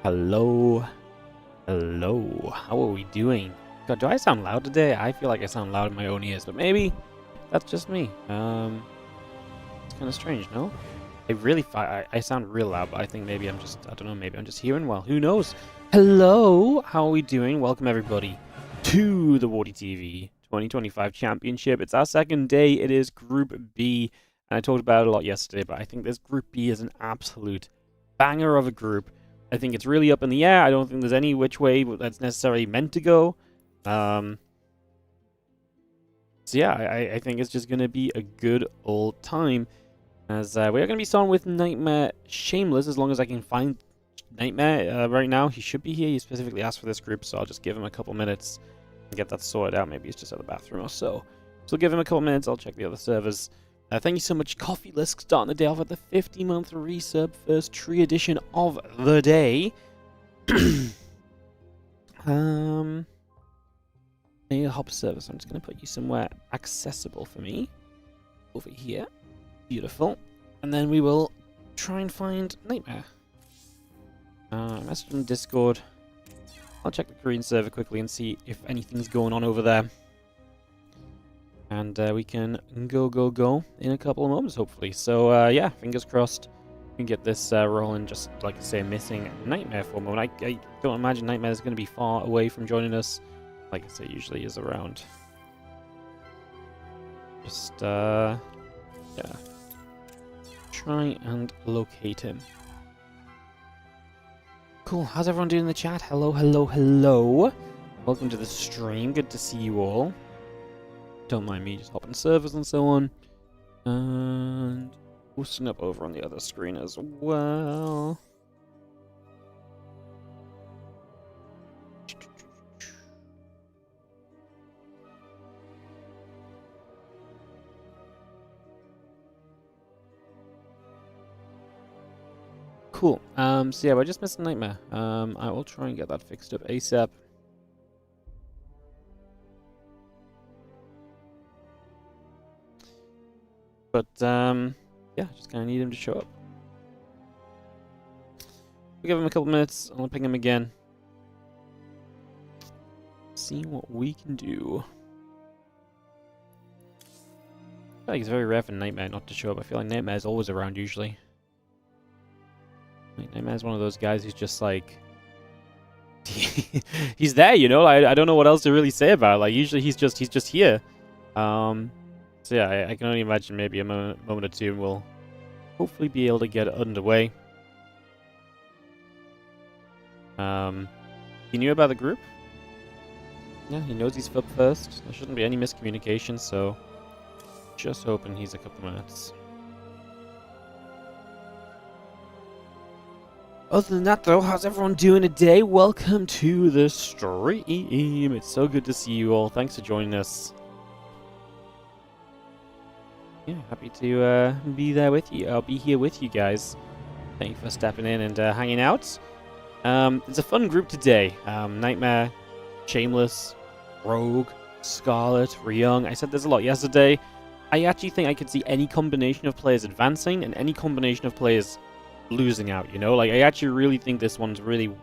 Hello. Hello. How are we doing? God, do I sound loud today? I feel like I sound loud in my own ears, but maybe that's just me. It's kind of strange, no? I sound real loud, but I think maybe I don't know, maybe I'm just hearing well. Who knows? Hello. How are we doing? Welcome, everybody, to the WardiTV 2025 Championship. It's our second day. It is Group B, and I talked about it a lot yesterday, but I think this Group B is an absolute banger of a group. I think it's really up in the air. I don't think there's any which way that's necessarily meant to go. So yeah, I think it's just going to be a good old time. As we're going to be starting with NightMare Shameless, as long as I can find NightMare right now. He should be here. He specifically asked for this group, so I'll just give him a couple minutes and get that sorted out. Maybe he's just at the bathroom or so. So I'll give him a couple minutes. I'll check the other servers. Thank you so much, Coffee Lisk, starting the day off with the 50-month resub, first tree edition of the day. Maybe a hop server, so I'm just going to put you somewhere accessible for me. Over here. Beautiful. And then we will try and find NightMare. Message in Discord. I'll check the Korean server quickly and see if anything's going on over there. And we can go in a couple of moments, hopefully. So, yeah, fingers crossed we can get this rolling. Just, like I say, missing NightMare for a moment. I don't imagine NightMare is going to be far away from joining us. Like I say, usually is around. Just, yeah. Try and locate him. Cool. How's everyone doing in the chat? Hello, hello, hello. Welcome to the stream. Good to see you all. Don't mind me just hopping servers and so on. And boosting up over on the other screen as well. Cool. So yeah, we're just missing NightMare. I will try and get that fixed up ASAP. But, yeah, just kind of need him to show up. We'll give him a couple minutes. I'll ping him again. See what we can do. I feel like it's very rare for NightMare not to show up. I feel like NightMare is always around, usually. NightMare's one of those guys who's just like... he's there, you know? I don't know what else to really say about it. Like, usually he's just here. So yeah, I can only imagine maybe a moment or two and we'll hopefully be able to get it underway. He knew about the group. Yeah, he knows he's up first. There shouldn't be any miscommunication, so just hoping he's a couple minutes. Other than that, though, how's everyone doing today? Welcome to the stream. It's so good to see you all. Thanks for joining us. Yeah, happy to be there with you. I'll be here with you guys. Thank you for stepping in and hanging out. It's a fun group today. NightMare, Shameless, Rogue, Scarlet, Ryung. I said there's a lot yesterday. I actually think I could see any combination of players advancing and any combination of players losing out, you know? Like, I actually really think this one's really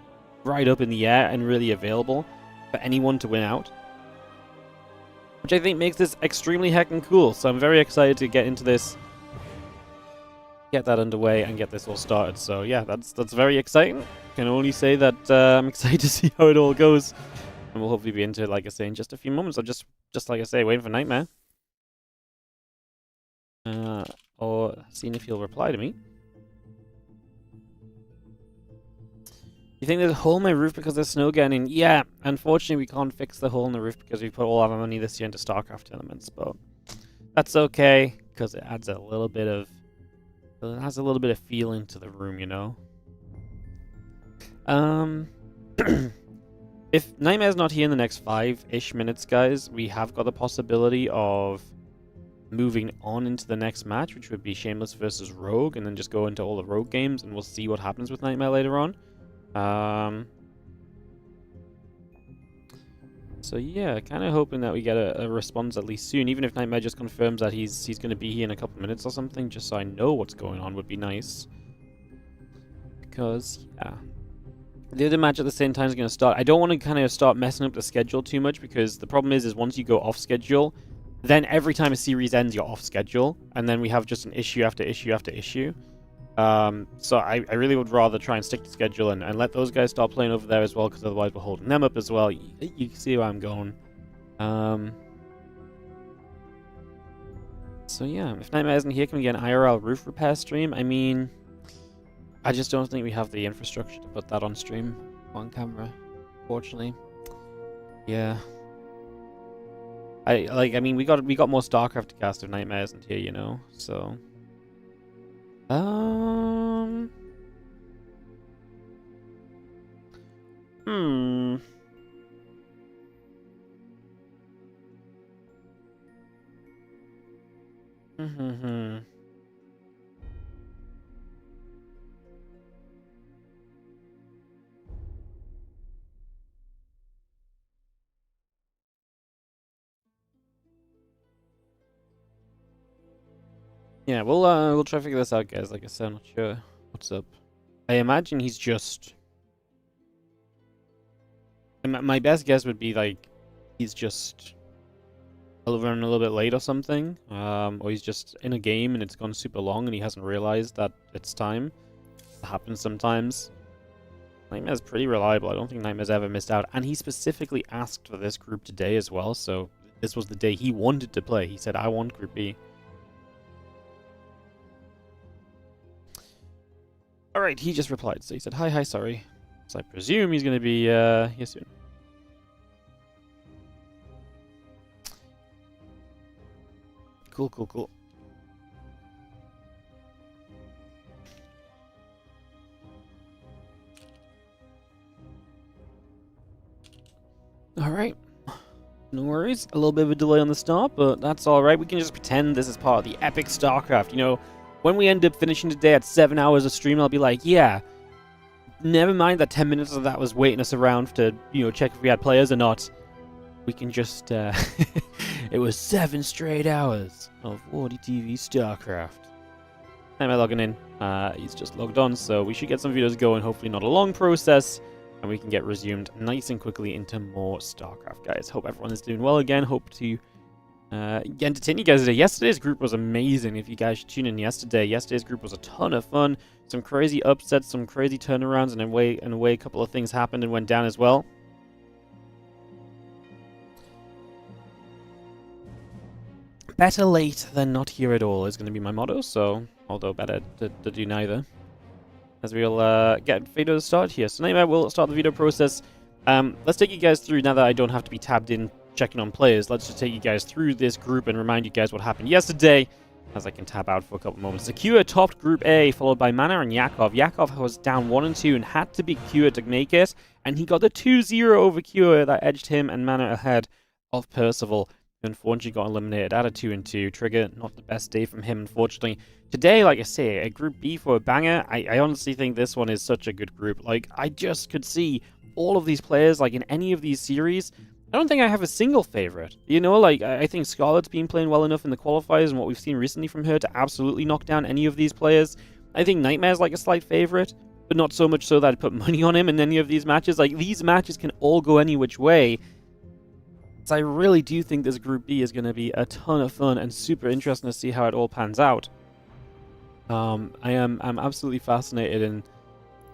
right up in the air and really available for anyone to win out. Which I think makes this extremely heckin' cool. So I'm very excited to get into this, get that underway, and get this all started. So yeah, that's very exciting. Can only say that I'm excited to see how it all goes. And we'll hopefully be into it, like I say, in just a few moments. Or just like I say, waiting for NightMare. Or seeing if he'll reply to me. You think there's a hole in my roof because there's snow getting in? Yeah, unfortunately we can't fix the hole in the roof because we put all our money this year into StarCraft tournaments, but that's okay because it adds a little bit of, feeling to the room, you know. If NightMare's not here in the next 5-ish minutes, guys, we have got the possibility of moving on into the next match, which would be Shameless versus Rogue, and then just go into all the Rogue games, and we'll see what happens with NightMare later on. So yeah, kind of hoping that we get a response at least soon, even if NightMare just confirms that he's going to be here in a couple minutes or something, just so I know what's going on would be nice. Because, yeah, The other match at the same time is going to start. I don't want to kind of start messing up the schedule too much, because the problem is once you go off schedule, then every time a series ends, you're off schedule, and then we have just an issue after issue after issue. So I really would rather try and stick to schedule and let those guys start playing over there as well, because otherwise we're holding them up as well. You can see where I'm going. So yeah, if NightMare isn't here, can we get an IRL roof repair stream? I mean, I just don't think we have the infrastructure to put that on stream, on camera, fortunately. Yeah. I mean, we got more StarCraft to cast if NightMare isn't here, you know. So, Yeah, we'll try to figure this out, guys. Like I said, I'm not sure what's up. I imagine he's just... My best guess would be, like, he's just running a little bit late or something. Or he's just in a game and it's gone super long and he hasn't realized that it's time. It happens sometimes. NightMare's pretty reliable. I don't think NightMare's ever missed out. And he specifically asked for this group today as well, so this was the day he wanted to play. He said, I want Group B. Alright, he just replied. So he said, hi, sorry. So I presume he's going to be here soon. Cool. Alright. No worries. A little bit of a delay on the start, but that's alright. We can just pretend this is part of the epic StarCraft. You know, when we end up finishing today at 7 hours of stream, I'll be like, yeah, never mind that 10 minutes of that was waiting us around to, you know, check if we had players or not. We can just, it was 7 straight hours of WardiTV StarCraft. Am I logging in? He's just logged on, so we should get some videos going, hopefully not a long process, and we can get resumed nice and quickly into more StarCraft, guys. Hope everyone is doing well again. Hope to entertain you guys today. Yesterday's group was amazing. If you guys should tune in yesterday's group was a ton of fun. Some crazy upsets, some crazy turnarounds, and in a way a couple of things happened and went down as well. Better late than not here at all is going to be my motto, so although better to do neither. As we'll get videos started here. So NightMare will start the video process. Let's take you guys through, now that I don't have to be tabbed in checking on players, let's just take you guys through this group and remind you guys what happened yesterday, as I can tab out for a couple moments. Secure topped Group A, followed by Mana and Yakov. Yakov was down 1 and 2 and had to beat Cure to make it, and he got the 2-0 over Cure that edged him and Mana ahead of Percival. Unfortunately got eliminated at a 2 and 2. Trigger, not the best day from him, unfortunately. Today, like I say, a Group B for a banger. I honestly think this one is such a good group. Like, I just could see all of these players, like, in any of these series. I don't think I have a single favorite. You know, like, I think Scarlett's been playing well enough in the qualifiers and what we've seen recently from her to absolutely knock down any of these players. I think NightMare's like a slight favorite, but not so much so that I'd put money on him in any of these matches. Like, these matches can all go any which way. So I really do think this Group B is going to be a ton of fun and super interesting to see how it all pans out. I'm absolutely fascinated in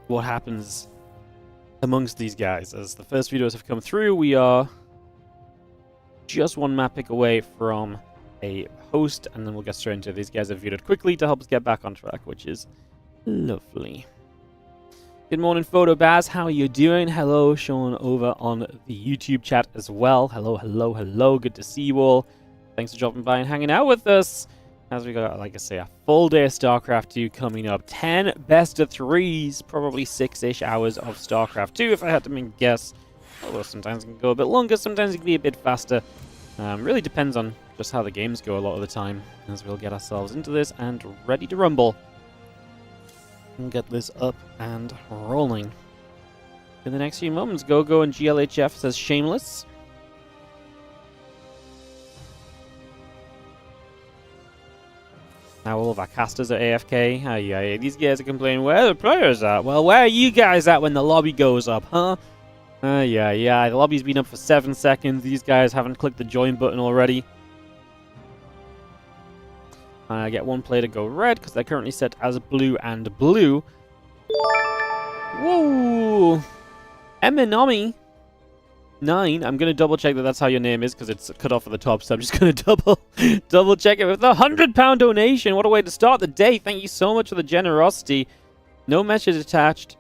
what happens amongst these guys. As the first videos have come through, we are just one map pick away from a host, and then we'll get straight into it. These guys have viewed it quickly to help us get back on track, which is lovely. Good morning, Photobaz. How are you doing? Hello, Sean over on the YouTube chat as well. Hello. Good to see you all. Thanks for dropping by and hanging out with us. As we got, like I say, a full day of StarCraft 2 coming up. 10 best of 3s, probably 6-ish hours of StarCraft 2, if I had to make a guess. Although sometimes it can go a bit longer, sometimes it can be a bit faster. Really depends on just how the games go a lot of the time. As we'll get ourselves into this and ready to rumble. And get this up and rolling. In the next few moments, GoGo and GLHF says Shameless. Now all of our casters are AFK. Yeah, these guys are complaining, where are the players at? Well, where are you guys at when the lobby goes up, huh? Yeah, the lobby's been up for 7 seconds. These guys haven't clicked the join button already. I get one player to go red because they're currently set as blue and blue. Whoa! Eminami 9. I'm going to double check that that's how your name is because it's cut off at the top, so I'm just going to double check it with a £100 donation. What a way to start the day. Thank you so much for the generosity. No message attached.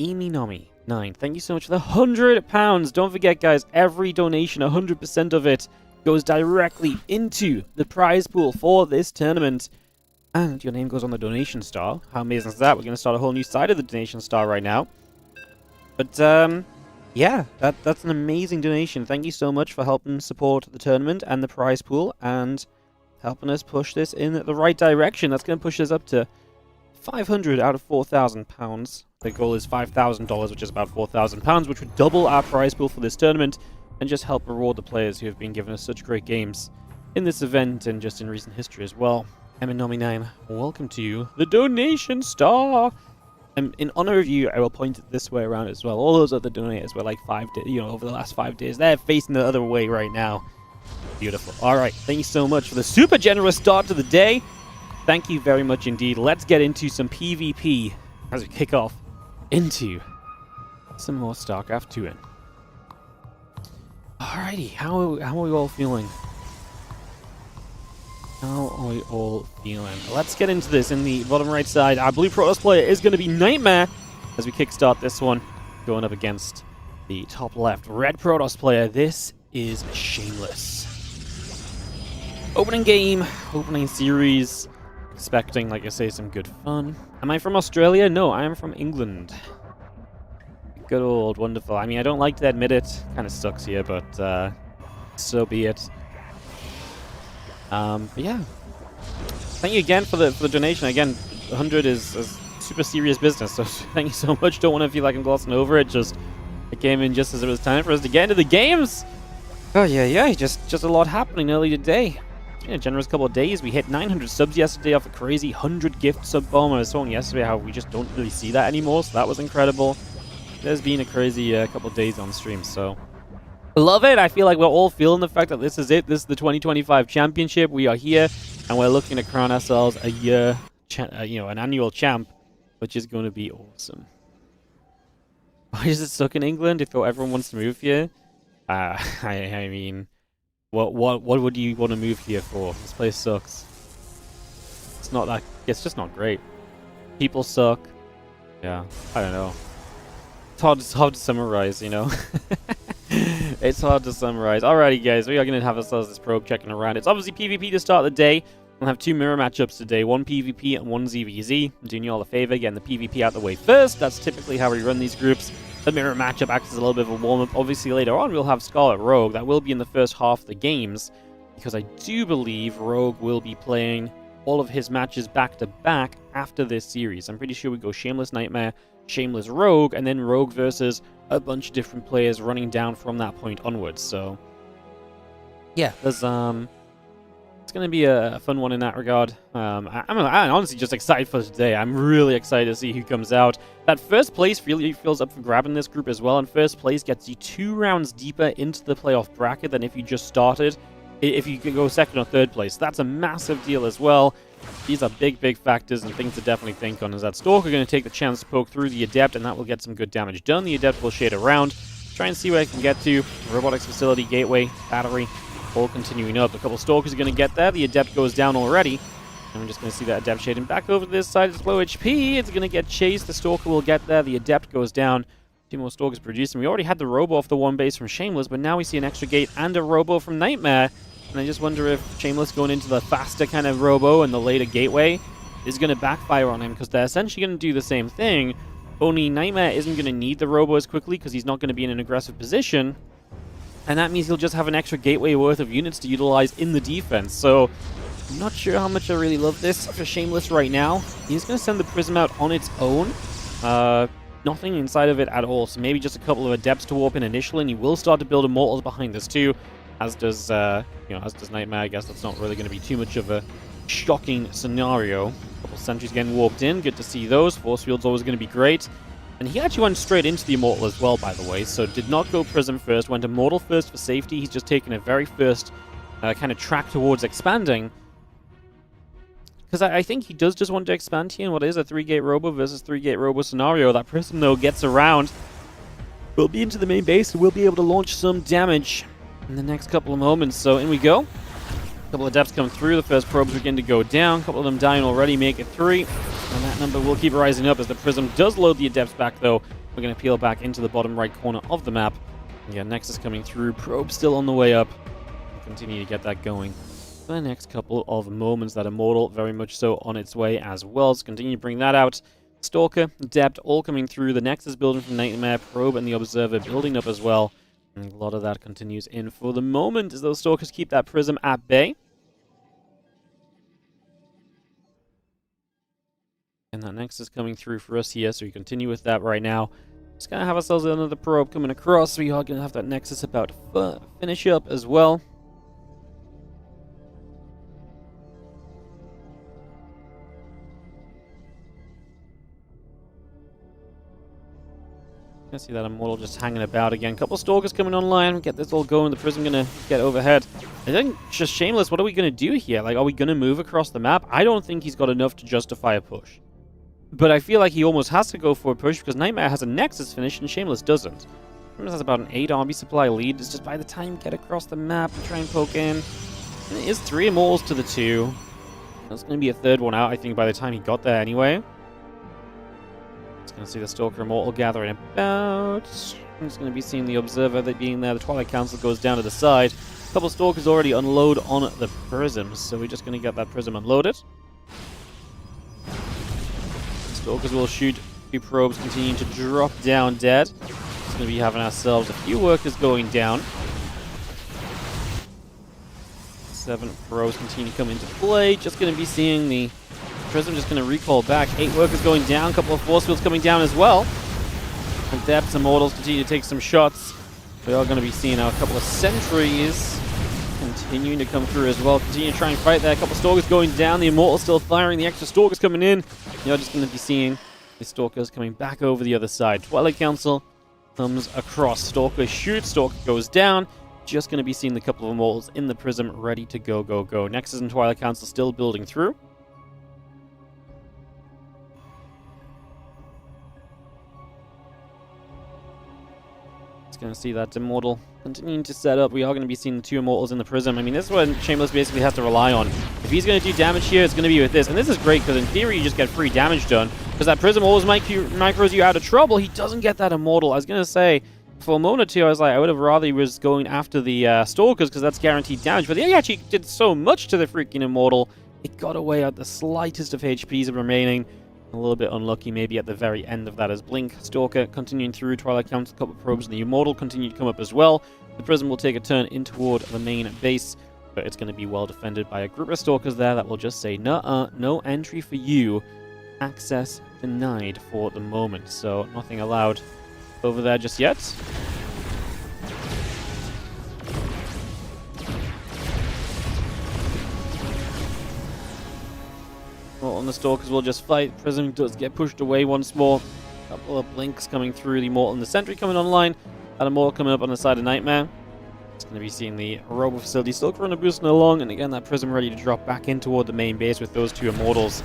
Eminami 9. Thank you so much for the £100. Don't forget, guys, every donation, 100% of it goes directly into the prize pool for this tournament. And your name goes on the donation star. How amazing is that? We're going to start a whole new side of the donation star right now. But, yeah, that's an amazing donation. Thank you so much for helping support the tournament and the prize pool and helping us push this in the right direction. That's going to push us up to 500 out of £4,000. The goal is $5,000, which is about £4,000, which would double our prize pool for this tournament and just help reward the players who have been giving us such great games in this event and just in recent history as well. Eminami9, welcome to the donation star. And in honor of you, I will point it this way around as well. All those other donators were like 5 days, over the last 5 days. They're facing the other way right now. Beautiful. All right, thank you so much for the super generous start to the day. Thank you very much indeed. Let's get into some PvP as we kick off into some more StarCraft 2 in. Alrighty, how are we all feeling? How are we all feeling? Let's get into this. In the bottom right side, our blue Protoss player is going to be NightMare as we kickstart this one, going up against the top left red Protoss player. This is Shameless. Opening game, opening series. Expecting, like I say, some good fun. Am I from Australia? No, I am from England. Good old wonderful. I mean, I don't like to admit it. Kind of sucks here, but so be it. But yeah. Thank you again for the donation. Again, 100 is super serious business, so thank you so much. Don't want to feel like I'm glossing over it. Just it came in just as it was time for us to get into the games. Oh yeah. Just a lot happening early today. It's been a generous couple of days. We hit 900 subs yesterday off a crazy 100 gift sub bomb. I was talking yesterday how we just don't really see that anymore, so that was incredible. There's been a crazy couple of days on stream, so love it. I feel like we're all feeling the fact that this is it. This is the 2025 championship. We are here, and we're looking to crown ourselves a year, an annual champ, which is going to be awesome. Why is it stuck in England? I thought everyone wants to move here. I mean, what would you want to move here for? This place sucks. It's not that. It's just not great. People suck. Yeah, I don't know. It's hard to summarize, It's hard to summarize. Alrighty, guys, we are going to have ourselves this probe checking around. It's obviously PvP to start the day. We'll have 2 mirror matchups today, one PvP and one ZVZ. I'm doing you all a favor, getting the PvP out the way first. That's typically how we run these groups. The mirror matchup acts as a little bit of a warm-up. Obviously, later on, we'll have Scarlet Rogue. That will be in the first half of the games, because I do believe Rogue will be playing all of his matches back-to-back after this series. I'm pretty sure we go Shameless NightMare, Shameless Rogue, and then Rogue versus a bunch of different players running down from that point onwards. So yeah, there's it's going to be a fun one in that regard. I'm honestly just excited for today. I'm really excited to see who comes out. That first place really feels up for grabbing this group as well, and first place gets you 2 rounds deeper into the playoff bracket than if you just started. If you could go second or third place, that's a massive deal as well. These are big factors and things to definitely think on. Is that Stalker going to take the chance to poke through the Adept, and that will get some good damage done. The Adept will shade around, try and see where I can get to. Robotics Facility, Gateway, Battery, all continuing up. A couple Stalkers are going to get there. The Adept goes down already. And we're just going to see that Adept shading back over to this side. It's low HP. It's going to get chased. The Stalker will get there. The Adept goes down. 2 more Stalkers producing. We already had the Robo off the 1 base from Shameless, but now we see an extra gate and a Robo from NightMare. And I just wonder if Shameless going into the faster kind of Robo and the later Gateway is going to backfire on him, because they're essentially going to do the same thing, only NightMare isn't going to need the Robo as quickly because he's not going to be in an aggressive position, and that means he'll just have an extra Gateway worth of units to utilize in the defense. So I'm not sure how much I really love this for Shameless right now. He's going to send the Prism out on its own. Nothing inside of it at all, so maybe just a couple of Adepts to warp in initially, and he will start to build Immortals behind this too. As does NightMare. I guess that's not really going to be too much of a shocking scenario. A couple sentries getting warped in. Good to see those. Force field's always going to be great. And he actually went straight into the Immortal as well, by the way. So did not go Prism first. Went Immortal first for safety. He's just taken a very first kind of track towards expanding. Because I think he does just want to expand here in what is a 3-gate Robo versus 3-gate Robo scenario. That Prism, though, gets around. We'll be into the main base, and we'll be able to launch some damage in the next couple of moments. So in we go. A couple of depths come through. The first probes begin to go down. A couple of them dying already, make it 3. And that number will keep rising up as the Prism does load the adepts back, though. We're going to peel back into the bottom right corner of the map. Yeah, Nexus coming through. Probe still on the way up. We'll continue to get that going for the next couple of moments. That Immortal very much so on its way as well. So continue to bring that out. Stalker, Adept, all coming through. The Nexus building from NightMare, Probe, and the Observer building up as well. And a lot of that continues in for the moment as those Stalkers keep that Prism at bay. And that Nexus coming through for us here, so we continue with that right now. Just gonna have ourselves another Probe coming across. We are gonna have that Nexus about to finish up as well. I see that Immortal just hanging about again. Couple Stalkers coming online. Get this all going. The Prism gonna get overhead. I think just Shameless. What are we gonna do here? Like, are we gonna move across the map? I don't think he's got enough to justify a push. But I feel like he almost has to go for a push because NightMare has a Nexus finish and Shameless doesn't. Shameless has about an 8 army supply lead. It's just by the time you get across the map and try and poke in. And it is 3 Immortals to the 2. There's going to be a third one out, I think, by the time he got there anyway. Just going to see the Stalker Immortal gathering about. I'm just going to be seeing the Observer being there. The Twilight Council goes down to the side. A couple Stalkers already unload on the Prisms, so we're just going to get that Prism unloaded. Stalkers will shoot. A few probes continuing to drop down dead. It's going to be having ourselves a few workers going down. 7 probes continue to come into play. Just going to be seeing the Prism just going to recall back. 8 workers going down. A couple of force fields coming down as well. Adepts, Immortals continue to take some shots. We are going to be seeing now a couple of sentries continuing to come through as well. Continue to try and fight there. A couple of Stalkers going down. The Immortals still firing. The extra Stalkers coming in. You're just going to be seeing the Stalkers coming back over the other side. Twilight Council comes across. Stalker shoots. Stalker goes down. Just going to be seeing the couple of Immortals in the Prism ready to go, go, go. Nexus and Twilight Council still building through. Going to see that Immortal continuing to set up. We are going to be seeing the 2 Immortals in the Prism. I mean, this is what Shameless basically has to rely on. If he's going to do damage here, it's going to be with this. And this is great because in theory, you just get free damage done. Because that Prism always micros you out of trouble. He doesn't get that Immortal. I was going to say, for a moment or two, I was like, I would have rather he was going after the Stalkers because that's guaranteed damage. But he actually did so much to the freaking Immortal. It got away at the slightest of HPs remaining. A little bit unlucky maybe at the very end of that as Blink, Stalker continuing through, Twilight Council, a couple of probes, and the Immortal continue to come up as well. The Prism will take a turn in toward the main base, but it's going to be well defended by a group of Stalkers there that will just say, nuh-uh, no entry for you, access denied for the moment. So nothing allowed over there just yet. Well, and the Stalkers will just fight. Prism does get pushed away once more. A couple of Blinks coming through. The Immortal and the Sentry coming online. And Immortal coming up on the side of NightMare. It's going to be seeing the Robo Facility still running boosting along. And again, that Prism ready to drop back in toward the main base with those 2 Immortals.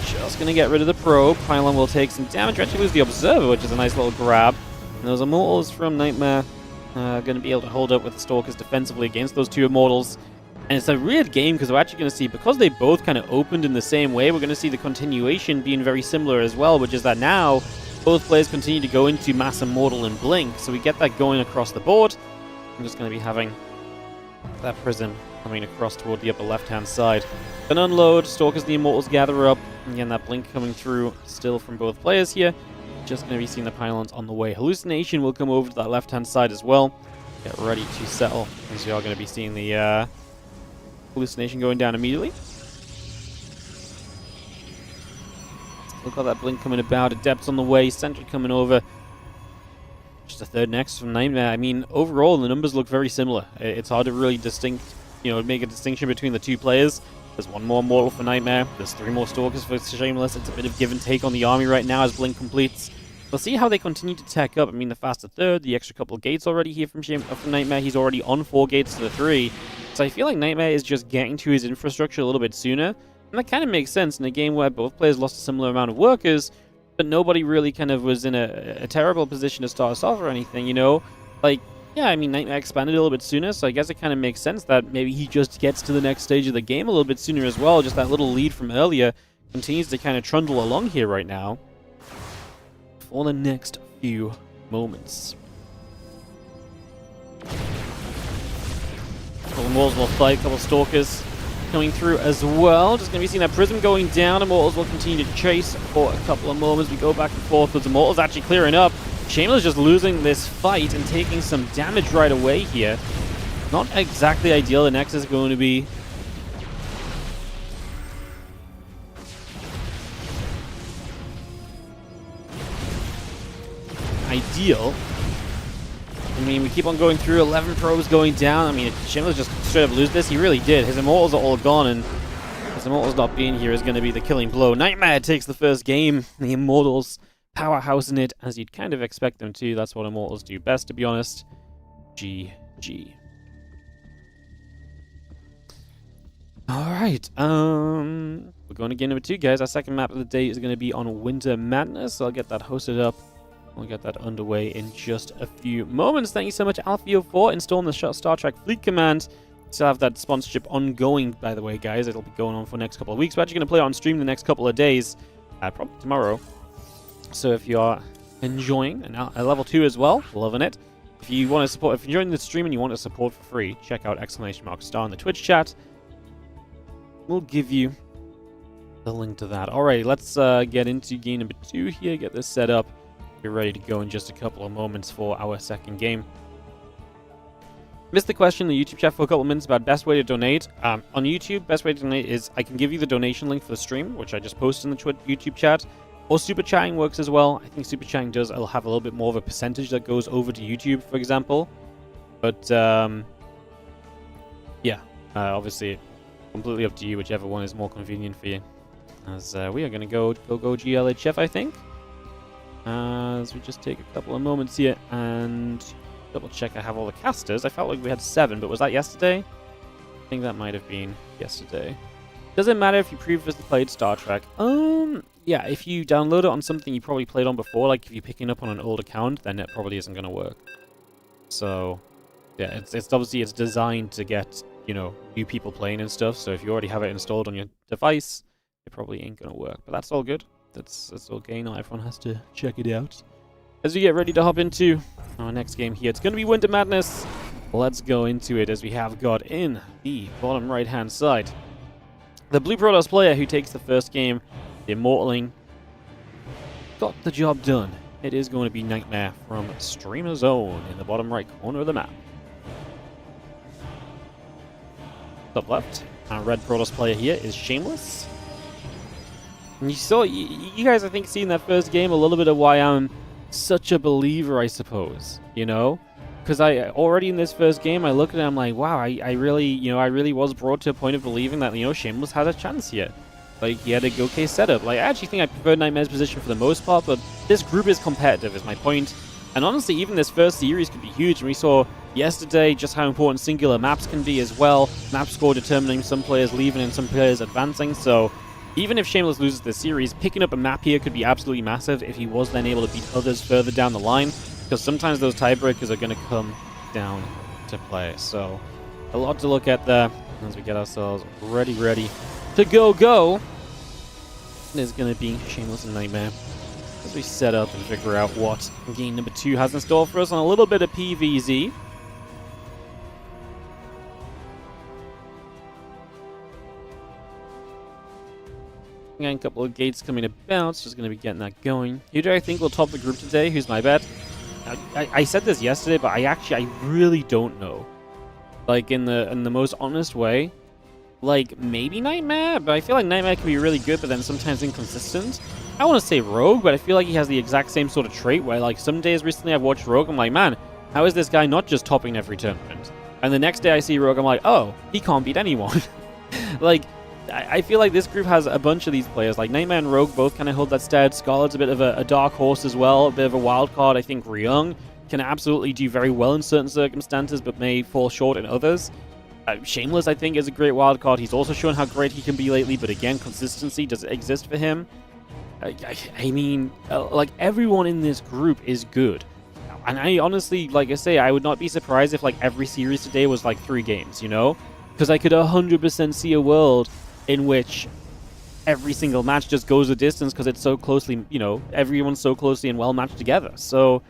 Just going to get rid of the Probe. Pylon will take some damage. Actually lose the Observer, which is a nice little grab. And those Immortals from NightMare are going to be able to hold up with the Stalkers defensively against those 2 Immortals. And it's a weird game because we're actually going to see, because they both kind of opened in the same way, we're going to see the continuation being very similar as well, which is that now both players continue to go into Mass Immortal and Blink. So we get that going across the board. I'm just going to be having that Prism coming across toward the upper left-hand side. Then unload, Stalkers and the Immortals gather up. And again, that Blink coming through still from both players here. Just going to be seeing the Pylons on the way. Hallucination will come over to that left-hand side as well. Get ready to settle, as you are going to be seeing the Hallucination going down immediately. Look at that Blink coming about. Adepts on the way. Sentry coming over. Just a third Nexus from NightMare. I mean, overall, the numbers look very similar. It's hard to really make a distinction between the 2 players. There's one more Mortal for NightMare. There's 3 more Stalkers for Shameless. It's a bit of give and take on the army right now as Blink completes. We'll see how they continue to tech up. I mean, the faster third, the extra couple of gates already here from NightMare. He's already on 4 gates to the 3. So I feel like NightMare is just getting to his infrastructure a little bit sooner. And that kind of makes sense in a game where both players lost a similar amount of workers, but nobody really kind of was in a terrible position to start us off or anything, you know? Like, yeah, I mean, NightMare expanded a little bit sooner, so I guess it kind of makes sense that maybe he just gets to the next stage of the game a little bit sooner as well. Just that little lead from earlier continues to kind of trundle along here right now for the next few moments. A couple Immortals will fight, a couple Stalkers coming through as well. Just going to be seeing that Prism going down. Immortals will continue to chase for a couple of moments. We go back and forth with Immortals actually clearing up. Shameless just losing this fight and taking some damage right away here. Not exactly ideal. The next is going to be ideal. I mean, we keep on going through. 11 probes going down. I mean, if Shameless just straight up lose this, he really did. His Immortals are all gone, and his Immortals not being here is going to be the killing blow. NightMare takes the first game. The Immortals powerhouse in it, as you'd kind of expect them to. That's what Immortals do best, to be honest. GG. Alright, we're going to game number 2, guys. Our second map of the day is going to be on Winter Madness, so I'll get that hosted up. We'll get that underway in just a few moments. Thank you so much, Alfio, for installing the Star Trek Fleet Command. Still have that sponsorship ongoing, by the way, guys. It'll be going on for the next couple of weeks. We're actually going to play it on stream the next couple of days, probably tomorrow. So if you are enjoying, and at level 2 as well, loving it. If you want to support, if you're enjoying the stream and you want to support for free, check out !star in the Twitch chat. We'll give you the link to that. Alright, let's get into game number 2 here, get this set up. We're ready to go in just a couple of moments for our second game. Missed the question in the YouTube chat for a couple of minutes about best way to donate. On YouTube, best way to donate is I can give you the donation link for the stream, which I just posted in the YouTube chat. Or super chatting works as well. I think super chatting does. I'll have a little bit more of a percentage that goes over to YouTube, for example. But yeah, obviously, completely up to you. Whichever one is more convenient for you. As we are going to go GLHF, I think. As we just take a couple of moments here and double check I have all the casters. I felt like we had 7, but was that yesterday? I think that might have been yesterday. Doesn't matter if you previously played Star Trek. Yeah, if you download it on something you probably played on before, like if you're picking up on an old account, then it probably isn't going to work. So, yeah, it's obviously it's designed to get, you know, new people playing and stuff. So if you already have it installed on your device, it probably ain't going to work. But that's all good. That's all okay. Not everyone has to check it out. As we get ready to hop into our next game here, it's going to be Winter Madness. Let's go into it as we have got in the bottom right-hand side the Blue Protoss player who takes the first game, the Immortaling. Got the job done. It is going to be NightMare from Streamer Zone in the bottom right corner of the map. Top left, our red Protoss player here is Shameless. And you saw, you guys I think seen that first game a little bit of why I'm such a believer, I suppose, you know? Because I already in this first game, I look at it, I'm like, wow, I really was brought to a point of believing that, you know, Shameless had a chance here. Like, he had a okay setup. Like, I actually think I prefer NightMare's position for the most part, but this group is competitive, is my point. And honestly, even this first series could be huge. And we saw yesterday just how important singular maps can be as well. Map score determining some players leaving and some players advancing. So even if Shameless loses this series, picking up a map here could be absolutely massive if he was then able to beat others further down the line. Because sometimes those tiebreakers are going to come down to play. So a lot to look at there as we get ourselves ready to go. It is going to be Shameless and NightMare as we set up and figure out what game number 2 has in store for us on a little bit of PVZ. Again, a couple of gates coming about, so just going to be getting that going. Who do I think will top the group today? Who's my bet? I said this yesterday, but I really don't know. Like, in the most honest way, like, maybe NightMare, but I feel like NightMare can be really good, but then sometimes inconsistent. I want to say Rogue, but I feel like he has the exact same sort of trait where, like, some days recently I've watched Rogue, I'm like, man, how is this guy not just topping every tournament? And the next day I see Rogue, I'm like, oh, he can't beat anyone. Like, I feel like this group has a bunch of these players. Like NightMare and Rogue both kind of hold that stead. Scarlet's a bit of a dark horse as well, a bit of a wild card. I think Ryung can absolutely do very well in certain circumstances, but may fall short in others. Shameless, I think, is a great wild card. He's also shown how great he can be lately, but again, consistency doesn't exist for him. I mean, like, everyone in this group is good. And I honestly, like I say, I would not be surprised if, like, every series today was, like, 3 games, you know? Because I could 100% see a world in which every single match just goes the distance because it's so closely, you know, everyone's so closely and well matched together. So,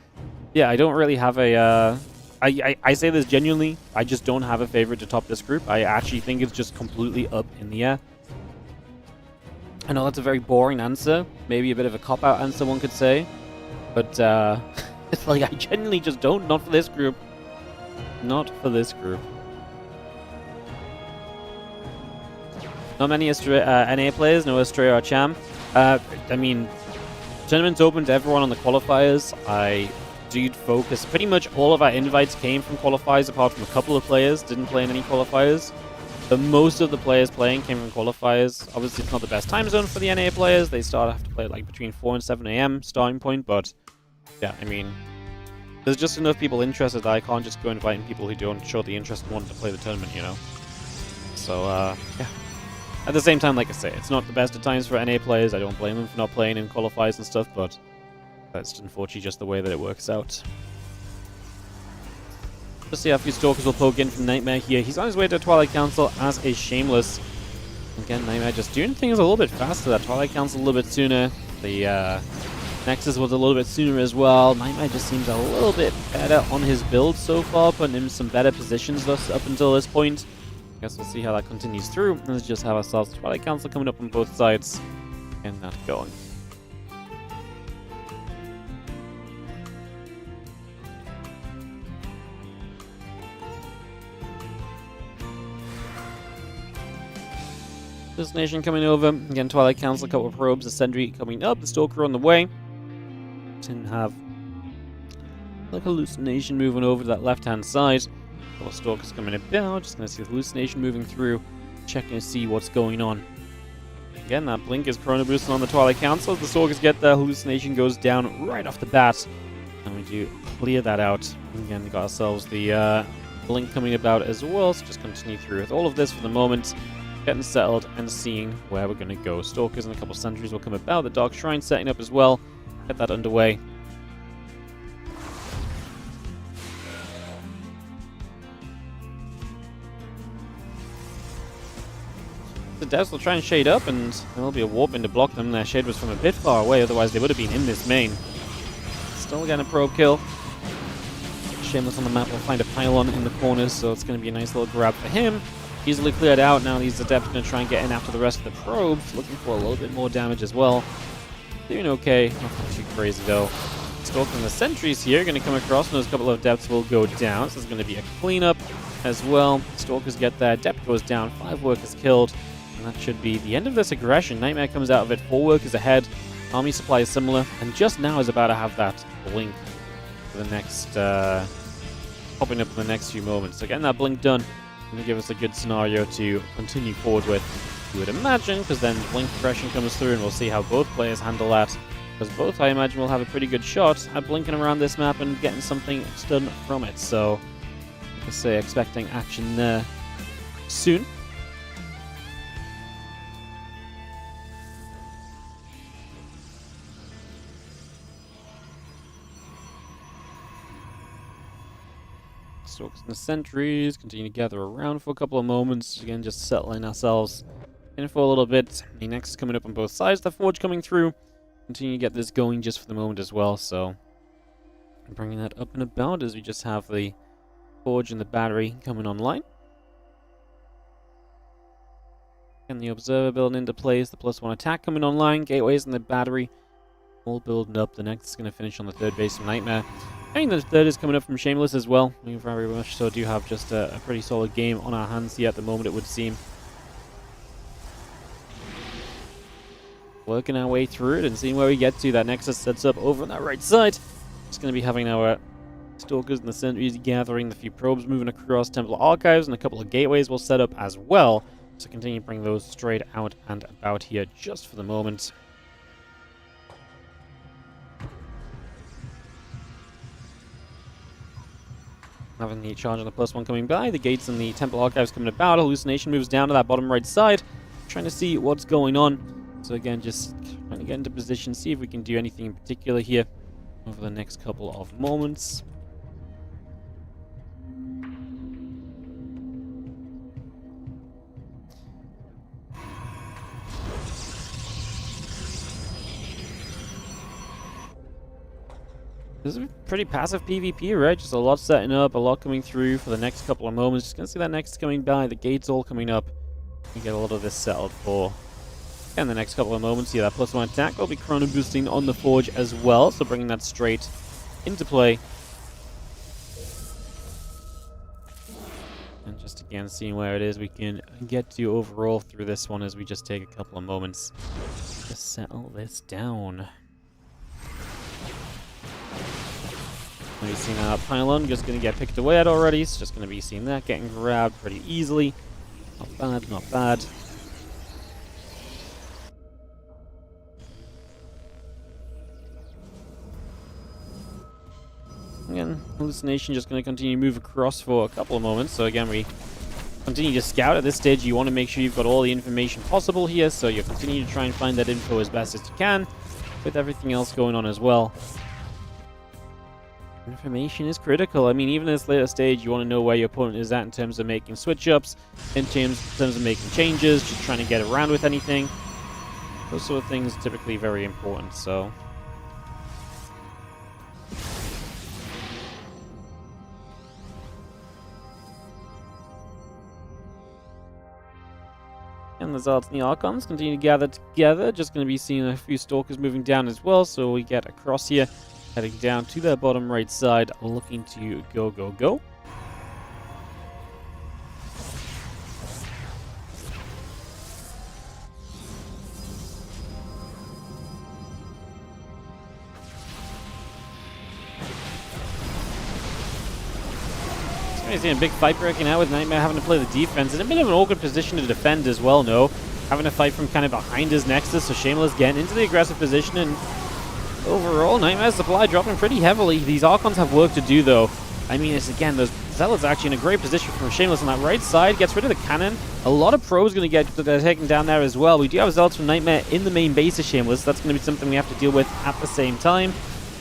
yeah, I don't really have a... I say this genuinely, I just don't have a favorite to top this group. I actually think it's just completely up in the air. I know that's a very boring answer, maybe a bit of a cop-out answer, one could say. But, it's like, I genuinely just don't. Not for this group. Not for this group. Not many NA players, no Astray or Cham. I mean, tournament's open to everyone on the qualifiers. I did focus. Pretty much all of our invites came from qualifiers, apart from a couple of players didn't play in any qualifiers. But most of the players playing came from qualifiers. Obviously, it's not the best time zone for the NA players. They have to play like between 4 and 7 a.m. starting point. But yeah, I mean, there's just enough people interested that I can't just go inviting people who don't show the interest and want to play the tournament, you know. So yeah. At the same time, like I say, it's not the best of times for NA players. I don't blame them for not playing in qualifiers and stuff, but that's unfortunately just the way that it works out. Let's see how a few Stalkers will poke in from NightMare here. He's on his way to Twilight Council as a Shameless. Again, NightMare just doing things a little bit faster. That Twilight Council a little bit sooner. The Nexus was a little bit sooner as well. NightMare just seems a little bit better on his build so far, putting him in some better positions thus up until this point. I guess we'll see how that continues through. Let's just have ourselves Twilight Council coming up on both sides and that going. Destination coming over. Again, Twilight Council, a couple of probes, a sentry coming up, the Stalker on the way. Didn't have like hallucination moving over to that left-hand side. A couple of Stalkers coming about. Just going to see the hallucination moving through, checking to see what's going on. Again, that blink is Chrono boosting on the Twilight Council. The Stalkers get the hallucination, goes down right off the bat. And we do clear that out. Again, we got ourselves the blink coming about as well. So just continue through with all of this for the moment. Getting settled and seeing where we're going to go. Stalkers and a couple of sentries will come about. The Dark Shrine setting up as well. Get that underway. The devs will try and shade up, and there'll be a warp in to block them. Their shade was from a bit far away, otherwise they would have been in this main. Still getting a probe kill. Shameless on the map will find a pylon in the corners, so it's going to be a nice little grab for him. Easily cleared out. Now these Adepts are going to try and get in after the rest of the probes. Looking for a little bit more damage as well. Doing okay. Nothing too crazy though. Stalking the sentries here. Going to come across, and those couple of Adepts will go down. So there's going to be a cleanup as well. Stalkers get there. Adept goes down. 5 workers killed. And that should be the end of this aggression. NightMare comes out of it. 4 workers ahead. Army supply is similar. And just now is about to have that blink for the next... popping up in the next few moments. So getting that blink done. Going to give us a good scenario to continue forward with, you would imagine, because then blink progression comes through and we'll see how both players handle that. Because both, I imagine, will have a pretty good shot at blinking around this map and getting something done from it. So, like I say, expecting action there soon. Stalkers and the sentries continue to gather around for a couple of moments. Again, just settling ourselves in for a little bit. The next is coming up on both sides. The Forge coming through. Continue to get this going just for the moment as well. So, bringing that up and about as we just have the Forge and the battery coming online. And the Observer building into place. The +1 attack coming online. Gateways and the battery all building up. The next is going to finish on the third base from NightMare. I think the third is coming up from Shameless as well. We very much so do have just a pretty solid game on our hands here at the moment, it would seem. Working our way through it and seeing where we get to. That Nexus sets up over on that right side. Just going to be having our Stalkers and the sentries gathering, the few probes moving across Temple Archives, and a couple of gateways will set up as well. So continue to bring those straight out and about here just for the moment. Having the charge on the +1 coming by, the gates and the Temple Archives coming about, Hallucination moves down to that bottom right side, trying to see what's going on. So again, just trying to get into position, see if we can do anything in particular here over the next couple of moments. This is a pretty passive PvP, right? Just a lot setting up, a lot coming through for the next couple of moments. Just gonna see that next coming by, the gates all coming up. We get a lot of this settled for in the next couple of moments. Yeah, that +1 attack will be chrono boosting on the Forge as well, so bringing that straight into play. And just again, seeing where it is we can get to overall through this one as we just take a couple of moments to settle this down. We've seen that pylon just going to get picked away at already. It's just going to be seeing that getting grabbed pretty easily. Not bad, not bad. Again, Hallucination just going to continue to move across for a couple of moments. So again, we continue to scout. At this stage, you want to make sure you've got all the information possible here. So you continue to try and find that info as best as you can with everything else going on as well. Information is critical. I mean, even at this later stage, you want to know where your opponent is at in terms of making switch-ups, in terms of making changes, just trying to get around with anything. Those sort of things are typically very important, so... And the Zealots and the Archons continue to gather together. Just going to be seeing a few Stalkers moving down as well, so we get across here. Heading down to their bottom right side, looking to go, go, go. So seeing a big fight breaking out with NightMare having to play the defense. In a bit of an awkward position to defend as well, no. Having to fight from kind of behind his Nexus, so Shameless getting into the aggressive position and overall, NightMare's supply dropping pretty heavily. These Archons have work to do, though. I mean, it's again, the Zealot's actually in a great position from Shameless on that right side. Gets rid of the cannon. A lot of probes going to get taken down there as well. We do have Zealots from NightMare in the main base of Shameless. That's going to be something we have to deal with at the same time.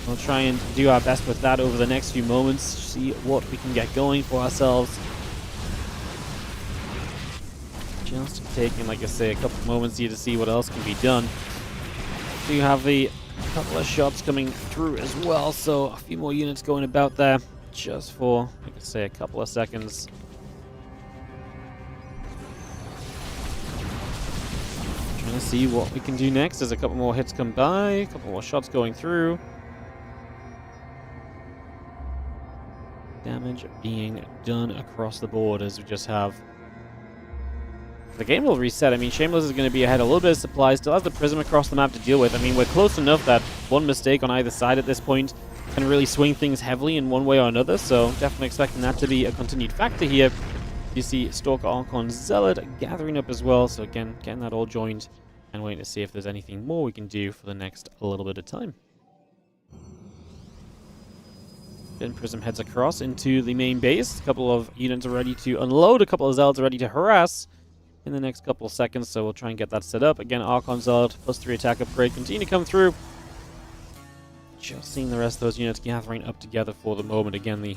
We'll try and do our best with that over the next few moments. See what we can get going for ourselves. Just taking, like I say, a couple moments here to see what else can be done. So you have the couple of shots coming through as well, so a few more units going about there just for, like I say, a couple of seconds. Trying to see what we can do next as a couple more hits come by, a couple more shots going through. Damage being done across the board as we just have. The game will reset. I mean, Shameless is going to be ahead a little bit of supply. Still has the Prism across the map to deal with. I mean, we're close enough that one mistake on either side at this point can really swing things heavily in one way or another. So definitely expecting that to be a continued factor here. You see Stalker, Archon, Zealot gathering up as well. So again, getting that all joined and waiting to see if there's anything more we can do for the next little bit of time. Then Prism heads across into the main base. A couple of units are ready to unload. A couple of Zealots are ready to harass in the next couple of seconds, so we'll try and get that set up. Again, Archon Zealot +3 attack upgrade continue to come through. Just seeing the rest of those units gathering up together for the moment. Again, the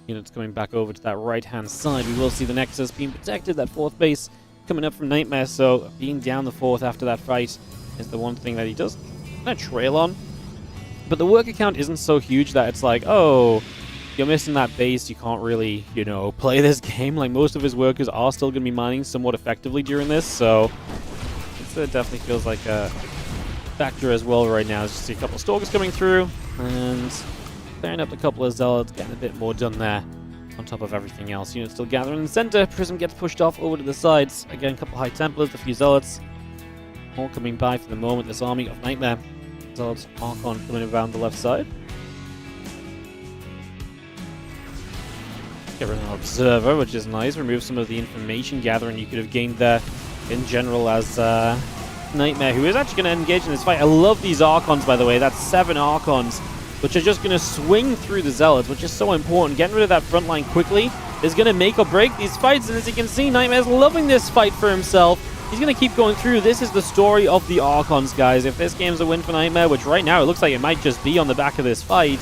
units coming back over to that right-hand side. We will see the Nexus being protected, that 4th base coming up from NightMare, so being down the 4th after that fight is the one thing that he does kind of trail on. But the worker count isn't so huge that it's like, oh, you're missing that base, you can't really, you know, play this game. Like, most of his workers are still going to be mining somewhat effectively during this, so it definitely feels like a factor as well right now. Just see a couple of Stalkers coming through, and clearing up a couple of Zealots, getting a bit more done there on top of everything else. Units still gathering in the center. Prism gets pushed off over to the sides. Again, a couple of High Templars, a few Zealots, all coming by for the moment. This army of NightMare. Zealots, Archon coming around the left side. Get rid of an observer, which is nice. Remove some of the information gathering you could have gained there in general as NightMare, who is actually going to engage in this fight. I love these Archons, by the way. That's 7 Archons, which are just going to swing through the Zealots, which is so important. Getting rid of that front line quickly is going to make or break these fights, and as you can see, NightMare's loving this fight for himself. He's going to keep going through. This is the story of the Archons, guys. If this game's a win for NightMare, which right now it looks like it might just be on the back of this fight,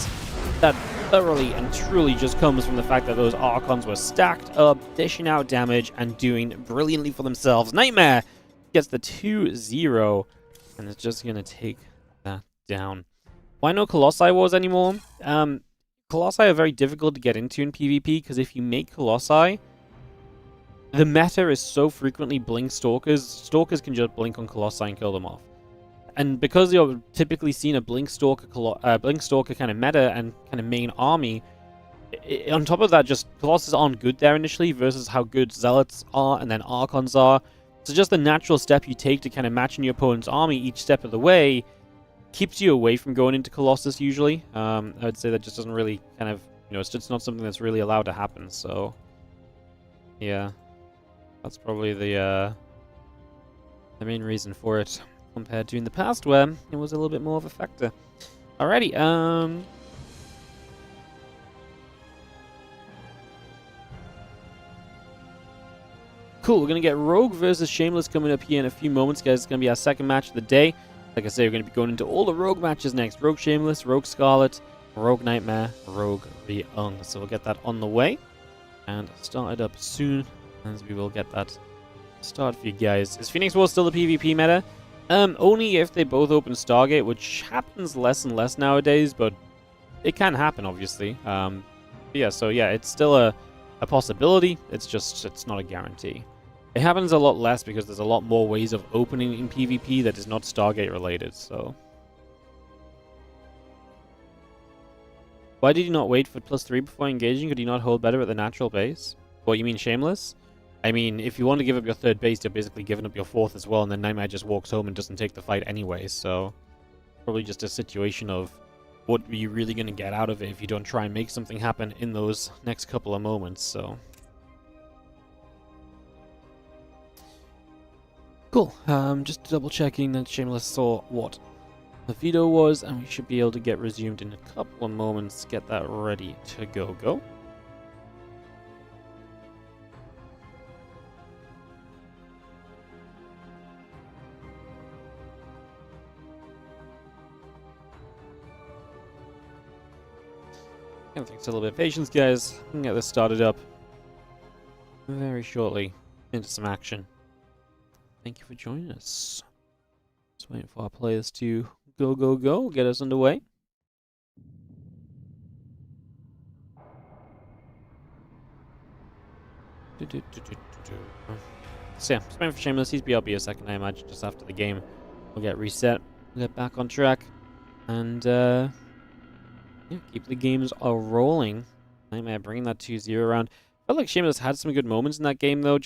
that thoroughly and truly just comes from the fact that those Archons were stacked up, dishing out damage, and doing brilliantly for themselves. NightMare gets the 2-0, and it's just going to take that down. Why no Colossi Wars anymore? Colossi are very difficult to get into in PvP, because if you make Colossi, the meta is so frequently blink Stalkers. Stalkers can just blink on Colossi and kill them off. And because you're typically seeing a Blink Stalker kind of meta and kind of main army, on top of that, just Colossus aren't good there initially versus how good Zealots are and then Archons are. So just the natural step you take to kind of match in your opponent's army each step of the way keeps you away from going into Colossus usually. I would say that just doesn't really kind of, it's just not something that's really allowed to happen. So, yeah, that's probably the main reason for it, compared to in the past where it was a little bit more of a factor. Alrighty, cool, we're going to get Rogue versus Shameless coming up here in a few moments, guys. It's going to be our second match of the day. Like I say, we're going to be going into all the Rogue matches next. Rogue Shameless, Rogue Scarlet, Rogue NightMare, Rogue Ryung. So we'll get that on the way and start it up soon, as we will get that start for you guys. Is Phoenix Wars still the PvP meta? Only if they both open Stargate, which happens less and less nowadays, but it can happen, obviously. Yeah, so yeah, it's still a possibility. It's not a guarantee. It happens a lot less because there's a lot more ways of opening in PvP that is not Stargate related, so. Why did you not wait for +3 before engaging? Could you not hold better at the natural base? What, you mean Shameless? I mean, if you want to give up your third base, you're basically giving up your fourth as well, and then NightMare just walks home and doesn't take the fight anyway, so probably just a situation of what are you really going to get out of it if you don't try and make something happen in those next couple of moments, so. Cool, just double checking that Shameless saw what the video was, and we should be able to get resumed in a couple of moments, get that ready to go. Gonna take a little bit of patience, guys. We can get this started up very shortly into some action. Thank you for joining us. Just waiting for our players to go, get us underway. So yeah, just waiting for Shameless. He's BRB a second, I imagine, just after the game. We'll get reset, we'll get back on track, and yeah, keep the games rolling. NightMare bringing that 2-0 around. Felt like Shameless had some good moments in that game, though.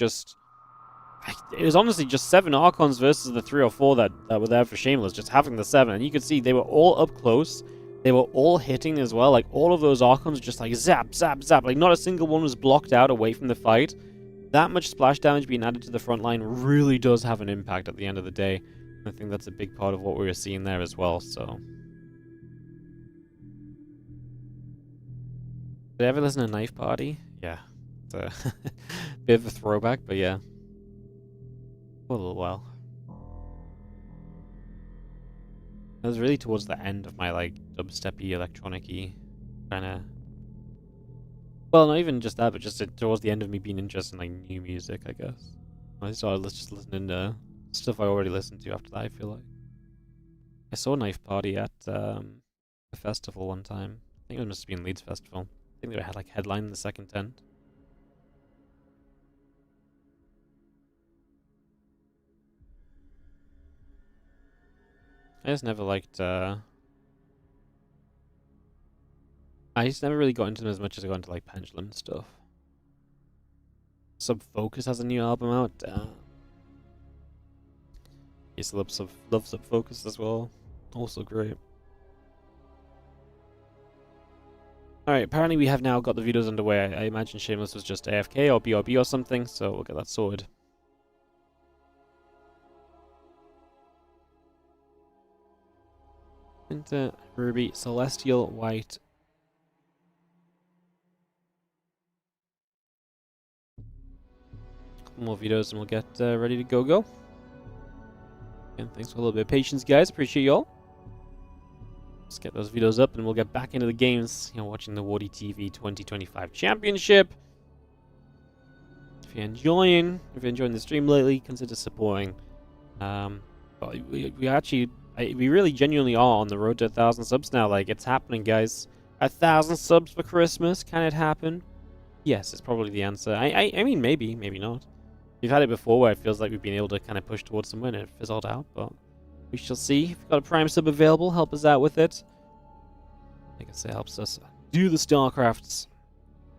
It was honestly just 7 Archons versus the 3 or 4 that were there for Shameless, just having the 7. And you could see they were all up close. They were all hitting as well. Like, all of those Archons just like zap, zap, zap. Like, not a single one was blocked out away from the fight. That much splash damage being added to the front line really does have an impact at the end of the day. I think that's a big part of what we were seeing there as well, so. Did I ever listen to Knife Party? Yeah. It's a bit of a throwback, but yeah. For a little while. It was really towards the end of my, like, dubstep-y, electronic-y kind of... Well, not even just that, but just towards the end of me being interested in, like, new music, I guess. I started just listening to stuff I already listened to after that, I feel like. I saw Knife Party at a festival one time. I think it must have been Leeds Festival. I think they had, like, headline in the second tent. I just never liked, I just never really got into them as much as I got into, like, Pendulum and stuff. Subfocus has a new album out. Used to love Subfocus as well. Also great. Alright, apparently we have now got the videos underway. I imagine Shameless was just AFK or BRB or something, so we'll get that sorted. Into Ruby, Celestial, White. Couple more videos and we'll get ready to go. And thanks for a little bit of patience, guys. Appreciate y'all. Let's get those videos up and we'll get back into the games. You know, watching the WardiTV 2025 Championship. If you're enjoying the stream lately, consider supporting. But we actually, we really genuinely are on the road to 1,000 subs now. Like, it's happening, guys. 1,000 subs for Christmas. Can it happen? Yes, it's probably the answer. I mean, maybe not. We've had it before where it feels like we've been able to kind of push towards somewhere and it fizzled out, but we shall see. If we've got a Prime sub available, help us out with it. Like I say, helps us do the StarCrafts.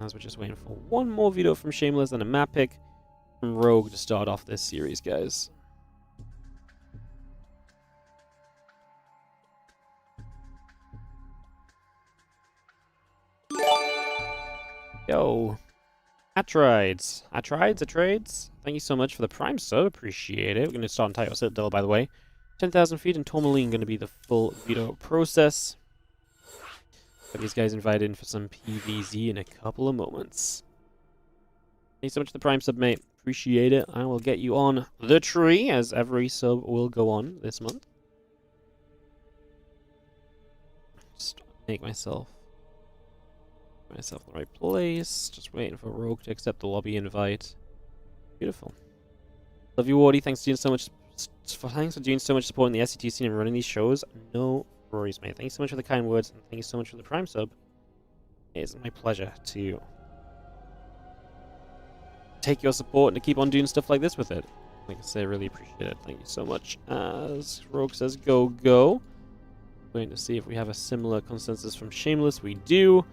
As we're just waiting for one more video from Shameless and a map pick from Rogue to start off this series, guys. Yo. Atrides. Thank you so much for the Prime sub. Appreciate it. We're going to start on Title Citadel, by the way. 10,000 feet and Tourmaline going to be the full veto process. Got these guys invited in for some PvZ in a couple of moments. Thank you so much for the Prime sub, mate. Appreciate it. I will get you on the tree, as every sub will go on this month. Just make myself in the right place. Just waiting for Rogue to accept the lobby invite. Beautiful. Love you, Wardy. Thanks for doing so much supporting the SCT scene and running these shows. No worries, mate. Thank you so much for the kind words, and thank you so much for the Prime sub. It is my pleasure to take your support and to keep on doing stuff like this with it. Like I say, I really appreciate it. Thank you so much. As Rogue says, go. Waiting to see if we have a similar consensus from Shameless. We do.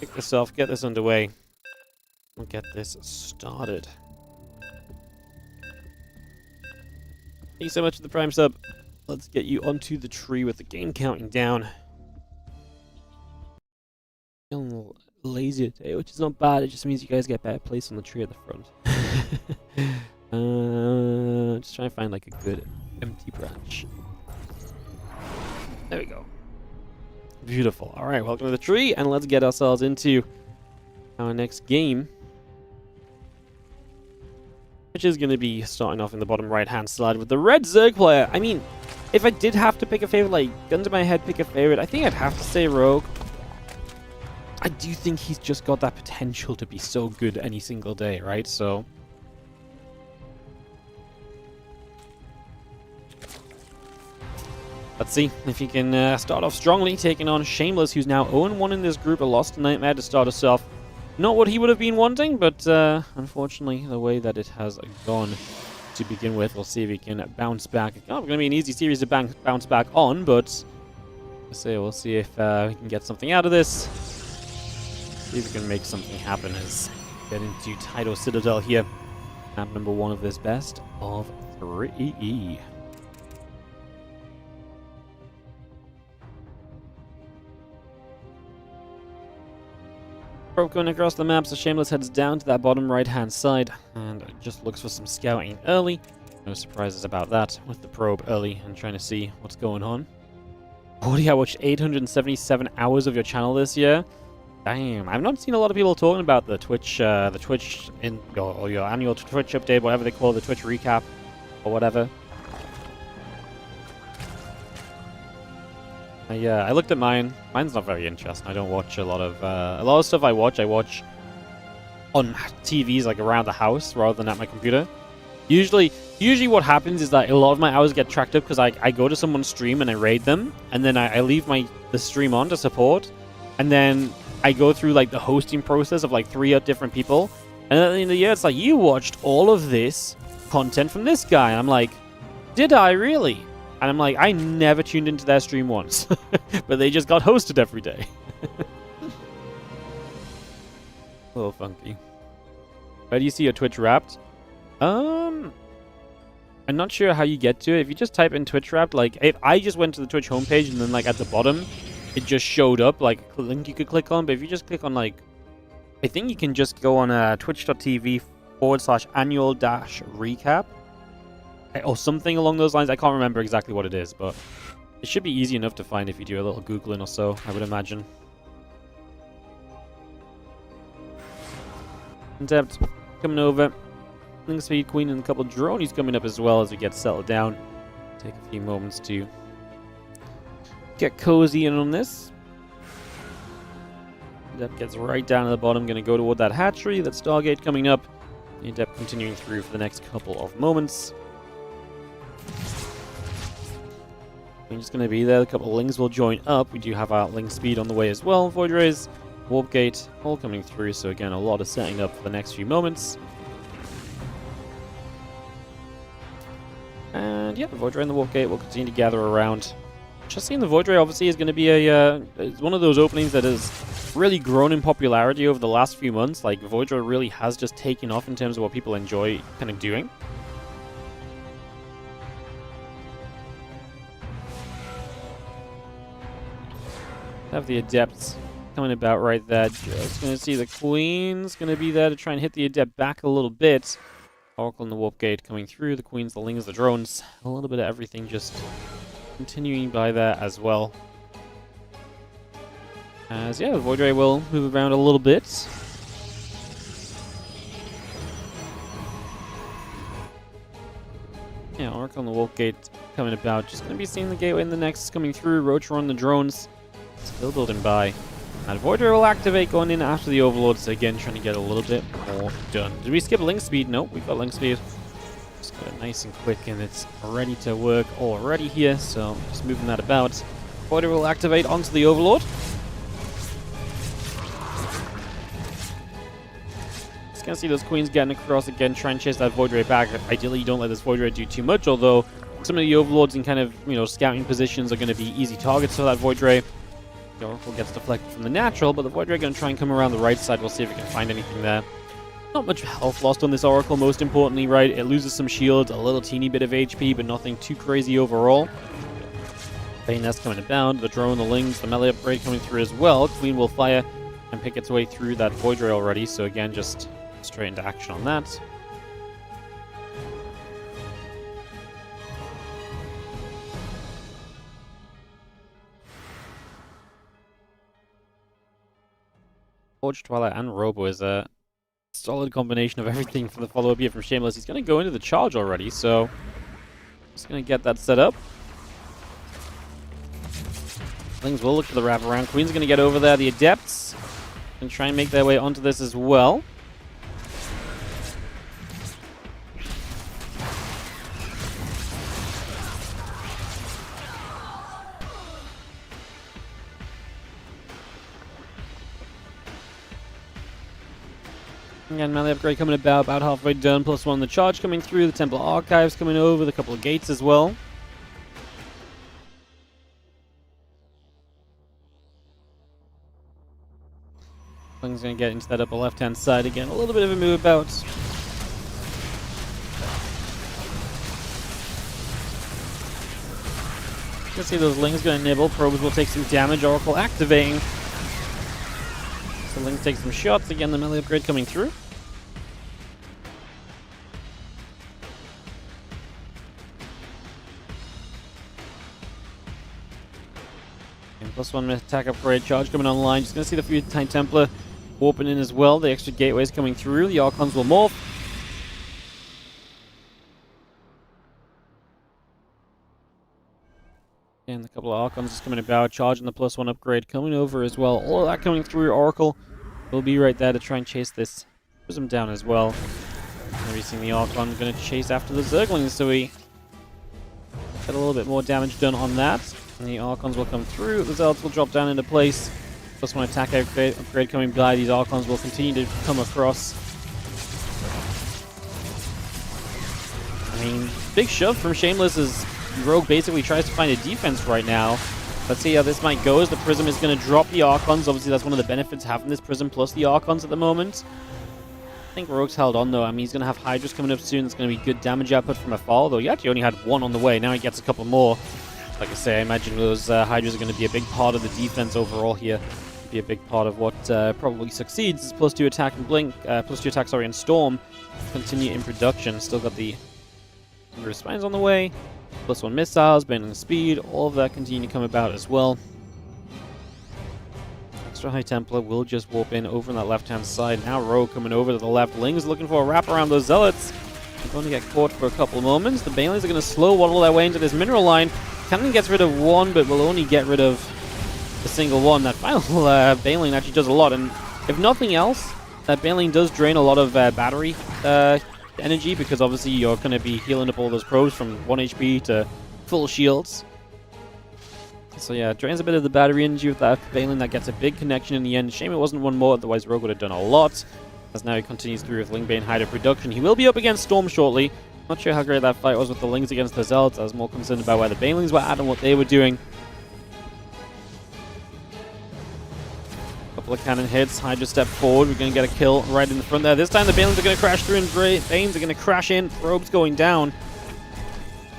Kick this off, get this underway. We'll get this started. Thank you so much for the Prime sub. Let's get you onto the tree with the game counting down. Feeling a little lazy today, which is not bad. It just means you guys get better place on the tree at the front. Just trying to find like a good empty branch. There we go. Beautiful. Alright, welcome to the tree, and let's get ourselves into our next game. Which is going to be starting off in the bottom right-hand side with the red Zerg player. I mean, if I did have to pick a favorite, like, gun to my head, pick a favorite, I think I'd have to say Rogue. I do think he's just got that potential to be so good any single day, right? So let's see if he can start off strongly, taking on Shameless, who's now 0-1 in this group, a loss to NightMare to start us off. Not what he would have been wanting, but unfortunately, the way that it has gone to begin with, we'll see if he can bounce back. It's not going to be an easy series to bounce back on, but we'll see if we can get something out of this. See if we can make something happen as we get into Title Citadel here. Map number 1 of this best of 3. Going across the map, so Shameless heads down to that bottom right-hand side and just looks for some scouting early. No surprises about that, with the probe early and trying to see what's going on. Already, I watched 877 hours of your channel this year. Damn, I've not seen a lot of people talking about the Twitch in your annual Twitch update, whatever they call it, the Twitch recap or whatever. Yeah, I looked at mine. Mine's not very interesting. I don't watch a lot of stuff I watch on TVs, like around the house, rather than at my computer. Usually what happens is that a lot of my hours get tracked up because I go to someone's stream and I raid them, and then I leave the stream on to support, and then I go through like the hosting process of like 3 different people, and at the end of the year, it's like, you watched all of this content from this guy, and I'm like, did I really? And I'm like, I never tuned into their stream once. But they just got hosted every day. A little funky. Where do you see your Twitch Wrapped? I'm not sure how you get to it. If you just type in Twitch Wrapped, like, if I just went to the Twitch homepage and then, like, at the bottom, it just showed up, like a link you could click on. But if you just click on, like, I think you can just go on twitch.tv/annual-recap or something along those lines. I can't remember exactly what it is, but it should be easy enough to find if you do a little Googling or so, I would imagine. Adept coming over. Link speed, Queen, and a couple of dronies coming up as well as we get settled down. Take a few moments to get cozy in on this. Adept gets right down to the bottom, going to go toward that hatchery. That Stargate coming up. The Adept continuing through for the next couple of moments. We're just going to be there. A couple of Lings will join up. We do have our Link speed on the way as well. Void Rays, Warp Gate, all coming through. So again, a lot of setting up for the next few moments. And yeah, the Void Ray and the Warp Gate will continue to gather around. Just seeing the Void Ray obviously is going to be it's one of those openings that has really grown in popularity over the last few months. Like, Void Ray really has just taken off in terms of what people enjoy kind of doing. Have the Adepts coming about right there. Just going to see the Queen's going to be there to try and hit the Adept back a little bit. Oracle and the Warp Gate coming through. The Queens, the Lings, the drones. A little bit of everything just continuing by there as well. As, yeah, the Void Ray will move around a little bit. Yeah, Oracle and the Warp Gate coming about. Just going to be seeing the Gateway in the next coming through. Roach on the drones. Still building by. And Void Ray will activate going in after the Overlord. So again, trying to get a little bit more done. Did we skip Link Speed? No, we've got Link Speed. Just got it nice and quick, and it's ready to work already here. So just moving that about. Void Ray will activate onto the Overlord. Just gonna see those Queens getting across again, try and chase that Void Ray back. Ideally, you don't let this Void Ray do too much, although some of the Overlords in kind of, scouting positions are going to be easy targets for that Void Ray. The Oracle gets deflected from the natural, but the Void Ray going to try and come around the right side. We'll see if we can find anything there. Not much health lost on this Oracle, most importantly, right? It loses some shields, a little teeny bit of HP, but nothing too crazy overall. Bayonet's coming about, the drone, the Lings, the melee upgrade coming through as well. Queen will fire and pick its way through that Void Ray already, so again, just straight into action on that. Forge, Twilight, and Robo is a solid combination of everything for the follow-up here from Shameless. He's going to go into the charge already, so just going to get that set up. Lings will look for the wraparound. Queen's going to get over there. The Adepts can try and make their way onto this as well. Again, melee upgrade coming about halfway done, +1 on the charge coming through, the Temple Archives coming over, the couple of gates as well. Ling's going to get into that upper left-hand side again, a little bit of a move about. You can see those Lings going to nibble, Probes will take some damage, Oracle activating. So Ling takes some shots, again the melee upgrade coming through. And +1 attack upgrade, charge coming online. Just going to see the few Time Templar warping in as well. The extra gateways coming through, the Archons will morph. And a couple of Archons just coming about, charging the +1 upgrade coming over as well. All of that coming through. Oracle will be right there to try and chase this Prism down as well. We're seeing the Archon going to chase after the Zerglings, so we get a little bit more damage done on that. And the Archons will come through. The Zealots will drop down into place. +1 attack upgrade coming by. These Archons will continue to come across. I mean, big shove from Shameless as Rogue basically tries to find a defense right now. Let's see how this might go, as the Prism is going to drop the Archons. Obviously, that's one of the benefits of having this Prism plus the Archons at the moment. I think Rogue's held on, though. I mean, he's going to have Hydras coming up soon. It's going to be good damage output from afar, though he actually only had one on the way. Now he gets a couple more. Like I say, I imagine those Hydras are going to be a big part of the defense overall here. Be a big part of what probably succeeds is +2 attack and blink, +2 attack, sorry, and storm. Continue in production. Still got the number of spines on the way. +1 missiles, bending speed, all of that continue to come about as well. Extra High Templar will just warp in over on that left-hand side. Now Rogue coming over to the left. Ling's looking for a wrap around those Zealots. They're going to get caught for a couple of moments. The Banelings are going to slow waddle their way into this mineral line. Cannon gets rid of one, but will only get rid of the single one. That final Baneling actually does a lot, and if nothing else, that Baneling does drain a lot of battery energy, because obviously you're going to be healing up all those probes from 1 HP to full shields. So yeah, drains a bit of the battery energy with that Baneling. That gets a big connection in the end. Shame it wasn't one more, otherwise Rogue would have done a lot. As now he continues through with Lingbane Hydra production. He will be up against Storm shortly. Not sure how great that fight was with the Lings against the Zealots. I was more concerned about where the Banelings were at and what they were doing. Couple of cannon hits. Hydra step forward. We're going to get a kill right in the front there. This time the Banelings are going to crash through and Banes are going to crash in. Probes going down.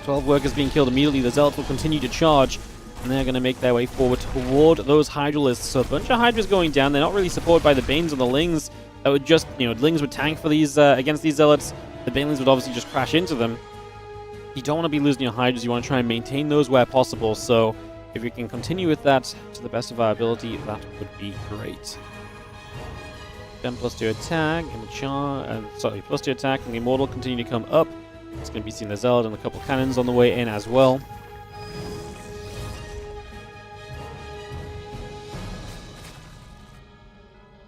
12 workers being killed immediately. The Zealots will continue to charge, and they're going to make their way forward toward those Hydralisks. So a bunch of Hydras going down. They're not really supported by the Banes or the Lings. That would just, Lings would tank for these against these Zealots. The Banelings would obviously just crash into them. You don't want to be losing your Hydras. You want to try and maintain those where possible. So if we can continue with that to the best of our ability, that would be great. Then +2 attack and +2 attack, and the Immortal continue to come up. It's going to be seeing the Zealot and a couple cannons on the way in as well.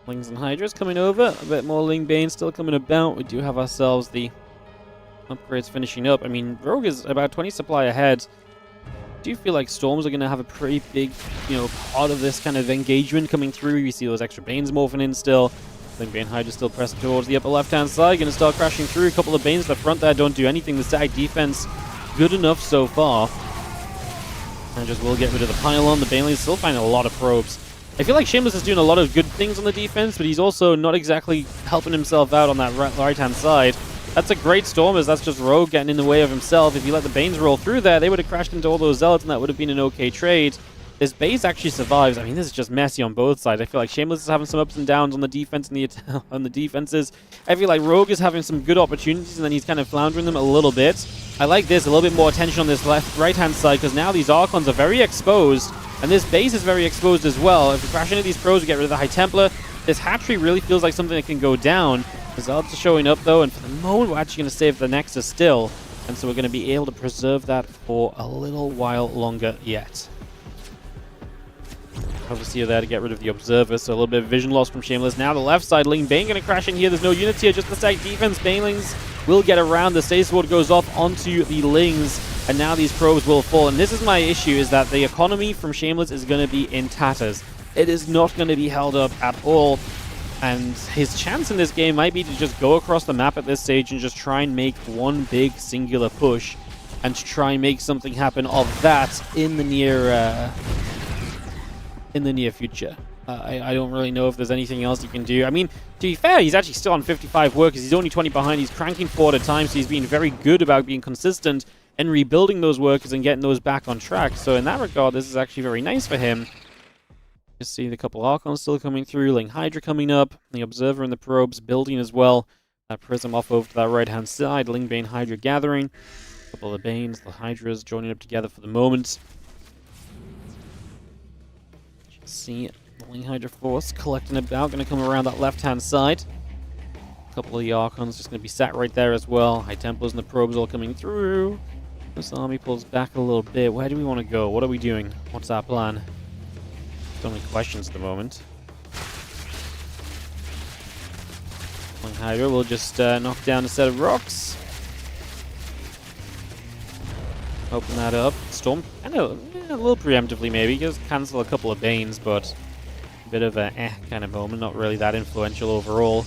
Lings and Hydras coming over. A bit more Lingbane still coming about. We do have ourselves the upgrades finishing up. I mean, Rogue is about 20 supply ahead. I do feel like Storms are going to have a pretty big, part of this kind of engagement coming through. You see those extra Banes morphing in still. Lingbane Hydra still pressing towards the upper left-hand side. Going to start crashing through. A couple of Banes at the front there don't do anything. The side defense good enough so far. And just will get rid of the pylon. The Banelings still finding a lot of probes. I feel like Shameless is doing a lot of good things on the defense, but he's also not exactly helping himself out on that right-hand side. That's a great storm, as that's just Rogue getting in the way of himself. If you let the Banes roll through there, they would have crashed into all those Zealots, and that would have been an okay trade. This base actually survives. I mean, this is just messy on both sides. I feel like Shameless is having some ups and downs on the defense and on the defenses. I feel like Rogue is having some good opportunities, and then he's kind of floundering them a little bit. I like this, a little bit more attention on this right-hand side, because now these Archons are very exposed. And this base is very exposed as well. If we crash into these pros, we get rid of the High Templar. This hatchery really feels like something that can go down. The Zealots are showing up though, and for the moment we're actually going to save the Nexus still. And so we're going to be able to preserve that for a little while longer yet. Obviously you're there to get rid of the Observer, so a little bit of vision loss from Shameless. Now the left side, Lingbane going to crash in here. There's no units here, just the stack defense. Banelings will get around. The Stay Sword goes off onto the Lings. And now these probes will fall. And this is my issue, is that the economy from Shameless is going to be in tatters. It is not going to be held up at all. And his chance in this game might be to just go across the map at this stage and just try and make one big singular push. And to try and make something happen of that in the near future. I don't really know if there's anything else he can do. I mean, to be fair, he's actually still on 55 workers. He's only 20 behind. He's cranking 4 at a time, so he's been very good about being consistent and rebuilding those workers and getting those back on track. So in that regard, this is actually very nice for him. Just see the couple Archons still coming through, Ling Hydra coming up, the Observer and the probes building as well. That Prism off over to that right-hand side, Lingbane Hydra gathering. A couple of the Banes, the Hydras joining up together for the moment. Just see the Ling Hydra force collecting about, going to come around that left-hand side. A couple of the Archons just going to be sat right there as well. High Templars and the probes all coming through. This army pulls back a little bit. Where do we want to go? What are we doing? What's our plan? So many questions at the moment. Ling Hydra will just knock down a set of rocks. Open that up. Storm, I know, a little preemptively maybe. Just cancel a couple of Banes, but a bit of a kind of moment. Not really that influential overall.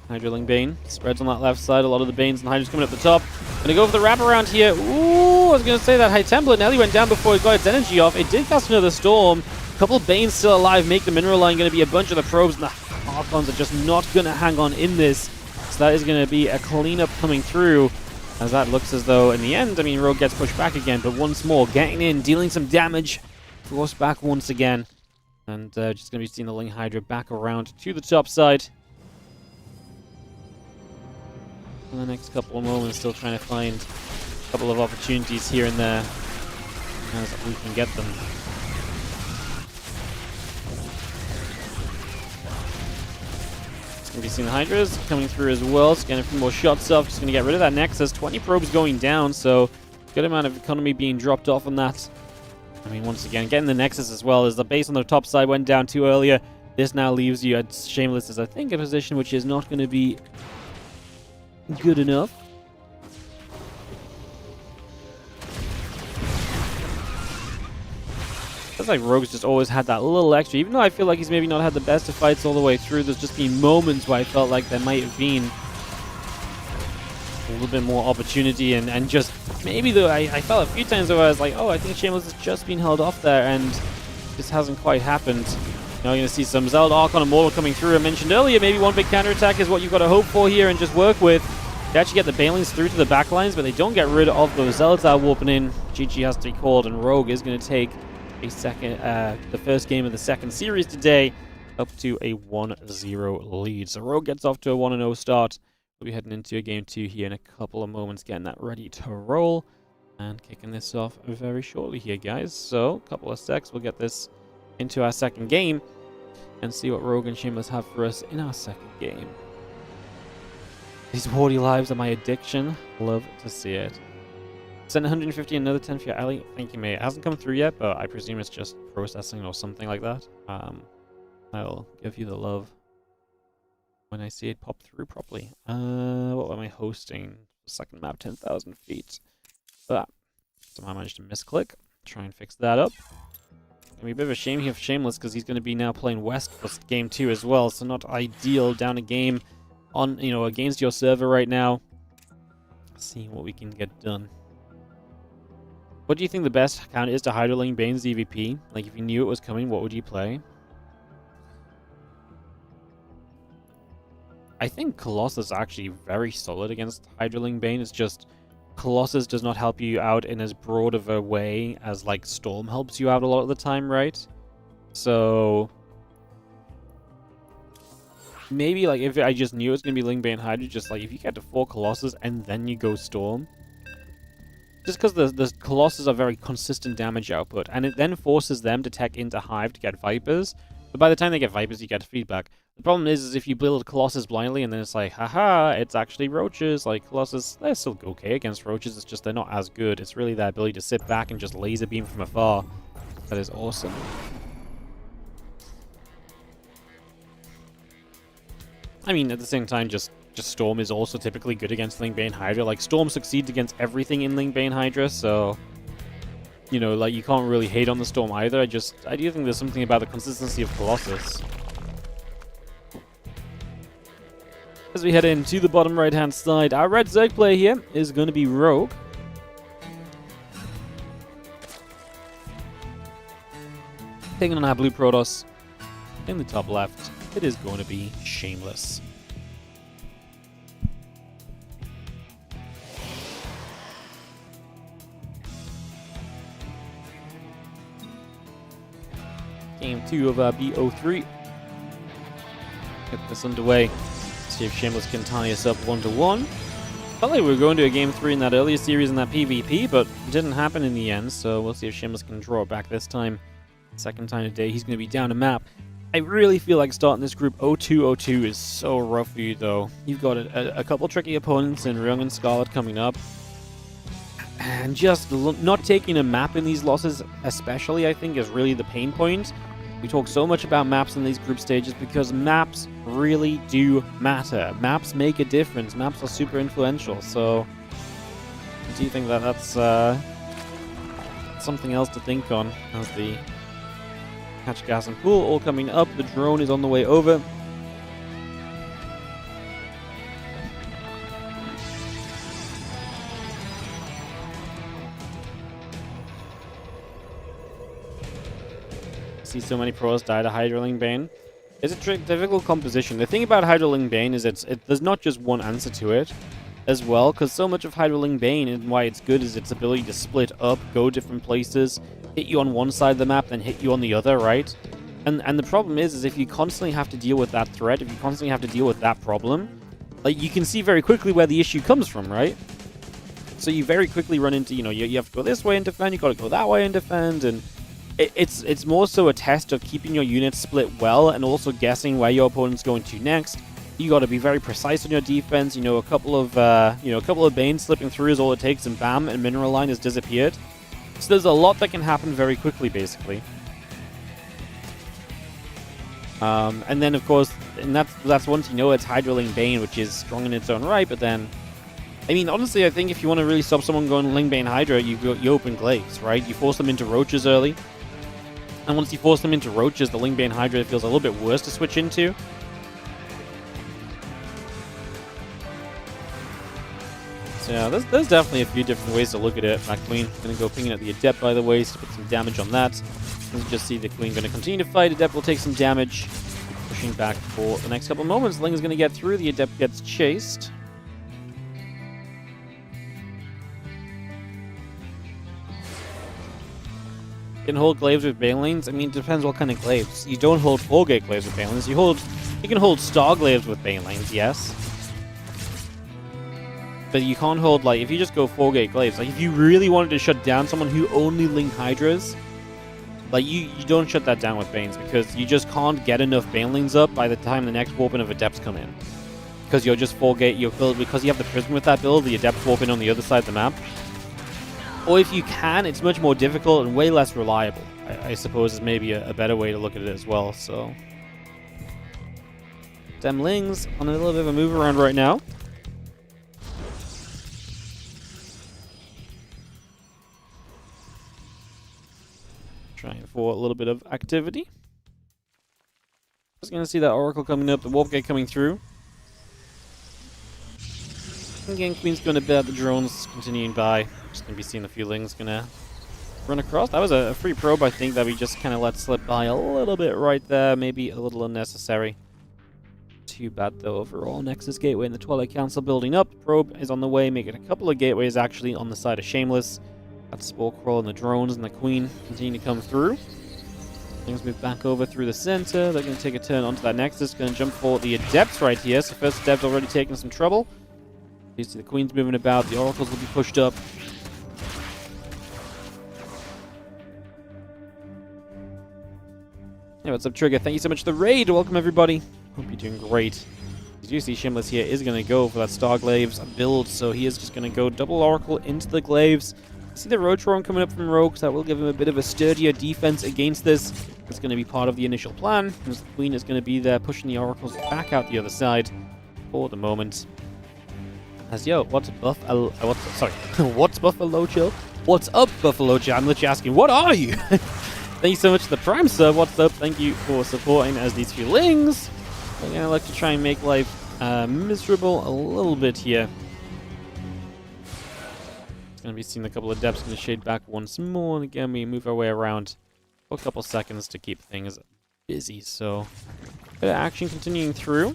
Hydra Lingbane spreads on that left side. A lot of the Banes and Hydra's coming up the top. Gonna go for the wraparound here. Ooh, I was gonna say that High Templar nearly went down before it got its energy off. It did cast another Storm. A couple of Banes still alive, make the mineral line. Gonna be a bunch of the probes, and the Archons are just not gonna hang on in this. So that is gonna be a cleanup coming through. As that looks as though, in the end, I mean, Rogue gets pushed back again, but once more, getting in, dealing some damage, forced back once again. And just going to be seeing the Ling Hydra back around to the top side. In the next couple of moments, still trying to find a couple of opportunities here and there as we can get them. Going to be seeing the Hydras coming through as well. Just getting a few more shots off. Just going to get rid of that Nexus. 20 probes going down, so good amount of economy being dropped off on that. I mean, once again, getting the Nexus as well as the base on the top side went down too earlier. This now leaves you at Shameless as I think a position which is not going to be good enough. Feels like Rogue's just always had that little extra, even though I feel like he's maybe not had the best of fights all the way through. There's just been moments where I felt like there might have been a little bit more opportunity, and just maybe though I felt a few times where I was like, oh, I think Shameless has just been held off there, and this hasn't quite happened. Now you're going to see some Zelda Archon Immortal coming through. I mentioned earlier, maybe one big counterattack is what you've got to hope for here and just work with. They actually get the Banelings through to the backlines, but they don't get rid of those Zelda warping in. GG has to be called, and Rogue is going to take the first game of the second series today, up to a 1-0 lead. So Rogue gets off to a 1-0 start. We'll be heading into a game 2 here in a couple of moments, getting that ready to roll, and kicking this off very shortly here, guys. So, a couple of secs, we'll get this into our second game, and see what Rogue and Shameless have for us in our second game. These wardy lives are my addiction. Love to see it. Send 150, another 10 for your alley. Thank you, mate. It hasn't come through yet, but I presume it's just processing or something like that. I'll give you the love when I see it pop through properly. What am I hosting? Second map, 10,000 feet. That. Somehow managed to misclick. Try and fix that up. Gonna be a bit of a shame here for Shameless because he's going to be now playing West for game 2 as well, so not ideal. Down a game on, against your server right now. Seeing what we can get done. What do you think the best count is to Hydroling Bane's EVP? Like, if you knew it was coming, what would you play? I think Colossus is actually very solid against Hydroling Bane. It's just Colossus does not help you out in as broad of a way as, like, Storm helps you out a lot of the time, right? So maybe, like, if I just knew it was going to be Ling Bane Hydra, just, like, if you get to 4 Colossus and then you go Storm. Just because the Colossus are very consistent damage output, and it then forces them to tech into Hive to get Vipers. But by the time they get Vipers, you get feedback. The problem is if you build Colossus blindly and then it's like, haha, it's actually Roaches. Like, Colossus, they're still okay against Roaches, it's just they're not as good. It's really their ability to sit back and just laser beam from afar. That is awesome. I mean, at the same time, just Storm is also typically good against Ling Bane Hydra. Like, Storm succeeds against everything in Ling Bane Hydra, so like, you can't really hate on the Storm either. I do think there's something about the consistency of Colossus. As we head into the bottom right-hand side, our red Zerg player here is going to be Rogue. Taking on our blue Protoss. In the top left, it is going to be Shameless. Game 2 of BO3. Get this underway. See if Shameless can tie us up 1-1. Felt like we were going to a Game 3 in that earlier series in that PvP, but it didn't happen in the end, so we'll see if Shameless can draw it back this time. Second time today, he's going to be down a map. I really feel like starting this group 0-2-0-2 is so rough for you, though. You've got a couple tricky opponents in Ryung and Scarlet coming up. And just not taking a map in these losses, especially, I think, is really the pain point. We talk so much about maps in these group stages because maps really do matter. Maps make a difference. Maps are super influential. So, do you think that that's something else to think on as the catch, gas, and pool all coming up? The drone is on the way over. See so many pros die to Hydroling Bane. It's a difficult composition. The thing about Hydroling Bane is there's not just one answer to it. as well, because so much of Hydroling Bane and why it's good is its ability to split up, go different places, hit you on one side of the map, then hit you on the other, right? And the problem is if you constantly have to deal with that threat, if you constantly have to deal with that problem, like, you can see very quickly where the issue comes from, right? So you very quickly run into, you know, you have to go this way and defend, you got to go that way and defend, and it's more so a test of keeping your units split well and also guessing where your opponent's going to next. You got to be very precise on your defense. You know, a couple of Banes slipping through is all it takes, and bam, and Mineral Line has disappeared. So there's a lot that can happen very quickly, basically. And then, of course, and that's once you know it's Hydroling Bane, which is strong in its own right, but then, I mean, honestly, I think if you want to really stop someone going Ling Bane Hydra, you open Glaives, right? You force them into Roaches early. And once you force them into Roaches, the Ling Bane Hydra feels a little bit worse to switch into. So yeah, there's definitely a few different ways to look at it. Black Queen going to go pinging at the Adept, by the way, to put some damage on that. Let's just see the Queen going to continue to fight. Adept will take some damage. Pushing back for the next couple of moments. Ling is going to get through. The Adept gets chased. You can hold Glaives with Banelings. I mean, it depends what kind of Glaives. You don't hold 4-gate Glaives with Banelings. You can hold Star Glaives with Banelings, yes. But you can't hold, like, if you just go 4-gate Glaives, like, if you really wanted to shut down someone who only Ling Hydras, like, you don't shut that down with Banes, because you just can't get enough Banelings up by the time the next warping of Adepts come in. Because you're just 4-gate, because you have the Prism with that build, the Adepts warp in on the other side of the map. Or if you can, it's much more difficult and way less reliable, I suppose is maybe a better way to look at it as well, so. Dem Lings on a little bit of a move around right now. Trying for a little bit of activity. Just going to see that Oracle coming up, the Warp Gate coming through. Again, Queen's going to bed, the drones continuing by. Just going to be seeing a few Lings going to run across. That was a free probe, I think, that we just kind of let slip by a little bit right there. Maybe a little unnecessary. Too bad, though, overall. Nexus Gateway and the Twilight Council building up. Probe is on the way, making a couple of gateways actually on the side of Shameless. That Spore Crawl and the drones and the Queen continue to come through. Things move back over through the center. They're going to take a turn onto that Nexus. Going to jump for the Adepts right here. So first Adept already taking some trouble. You see the Queen's moving about. The Oracles will be pushed up. Hey, what's up, Trigger? Thank you so much for the raid. Welcome, everybody. Hope you're doing great. As you see, Shameless here is going to go for that Star Glaives build. So he is just going to go double Oracle into the Glaives. See the Roach-Ron coming up from Rogue, so that will give him a bit of a sturdier defense against this. It's going to be part of the initial plan, as the Queen is going to be there pushing the Oracles back out the other side for the moment. As yo, what's Buffalo Chill? What's up, Buffalo Chill? I'm literally asking, what are you? Thank you so much for the Prime sub. What's up? Thank you for supporting as these few Lings. I'm going to like to try and make life miserable a little bit here. Going to be seeing a couple of Adepts going to shade back once more, and again we move our way around for a couple seconds to keep things busy. So, bit of action continuing through.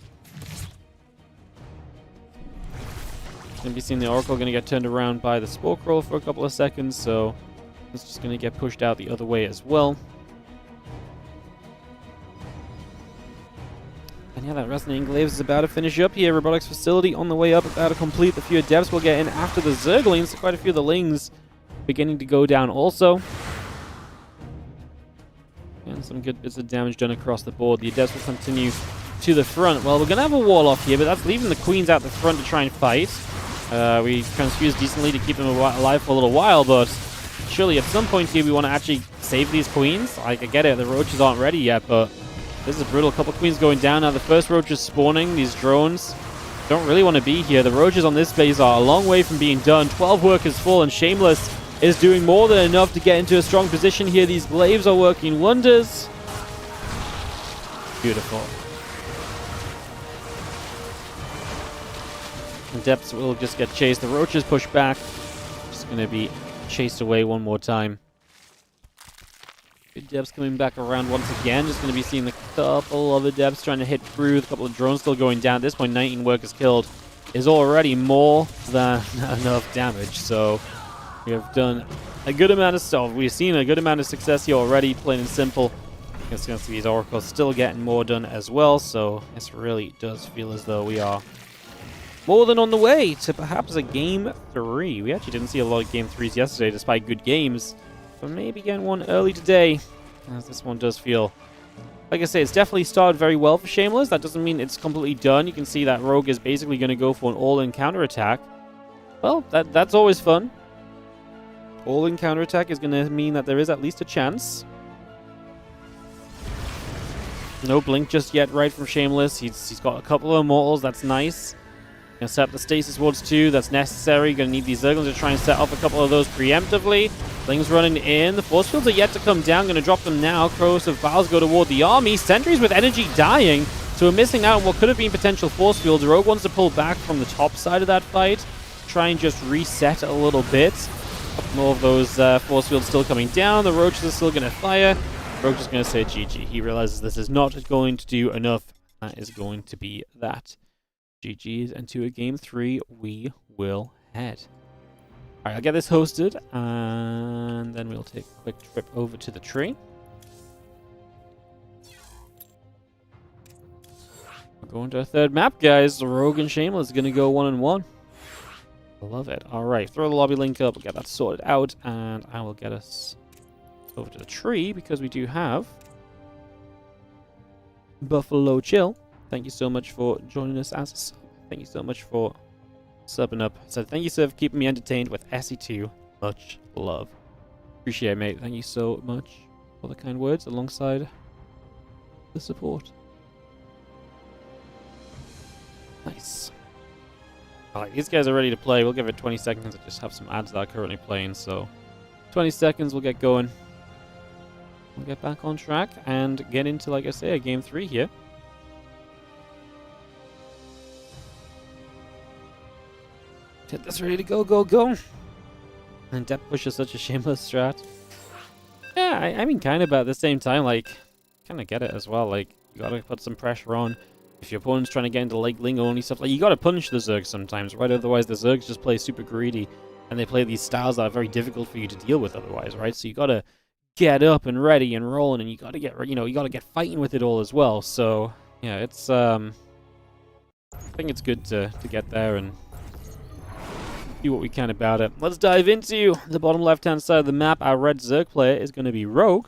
Going to be seeing the Oracle going to get turned around by the Spore Crawl for a couple of seconds, so it's just going to get pushed out the other way as well. And yeah, that Resonating Glaives is about to finish up here. Robotics Facility on the way up, about to complete. The few Adepts will get in after the Zerglings. So quite a few of the Lings beginning to go down also. And some good bits of damage done across the board. The Adepts will continue to the front. Well, we're going to have a wall off here, but that's leaving the Queens out the front to try and fight. We transfused decently to keep them alive for a little while, but surely at some point here we want to actually save these Queens. I get it, the Roaches aren't ready yet, but this is brutal. A couple of Queens going down. Now the first Roach is spawning. These drones don't really want to be here. The Roaches on this base are a long way from being done. 12 workers full, and Shameless is doing more than enough to get into a strong position here. These Glaives are working wonders. Beautiful. Adepts will just get chased. The Roaches push back. Just going to be chased away one more time. Adepts coming back around once again. Just going to be seeing a couple of Adepts trying to hit through. A couple of drones still going down. At this point, 19 workers killed. is already more than enough damage. So we have done a good amount of stuff. We've seen a good amount of success here already, plain and simple. Against these oracles, still getting more done as well. So this really does feel as though we are more than on the way to perhaps a game 3. We actually didn't see a lot of game 3s yesterday, despite good games. But maybe getting one early today, as this one does feel. Like I say, it's definitely started very well for Shameless. That doesn't mean it's completely done. You can see that Rogue is basically going to go for an all-in counterattack. Well, that's always fun. All-in counterattack is going to mean that there is at least a chance. No blink just yet, right, from Shameless. He's got a couple of immortals. That's nice. Gonna set up the stasis wards too. That's necessary. Gonna need these Zerglings to try and set off a couple of those preemptively. Lings running in. The force fields are yet to come down. Gonna drop them now. Crows of Vals go toward the army. Sentries with energy dying. So we're missing out on what could have been potential force fields. Rogue wants to pull back from the top side of that fight. Try and just reset a little bit. More of those force fields still coming down. The Roaches are still gonna fire. Rogue just going to say GG. He realizes this is not going to do enough. That is going to be that. GG's, and to a game 3 we will head. Alright, I'll get this hosted, and then we'll take a quick trip over to the tree. We're going to a third map, guys. Rogue and Shameless is going to go 1-on-1. I love it. Alright, throw the lobby link up, we'll get that sorted out, and I will get us over to the tree, because we do have Buffalo Chill. Thank you so much for joining us as a sub. Thank you so much for subbing up. So thank you, sir, for keeping me entertained with SE2. Much love. Appreciate it, mate. Thank you so much for the kind words alongside the support. Nice. Alright, these guys are ready to play. We'll give it 20 seconds. I just have some ads that are currently playing, so 20 seconds, we'll get going. We'll get back on track and get into, like I say, a game 3 here. Get this ready to go, go, go. And depth push is such a Shameless strat. Yeah, I mean, kind of, but at the same time, like, kind of get it as well. Like, you gotta put some pressure on. If your opponent's trying to get into like Ling only stuff, like, you gotta punish the Zergs sometimes, right? Otherwise, the Zergs just play super greedy, and they play these styles that are very difficult for you to deal with otherwise, right? So you gotta get up and ready and rolling, and you gotta get, you know, you gotta get fighting with it all as well. So yeah, it's I think it's good to get there and do what we can about it. Let's dive into the bottom left-hand side of the map. Our red Zerg player is going to be Rogue.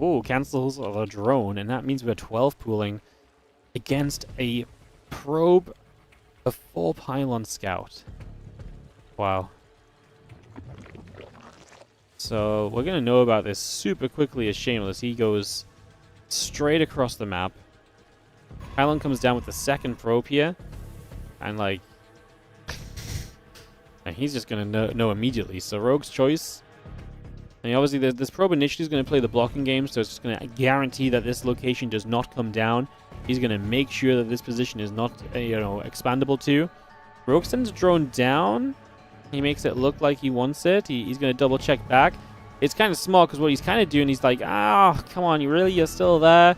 Ooh, cancels the drone, and that means we're 12 pooling against a probe of 4 pylon scout. Wow. So we're going to know about this super quickly as Shameless. He goes straight across the map. Pylon comes down with the second probe here. And, like, and he's just going to know immediately. So Rogue's choice. I mean, obviously, this probe initially is going to play the blocking game, so it's just going to guarantee that this location does not come down. He's going to make sure that this position is not, you know, expandable too. Rogue sends a drone down. He makes it look like he wants it. He's going to double check back. It's kind of smart because what he's kind of doing, he's like, ah, come on, you're still there.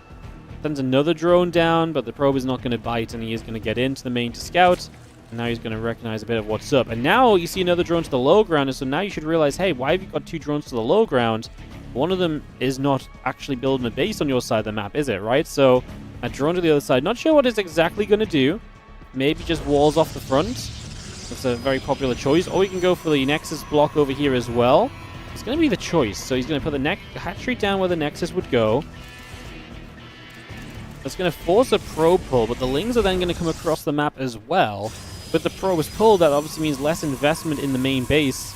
Sends another drone down, but the probe is not going to bite, and he is going to get into the main to scout. And now he's going to recognize a bit of what's up. And now you see another drone to the low ground, and so now you should realize, hey, why have you got 2 drones to the low ground? One of them is not actually building a base on your side of the map, is it, right? So a drone to the other side, not sure what it's exactly going to do. Maybe just walls off the front. That's a very popular choice. Or we can go for the Nexus block over here as well. It's going to be the choice. So he's going to put the hatchery down where the Nexus would go. That's going to force a probe pull, but the Lings are then going to come across the map as well. But the probe is pulled, that obviously means less investment in the main base.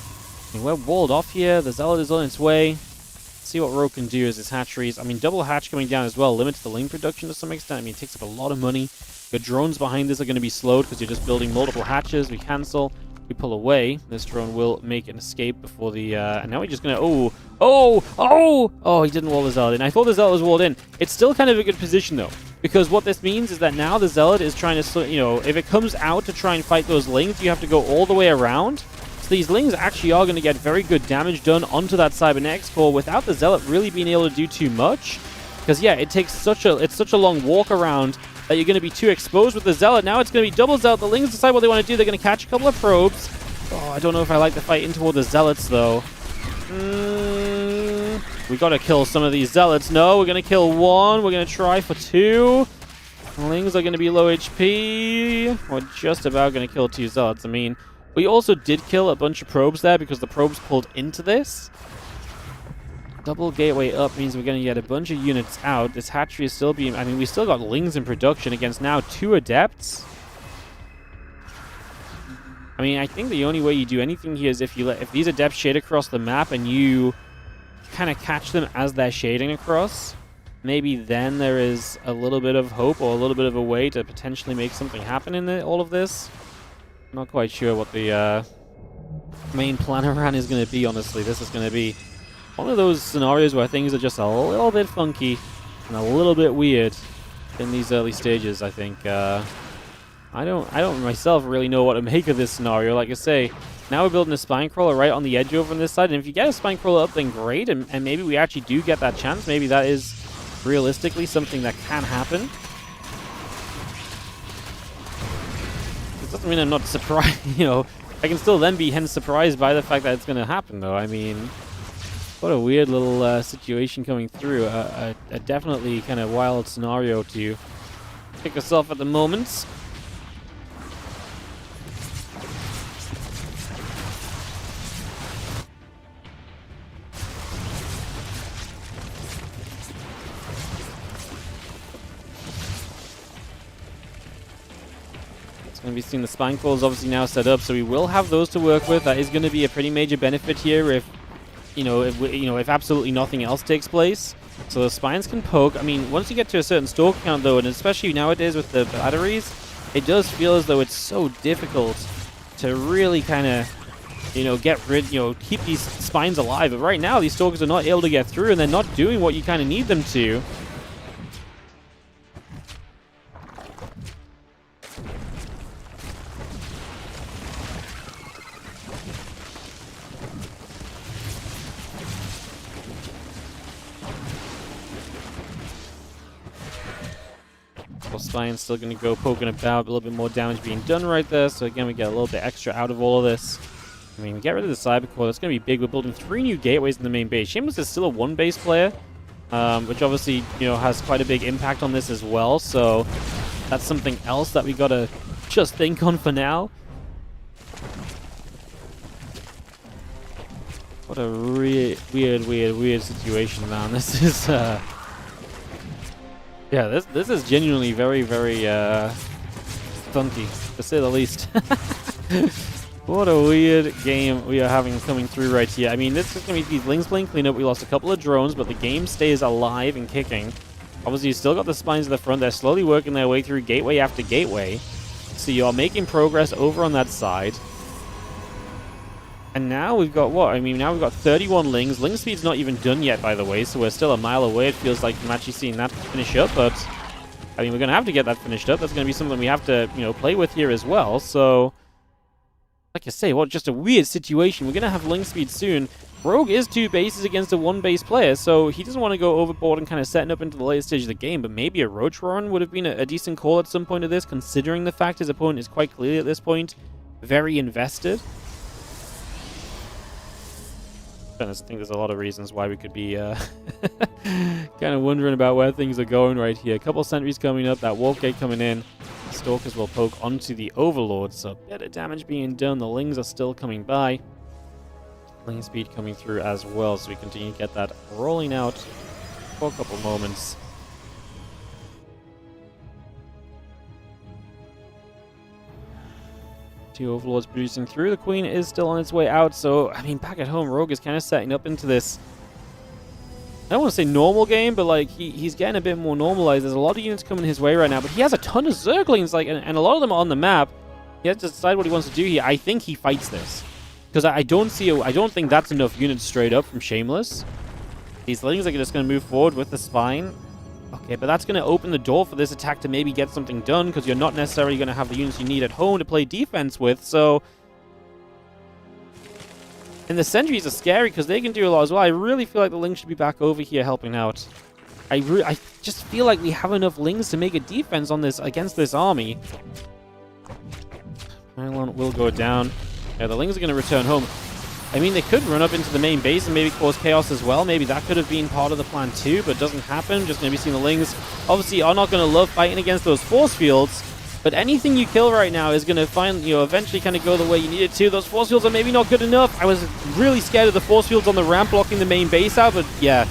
I mean, we're walled off here. The Zealot is on its way. Let's see what Rogue can do as his hatcheries. I mean, double hatch coming down as well limits the Ling production to some extent. I mean, it takes up a lot of money. The drones behind this are going to be slowed because you're just building multiple hatches. We cancel. We pull away. This drone will make an escape before the... and now we're just going to... Oh, he didn't wall the Zealot in. I thought the Zealot was walled in. It's still kind of a good position, though. Because what this means is that now the Zealot is trying to... You know, if it comes out to try and fight those Lings, you have to go all the way around. So these Lings actually are going to get very good damage done onto that Cybernetics core without the Zealot really being able to do too much. Because, yeah, it's such a long walk around that you're going to be too exposed with the Zealot. Now it's going to be double Zealot. The Lings decide what they want to do. They're going to catch a couple of probes. Oh, I don't know if I like the fight in toward the Zealots, though. We got to kill some of these Zealots. No, we're going to kill one. We're going to try for two. Lings are going to be low HP. We're just about going to kill two Zealots. I mean, we also did kill a bunch of probes there because the probes pulled into this. Double gateway up means we're going to get a bunch of units out. This hatchery is still being... I mean, we still got Lings in production against now 2 Adepts. I mean, I think the only way you do anything here is if these Adepts shade across the map and you kind of catch them as they're shading across, maybe then there is a little bit of hope or a little bit of a way to potentially make something happen in all of this. I'm not quite sure what the main plan around is going to be, honestly. This is going to be one of those scenarios where things are just a little bit funky and a little bit weird in these early stages, I think. I don't myself really know what to make of this scenario. Like I say, now we're building a spine crawler right on the edge over on this side, and if you get a spine crawler up, then great, and maybe we actually do get that chance. Maybe that is realistically something that can happen. It doesn't mean I'm not surprised, you know. I can still then be hence surprised by the fact that it's going to happen, though. I mean, what a weird little situation coming through. A definitely kind of wild scenario to pick us off at the moment. Going to be seeing the spine crawlers obviously now set up, so we will have those to work with. That is going to be a pretty major benefit here if if absolutely nothing else takes place. So the spines can poke. I mean, once you get to a certain stalk count, though, and especially nowadays with the batteries, it does feel as though it's so difficult to really kind of, get rid, keep these spines alive. But right now, these stalkers are not able to get through, and they're not doing what you kind of need them to. Spine's still going to go poking about, a little bit more damage being done right there, so again we get a little bit extra out of all of this. I mean, get rid of the cyber core, that's going to be big. We're building 3 new gateways in the main base. Shameless is still a 1-base player, which obviously, has quite a big impact on this as well, so that's something else that we got to just think on for now. What a weird situation, man. This is, yeah, this is genuinely very, very stunty, to say the least. What a weird game we are having coming through right here. I mean, this is going to be these Lings playing cleanup. We lost a couple of drones, but the game stays alive and kicking. Obviously, you still got the spines at the front. They're slowly working their way through gateway after gateway. So you are making progress over on that side. And now we've got what? I mean, now we've got 31 Lings. Ling speed's not even done yet, by the way, so we're still a mile away. It feels like from actually seeing that finish up, but I mean, we're going to have to get that finished up. That's going to be something we have to, play with here as well. So, like I say, what just a weird situation. We're going to have Ling speed soon. Rogue is 2 bases against a 1-base player, so he doesn't want to go overboard and kind of setting up into the later stage of the game, but maybe a Roach run would have been a decent call at some point of this, considering the fact his opponent is quite clearly at this point very invested. I think there's a lot of reasons why we could be kind of wondering about where things are going right here. A couple sentries coming up, that Warp Gate coming in. Stalkers will poke onto the Overlord, so a bit of damage being done. The Lings are still coming by. Ling speed coming through as well, so we continue to get that rolling out for a couple moments. Two Overlords producing through. The Queen is still on its way out, so, I mean, back at home, Rogue is kind of setting up into this, I don't want to say normal game, but, like, he's getting a bit more normalized. There's a lot of units coming his way right now, but he has a ton of Zerglings, like, and a lot of them are on the map. He has to decide what he wants to do here. I think he fights this, because I don't think that's enough units straight up from Shameless. These Lings are just going to move forward with the spine. Okay, but that's going to open the door for this attack to maybe get something done, because you're not necessarily going to have the units you need at home to play defense with, so... And the sentries are scary, because they can do a lot as well. I really feel like the Link should be back over here helping out. I just feel like we have enough Lings to make a defense on this against this army. Pylon will go down. Yeah, the Lings are going to return home. I mean, they could run up into the main base and maybe cause chaos as well. Maybe that could have been part of the plan too, but it doesn't happen. Just maybe seeing the Lings obviously are not going to love fighting against those force fields. But anything you kill right now is going to eventually kind of go the way you need it to. Those force fields are maybe not good enough. I was really scared of the force fields on the ramp blocking the main base out, but yeah.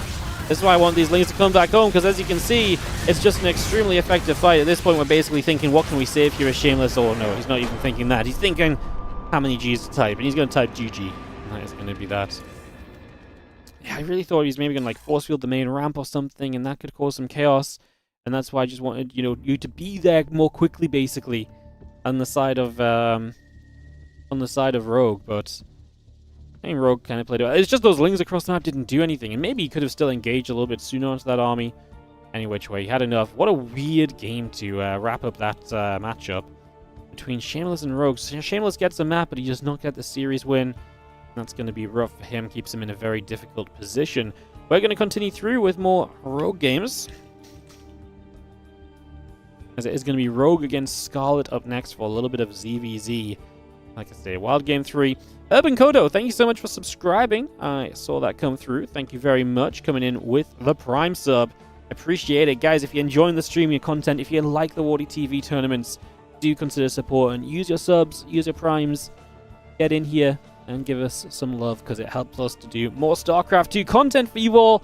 This is why I want these Lings to come back home, because as you can see, it's just an extremely effective fight. At this point, we're basically thinking, what can we save here as Shameless? Oh no, he's not even thinking that. He's thinking how many G's to type, and he's going to type GG. That is going to be that. Yeah, I really thought he was maybe going to like force field the main ramp or something, and that could cause some chaos. And that's why I just wanted, you to be there more quickly, basically, on the side of Rogue. But I think Rogue kind of played it well. It's just those Lings across the map didn't do anything, and maybe he could have still engaged a little bit sooner onto that army. Any which way, he had enough. What a weird game to wrap up that matchup between Shameless and Rogue. So Shameless gets a map, but he does not get the series win. That's going to be rough for him. Keeps him in a very difficult position. We're going to continue through with more Rogue games, as it is going to be Rogue against Scarlet up next for a little bit of ZVZ. Like I say, Wild Game 3. Urban Kodo, thank you so much for subscribing. I saw that come through. Thank you very much. Coming in with the Prime sub. Appreciate it. Guys, if you're enjoying the streaming content, if you like the WardiTV tournaments, do consider support and use your subs, use your primes. Get in here and give us some love, because it helps us to do more StarCraft 2 content for you all,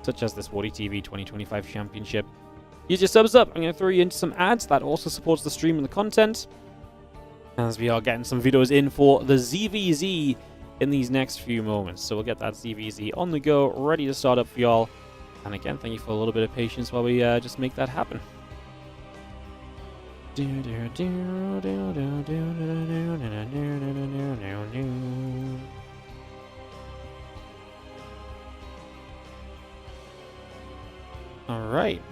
such as this WardiTV 2025 Championship. Use your subs up. I'm going to throw you into some ads. That also supports the stream and the content, as we are getting some videos in for the ZVZ in these next few moments. So we'll get that ZVZ on the go, ready to start up for y'all. And again, thank you for a little bit of patience while we just make that happen. All right.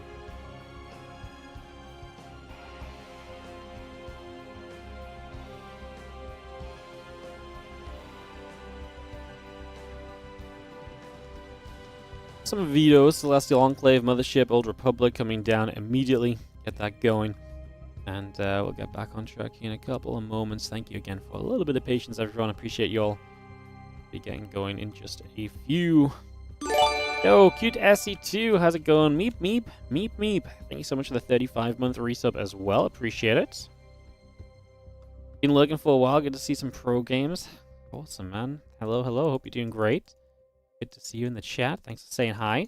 Some videos, Celestial Enclave, Mothership, Old Republic coming down immediately. Get that going. And we'll get back on track in a couple of moments. Thank you again for a little bit of patience, everyone. Appreciate you all. Be getting going in just a few. Yo, cute SC2, how's it going? Meep, meep, meep, meep. Thank you so much for the 35-month resub as well. Appreciate it. Been looking for a while. Good to see some pro games. Awesome, man. Hello, hello. Hope you're doing great. Good to see you in the chat. Thanks for saying hi.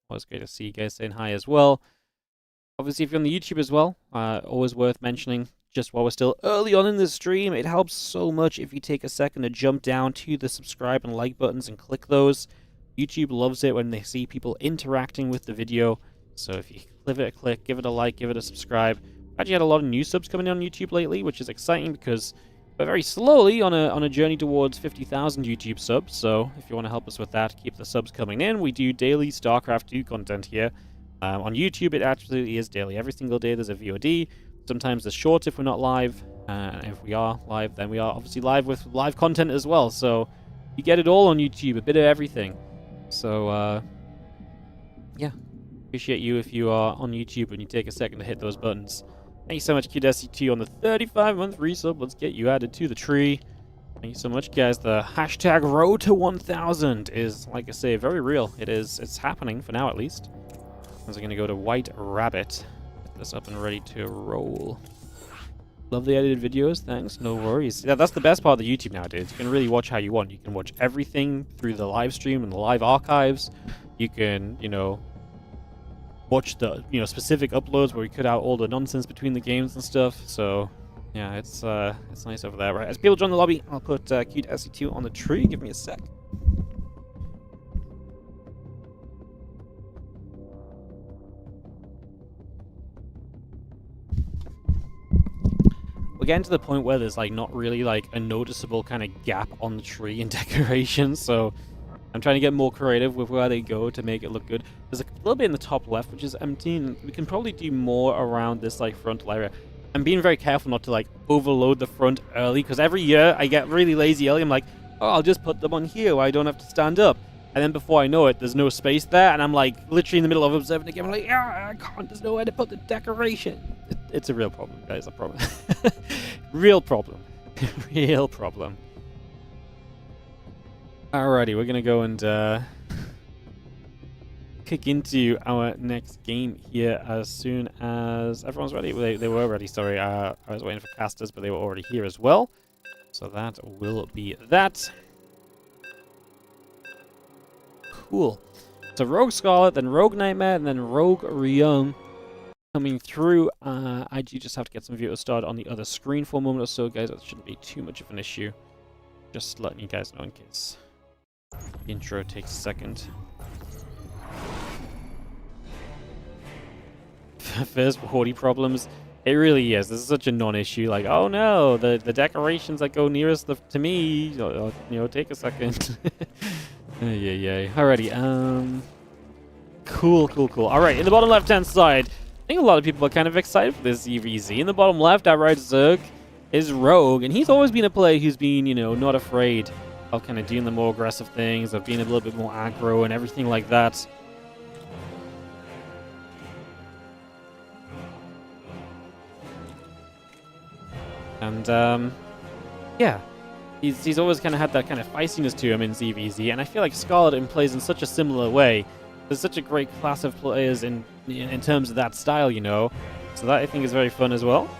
Always great to see you guys saying hi as well. Obviously, if you're on the YouTube as well, always worth mentioning, just while we're still early on in the stream, it helps so much if you take a second to jump down to the subscribe and like buttons and click those. YouTube loves it when they see people interacting with the video. So if you give it a click, give it a like, give it a subscribe. I've actually had a lot of new subs coming in on YouTube lately, which is exciting because we're very slowly on a journey towards 50,000 YouTube subs. So if you want to help us with that, keep the subs coming in. We do daily StarCraft 2 content here. On YouTube, it absolutely is daily. Every single day there's a VOD. Sometimes there's short if we're not live. And if we are live, then we are obviously live with live content as well. So you get it all on YouTube, a bit of everything. So, yeah. Appreciate you if you are on YouTube and you take a second to hit those buttons. Thank you so much, QDSC2, on the 35-month resub. Let's get you added to the tree. Thank you so much, guys. The hashtag road to 1,000 is, like I say, very real. It's happening, for now at least. As I'm going to go to White Rabbit. Get this up and ready to roll. Love the edited videos, thanks. No worries. Yeah, that's the best part of the YouTube nowadays. You can really watch how you want. You can watch everything through the live stream and the live archives. You can, watch the, specific uploads where we cut out all the nonsense between the games and stuff. So, yeah, it's nice over there. Right, as people join the lobby, I'll put cute SC2 on the tree. Give me a sec. We're getting to the point where there's not really a noticeable kind of gap on the tree in decoration, so I'm trying to get more creative with where they go to make it look good. There's a little bit in the top left which is empty, and we can probably do more around this frontal area. I'm being very careful not to overload the front early, because every year I get really lazy early. I'm like, oh, I'll just put them on here where I don't have to stand up. And then before I know it, there's no space there, and I'm like literally in the middle of observing the game. I'm like, yeah, I can't. There's nowhere to put the decoration. It's a real problem, guys. I promise. Real problem. Real problem. Alrighty, we're gonna go and kick into our next game here as soon as everyone's ready. They were ready. Sorry, I was waiting for casters, but they were already here as well. So that will be that. Cool. So Rogue Scarlet, then Rogue NightMare, and then Rogue Ryung coming through. I do just have to get some viewers started on the other screen for a moment or so, guys. That shouldn't be too much of an issue. Just letting you guys know in case the intro takes a second. First Wardy problems. It really is. This is such a non-issue. Like, oh no, the decorations that go nearest to me, you know, take a second. Yeah. Alrighty. Cool. Alright, in the bottom left-hand side, I think a lot of people are kind of excited for this EVZ. In the bottom left, outright Zerg is Rogue, and he's always been a player who's been, you know, not afraid of kind of doing the more aggressive things, of being a little bit more aggro and everything like that. And, yeah. He's always kind of had that kind of feistiness to him in ZVZ, and I feel like Scarlet plays in such a similar way. There's such a great class of players in terms of that style, you know. So that I think is very fun as well.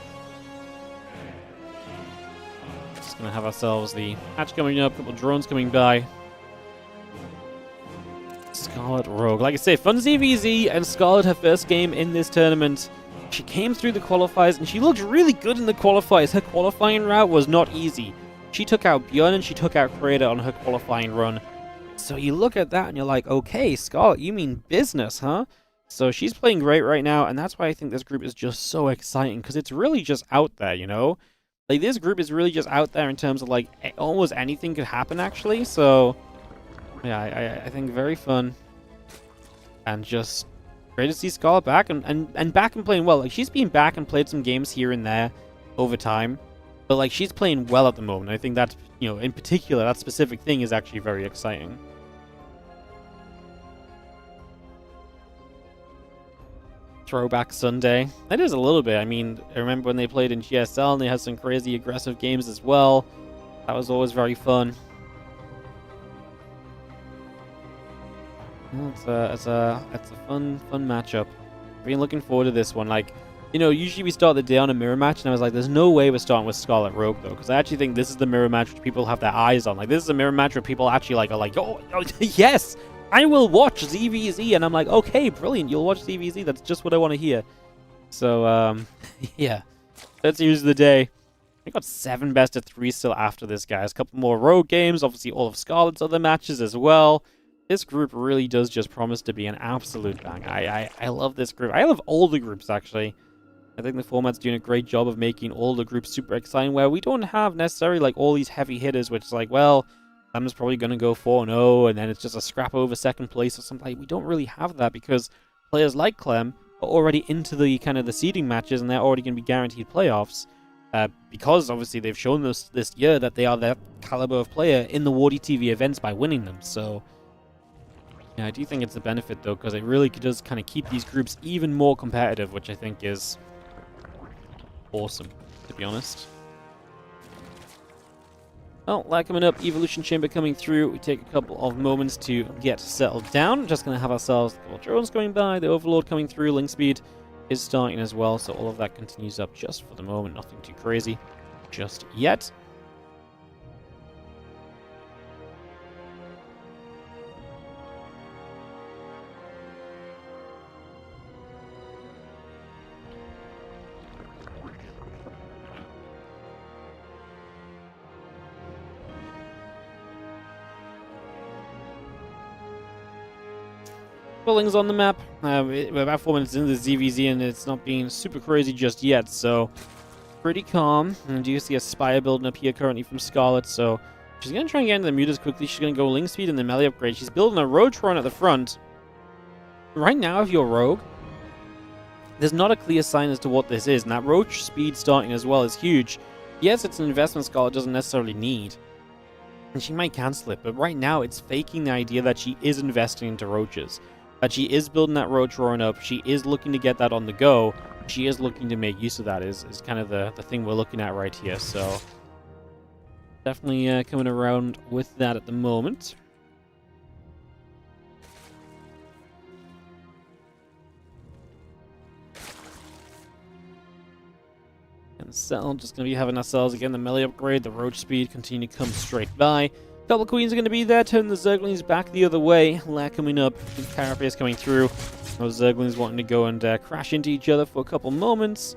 Just gonna have ourselves the hatch coming up, a couple of drones coming by. Scarlet Rogue. Like I say, fun ZVZ, and Scarlet, her first game in this tournament. She came through the qualifiers, and she looked really good in the qualifiers. Her qualifying route was not easy. She took out Bjorn and she took out Creator on her qualifying run. So you look at that and you're like, okay, Scarlet, you mean business, huh? So she's playing great right now, and that's why I think this group is just so exciting, because it's really just out there, you know? Like, this group is really just out there in terms of, like, almost anything could happen, actually. So, yeah, I think very fun. And just great to see Scarlet back, and back and playing well. Like, she's been back and played some games here and there over time. But, like, she's playing well at the moment. I think that's, you know, in particular, that specific thing is actually very exciting. Throwback Sunday. It is a little bit. I mean, I remember when they played in GSL and they had some crazy aggressive games as well. That was always very fun. It's a fun matchup. I've been looking forward to this one. Like, you know, usually we start the day on a mirror match, and I was like, there's no way we're starting with Scarlet Rogue, though, because I actually think this is the mirror match which people have their eyes on. Like, this is a mirror match where people actually, like, are like, oh yes, I will watch ZVZ, and I'm like, okay, brilliant, you'll watch ZVZ, that's just what I want to hear. So, yeah, that's usually the day. I got 7 best of 3 still after this, guys. A couple more Rogue games, obviously all of Scarlet's other matches as well. This group really does just promise to be an absolute bang. I love this group. I love all the groups, actually. I think the format's doing a great job of making all the groups super exciting, where we don't have necessarily like all these heavy hitters, which is like, well, Clem's probably going to go 4-0, and then it's just a scrap over second place or something. Like, we don't really have that, because players like Clem are already into the kind of the seeding matches, and they're already going to be guaranteed playoffs, because obviously they've shown us this year that they are that caliber of player in the WardiTV events by winning them. So yeah, I do think it's a benefit, though, because it really does kind of keep these groups even more competitive, which I think is awesome, to be honest. Well, that coming up, Evolution Chamber coming through. We take a couple of moments to get settled down. Just going to have ourselves a couple of drones going by, the Overlord coming through, Link Speed is starting as well, so all of that continues up just for the moment. Nothing too crazy just yet. Buildings on the map. We're about 4 minutes into the ZVZ, and it's not being super crazy just yet, so pretty calm. And do you see a Spire building up here currently from Scarlet, so she's going to try and get into the mutas quickly. She's going to go Link Speed and the melee upgrade. She's building a Roadtron at the front. Right now, if you're Rogue, there's not a clear sign as to what this is, and that Roach speed starting as well is huge. Yes, it's an investment Scarlet doesn't necessarily need, and she might cancel it. But right now, it's faking the idea that she is investing into roaches, that she is building that roach roaring up. She is looking to get that on the go. She is looking to make use of that. Is kind of the thing we're looking at right here. So definitely coming around with that at the moment. And Cell just going to be having ourselves again the melee upgrade, the roach speed continue to come straight by. Double queens are going to be there, turn the Zerglings back the other way. Lair coming up, Carapace coming through. Those Zerglings wanting to go and crash into each other for a couple moments.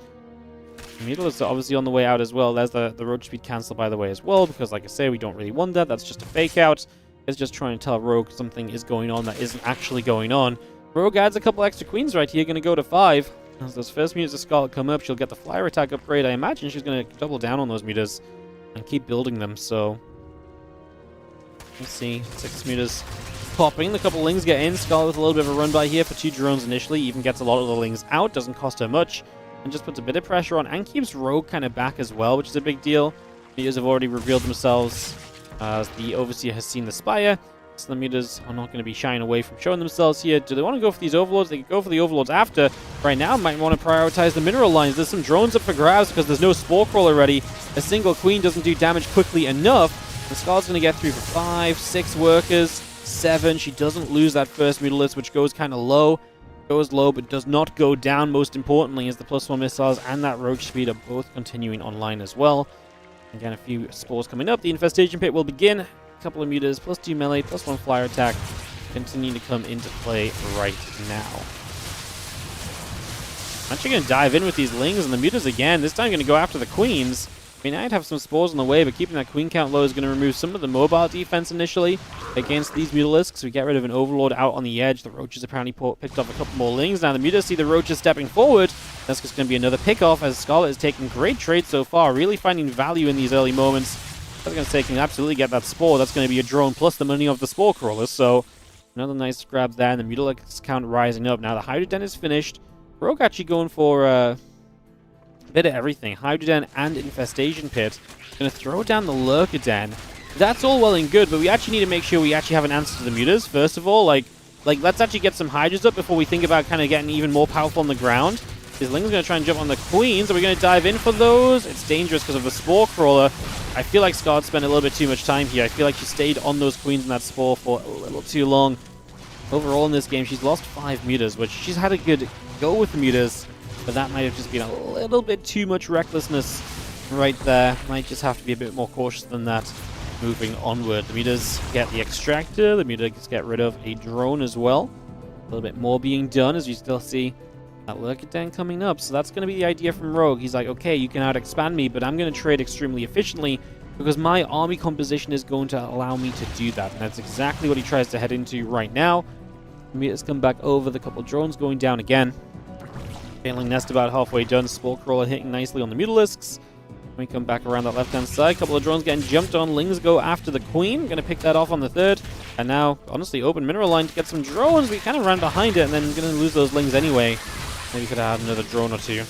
Mutalisks are obviously on the way out as well. There's the roach speed cancel by the way as well, because like I say, we don't really want that. That's just a fake out. It's just trying to tell Rogue something is going on that isn't actually going on. Rogue adds a couple extra queens right here, going to go to 5. As those first mutas of Scarlet come up, she'll get the flyer attack upgrade. I imagine she's going to double down on those mutas and keep building them, so let's see. 6 mutas popping. The couple lings get in. Scarlet with a little bit of a run by here for 2 drones initially. Even gets a lot of the lings out. Doesn't cost her much. And just puts a bit of pressure on and keeps Rogue kind of back as well, which is a big deal. Mutas have already revealed themselves as the Overseer has seen the Spire. So the mutas are not going to be shying away from showing themselves here. Do they want to go for these Overlords? They can go for the Overlords after. Right now, might want to prioritize the mineral lines. There's some drones up for grabs because there's no Spore Crawler ready. A single queen doesn't do damage quickly enough. The Scarlet's going to get through for 5, 6 workers, 7. She doesn't lose that first Mutalist, which goes kind of low. Goes low, but does not go down, most importantly, as the +1 missiles and that roach speed are both continuing online as well. Again, a few spores coming up. The Infestation Pit will begin. A couple of mutas, +2 melee, +1 flyer attack, continuing to come into play right now. I'm actually going to dive in with these lings and the mutas again. This time going to go after the queens. I mean, I'd have some spores on the way, but keeping that queen count low is going to remove some of the mobile defense initially against these mutalisks. We get rid of an overlord out on the edge. The roaches apparently picked up a couple more lings. Now the mutas see the roaches stepping forward. That's just going to be another pick-off as Scarlet is taking great trades so far, really finding value in these early moments. I was going to say, can absolutely get that spore. That's going to be a drone plus the money of the spore crawlers. So another nice grab there, and the mutalist count rising up. Now the Hydra Den is finished. Rogue actually going for a bit of everything. Hydra Den and Infestation Pit. Going to throw down the Lurker Den. That's all well and good, but we actually need to make sure we actually have an answer to the mutas. First of all, like let's actually get some Hydras up before we think about kind of getting even more powerful on the ground. His Ling's going to try and jump on the Queens. Are we going to dive in for those? It's dangerous because of the Spore Crawler. I feel like Scarlet spent a little bit too much time here. I feel like she stayed on those Queens and that Spore for a little too long. Overall in this game, she's lost 5 mutas, which she's had a good go with the mutas, but that might have just been a little bit too much recklessness right there. Might just have to be a bit more cautious than that moving onward. The mutas get the Extractor. The mutas get rid of a drone as well. A little bit more being done as you still see that Lurker Den coming up. So that's going to be the idea from Rogue. He's like, okay, you can out-expand me, but I'm going to trade extremely efficiently because my army composition is going to allow me to do that. And that's exactly what he tries to head into right now. The mutas come back over. The couple drones going down again. Failing Nest about halfway done. Spore Crawler hitting nicely on the Mutalisks. We come back around that left-hand side. A couple of drones getting jumped on. Lings go after the Queen. Going to pick that off on the 3rd. And now, honestly, open mineral line to get some drones. We kind of ran behind it and then going to lose those Lings anyway. Maybe could have had another drone or 2.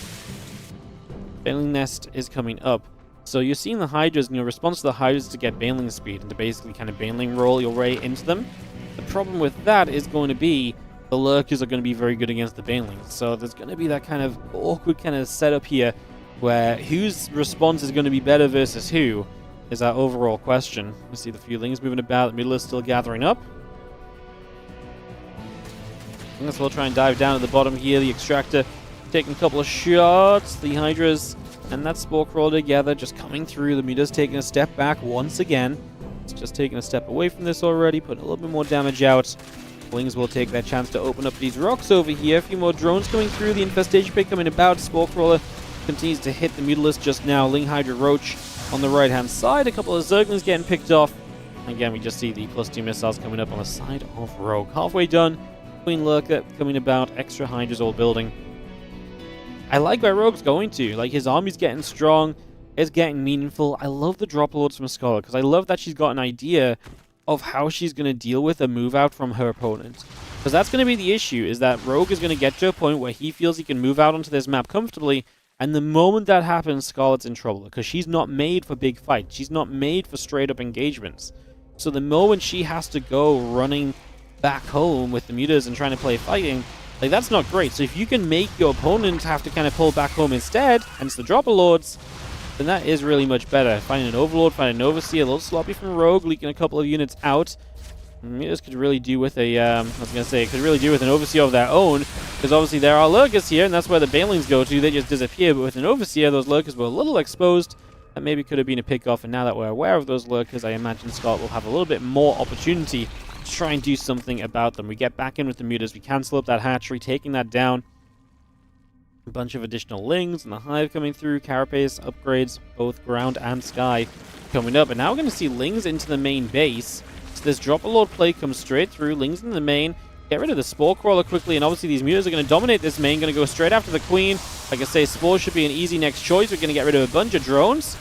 Failing Nest is coming up. So you're seeing the Hydras, and your response to the Hydras is to get Baneling speed and to basically kind of Baneling roll your way into them. The problem with that is going to be the Lurkers are going to be very good against the Banelings. So there's going to be that kind of awkward kind of setup here where whose response is going to be better versus who is our overall question. We see the few Lings moving about. The middle is still gathering up. I guess we'll try and dive down at the bottom here. The Extractor taking a couple of shots. The Hydras and that Spore Crawler together just coming through. The Muta's taking a step back once again. It's just taking a step away from this already, putting a little bit more damage out. Lings will take that chance to open up these rocks over here. A few more drones coming through. The Infestation Pit coming about. Spore Crawler continues to hit the Mutalist just now. Ling Hydra Roach on the right-hand side. A couple of Zerglings getting picked off. Again, we just see the +2 missiles coming up on the side of Rogue. Halfway done. Queen Lurker coming about. Extra Hydras all building. I like where Rogue's going to. Like, his army's getting strong. It's getting meaningful. I love the drop lords from Scarlet because I love that she's got an idea of how she's going to deal with a move out from her opponent. Because that's going to be the issue, is that Rogue is going to get to a point where he feels he can move out onto this map comfortably, and the moment that happens, Scarlet's in trouble, because she's not made for big fights. She's not made for straight-up engagements. So the moment she has to go running back home with the mutas and trying to play fighting, like, that's not great. So if you can make your opponent have to kind of pull back home instead, hence the Dropper Lords, then that is really much better. Finding an Overlord, finding an Overseer, a little sloppy from Rogue, leaking a couple of units out. Mutas could really do with a, could really do with an Overseer of their own, because obviously there are Lurkers here, and that's where the Banelings go to. They just disappear, but with an Overseer, those Lurkers were a little exposed. That maybe could have been a pick-off, and now that we're aware of those Lurkers, I imagine Scarlet will have a little bit more opportunity to try and do something about them. We get back in with the mutas, we cancel up that hatchery, taking that down. A bunch of additional Lings and the Hive coming through, Carapace upgrades, both ground and sky coming up. And now we're going to see Lings into the main base. So this Dropper Lord play comes straight through, Lings in the main. Get rid of the Spore Crawler quickly, and obviously these mutas are going to dominate this main, going to go straight after the Queen. Like I say, Spore should be an easy next choice. We're going to get rid of a bunch of drones.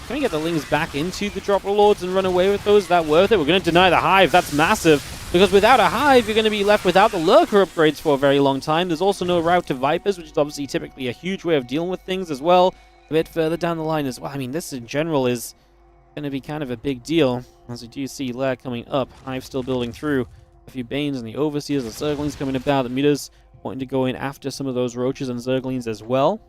Can we get the Lings back into the Dropper Lords and run away with those? Is that worth it? We're going to deny the Hive. That's massive. Because without a Hive, you're going to be left without the Lurker upgrades for a very long time. There's also no route to Vipers, which is obviously typically a huge way of dealing with things as well. A bit further down the line as well. I mean, this in general is going to be kind of a big deal. As we do see Lair coming up. Hive still building through. A few Banes and the Overseers, the Zerglings coming about. The mutas wanting to go in after some of those Roaches and Zerglings as well.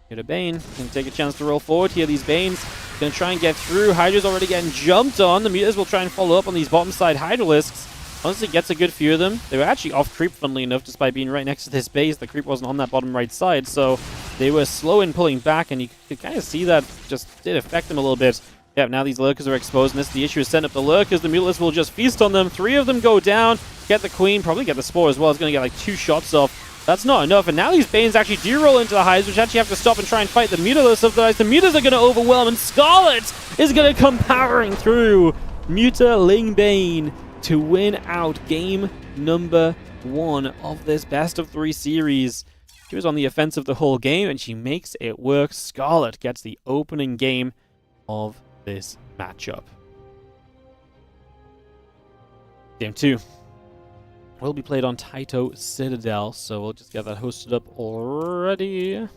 Get a Bane. Going to take a chance to roll forward here. These Banes going to try and get through. Hydra's already getting jumped on. The mutas will try and follow up on these bottom side Hydralisks. Honestly, gets a good few of them. They were actually off creep, funnily enough, just by being right next to this base. The creep wasn't on that bottom right side, so they were slow in pulling back, and you could kind of see that just did affect them a little bit. Yeah, now these Lurkers are exposed, and this is the issue, is setting up the Lurkers. The Mutalisks will just feast on them. 3 of them go down. Get the Queen, probably get the Spore as well. It's going to get like 2 shots off. That's not enough, and now these Banes actually do roll into the Hives, which actually have to stop and try and fight the Mutalisks. Otherwise, the Mutas are going to overwhelm, and Scarlet is going to come powering through. Muta Ling Bane to win out game number 1 of this best of 3 series. She was on the offensive the whole game, and she makes it work. Scarlet gets the opening game of this matchup. Game 2 will be played on Taito Citadel, so we'll just get that hosted up already.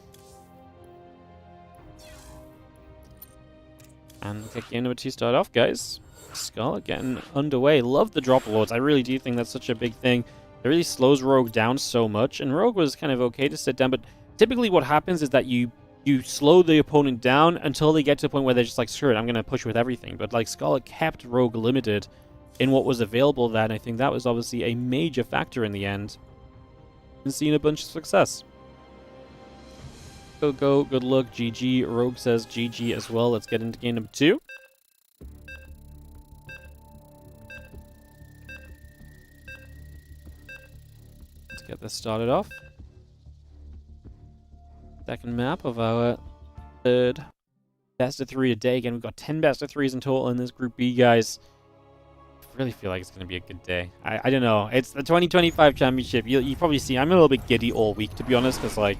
And we'll get game number 2 started off, guys. Scarlet getting underway. Love the Dropper Lords. I really do think that's such a big thing. It really slows Rogue down so much, and Rogue was kind of okay to sit down, but typically what happens is that you slow the opponent down until they get to the point where they're just like, screw it, I'm going to push with everything. But like, Scarlet kept Rogue limited in what was available then. I think that was obviously a major factor in the end. And seeing a bunch of success. Go, good luck, GG. Rogue says GG as well. Let's get into game number 2. Let's get this started off. Second map of our third best of 3 a day. Again, we've got 10 best of 3s in total in this Group B, guys. I really feel like it's going to be a good day. I don't know. It's the 2025 championship. You probably see I'm a little bit giddy all week, to be honest, because like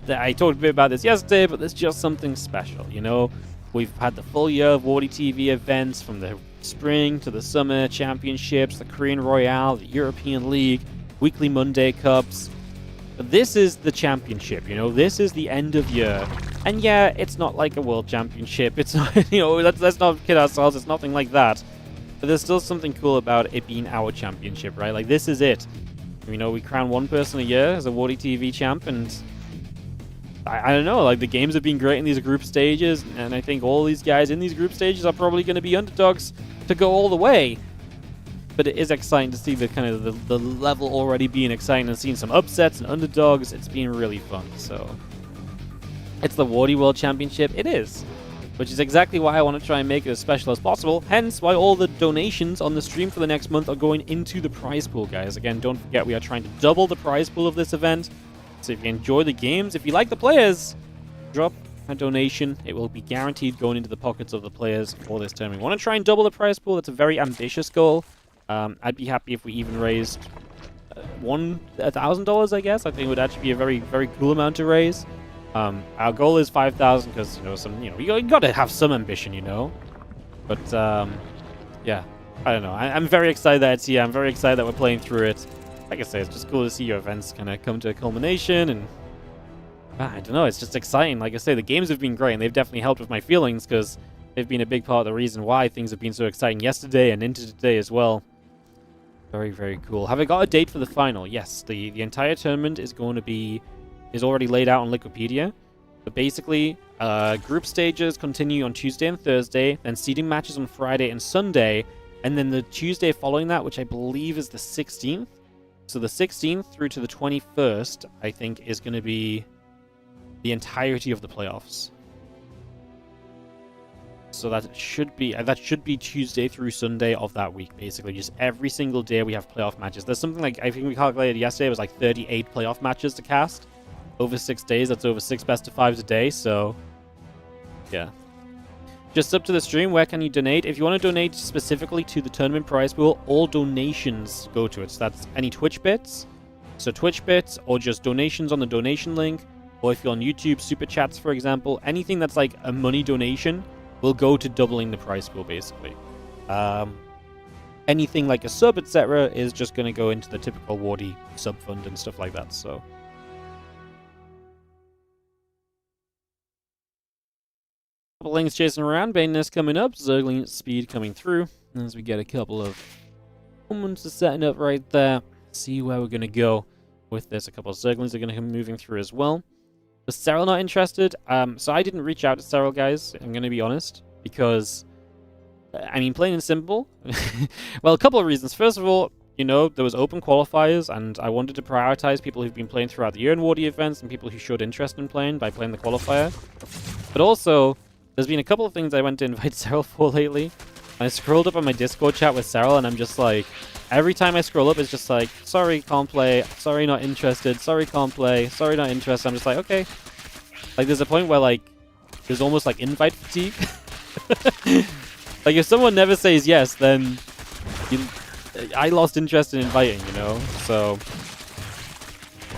I talked a bit about this yesterday, but there's just something special, you know? We've had the full year of WardiTV events from the spring to the summer championships, the Korean Royale, the European League, weekly Monday Cups. This is the championship, you know? This is the end of year. And yeah, it's not like a world championship. It's not, you know, let's not kid ourselves. It's nothing like that. But there's still something cool about it being our championship, right? Like, this is it. You know, we crown one person a year as a WardiTV champ, and I don't know, like, the games have been great in these group stages, and I think all these guys in these group stages are probably going to be underdogs to go all the way. But it is exciting to see the kind of the level already being exciting and seeing some upsets and underdogs. It's been really fun. So it's the Wardi World Championship. It is, which is exactly why I want to try and make it as special as possible. Hence why all the donations on the stream for the next month are going into the prize pool, guys. Again, don't forget, we are trying to double the prize pool of this event. So if you enjoy the games, if you like the players, drop a donation. It will be guaranteed going into the pockets of the players for this term. We want to try and double the prize pool. That's a very ambitious goal. I'd be happy if we even raised $1,000, I guess. I think it would actually be a very, very cool amount to raise. Our goal is 5,000 because, you got to have some ambition, you know. But, yeah, I don't know. I'm very excited that it's here. I'm very excited that we're playing through it. Like I say, it's just cool to see your events kind of come to a culmination, and I don't know, it's just exciting. Like I say, the games have been great, and they've definitely helped with my feelings, because they've been a big part of the reason why things have been so exciting yesterday and into today as well. Very, very cool. Have I got a date for the final? Yes, the entire tournament is already laid out on Wikipedia. But basically, group stages continue on Tuesday and Thursday, then seeding matches on Friday and Sunday, and then the Tuesday following that, which I believe is the 16th. So the 16th through to the 21st, I think, is going to be the entirety of the playoffs. So that should be Tuesday through Sunday of that week, basically. Just every single day we have playoff matches. There's something like, I think we calculated yesterday, it was like 38 playoff matches to cast. Over 6 days, that's over 6 best-of-5s a day, so yeah. Just up to the stream, where can you donate? If you want to donate specifically to the tournament prize pool, all donations go to it. So that's any Twitch bits, so Twitch bits, or just donations on the donation link, or if you're on YouTube, super chats, for example, anything that's like a money donation will go to doubling the prize pool, basically. Anything like a sub, etc., is just going to go into the typical Wardy sub fund and stuff like that, so. Couple links chasing around, Baneness coming up, Zergling speed coming through, as we get a couple of moments of setting up right there. See where we're going to go with this. A couple of Zerglings are going to come moving through as well. Was Cyril not interested? So I didn't reach out to Cyril, guys, I'm going to be honest, because, I mean, plain and simple. Well, a couple of reasons. First of all, you know, there was open qualifiers, and I wanted to prioritize people who've been playing throughout the year in Wardy events and people who showed interest in playing by playing the qualifier. But also, there's been a couple of things I went to invite Cyril for lately. I scrolled up on my Discord chat with Cyril, and I'm just like, every time I scroll up, it's just like, sorry, can't play, sorry, not interested, sorry, can't play, sorry, not interested. I'm just like, okay. Like, there's a point where, like, there's almost, like, invite fatigue. Like, if someone never says yes, then I lost interest in inviting, you know? So,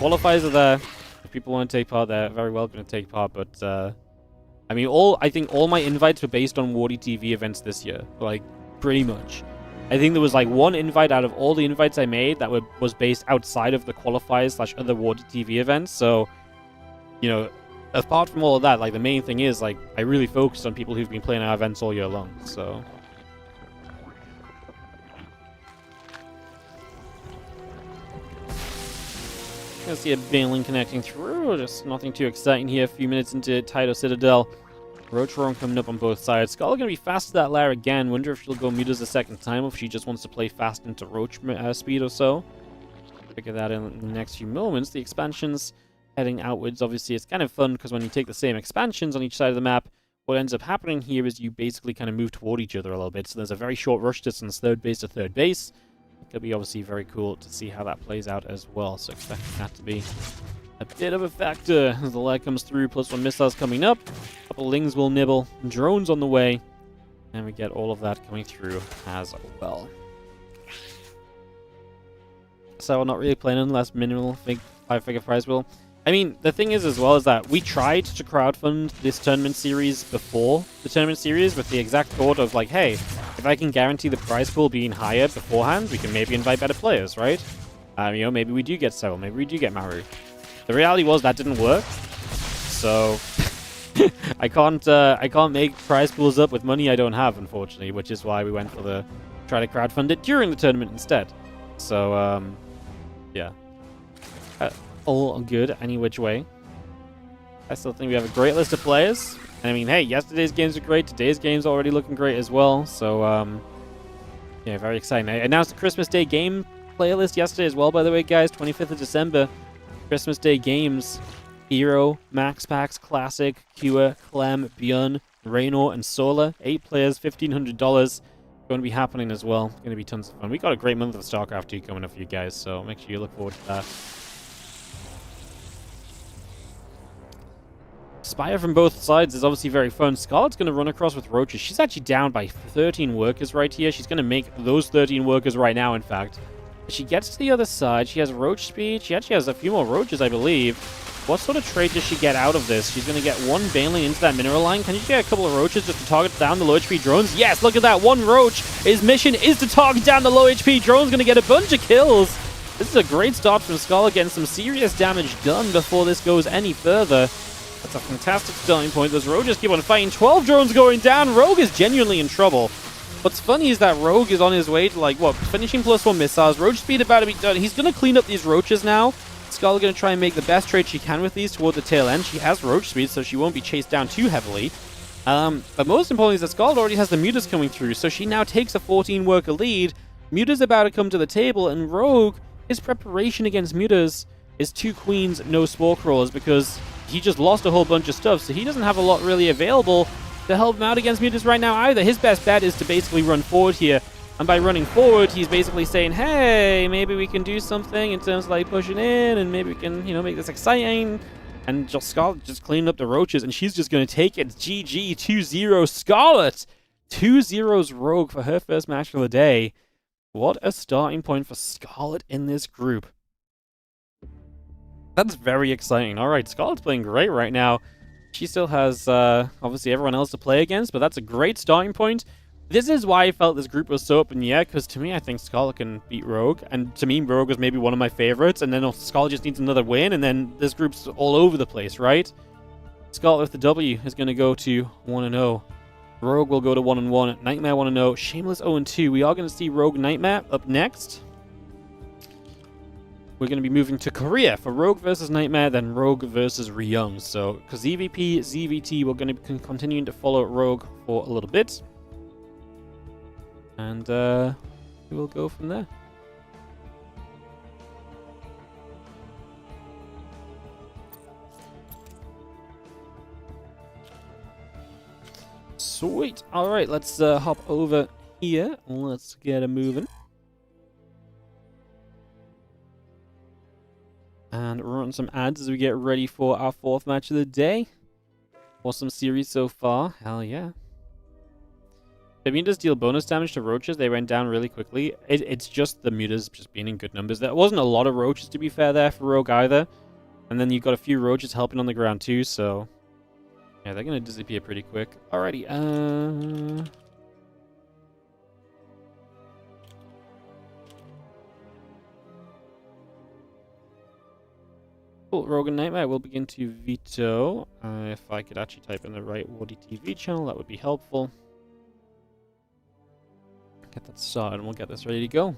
qualifiers are there. If people want to take part, they're very welcome to take part, but, I mean, I think all my invites were based on WardiTV events this year. Like, pretty much. I think there was, like, one invite out of all the invites I made that was based outside of the qualifiers / other WardiTV events. So, you know, apart from all of that, like, the main thing is, like, I really focused on people who've been playing our events all year long, so. Gonna see a Baneling connecting through, just nothing too exciting here. A few minutes into Tidal Citadel. Roach Ryung coming up on both sides. Scarlett gonna be fast to that lair again. Wonder if she'll go mutas a second time, or if she just wants to play fast into Roach speed or so. Figure that in the next few moments. The expansions heading outwards. Obviously, it's kind of fun, because when you take the same expansions on each side of the map, what ends up happening here is you basically kind of move toward each other a little bit. So there's a very short rush distance, third base to third base. It could be obviously very cool to see how that plays out as well. So expecting that to be a bit of a factor as the lag comes through. +1 missiles coming up. A couple lings will nibble. Drones on the way. And we get all of that coming through as well. So not really playing unless minimal 5-figure prize pool. I mean, the thing is as well is that we tried to crowdfund this tournament series before the tournament series with the exact thought of like, hey, if I can guarantee the prize pool being higher beforehand, we can maybe invite better players, right? You know, maybe we do get Cyril, maybe we do get Maru. The reality was that didn't work, so I can't make prize pools up with money I don't have, unfortunately, which is why we went for the try to crowdfund it during the tournament instead. So yeah. All good, any which way. I still think we have a great list of players. And I mean, hey, yesterday's games were great. Today's game's already looking great as well. So, yeah, very exciting. I announced the Christmas Day game playlist yesterday as well, by the way, guys. 25th of December. Christmas Day games. Hero, Max Packs, Classic, Cure, Clem, Bjorn, Raynor, and Solar. 8 players, $1,500. Going to be happening as well. Going to be tons of fun. We got a great month of StarCraft 2 coming up for you guys, so make sure you look forward to that. Spire from both sides is obviously very fun. Scarlett's going to run across with roaches. She's actually down by 13 workers right here. She's going to make those 13 workers right now, in fact. She gets to the other side. She has roach speed. She actually has a few more roaches, I believe. What sort of trade does she get out of this? She's going to get one Baneling into that mineral line. Can you get a couple of roaches just to target down the low HP drones? Yes, look at that. One roach. His mission is to target down the low HP drones. Going to get a bunch of kills. This is a great start from Scarlett, getting some serious damage done before this goes any further. That's a fantastic starting point. Those Rogue just keep on fighting. 12 drones going down. Rogue is genuinely in trouble. What's funny is that Rogue is on his way to, like, what, finishing +1 missiles. Roach speed about to be done. He's going to clean up these roaches now. Scarlett going to try and make the best trade she can with these toward the tail end. She has roach speed, so she won't be chased down too heavily. But most importantly is that Scarlett already has the mutas coming through, so she now takes a 14 worker lead. Muta's about to come to the table, and Rogue, his preparation against mutas is 2 queens, no spore crawlers, because he just lost a whole bunch of stuff, so he doesn't have a lot really available to help him out against mutas right now either. His best bet is to basically run forward here, and by running forward, he's basically saying, hey, maybe we can do something in terms of like pushing in, and maybe we can, you know, make this exciting. And just Scarlett just cleaning up the roaches, and she's just going to take it. GG, 2-0 Scarlett. 2-0's Rogue for her first match of the day. What a starting point for Scarlett in this group. That's very exciting. All right, Scarlett's playing great right now. She still has, obviously, everyone else to play against, but that's a great starting point. This is why I felt this group was so up in the air, because to me, I think Scarlett can beat Rogue, and to me, Rogue was maybe one of my favorites, and then Scarlett just needs another win, and then this group's all over the place, right? Scarlett with the W is going to go to 1-0. Rogue will go to 1-1. NightMare 1-0. Shameless 0-2. We are going to see Rogue NightMare up next. We're going to be moving to Korea for Rogue versus NightMare, then Rogue versus Ryung. So, because EVP, ZVT, we're going to be continuing to follow Rogue for a little bit. And we will go from there. Sweet. All right, let's hop over here. Let's get it moving. And run some ads as we get ready for our 4th match of the day. Awesome series so far. Hell yeah. The mutas deal bonus damage to roaches. They went down really quickly. It's just the mutas just being in good numbers. There wasn't a lot of roaches, to be fair, there for Rogue either. And then you've got a few roaches helping on the ground too, so... yeah, they're going to disappear pretty quick. Alrighty, Cool, Rogue and NightMare will begin to veto. If I could actually type in the right WardiTV channel, that would be helpful. Get that started and we'll get this ready to go.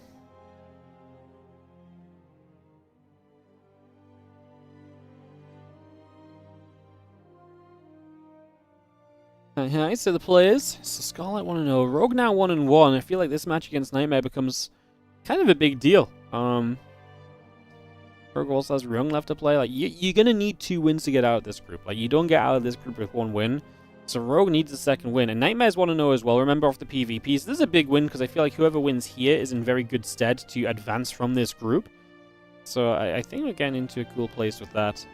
Hi, so the players. So Scarlett 1-0. Rogue now 1-1. I feel like this match against NightMare becomes kind of a big deal. Rogue also has Ryung left to play. Like, you're going to need 2 wins to get out of this group. Like, you don't get out of this group with 1 win. So Rogue needs a 2nd win. And NightMare's 1-0 as well. Remember, off the PvP. So this is a big win because I feel like whoever wins here is in very good stead to advance from this group. So I think we're getting into a cool place with that.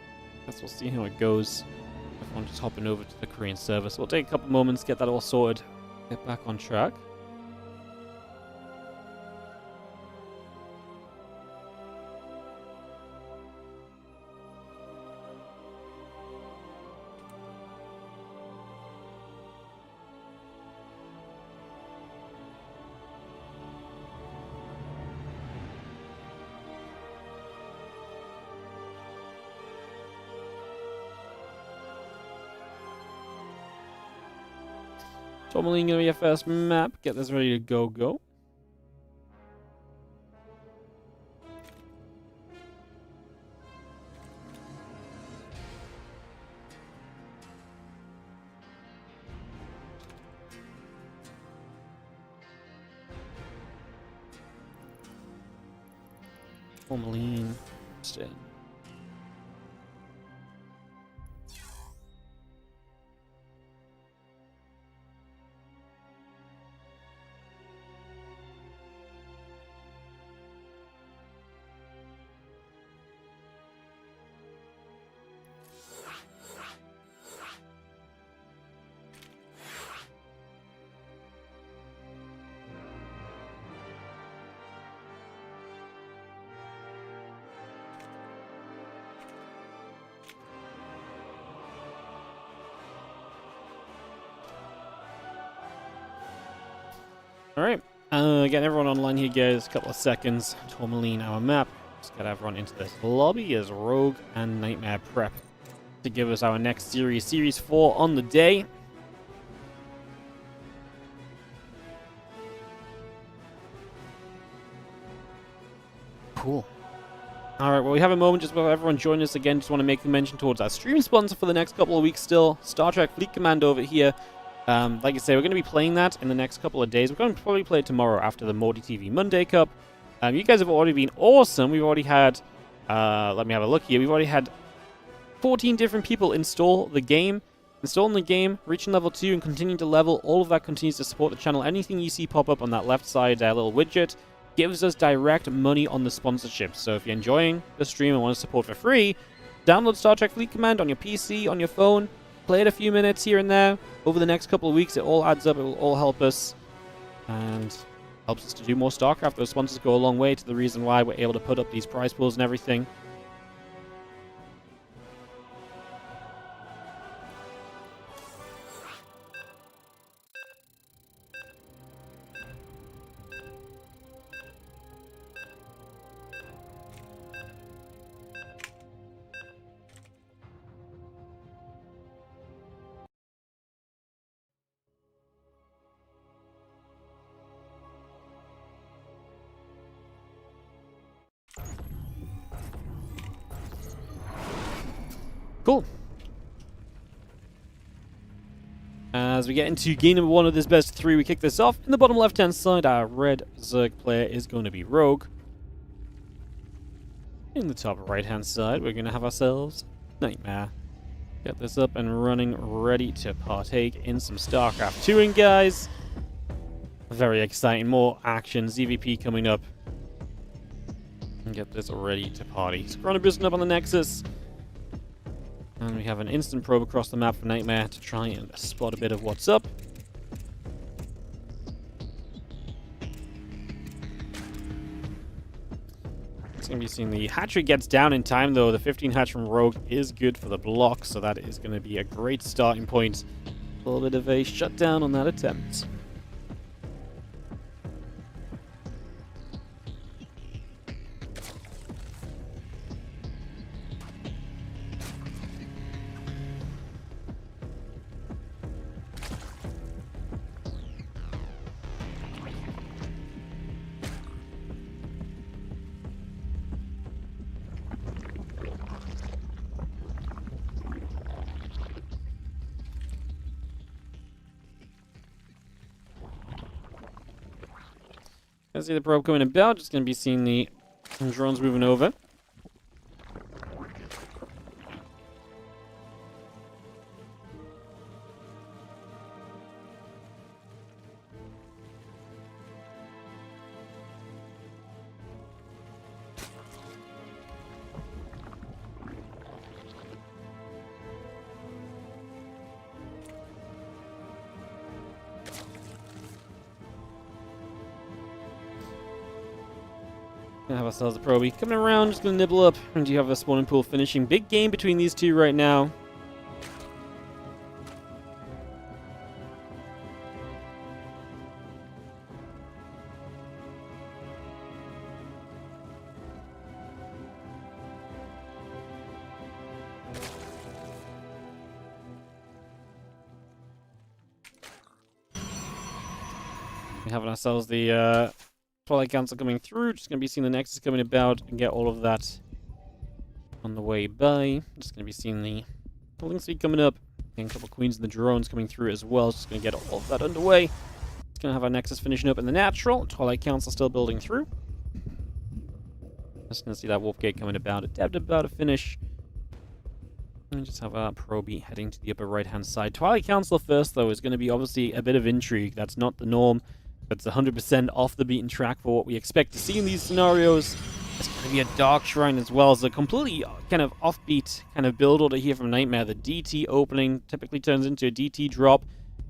I guess we'll see how it goes. Everyone just hopping over to the Korean server. So we'll take a couple moments, get that all sorted, get back on track. Tourmaline gonna be your first map. Get this ready to go. Tourmaline. Instead. Alright, getting everyone online here, guys. A couple of seconds. Tourmaline, our map. Let's get everyone into this lobby as Rogue and NightMare prep to give us our next series, Series 4 on the day. Cool. Alright, well, we have a moment just before everyone join us again. Just want to make the mention towards our stream sponsor for the next couple of weeks still. Star Trek Fleet Command over here. Like I say, we're going to be playing that in the next couple of days. We're going to probably play it tomorrow after the WardiTV Monday Cup. You guys have already been awesome. We've already had, let me have a look here. We've already had 14 different people install the game. Installing the game, reaching level 2, and continuing to level. All of that continues to support the channel. Anything you see pop up on that left side little widget gives us direct money on the sponsorship. So if you're enjoying the stream and want to support for free, download Star Trek Fleet Command on your PC, on your phone, play it a few minutes here and there. Over the next couple of weeks, it all adds up, it will all help us, and helps us to do more StarCraft. Those sponsors go a long way to the reason why we're able to put up these prize pools and everything. Cool. As we get into game number 1 of this best of 3, we kick this off. In the bottom left-hand side, our red Zerg player is going to be Rogue. In the top right-hand side, we're going to have ourselves NightMare. Get this up and running, ready to partake in some StarCraft 2, guys. Very exciting. More action. ZVP coming up. And get this ready to party. Scronobus up on the Nexus. And we have an instant probe across the map for NightMare to try and spot a bit of what's up. It's going to be seeing the hatchery gets down in time, though. The 15 hatch from Rogue is good for the block, so that is going to be a great starting point. A little bit of a shutdown on that attempt. Gonna see the probe coming about, just gonna be seeing the drones moving over. Gonna have ourselves a probie coming around, just gonna nibble up. And you have a spawning pool finishing. Big game between these two right now. We have ourselves the Twilight Council coming through. Just going to be seeing the Nexus coming about and get all of that on the way by. Just going to be seeing the Link Speed coming up. And a couple Queens and the drones coming through as well. Just going to get all of that underway. It's going to have our Nexus finishing up in the natural. Twilight Council still building through. Just going to see that Wolf Gate coming about. About to finish. And just have our Probie heading to the upper right-hand side. Twilight Council first, though, is going to be obviously a bit of intrigue. That's not the norm. That's 100% off the beaten track for what we expect to see in these scenarios. There's going to be a Dark Shrine as well as a completely kind of offbeat kind of build order here from NightMare. The DT opening typically turns into a DT drop,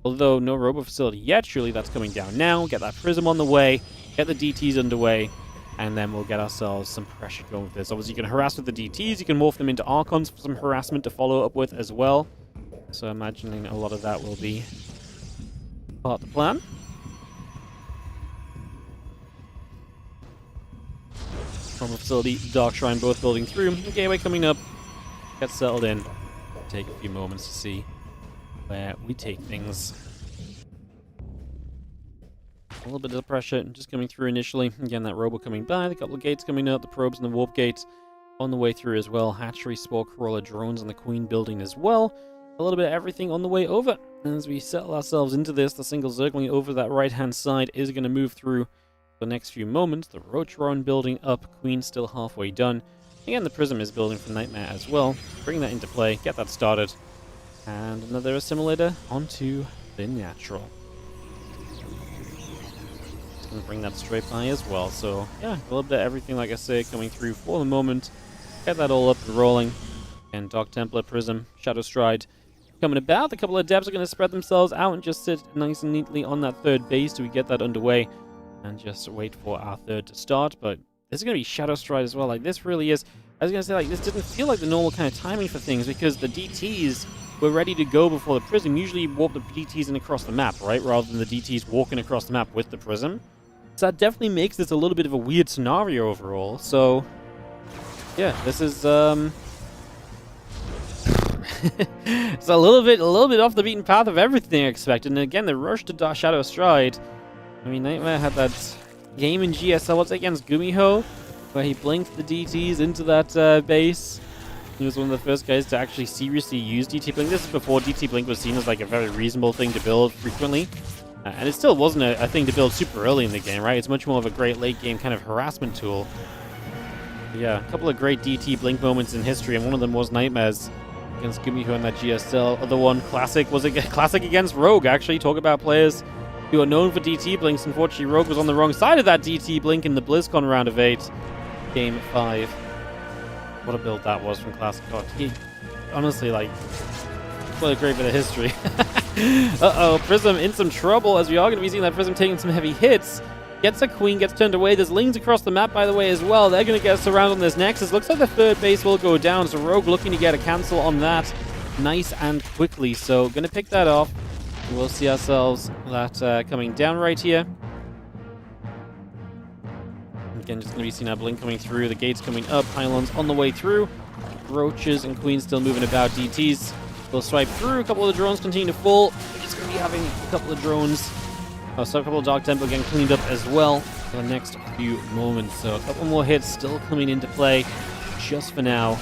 although no Robo Facility yet. Surely that's coming down now. Get that Prism on the way, get the DTs underway, and then we'll get ourselves some pressure going with this. Obviously, you can harass with the DTs. You can morph them into Archons for some harassment to follow up with as well. So imagining a lot of that will be part of the plan. Former facility, Dark Shrine both building through. Gateway coming up. Get settled in. Take a few moments to see where we take things. A little bit of pressure just coming through initially. Again, that robo coming by, the couple of gates coming up, the probes and the warp gates on the way through as well. Hatchery, spore crawler, drones, and the queen building as well. A little bit of everything on the way over. And as we settle ourselves into this, the single circling over that right-hand side is going to move through the next few moments. The Roachron building up, queen still halfway done. Again, the Prism is building for NightMare as well. Bring that into play, get that started. And another assimilator onto the natural. Gonna bring that straight by as well. So yeah, a little bit of everything, like I say, coming through for the moment. Get that all up and rolling. And Dark Templar, Prism, Shadow Stride coming about. A couple of devs are going to spread themselves out and just sit nice and neatly on that third base till we get that underway. And just wait for our third to start. But this is going to be Shadow Stride as well. Like, this really is... I was going to say, like, this didn't feel like the normal kind of timing for things because the DTs were ready to go before the Prism. Usually you warp the DTs in across the map, right? Rather than the DTs walking across the map with the Prism. So that definitely makes this a little bit of a weird scenario overall. So, yeah, this is it's a little bit off the beaten path of everything I expected. And again, the rush to Shadow Stride. I mean, NightMare had that game in GSL, what's it, against Gumiho, where he blinked the DTs into that base. He was one of the first guys to actually seriously use DT Blink. This is before DT Blink was seen as like a very reasonable thing to build frequently. And it still wasn't a thing to build super early in the game, right? It's much more of a great late game kind of harassment tool. But yeah, a couple of great DT Blink moments in history, and one of them was NightMare's against Gumiho in that GSL. Other one, classic, was classic against Rogue, actually. Talk about players who are known for DT Blinks. Unfortunately, Rogue was on the wrong side of that DT Blink in the BlizzCon round of 8. Game 5. What a build that was from Classic. God, honestly, like, what a great bit of history. Uh-oh, Prism in some trouble, as we are going to be seeing that Prism taking some heavy hits. Gets a queen, gets turned away. There's Lings across the map, by the way, as well. They're going to get surrounded on this Nexus. Looks like the third base will go down, so Rogue looking to get a cancel on that nice and quickly. So, going to pick that off. We'll see ourselves that coming down right here. Again, just going to be seeing our Blink coming through. The gates coming up. Pylons on the way through. Roaches and Queens still moving about. DTs will swipe through. A couple of the drones continue to fall. We're just going to be having a couple of drones. Oh, so a couple of Dark Temple getting cleaned up as well for the next few moments. So a couple more hits still coming into play just for now.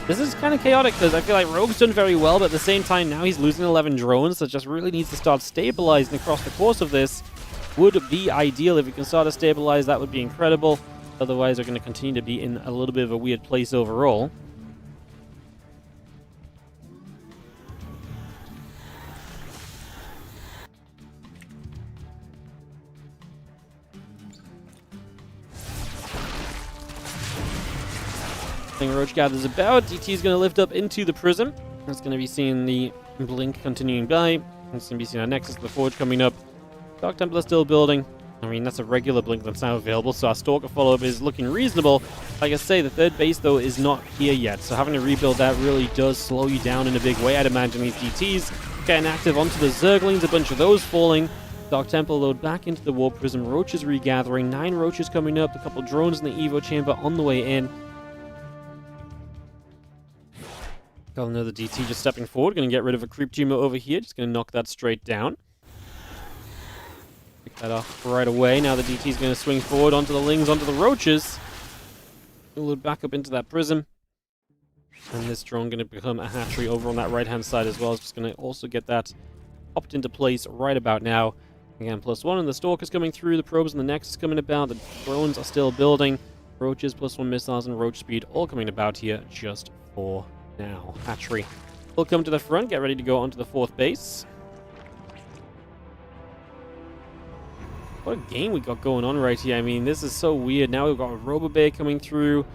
This is kind of chaotic because I feel like Rogue's done very well, but at the same time now he's losing 11 drones, so just really needs to start stabilizing across the course of this. Would be ideal. If we can start to stabilize, that would be incredible. Otherwise, we're going to continue to be in a little bit of a weird place overall. Roach gathers about. DT is going to lift up into the Prism. That's going to be seeing the Blink continuing by. It's going to be seeing our Nexus, the Forge coming up. Dark Templar still building. I mean, that's a regular Blink that's now available, so our Stalker follow-up is looking reasonable. Like I say, the third base, though, is not here yet, so having to rebuild that really does slow you down in a big way. I'd imagine these DTs getting active onto the Zerglings, a bunch of those falling. Dark Temple load back into the Warp Prism. Roaches regathering. 9 Roaches coming up. A couple drones in the Evo chamber on the way in. Got another DT just stepping forward. Going to get rid of a creep tumor over here. Just going to knock that straight down. Pick that off right away. Now the DT is going to swing forward onto the Lings, onto the Roaches. Load back up into that Prism. And this drone going to become a hatchery over on that right-hand side as well. It's just going to also get that popped into place right about now. Again, +1, and the Stalker's coming through. The probes and the Nexus coming about. The drones are still building. Roaches, +1 missiles, and Roach speed all coming about here just for now. Hatchery will come to the front, get ready to go onto the 4th base. What a game we got going on right here. I mean, this is so weird. Now we've got a Robobay coming through.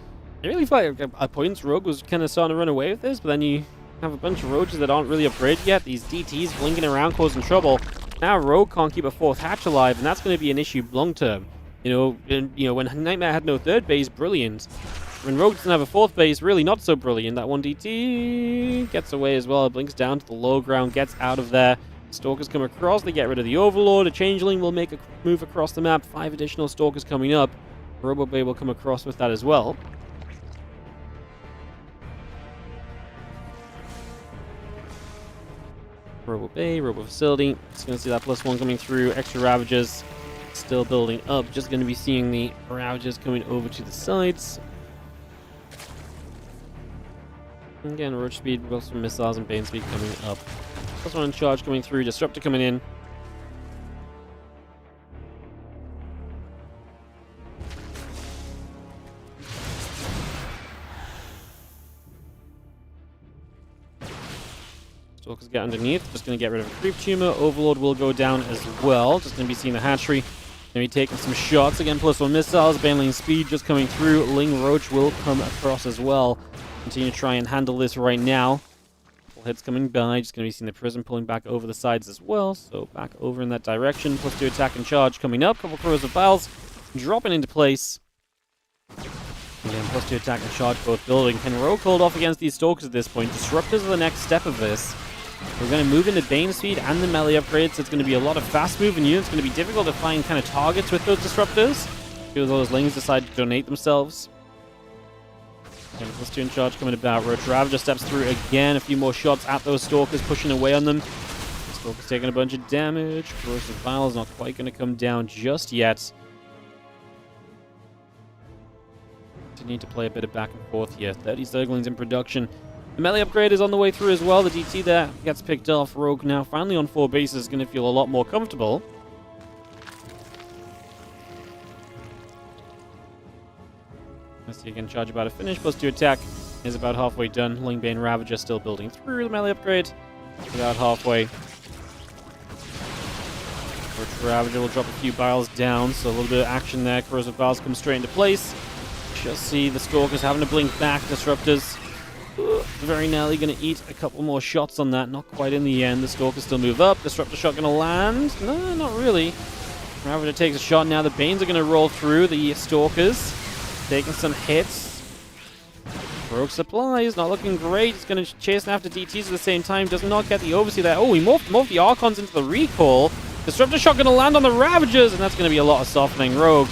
I really felt like at points Rogue was kind of starting to run away with this, but then you have a bunch of Roaches that aren't really upgraded yet. These DTs blinking around causing trouble. Now Rogue can't keep a 4th hatch alive, and that's going to be an issue long term. You know, when NightMare had no 3rd base, brilliant. When Rogue doesn't have a 4th base, really not so brilliant. That one DT gets away as well. It blinks down to the low ground, gets out of there. Stalkers come across, they get rid of the Overlord. A Changeling will make a move across the map. 5 additional Stalkers coming up. RoboBay will come across with that as well. RoboBay, Robo Facility. Just going to see that +1 coming through. Extra Ravagers still building up. Just going to be seeing the Ravagers coming over to the sides. Again, Roach Speed, both from Missiles and Bane Speed coming up. +1 in charge coming through. Disruptor coming in. Stalkers get underneath. Just going to get rid of a Creep Tumor. Overlord will go down as well. Just going to be seeing the hatchery. Going to be taking some shots. Again, +1 missiles. Baneling Speed just coming through. Ling Roach will come across as well. Continue to try and handle this right now. Couple hits coming by. Just going to be seeing the Prism pulling back over the sides as well. So back over in that direction. +2 attack and charge coming up. Couple Crows of Biles dropping into place. Again, +2 attack and charge both building. Can Rogue hold off against these Stalkers at this point? Disruptors are the next step of this. We're going to move into Bane Speed and the melee upgrades, so it's going to be a lot of fast-moving units. It's going to be difficult to find kind of targets with those Disruptors. Few of those Lings decide to donate themselves. Again, +2 in charge coming about. Roach Ravager steps through again. A few more shots at those Stalkers, pushing away on them. The Stalkers taking a bunch of damage. Corrosive Vial is not quite going to come down just yet. Need to play a bit of back and forth here. 30 Zerglings in production. The melee upgrade is on the way through as well. The DT there gets picked off. Rogue now finally on 4 bases, going to feel a lot more comfortable. Let's see again, charge about to finish. +2 attack is about halfway done. Lingbane Ravager still building through the melee upgrade. About halfway. Roach Ravager will drop a few Biles down, so a little bit of action there. Corrosive Biles come straight into place. Just see the Stalkers having to blink back. Disruptors very nearly going to eat a couple more shots on that. Not quite in the end. The Stalkers still move up. Disruptor shot going to land. No, not really. Ravager takes a shot now. The Banes are going to roll through. The Stalkers taking some hits. Rogue Supplies not looking great. He's going to chase after DTs at the same time. Does not get the oversee there. Oh, he morphed the Archons into the recall. Disruptor shot going to land on the Ravagers, and that's going to be a lot of softening. Rogue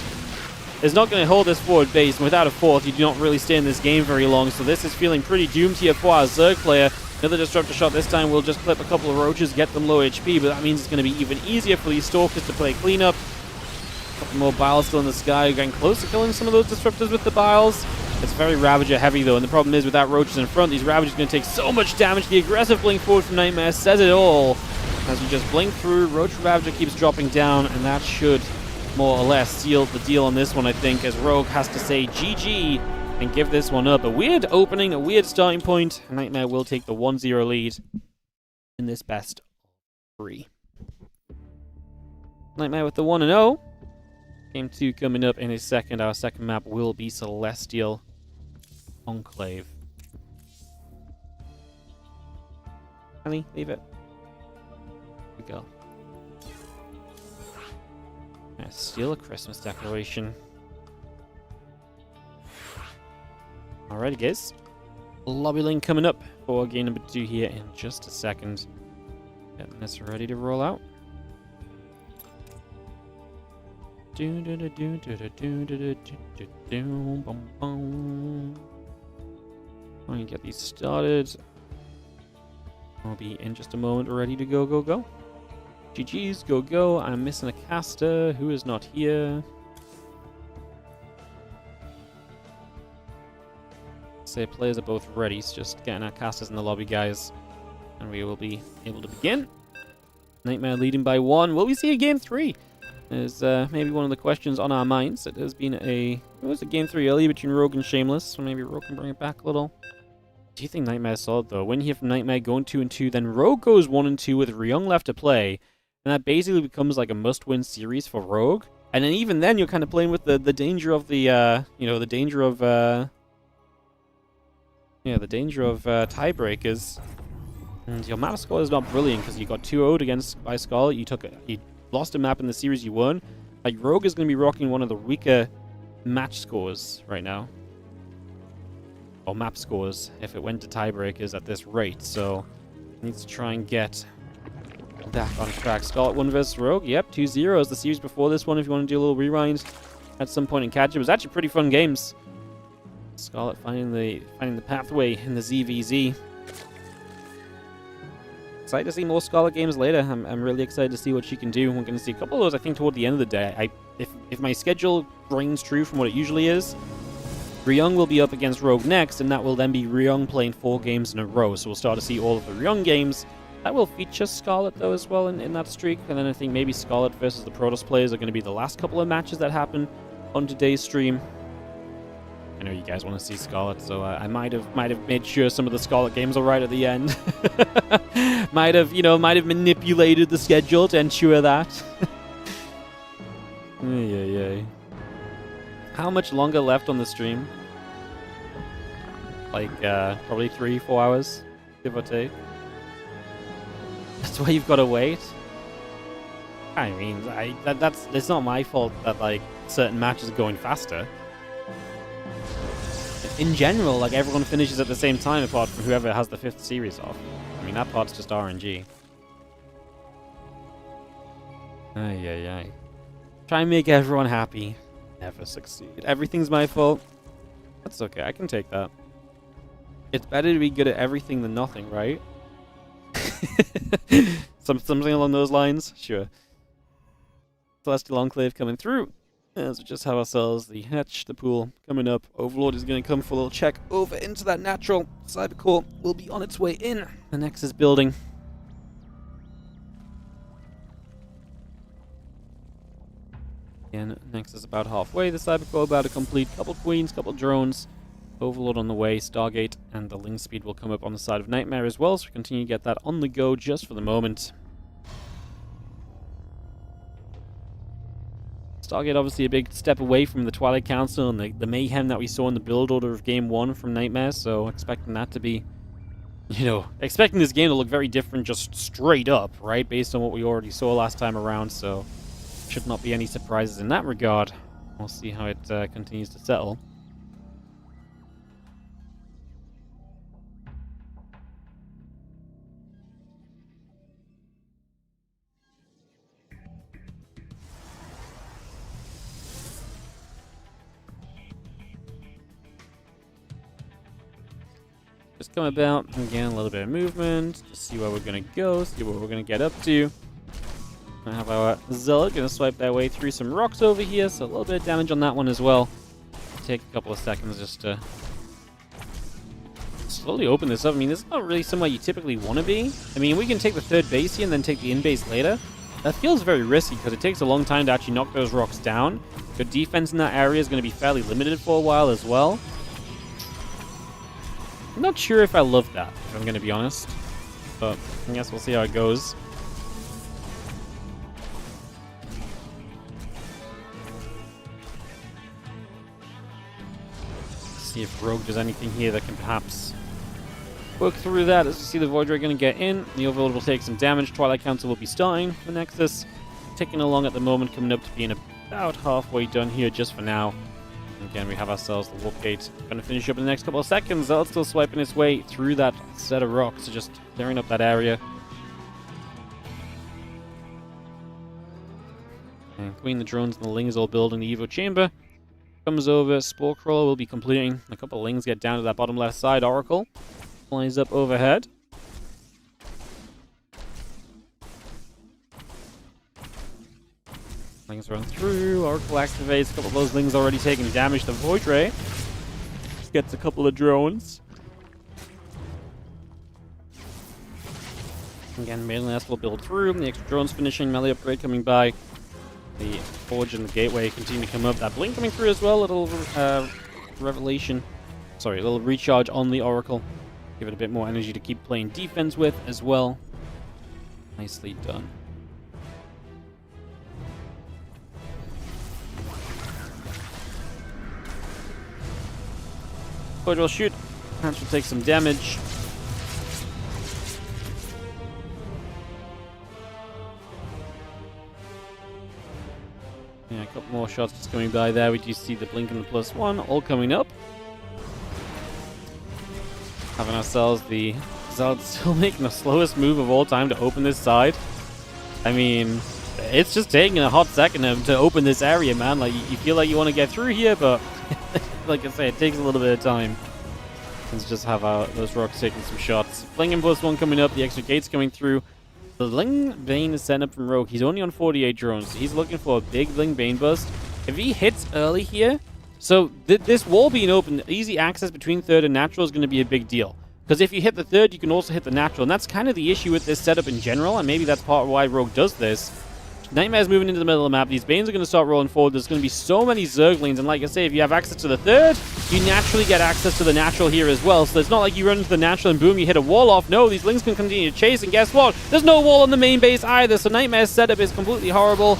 is not going to hold this forward base, and without a fourth, you do not really stay in this game very long, so this is feeling pretty doomed here for our Zerg player. Another Disruptor shot this time will just clip a couple of Roaches, get them low HP, but that means it's going to be even easier for these Stalkers to play cleanup. A couple more Biles still in the sky, getting close to killing some of those Disruptors with the Biles. It's very Ravager heavy though, and the problem is without Roaches in front, these Ravagers are going to take so much damage. The aggressive blink forward from NightMare says it all. As we just blink through, Roach Ravager keeps dropping down, and that should more or less sealed the deal on this one, I think, as Rogue has to say GG and give this one up. A weird opening, a weird starting point. NightMare will take the 1-0 lead in this best of 3. NightMare with the 1-0. Game 2 coming up in a second. Our second map will be Celestial Enclave. Ellie, leave it. Here we go. Steal a Christmas decoration. Alrighty, guys. Lobby link coming up for game number 2 here in just a second. Getting this ready to roll out. Let me get these started. I'll be in just a moment ready to go. GG's, go. I'm missing a caster who is not here. Say players are both ready, it's just getting our casters in the lobby, guys. And we will be able to begin. NightMare leading by 1. Will we see a game 3? Is maybe one of the questions on our minds. It has been it was a game 3 earlier between Rogue and Shameless, so maybe Rogue can bring it back a little. Do you think NightMare's solid though? Win here from NightMare, going 2-2, then Rogue goes 1-2 with Ryung left to play. And that basically becomes like a must-win series for Rogue. And then even then, you're kind of playing with the danger of the tiebreakers. And your map score is not brilliant because you got 2-0'd by Scarlet. You lost a map in the series you won. Like Rogue is going to be rocking one of the weaker match scores right now, or map scores if it went to tiebreakers at this rate. So needs to try and get back on track. Scarlet 1 versus Rogue. Yep, 2-0 is the series before this one if you want to do a little rewind. at some point and catch it. It was actually pretty fun games. Scarlet finding the pathway in the ZVZ. Excited to see more Scarlet games later. I'm really excited to see what she can do. We're going to see a couple of those, I think, toward the end of the day. If my schedule rings true from what it usually is, Riong will be up against Rogue next, and that will then be Ryung playing 4 games in a row. So we'll start to see all of the Ryung games. That will feature Scarlet, though, as well in that streak. And then I think maybe Scarlet versus the Protoss players are going to be the last couple of matches that happen on today's stream. I know you guys want to see Scarlet, so I might have made sure some of the Scarlet games are right at the end. might have manipulated the schedule to ensure that. Yeah. How much longer left on the stream? Like probably 3-4 hours, give or take. That's why you've got to wait. I mean, it's not my fault that like certain matches are going faster. In general, like everyone finishes at the same time apart from whoever has the 5th series off. I mean, that part's just RNG. Ay. Try and make everyone happy. Never succeed. Everything's my fault. That's okay, I can take that. It's better to be good at everything than nothing, right? Something along those lines? Sure. Celestial Enclave coming through. As we just have ourselves the hatch, the pool coming up. Overlord is going to come for a little check over into that natural. Cybercore will be on its way in. The Nexus building. Again, Nexus about halfway. The Cybercore about to complete. Couple queens, couple drones. Overlord on the way. Stargate and the Ling Speed will come up on the side of NightMare as well. So we continue to get that on the go just for the moment. Stargate obviously a big step away from the Twilight Council and the mayhem that we saw in the build order of Game 1 from NightMare, so expecting that to be, expecting this game to look very different just straight up, right, based on what we already saw last time around, so should not be any surprises in that regard. We'll see how it continues to settle. Just come about, again, a little bit of movement, just see where we're going to go, see what we're going to get up to. I have our Zealot going to swipe their way through some rocks over here, so a little bit of damage on that one as well. Take a couple of seconds just to slowly open this up. I mean, this is not really somewhere you typically want to be. I mean, we can take the 3rd base here and then take the in-base later. That feels very risky because it takes a long time to actually knock those rocks down. Your defense in that area is going to be fairly limited for a while as well. I'm not sure if I love that, if I'm going to be honest. But I guess we'll see how it goes. See if Rogue does anything here that can perhaps work through that. As you see the Void Ray going to get in. The Overlord will take some damage. Twilight Council will be starting. The Nexus ticking along at the moment, coming up to being about halfway done here just for now. Again, we have ourselves the warp gate. Going to finish up in the next couple of seconds. That's still swiping its way through that set of rocks, so just clearing up that area. And Queen, the drones, and the Lings all building the Evo chamber. Comes over. Spore Crawler will be completing. A couple of Lings get down to that bottom left side. Oracle flies up overhead. Lings run through, Oracle activates, a couple of those Lings already taking damage. The Void Ray gets a couple of drones. Again, Mainlast will build through, the extra drones finishing, melee upgrade coming by. The Forge and the Gateway continue to come up. That Blink coming through as well, a little revelation. Sorry, a little recharge on the Oracle. Give it a bit more energy to keep playing defense with as well. Nicely done. Forge will shoot. Perhaps will take some damage. Yeah, a couple more shots just coming by there. We do see the Blink and the +1 all coming up. Having ourselves the Zealot still making the slowest move of all time to open this side. I mean, it's just taking a hot second to open this area, man. Like, you feel like you want to get through here, but like I say, it takes a little bit of time. Let's just have those rocks taking some shots. Blinking +1 coming up, the extra gates coming through. The Ling Bane is sent up from Rogue. He's only on 48 drones, so he's looking for a big Ling Bane bust. If he hits early here, so this wall being open, easy access between third and natural is going to be a big deal. Because if you hit the third, you can also hit the natural, and that's kind of the issue with this setup in general, and maybe that's part of why Rogue does this. NightMare's moving into the middle of the map. These Banes are going to start rolling forward. There's going to be so many Zerglings, and like I say, if you have access to the third, you naturally get access to the natural here as well. So it's not like you run into the natural and boom, you hit a wall off. No, these Lings can continue to chase, and guess what? There's no wall on the main base either, so NightMare's setup is completely horrible.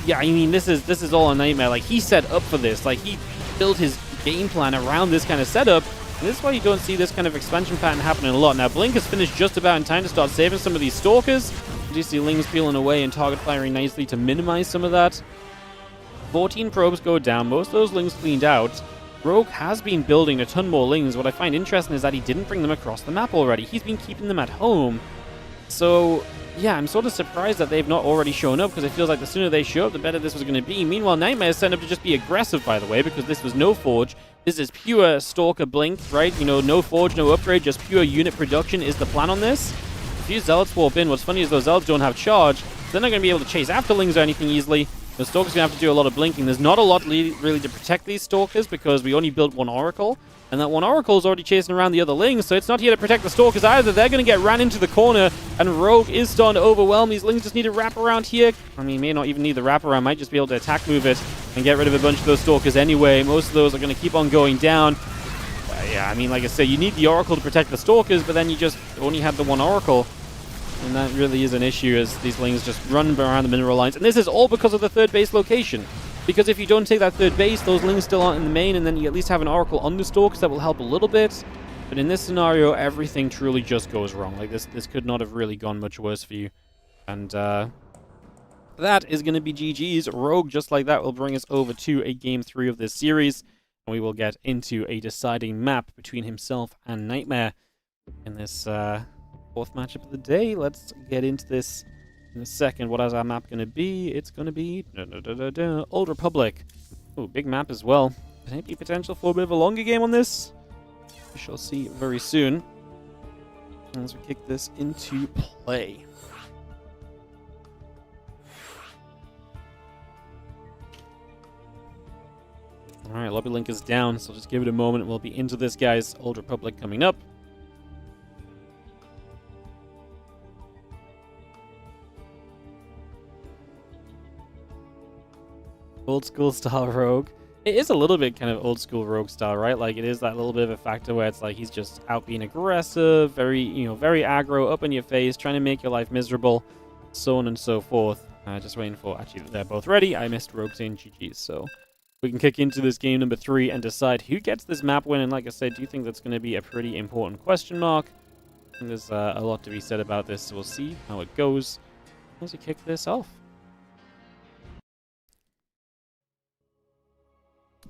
Yeah, I mean, this is all on NightMare. Like, he set up for this. Like, he built his game plan around this kind of setup. And this is why you don't see this kind of expansion pattern happening a lot. Now, Blink has finished just about in time to start saving some of these Stalkers. You do see Lings peeling away and target firing nicely to minimize some of that. 14 probes go down. Most of those Lings cleaned out. Rogue has been building a ton more Lings. What I find interesting is that he didn't bring them across the map already. He's been keeping them at home. So, yeah, I'm sort of surprised that they've not already shown up, because it feels like the sooner they show up, the better this was going to be. Meanwhile, NightMare is set up to just be aggressive, by the way, because this was no Forge. This is pure Stalker Blink, right? You know, no Forge, no upgrade, just pure unit production is the plan on this. A few Zealots warp in. What's funny is those Zealots don't have charge, so they're not going to be able to chase after Lings or anything easily. The Stalker's going to have to do a lot of blinking. There's not a lot really to protect these Stalkers, because we only built one Oracle. And that one Oracle is already chasing around the other Lings, so it's not here to protect the Stalkers either. They're going to get ran into the corner, and Rogue is starting to overwhelm. These Lings just need to wrap around here. I mean, may not even need the wrap around, might just be able to attack move it and get rid of a bunch of those Stalkers anyway. Most of those are going to keep on going down. Yeah, I mean, like I said, you need the Oracle to protect the Stalkers, but then you just only have the one Oracle. And that really is an issue, as these Lings just run around the mineral lines. And this is all because of the third base location. Because if you don't take that third base, those Lings still aren't in the main, and then you at least have an Oracle on the Stalkers that will help a little bit. But in this scenario, everything truly just goes wrong. Like, this could not have really gone much worse for you. And that is going to be GG's. Rogue, just like that, will bring us over to a Game 3 of this series. And we will get into a deciding map between himself and NightMare in this fourth matchup of the day. Let's get into this in a second. What is our map going to be? It's going to be Old Republic. Oh, big map as well. Maybe potential for a bit of a longer game on this. We shall see very soon as we kick this into play. Alright, lobby link is down, so just give it a moment. We'll be into this, guys. Old Republic coming up. Old school style Rogue. It is a little bit kind of old school Rogue style, right? Like, it is that little bit of a factor where it's like he's just out being aggressive, very aggro, up in your face, trying to make your life miserable, so on and so forth. Just waiting for, actually, they're both ready. I missed Rogue saying GG's, so we can kick into this game number 3 and decide who gets this map win. And like I said, do you think that's going to be a pretty important question mark? I think there's a lot to be said about this, so we'll see how it goes as we kick this off.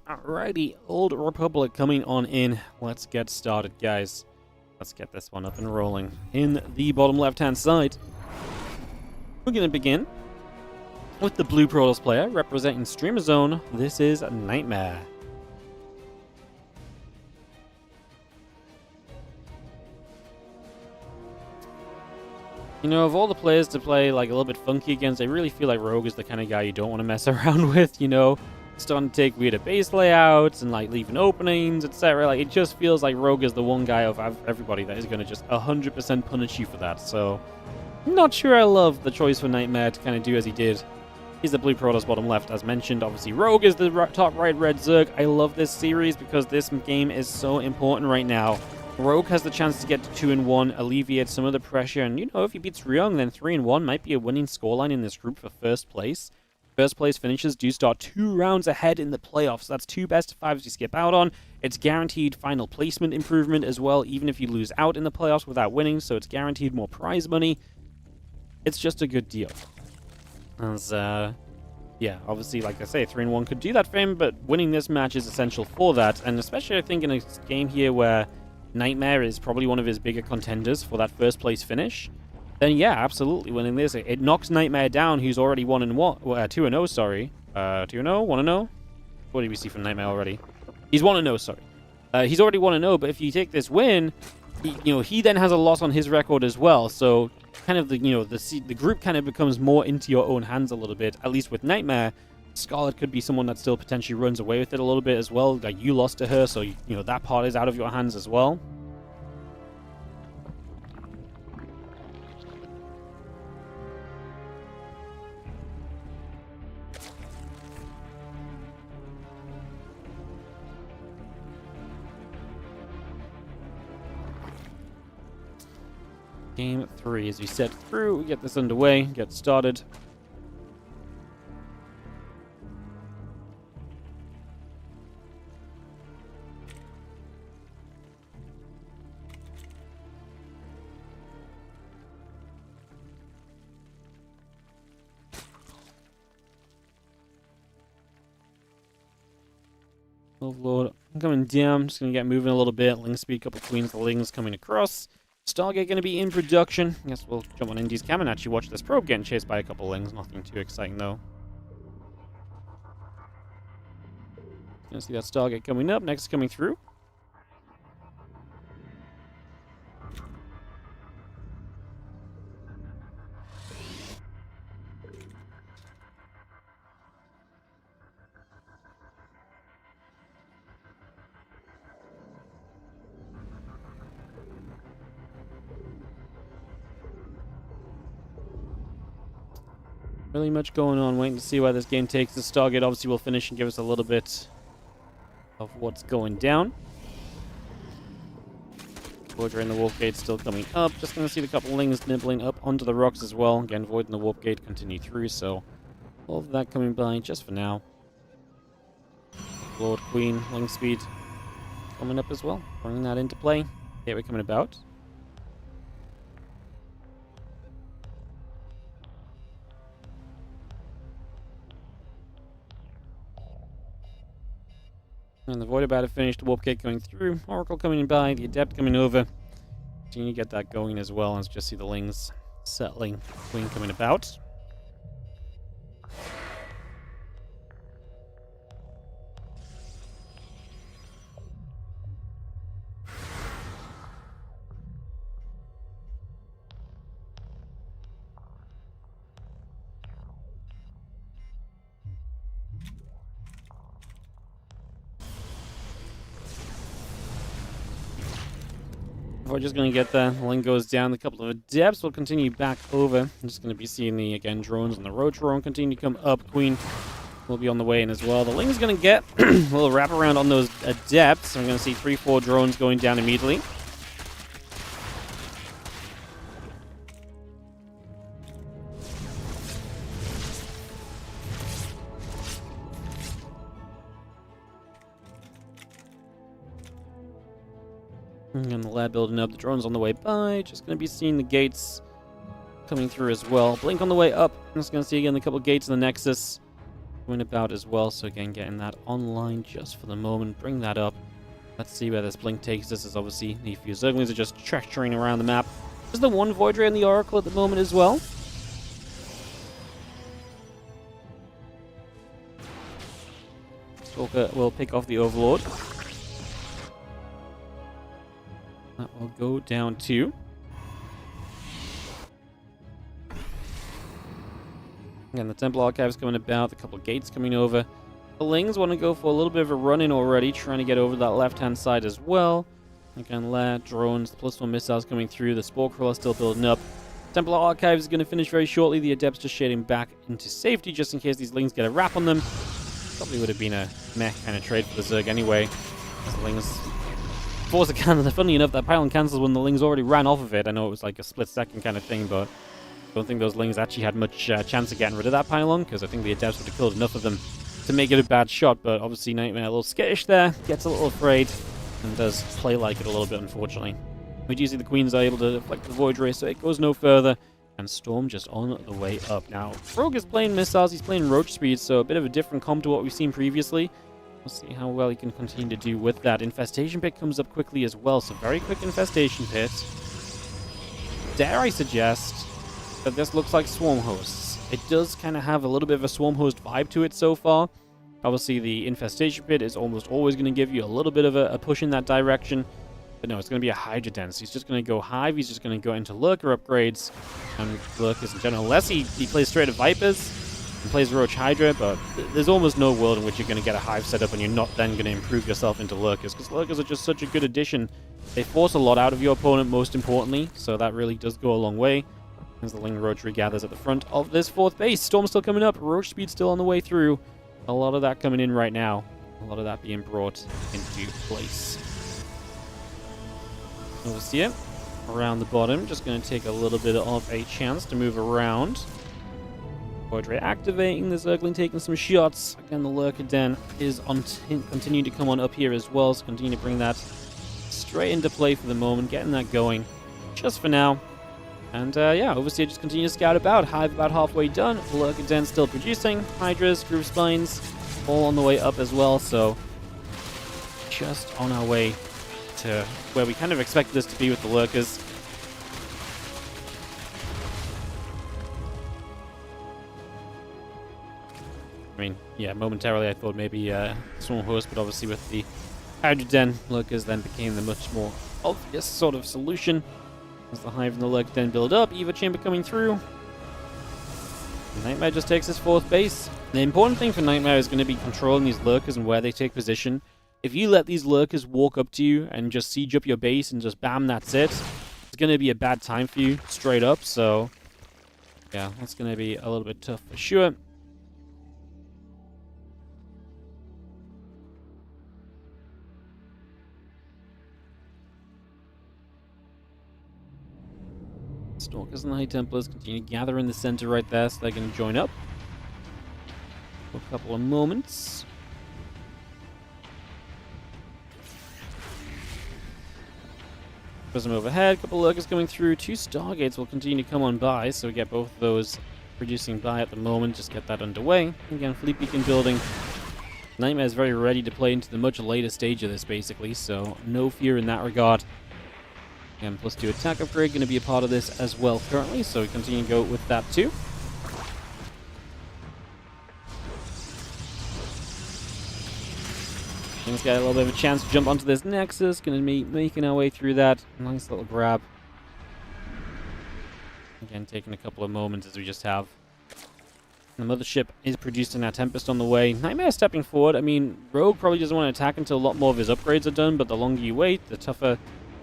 Alrighty, Old Republic coming on in. Let's get started, guys. Let's get this one up and rolling. In the bottom left-hand side, we're going to begin with the blue Protoss player representing Streamer Zone. This is NightMare. You know, of all the players to play like a little bit funky against, I really feel like Rogue is the kind of guy you don't want to mess around with, you know? Starting to take weird base layouts and like leaving openings, etc. Like, it just feels like Rogue is the one guy of everybody that is going to just 100% punish you for that. So, I'm not sure I love the choice for NightMare to kind of do as he did. He's the blue Protoss bottom left, as mentioned. Obviously, Rogue is the top right red Zerg. I love this series because this game is so important right now. Rogue has the chance to get to 2-1, alleviate some of the pressure, and you know, if he beats Ryung, then 3-1 might be a winning scoreline in this group for first place. First place finishers do start 2 rounds ahead in the playoffs. That's 2 best of 5s you skip out on. It's guaranteed final placement improvement as well, even if you lose out in the playoffs without winning, so it's guaranteed more prize money. It's just a good deal. As, yeah, obviously, like I say, 3-1 could do that for him, but winning this match is essential for that, and especially, I think, in a game here where NightMare is probably one of his bigger contenders for that first place finish. then yeah, absolutely winning this. It knocks NightMare down, who's already 2-0, sorry. 2-0, 1-0? What do we see from NightMare already? He's 1-0, sorry. He's already 1-0, but if you take this win, he then has a loss on his record as well. So kind of the group kind of becomes more into your own hands a little bit, at least with NightMare. Scarlett could be someone that still potentially runs away with it a little bit as well. Like, you lost to her, so that part is out of your hands as well. Game 3, as we set through, we get this underway, get started. Overlord, I'm coming down, just going to get moving a little bit. Ling speed, couple queens, the Lings coming across. Stargate going to be in production. I guess we'll jump on Indy's cam and actually watch this probe getting chased by a couple Lings. Nothing too exciting though. Gonna see that Stargate coming up, next coming through. Really much going on, waiting to see where this game takes us. Stargate obviously will finish and give us a little bit of what's going down. Voidray and the Warp Gate still coming up. Just going to see the couple Lings nibbling up onto the rocks as well. Again, Void and the Warp Gate continue through, so all of that coming by just for now. Lord, Queen, Ling speed coming up as well. Bringing that into play. Here we're coming about. And the Void about to finish, the Warp Gate going through, Oracle coming by, the Adept coming over. So you need to get that going as well, as just see the Lings settling, Queen coming about. We're just going to get there. The Ling goes down. A couple of Adepts will continue back over. I'm just going to be seeing the, again, drones on the road. Drone continue to come up. Queen will be on the way in as well. The Ling's going to get a little wrap around on those Adepts. I'm going to see 3-4 drones going down immediately. And the lab building up, the drone's on the way by. Just going to be seeing the gates coming through as well. Blink on the way up. I'm just going to see again the couple gates in the Nexus going about as well. So again, getting that online just for the moment. Bring that up. Let's see where this Blink takes us. As obviously the few Zerglings are just treacherying around the map. There's the one Voidray and the Oracle at the moment as well. Stalker will pick off the Overlord. That will go down to. Again, the Temple Archives coming about, a couple of gates coming over. The Lings want to go for a little bit of a run-in already, trying to get over that left-hand side as well. Again, lair, drones, +1 missiles coming through. The Spore Crawler still building up. Temple Archives is going to finish very shortly. The Adepts just shading back into safety, just in case these Lings get a wrap on them. Probably would have been a meh kind of trade for the Zerg anyway. As the Lings force a cancel. Funny enough, that pylon cancels when the Lings already ran off of it. I know it was like a split-second kind of thing, but I don't think those Lings actually had much chance of getting rid of that pylon, because I think the Adepts would have killed enough of them to make it a bad shot. But obviously NightMare a little skittish there, gets a little afraid, and does play like it a little bit, unfortunately. We do see the Queens are able to deflect the Void Ray, so it goes no further, and Storm just on the way up. Now, Rogue is playing missiles, he's playing Roach Speed, so a bit of a different comp to what we've seen previously. We'll see how well he can continue to do with that. Infestation Pit comes up quickly as well, so very quick Infestation Pit. Dare I suggest but this looks like swarm hosts. It does kind of have a little bit of a swarm host vibe to it so far. Obviously, the infestation pit is almost always going to give you a little bit of a push in that direction. But no, it's going to be a Hydra Den. So he's just going to go Hive. He's just going to go into Lurker upgrades and Lurkers in general. Unless he plays straight at Vipers and plays Roach Hydra, but there's almost no world in which you're going to get a Hive setup and you're not then going to improve yourself into Lurkers, because Lurkers are just such a good addition. They force a lot out of your opponent, most importantly, so that really does go a long way. As the Ling Roach regathers at the front of this 4th base. Storm still coming up. Roach speed still on the way through. A lot of that coming in right now. A lot of that being brought into place. Overseer around the bottom. Just going to take a little bit of a chance to move around. Quadray activating. The Zergling taking some shots. Again, the Lurker Den is continuing to come on up here as well. So continue to bring that straight into play for the moment. Getting that going just for now. And yeah, Overseer just continue to scout about. Hive about halfway done. Lurker Den still producing. Hydras, Groove Spines, all on the way up as well. So just on our way to where we kind of expected this to be with the Lurkers. I mean, yeah, momentarily I thought maybe Swarm Host, but obviously with the Hydra Den, Lurkers then became the much more obvious sort of solution. As the Hive and the Lurker Den build up, Eva Chamber coming through. NightMare just takes his 4th base. The important thing for NightMare is going to be controlling these Lurkers and where they take position. If you let these Lurkers walk up to you and just siege up your base and just bam, that's it, it's going to be a bad time for you, straight up. So, yeah, that's going to be a little bit tough for sure. Stalkers and the High Templars continue to gather in the center right there, so they're going to join up for a couple of moments. Prism overhead, a couple of Lurkers coming through. 2 Stargates will continue to come on by, so we get both of those producing by at the moment. Just get that underway. Again, Fleet Beacon building. NightMare is very ready to play into the much later stage of this, basically, so no fear in that regard. Again, +2 attack upgrade going to be a part of this as well currently, so we continue to go with that too. Things got a little bit of a chance to jump onto this Nexus. Going to be making our way through that. Nice little grab. Again, taking a couple of moments as we just have. The Mothership is producing our Tempest on the way. NightMare stepping forward. I mean, Rogue probably doesn't want to attack until a lot more of his upgrades are done, but the longer you wait, the tougher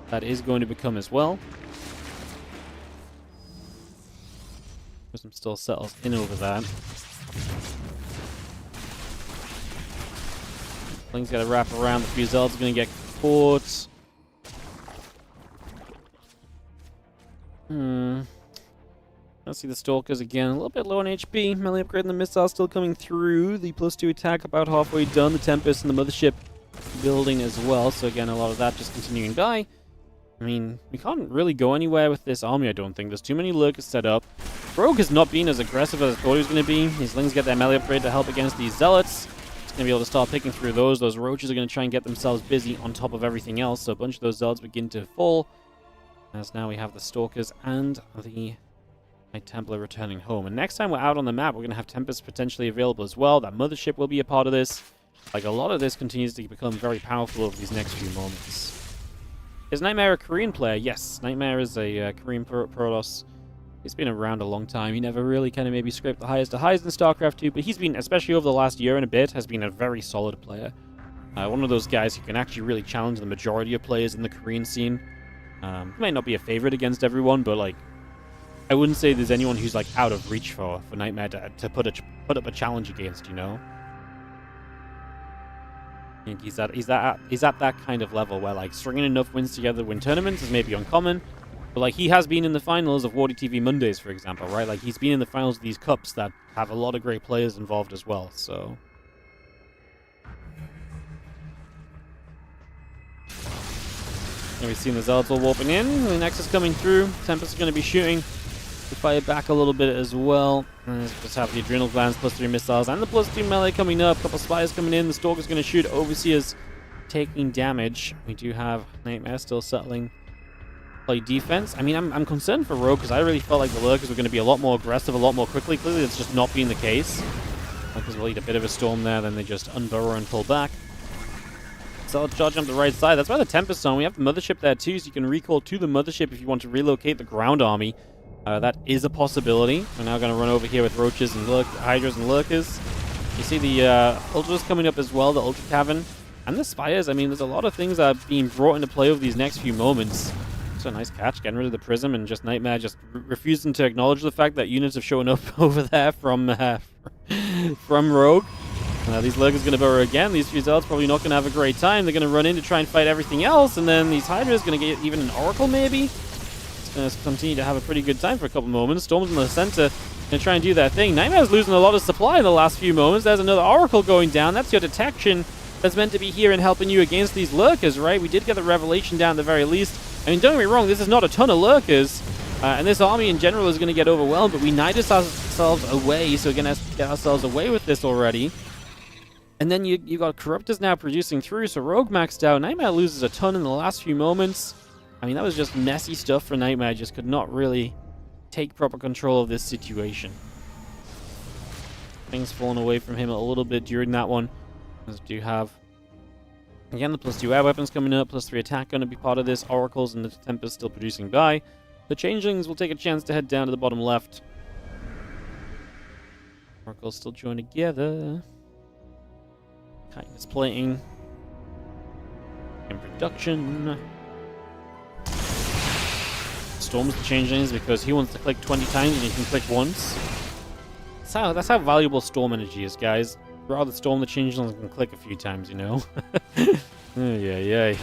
that is going to become as well. Prism still settles in over that. Fling's got to wrap around. The Fusel's going to get caught. Let's see the Stalkers again. A little bit low on HP. Melee upgrade and the missile still coming through. The +2 attack about halfway done. The Tempest and the Mothership building as well. So again, a lot of that just continuing by. I mean, we can't really go anywhere with this army, I don't think. There's too many Lurkers set up. Rogue has not been as aggressive as I thought he was going to be. His Lings get their melee upgrade to help against these Zealots. He's going to be able to start picking through those. Those Roaches are going to try and get themselves busy on top of everything else. So a bunch of those Zealots begin to fall. As now we have the Stalkers and the Knight Templar returning home. And next time we're out on the map, we're going to have Tempest potentially available as well. That Mothership will be a part of this. Like, a lot of this continues to become very powerful over these next few moments. Is NightMare a Korean player? Yes, NightMare is a Korean Protoss. He's been around a long time. He never really kind of maybe scraped the highest of highs in StarCraft 2, but he's been, especially over the last year and a bit, has been a very solid player. One of those guys who can actually really challenge the majority of players in the Korean scene. He might not be a favorite against everyone, but like, I wouldn't say there's anyone who's like out of reach for NightMare to put up a challenge against, you know? I think he's at that kind of level where like stringing enough wins together to win tournaments is maybe uncommon, but like he has been in the finals of WardiTV Mondays, for example, right? Like he's been in the finals of these cups that have a lot of great players involved as well. So and we've seen the Zealots all warping in. The Nexus coming through. Tempest is going to be shooting to fire back a little bit as well. And just have the Adrenal Glands, +3 missiles, and the +2 melee coming up. Couple Spires coming in. The Stalker's going to shoot. Overseer's taking damage. We do have NightMare still settling play defense. I mean, I'm concerned for Rogue because I really felt like the Lurkers were going to be a lot more aggressive, a lot more quickly. Clearly, it's just not being the case. Lurkers will eat a bit of a storm there, then they just unburrow and pull back. So charge up the right side. That's why the Tempest on. We have the Mothership there too, so you can recall to the Mothership if you want to relocate the ground army. That is a possibility. We're now going to run over here with Roaches and Hydras and Lurkers. You see the Ultras coming up as well, the Ultra Cavern. And the Spires. I mean, there's a lot of things that are being brought into play over these next few moments. It's a nice catch, getting rid of the Prism, and just NightMare just refusing to acknowledge the fact that units have shown up over there from Rogue. These Lurkers going to burrow again. These few Zealots probably not going to have a great time. They're going to run in to try and fight everything else, and then these Hydras going to get even an Oracle maybe. It's going to continue to have a pretty good time for a couple moments. Storms in the center going to try and do their thing. NightMare's losing a lot of supply in the last few moments. There's another Oracle going down. That's your detection that's meant to be here and helping you against these Lurkers, right? We did get the Revelation down at the very least. I mean, don't get me wrong, this is not a ton of Lurkers, and this army in general is going to get overwhelmed, but we Nidus ourselves away, so we're going to get ourselves away with this already. And then you got Corruptors now producing through, so Rogue maxed out. NightMare loses a ton in the last few moments. I mean, that was just messy stuff for NightMare. Just could not really take proper control of this situation. Things falling away from him a little bit during that one. As do have, again, the +2 air weapons coming up, +3 attack going to be part of this. Oracles and the Tempest still producing by. The Changelings will take a chance to head down to the bottom left. Oracles still join together. Kindness plating. In production. Storms the Changelings because he wants to click 20 times and he can click once. That's how valuable Storm energy is, guys. Rather Storm the Changelings can click a few times, you know? Yeah.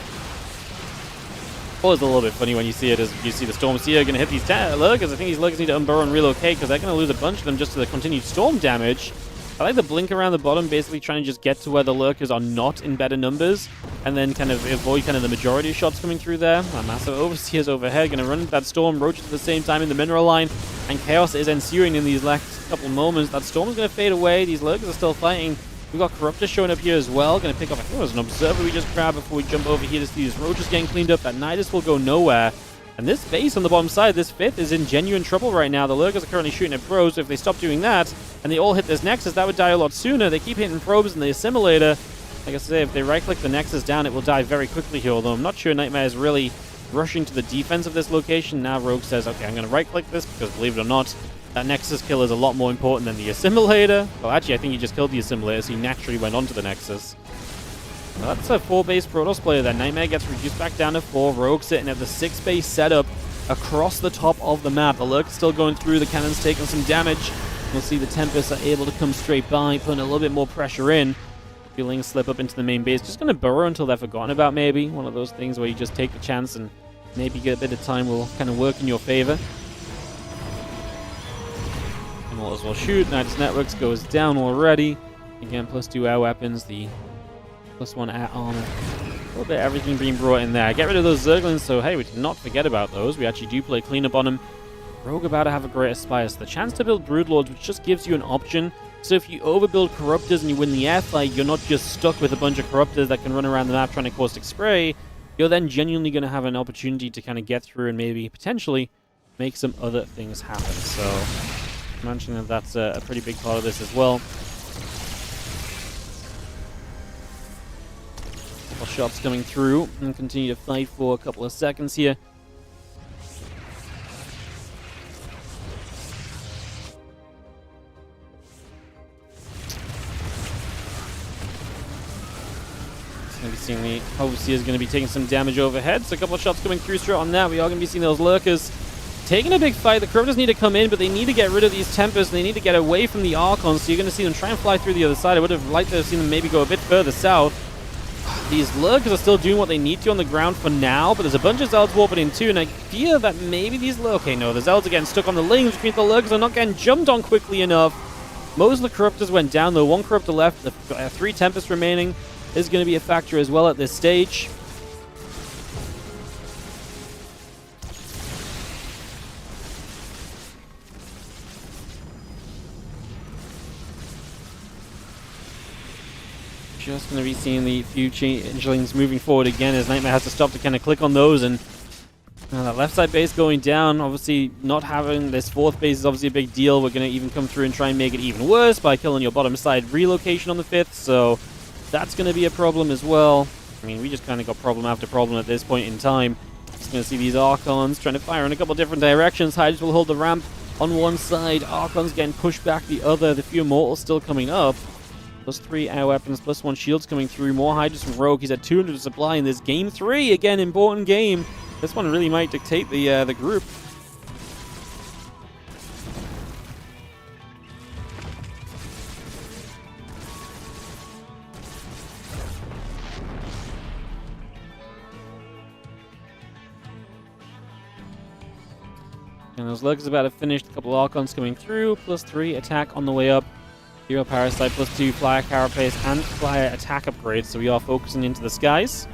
Always a little bit funny when you see it, as you see the Storm Seer going to hit these Lurkers. I think these Lurkers need to unburrow and relocate because they're going to lose a bunch of them just to the continued Storm damage. I like the blink around the bottom, basically trying to just get to where the Lurkers are not in better numbers, and then kind of avoid kind of the majority of shots coming through there. Massive Overseers overhead, going to run that Storm, Roaches at the same time in the mineral line, and chaos is ensuing in these last couple moments. That Storm's going to fade away, these Lurkers are still fighting. We've got Corruptor showing up here as well, going to pick up, I think it was an Observer we just grabbed before we jump over here to see these Roaches getting cleaned up. That Nidus will go nowhere. And this base on the bottom side, this 5th, is in genuine trouble right now. The Lurkers are currently shooting at probes, so if they stop doing that, and they all hit this Nexus, that would die a lot sooner. They keep hitting probes and the Assimilator. Like I say, if they right-click the Nexus down, it will die very quickly here, although I'm not sure NightMare is really rushing to the defense of this location. Now Rogue says, okay, I'm going to right-click this, because believe it or not, that Nexus kill is a lot more important than the Assimilator. Well, actually, I think he just killed the Assimilator, so he naturally went onto the Nexus. Well, that's a 4-base Protoss player there. NightMare gets reduced back down to 4. Rogue sitting at the 6-base setup across the top of the map. The Lurk still going through. The cannon's taking some damage. We'll see the Tempests are able to come straight by, putting a little bit more pressure in. Feeling slip up into the main base. Just going to burrow until they're forgotten about, maybe. One of those things where you just take the chance and maybe get a bit of time will kind of work in your favor. And we'll as well shoot. Nidus Networks goes down already. Again, +2 air weapons. The +1 air armor. A little bit of everything being brought in there. Get rid of those Zerglings, so hey, we did not forget about those. We actually do play cleanup on them. Rogue about to have a great Aspire. So the chance to build Broodlords, which just gives you an option. So if you overbuild Corruptors and you win the air fight, you're not just stuck with a bunch of Corruptors that can run around the map trying to caustic spray. You're then genuinely going to have an opportunity to kind of get through and maybe, potentially, make some other things happen. So, mentioning that that's a pretty big part of this as well. Couple shots coming through and continue to fight for a couple of seconds here. Going to be seeing the Overseer is going to be taking some damage overhead. So a couple of shots coming through straight on that. We are going to be seeing those Lurkers taking a big fight. The Corruptors need to come in, but they need to get rid of these Tempests. They need to get away from the Archons. So you're going to see them try and fly through the other side. I would have liked to have seen them maybe go a bit further south. These Lurkers are still doing what they need to on the ground for now, but there's a bunch of Zealots warping in too, and I fear that maybe these... Okay, no, the Zealots are getting stuck on the lanes, which means the Lurkers are not getting jumped on quickly enough. Most of the Corruptors went down, though. One Corruptor left, the 3 Tempests remaining is going to be a factor as well at this stage. Just going to be seeing the few changelings moving forward again as NightMare has to stop to kind of click on those, and That left side base going down, obviously not having this fourth base is obviously a big deal. We're going to even come through and try and make it even worse by killing your bottom side relocation on the 5th, so that's going to be a problem as well. I mean, we just kind of got problem after problem at this point in time. Just going to see these Archons trying to fire in a couple different directions. Hydras will hold the ramp on one side, Archons getting pushed back the other. The few Immortals still coming up. +3 air weapons, +1 shields coming through. More Hydras from Rogue. He's at 200 supply in this game 3. Again, important game. This one really might dictate the group. And those Lurkers about to finish. A couple Archons coming through. +3 attack on the way up. Hero Parasite, +2 Flyer Carapace and Flyer attack upgrades. So we are focusing into the skies.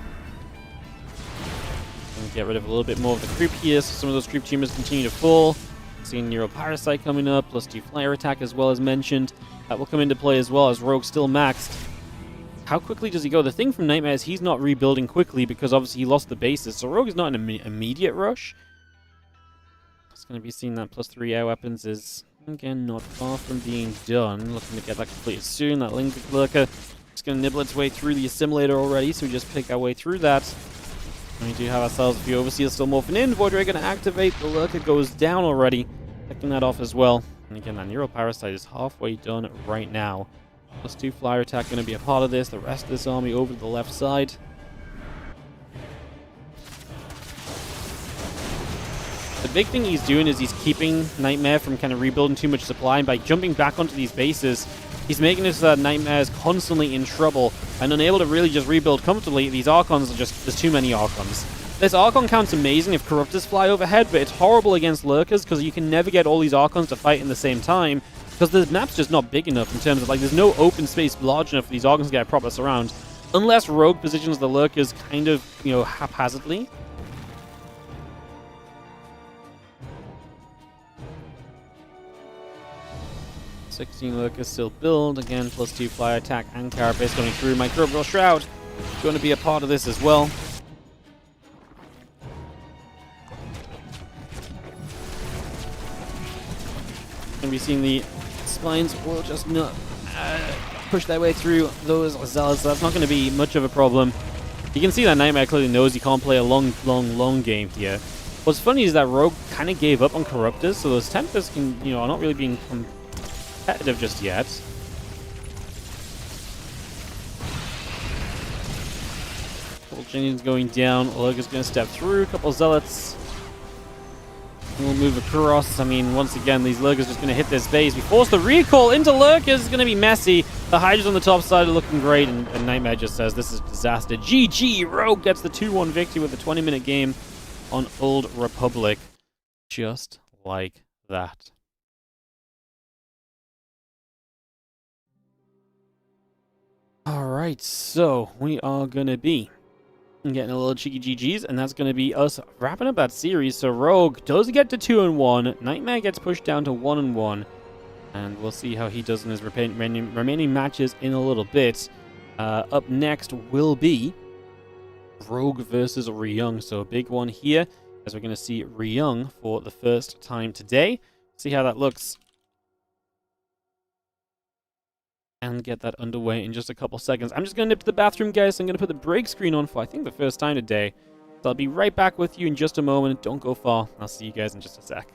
Get rid of a little bit more of the creep here, so some of those creep tumors continue to fall. Seeing Nero Parasite coming up, +2 flyer attack as well as mentioned. That will come into play as well as Rogue still maxed. How quickly does he go? The thing from NightMare is he's not rebuilding quickly because obviously he lost the bases, so Rogue is not in an immediate rush. It's going to be seeing that +3 air weapons is, again, not far from being done. Looking to get that completed soon. That Lurker is going to nibble its way through the assimilator already, so we just pick our way through that. We do have ourselves a few Overseers still morphing in. Void Ray going to activate. The Lurker goes down already. Picking that off as well. And again, that Nero Parasite is halfway done right now. +2 flyer attack going to be a part of this. The rest of this army over to the left side. The big thing he's doing is he's keeping NightMare from kind of rebuilding too much supply. And by jumping back onto these bases, he's making it so that NightMare is constantly in trouble and unable to really just rebuild comfortably. These Archons are just, there's too many Archons. This Archon count's amazing if Corruptors fly overhead, but it's horrible against Lurkers because you can never get all these Archons to fight in the same time because the map's just not big enough in terms of, like, there's no open space large enough for these Archons to get a proper surround. Unless Rogue positions the Lurkers kind of, you know, haphazardly. 16 Lurkers still build. Again, +2 fly attack and carapace going through. Microbial Shroud going to be a part of this as well. Going to be seeing the spines will just not push their way through those Zealots. So that's not going to be much of a problem. You can see that NightMare clearly knows he can't play a long game here. What's funny is that Rogue kind of gave up on Corruptors, so those Tempests can, you know, are not really being competitive just yet. Couple Genians going down. Lurker's going to step through. Couple Zealots. We'll move across. I mean, once again, these Lurkers just going to hit this base. We force the recall into Lurkers. It's going to be messy. The Hydras on the top side are looking great, and NightMare just says this is a disaster. GG! Rogue gets the 2-1 victory with a 20-minute game on Old Republic. Just like that. Alright, so we are going to be getting a little cheeky GGs, and that's going to be us wrapping up that series. So Rogue does get to 2-1. NightMare gets pushed down to 1-1. And we'll see how he does in his remaining matches in a little bit. Up next will be Rogue versus Ryung. So a big one here, as we're going to see Riong for the first time today. See how that looks. And get that underway in just a couple seconds. I'm just going to nip to the bathroom, guys. I'm going to put the break screen on for, I think, the first time today. So I'll be right back with you in just a moment. Don't go far. I'll see you guys in just a sec.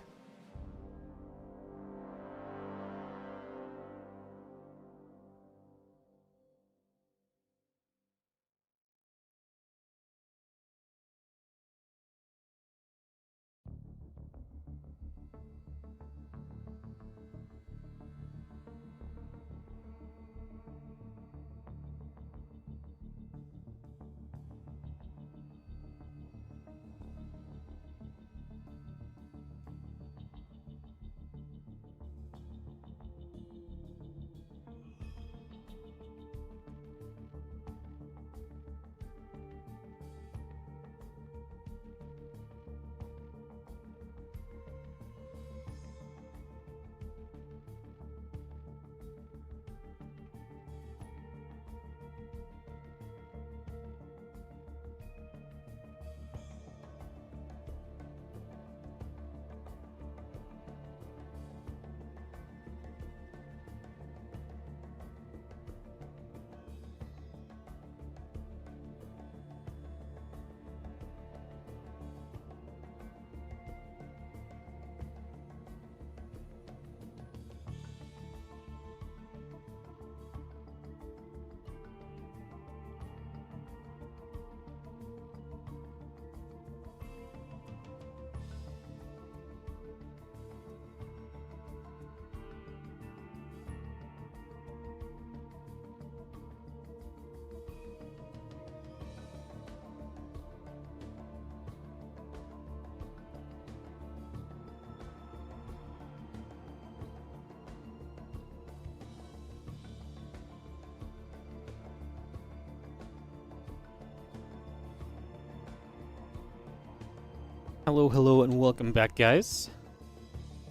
Hello, hello, and welcome back, guys.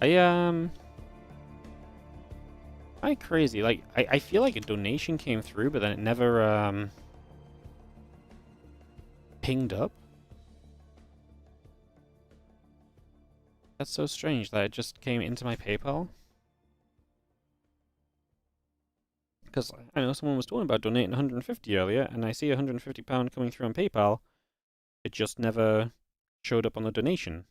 I crazy. Like, I feel like a donation came through, but then it never, pinged up. That's so strange that it just came into my PayPal. Because I know someone was talking about donating 150 earlier, and I see £150 coming through on PayPal. It just never showed up on the donation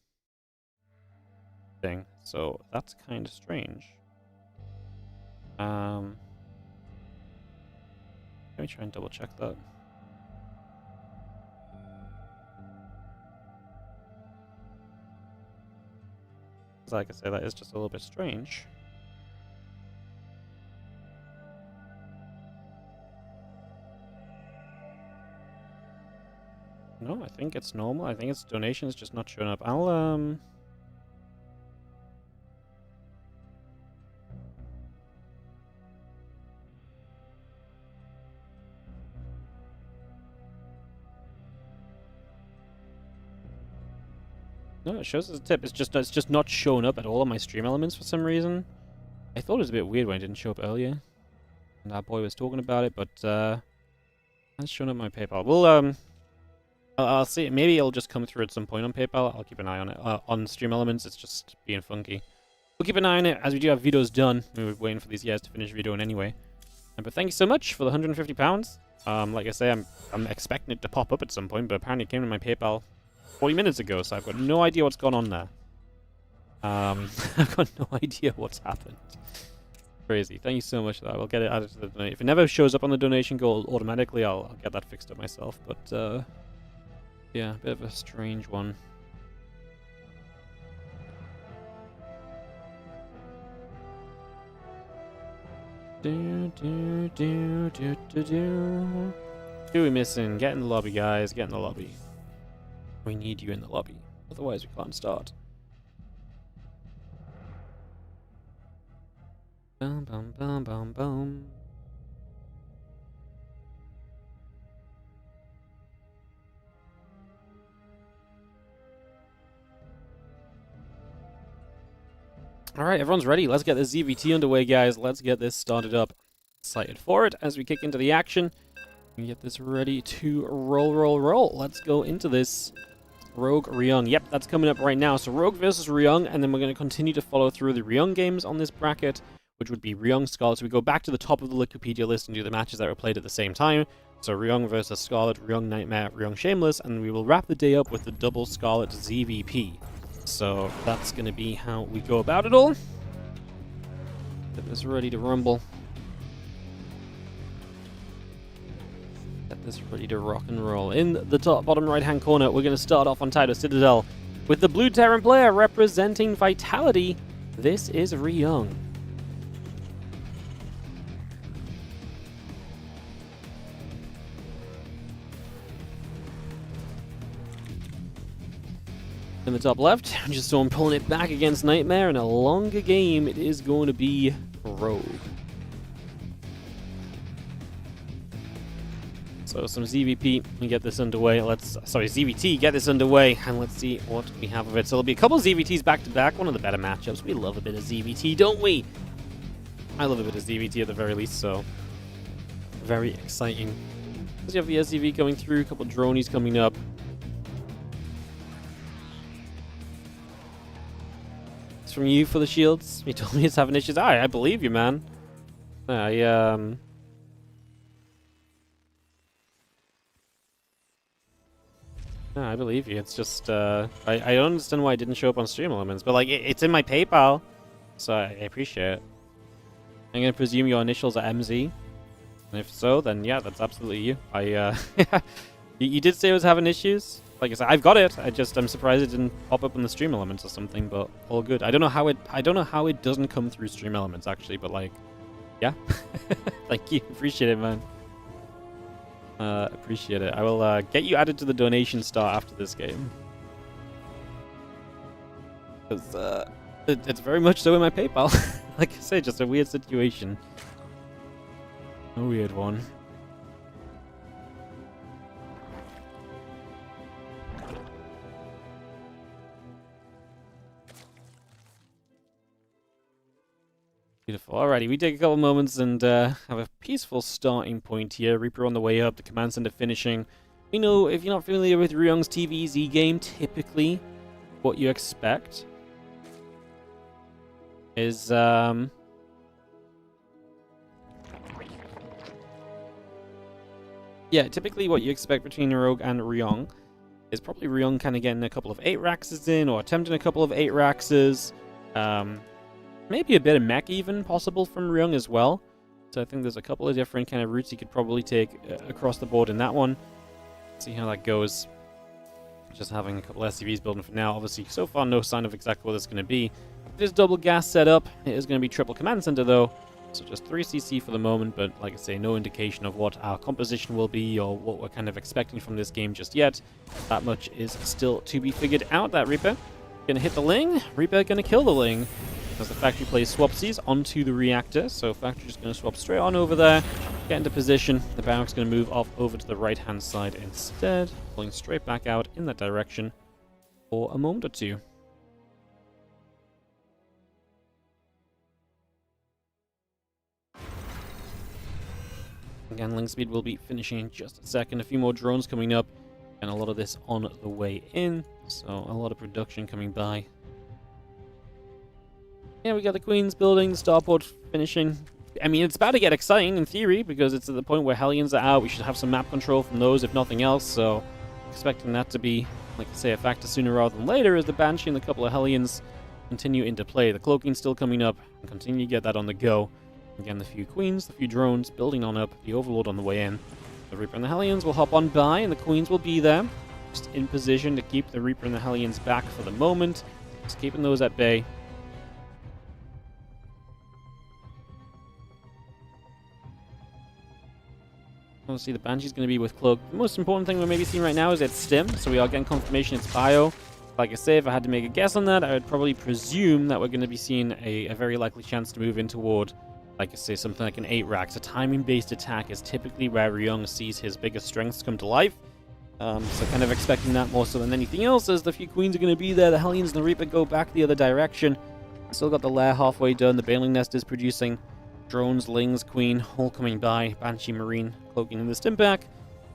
thing. So that's kind of strange. Let me try and double check that. Like I say, that is just a little bit strange. No, I think it's normal. I think it's donations just not showing up. I'll No, it shows as a tip. It's just not showing up at all on my stream elements for some reason. I thought it was a bit weird when it didn't show up earlier. And that boy was talking about it, but it's showing up on my PayPal. Well, I'll see. Maybe it'll just come through at some point on PayPal. I'll keep an eye on it. On stream elements, it's just being funky. We'll keep an eye on it as we do have videos done. We were waiting for these guys to finish videoing anyway. But thank you so much for the £150. Like I say, I'm expecting it to pop up at some point, but apparently it came to my PayPal 40 minutes ago, so I've got no idea what's gone on there. I've got no idea what's happened. Crazy. Thank you so much for that. We'll get it added to the donation. If it never shows up on the donation goal automatically, I'll get that fixed up myself. But, yeah, a bit of a strange one. Who are we missing? Get in the lobby, guys. Get in the lobby. We need you in the lobby. Otherwise, we can't start. Bum, bum, bum, bum, bum. Alright, everyone's ready. Let's get this ZVT underway, guys. Let's get this started up. Excited for it as we kick into the action. We get this ready to roll. Let's go into this. Rogue, Ryung. Yep, that's coming up right now. So Rogue versus Riong, and then we're going to continue to follow through the Riong games on this bracket, which would be Riong, Scarlet. So we go back to the top of the Wikipedia list and do the matches that were played at the same time. So Riong versus Scarlet, Riong NightMare, Riong Shameless, and we will wrap the day up with the double Scarlet ZVP. So that's going to be how we go about it all. Get this ready to rumble. Get this ready to rock and roll. In the top bottom right hand corner, we're going to start off on Tidal Citadel with the blue Terran player representing Vitality. This is Ryung. In the top left, just so I'm pulling it back against NightMare. In a longer game, it is going to be Rogue. So some ZVP, we get this underway. ZVT, get this underway, and let's see what we have of it. So there'll be a couple of ZVTs back to back, one of the better matchups. We love a bit of ZVT, don't we? I love a bit of ZVT at the very least, so very exciting. So you have the SCV going through, a couple of dronies coming up. It's from you for the shields. You told me it's having issues. I believe you, man. No, I believe you. It's just, I don't understand why it didn't show up on stream elements, but like, it's in my PayPal, so I appreciate it. I'm gonna presume your initials are MZ, and if so, then yeah, that's absolutely you. You did say it was having issues. Like I said, I've got it. I'm surprised it didn't pop up on the stream elements or something, but all good. I don't know how it doesn't come through stream elements actually, but like, yeah. Thank you. Appreciate it, man. Appreciate it. I will get you added to the donation star after this game. Because it's very much so in my PayPal. Like I say, just a weird situation. A weird one. Beautiful. Alrighty, we take a couple moments and have a peaceful starting point here. Reaper on the way up, the command center finishing. You know, if you're not familiar with Ryung's TVZ game, typically what you expect is typically what you expect between Rogue and Riong is probably Riong kind of getting a couple of 8-raxes in, or attempting a couple of 8-raxes. Maybe a bit of mech even possible from Ryung as well. So I think there's a couple of different kind of routes he could probably take across the board in that one. See how that goes. Just having a couple of SCVs building for now. Obviously, so far no sign of exactly what it's going to be. It is double gas setup. It is going to be triple command center though. So just 3 CC for the moment, but like I say, no indication of what our composition will be or what we're kind of expecting from this game just yet. That much is still to be figured out. That Reaper going to hit the Ling. Reaper going to kill the Ling. As the factory plays swapsies onto the reactor, so factory just going to swap straight on over there, get into position. The barracks going to move off over to the right-hand side instead, pulling straight back out in that direction for a moment or two. Again, link speed will be finishing in just a second. A few more drones coming up, and a lot of this on the way in, so a lot of production coming by. Yeah, we got the Queen's building, the starport finishing. I mean, it's about to get exciting in theory, because it's at the point where Hellions are out. We should have some map control from those, if nothing else, so expecting that to be, like I say, a factor sooner rather than later as the Banshee and a couple of Hellions continue into play. The cloaking still coming up, and continue to get that on the go. Again, the few Queens, the few drones building on up, the Overlord on the way in. The Reaper and the Hellions will hop on by, and the Queens will be there, just in position to keep the Reaper and the Hellions back for the moment, just keeping those at bay. Obviously, the Banshee's going to be with Cloak. The most important thing we're maybe seeing right now is its stim, so we are getting confirmation it's bio. Like I say, if I had to make a guess on that, I would probably presume that we're going to be seeing a very likely chance to move in toward, like I say, something like an 8-rax. A timing-based attack is typically where Ryung sees his biggest strengths come to life. So kind of expecting that more so than anything else, as the few Queens are going to be there. The Hellions and the Reaper go back the other direction. Still got the lair halfway done. The Baneling Nest is producing. Drones, Lings, Queen, all coming by. Banshee, Marine, cloaking in the stim pack.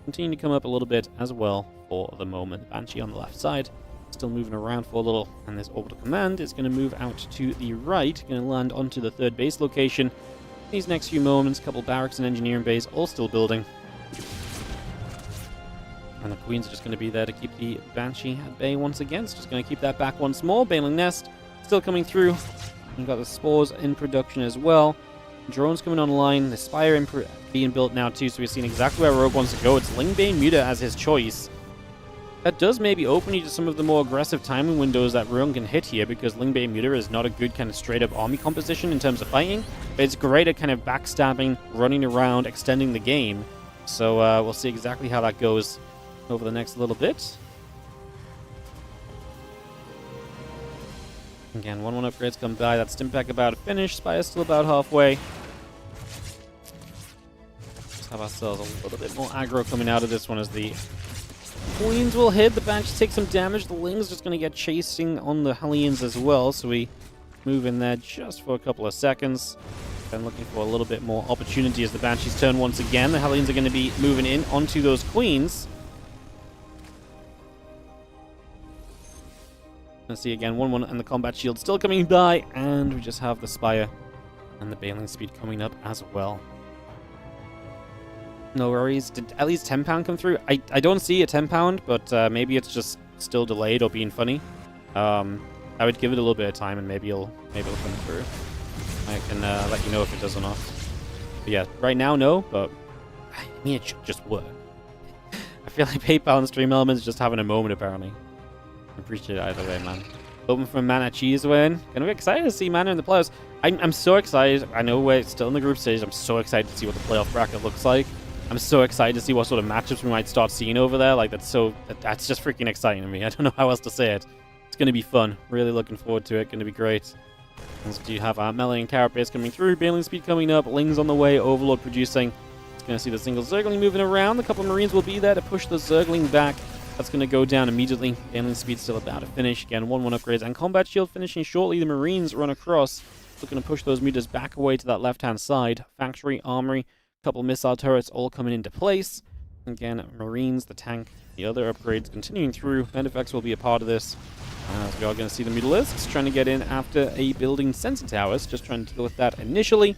Continue to come up a little bit as well for the moment. Banshee on the left side, still moving around for a little. And this orbital command is going to move out to the right. Going to land onto the 3rd base location. These next few moments, a couple barracks and engineering bays all still building. And the Queens are just going to be there to keep the Banshee at bay once again. It's just going to keep that back once more. Baneling Nest still coming through. You've got the Spores in production as well. Drones coming online, the Spire being built now too, so we've seen exactly where Rogue wants to go. It's Lingbane Muta as his choice. That does maybe open you to some of the more aggressive timing windows that Ryung can hit here, because Lingbane Muta is not a good kind of straight-up army composition in terms of fighting, but it's great at kind of backstabbing, running around, extending the game. So we'll see exactly how that goes over the next little bit. Again, 1-1 upgrades come by. That stim pack about to finish. Spire's still about halfway. Let's have ourselves a little bit more aggro coming out of this one as the Queens will hit. The Banshee take some damage. The Ling's just going to get chasing on the Hellions as well. So we move in there just for a couple of seconds. And looking for a little bit more opportunity as the Banshee's turn once again. The Hellions are going to be moving in onto those Queens. Let's see again, 1-1, and the combat shield still coming by, and we just have the Spire and the Baneling speed coming up as well. No worries. Did at least 10 pound come through? I don't see a 10 pound, but maybe it's just still delayed or being funny. I would give it a little bit of time, and maybe it'll come through. I can let you know if it does or not. But yeah, right now, no, but I mean, it should just work. I feel like PayPal and Stream Elements just having a moment, apparently. Appreciate it either way, man. Hoping for a Mana Cheese win. Gonna be excited to see Mana in the playoffs. I'm so excited. I know we're still in the group stage. I'm so excited to see what the playoff bracket looks like. I'm so excited to see what sort of matchups we might start seeing over there. Like, that's just freaking exciting to me. I don't know how else to say it. It's gonna be fun. Really looking forward to it. Gonna be great. As we have our Melee and Carapace coming through. Baneling speed coming up. Lings on the way. Overlord producing. It's gonna see the single Zergling moving around. A couple of Marines will be there to push the Zergling back. That's going to go down immediately. Baneling speed still about to finish. Again, 1-1 upgrades and combat shield finishing shortly. The Marines run across. looking to push those meters back away to that left-hand side. Factory, armory, couple missile turrets all coming into place. Again, Marines, the tank, the other upgrades continuing through. Medivacs will be a part of this. As we are going to see the Mutalisks trying to get in after a building sensor towers, just trying to deal with that initially.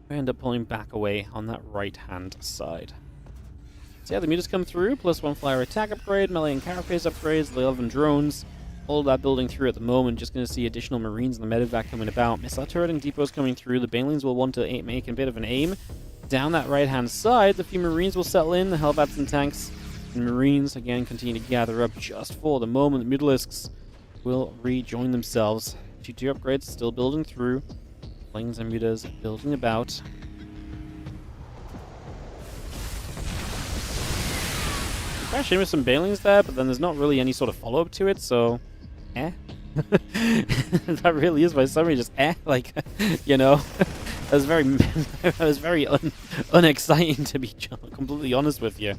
We end up pulling back away on that right-hand side. So yeah, the Mutas come through, +1 flyer attack upgrade, melee and carapace upgrades, the 11 drones. All of that building through at the moment. Just going to see additional Marines and the Medivac coming about. Missile turret and depots coming through. The Banelings will want to make a bit of an aim down that right-hand side. The few Marines will settle in. The Hellbats and tanks and Marines, again, continue to gather up just for the moment. The Mutalisks will rejoin themselves. 2-2 upgrades still building through. Lings and Mutas building about. Crash in with some Banelings there, but then there's not really any sort of follow-up to it, so... That really is by summary, just like, you know. That was very unexciting, to be completely honest with you.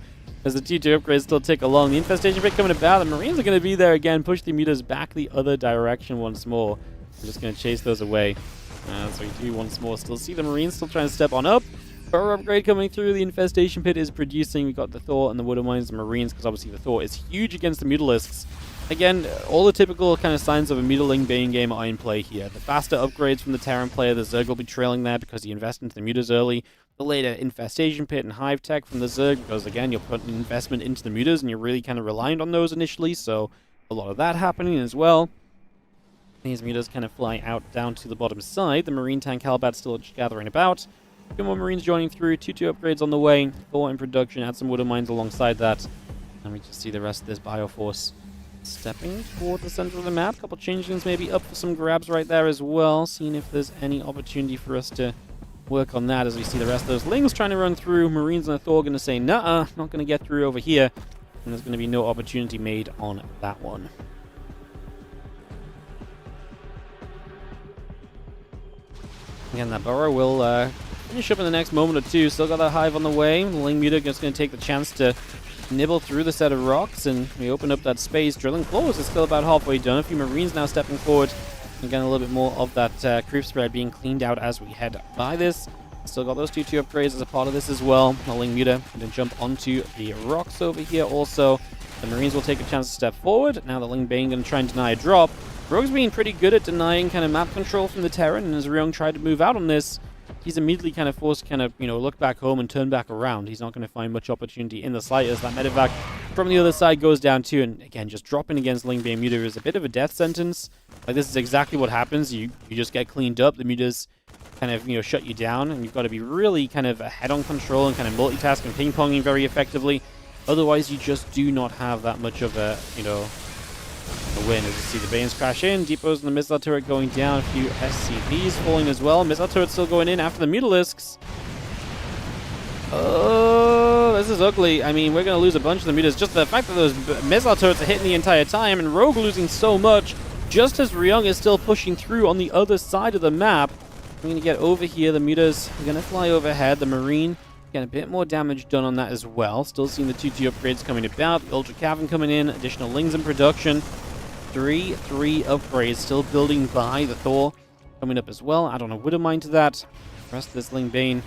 As the 2-2 upgrades still tick along, the infestation bit coming about, the Marines are going to be there again, push the Mutas back the other direction once more. We're just going to chase those away. So we do once more still see the Marines still trying to step on up. Burrow upgrade coming through, the infestation pit is producing. We've got the Thor and the Widow Mines and Marines, because obviously the Thor is huge against the Mutalisks. Again, all the typical kind of signs of a Mutaling Bane game are in play here. The faster upgrades from the Terran player, the Zerg will be trailing there because you invest into the Mutas early. The later infestation pit and hive tech from the Zerg, because again, you're putting investment into the Mutas and you're really kind of reliant on those initially, so a lot of that happening as well. These Mutas kind of fly out down to the bottom side. The Marine tank Hellbat still gathering about. A few more Marines joining through, 2-2 upgrades on the way, Thor in production, add some Widow Mines alongside that. And we just see the rest of this Bioforce stepping toward the center of the map. A couple changelings maybe up for some grabs right there as well, seeing if there's any opportunity for us to work on that as we see the rest of those Lings trying to run through. Marines and the Thor going to say, nah, not going to get through over here. And there's going to be no opportunity made on that one. Again, that Burrow will finish up in the next moment or two. Still got that hive on the way. The Ling Muta just going to take the chance to nibble through the set of rocks, and we open up that space. Drilling Claws is still about halfway done. A few Marines now stepping forward. Again, a little bit more of that creep spread being cleaned out as we head by this. Still got those 2-2 upgrades as a part of this as well. The Ling Muta going to jump onto the rocks over here also. The Marines will take a chance to step forward. Now the Ling Bane going to try and deny a drop. Rogue's being pretty good at denying kind of map control from the Terran, and as Ryung tried to move out on this, he's immediately kind of forced to kind of, you know, look back home and turn back around. He's not going to find much opportunity in the slightest. That Medivac from the other side goes down too, and again, just dropping against Ling Bane Muta is a bit of a death sentence. Like, this is exactly what happens. You just get cleaned up. The Mutas kind of, you know, shut you down, and you've got to be really kind of head-on control and kind of multitask and ping-ponging very effectively. Otherwise, you just do not have that much of a, you know, a win. As you see the Banes crash in, depots and the missile turret going down, a few SCVs falling as well. Missile turret still going in after the Mutalisks. Oh, this is ugly. I mean, we're going to lose a bunch of the Mutas. Just the fact that those missile turrets are hitting the entire time, and Rogue losing so much, just as Ryung is still pushing through on the other side of the map. We're going to get over here. The Mutas are going to fly overhead. The Marine getting a bit more damage done on that as well. Still seeing the 2-2 upgrades coming about. The Ultra Cavern coming in. Additional Lings in production. 3 upgrades still building by the Thor coming up as well. Add on a Widow Mine to that. The rest of this Ling Bane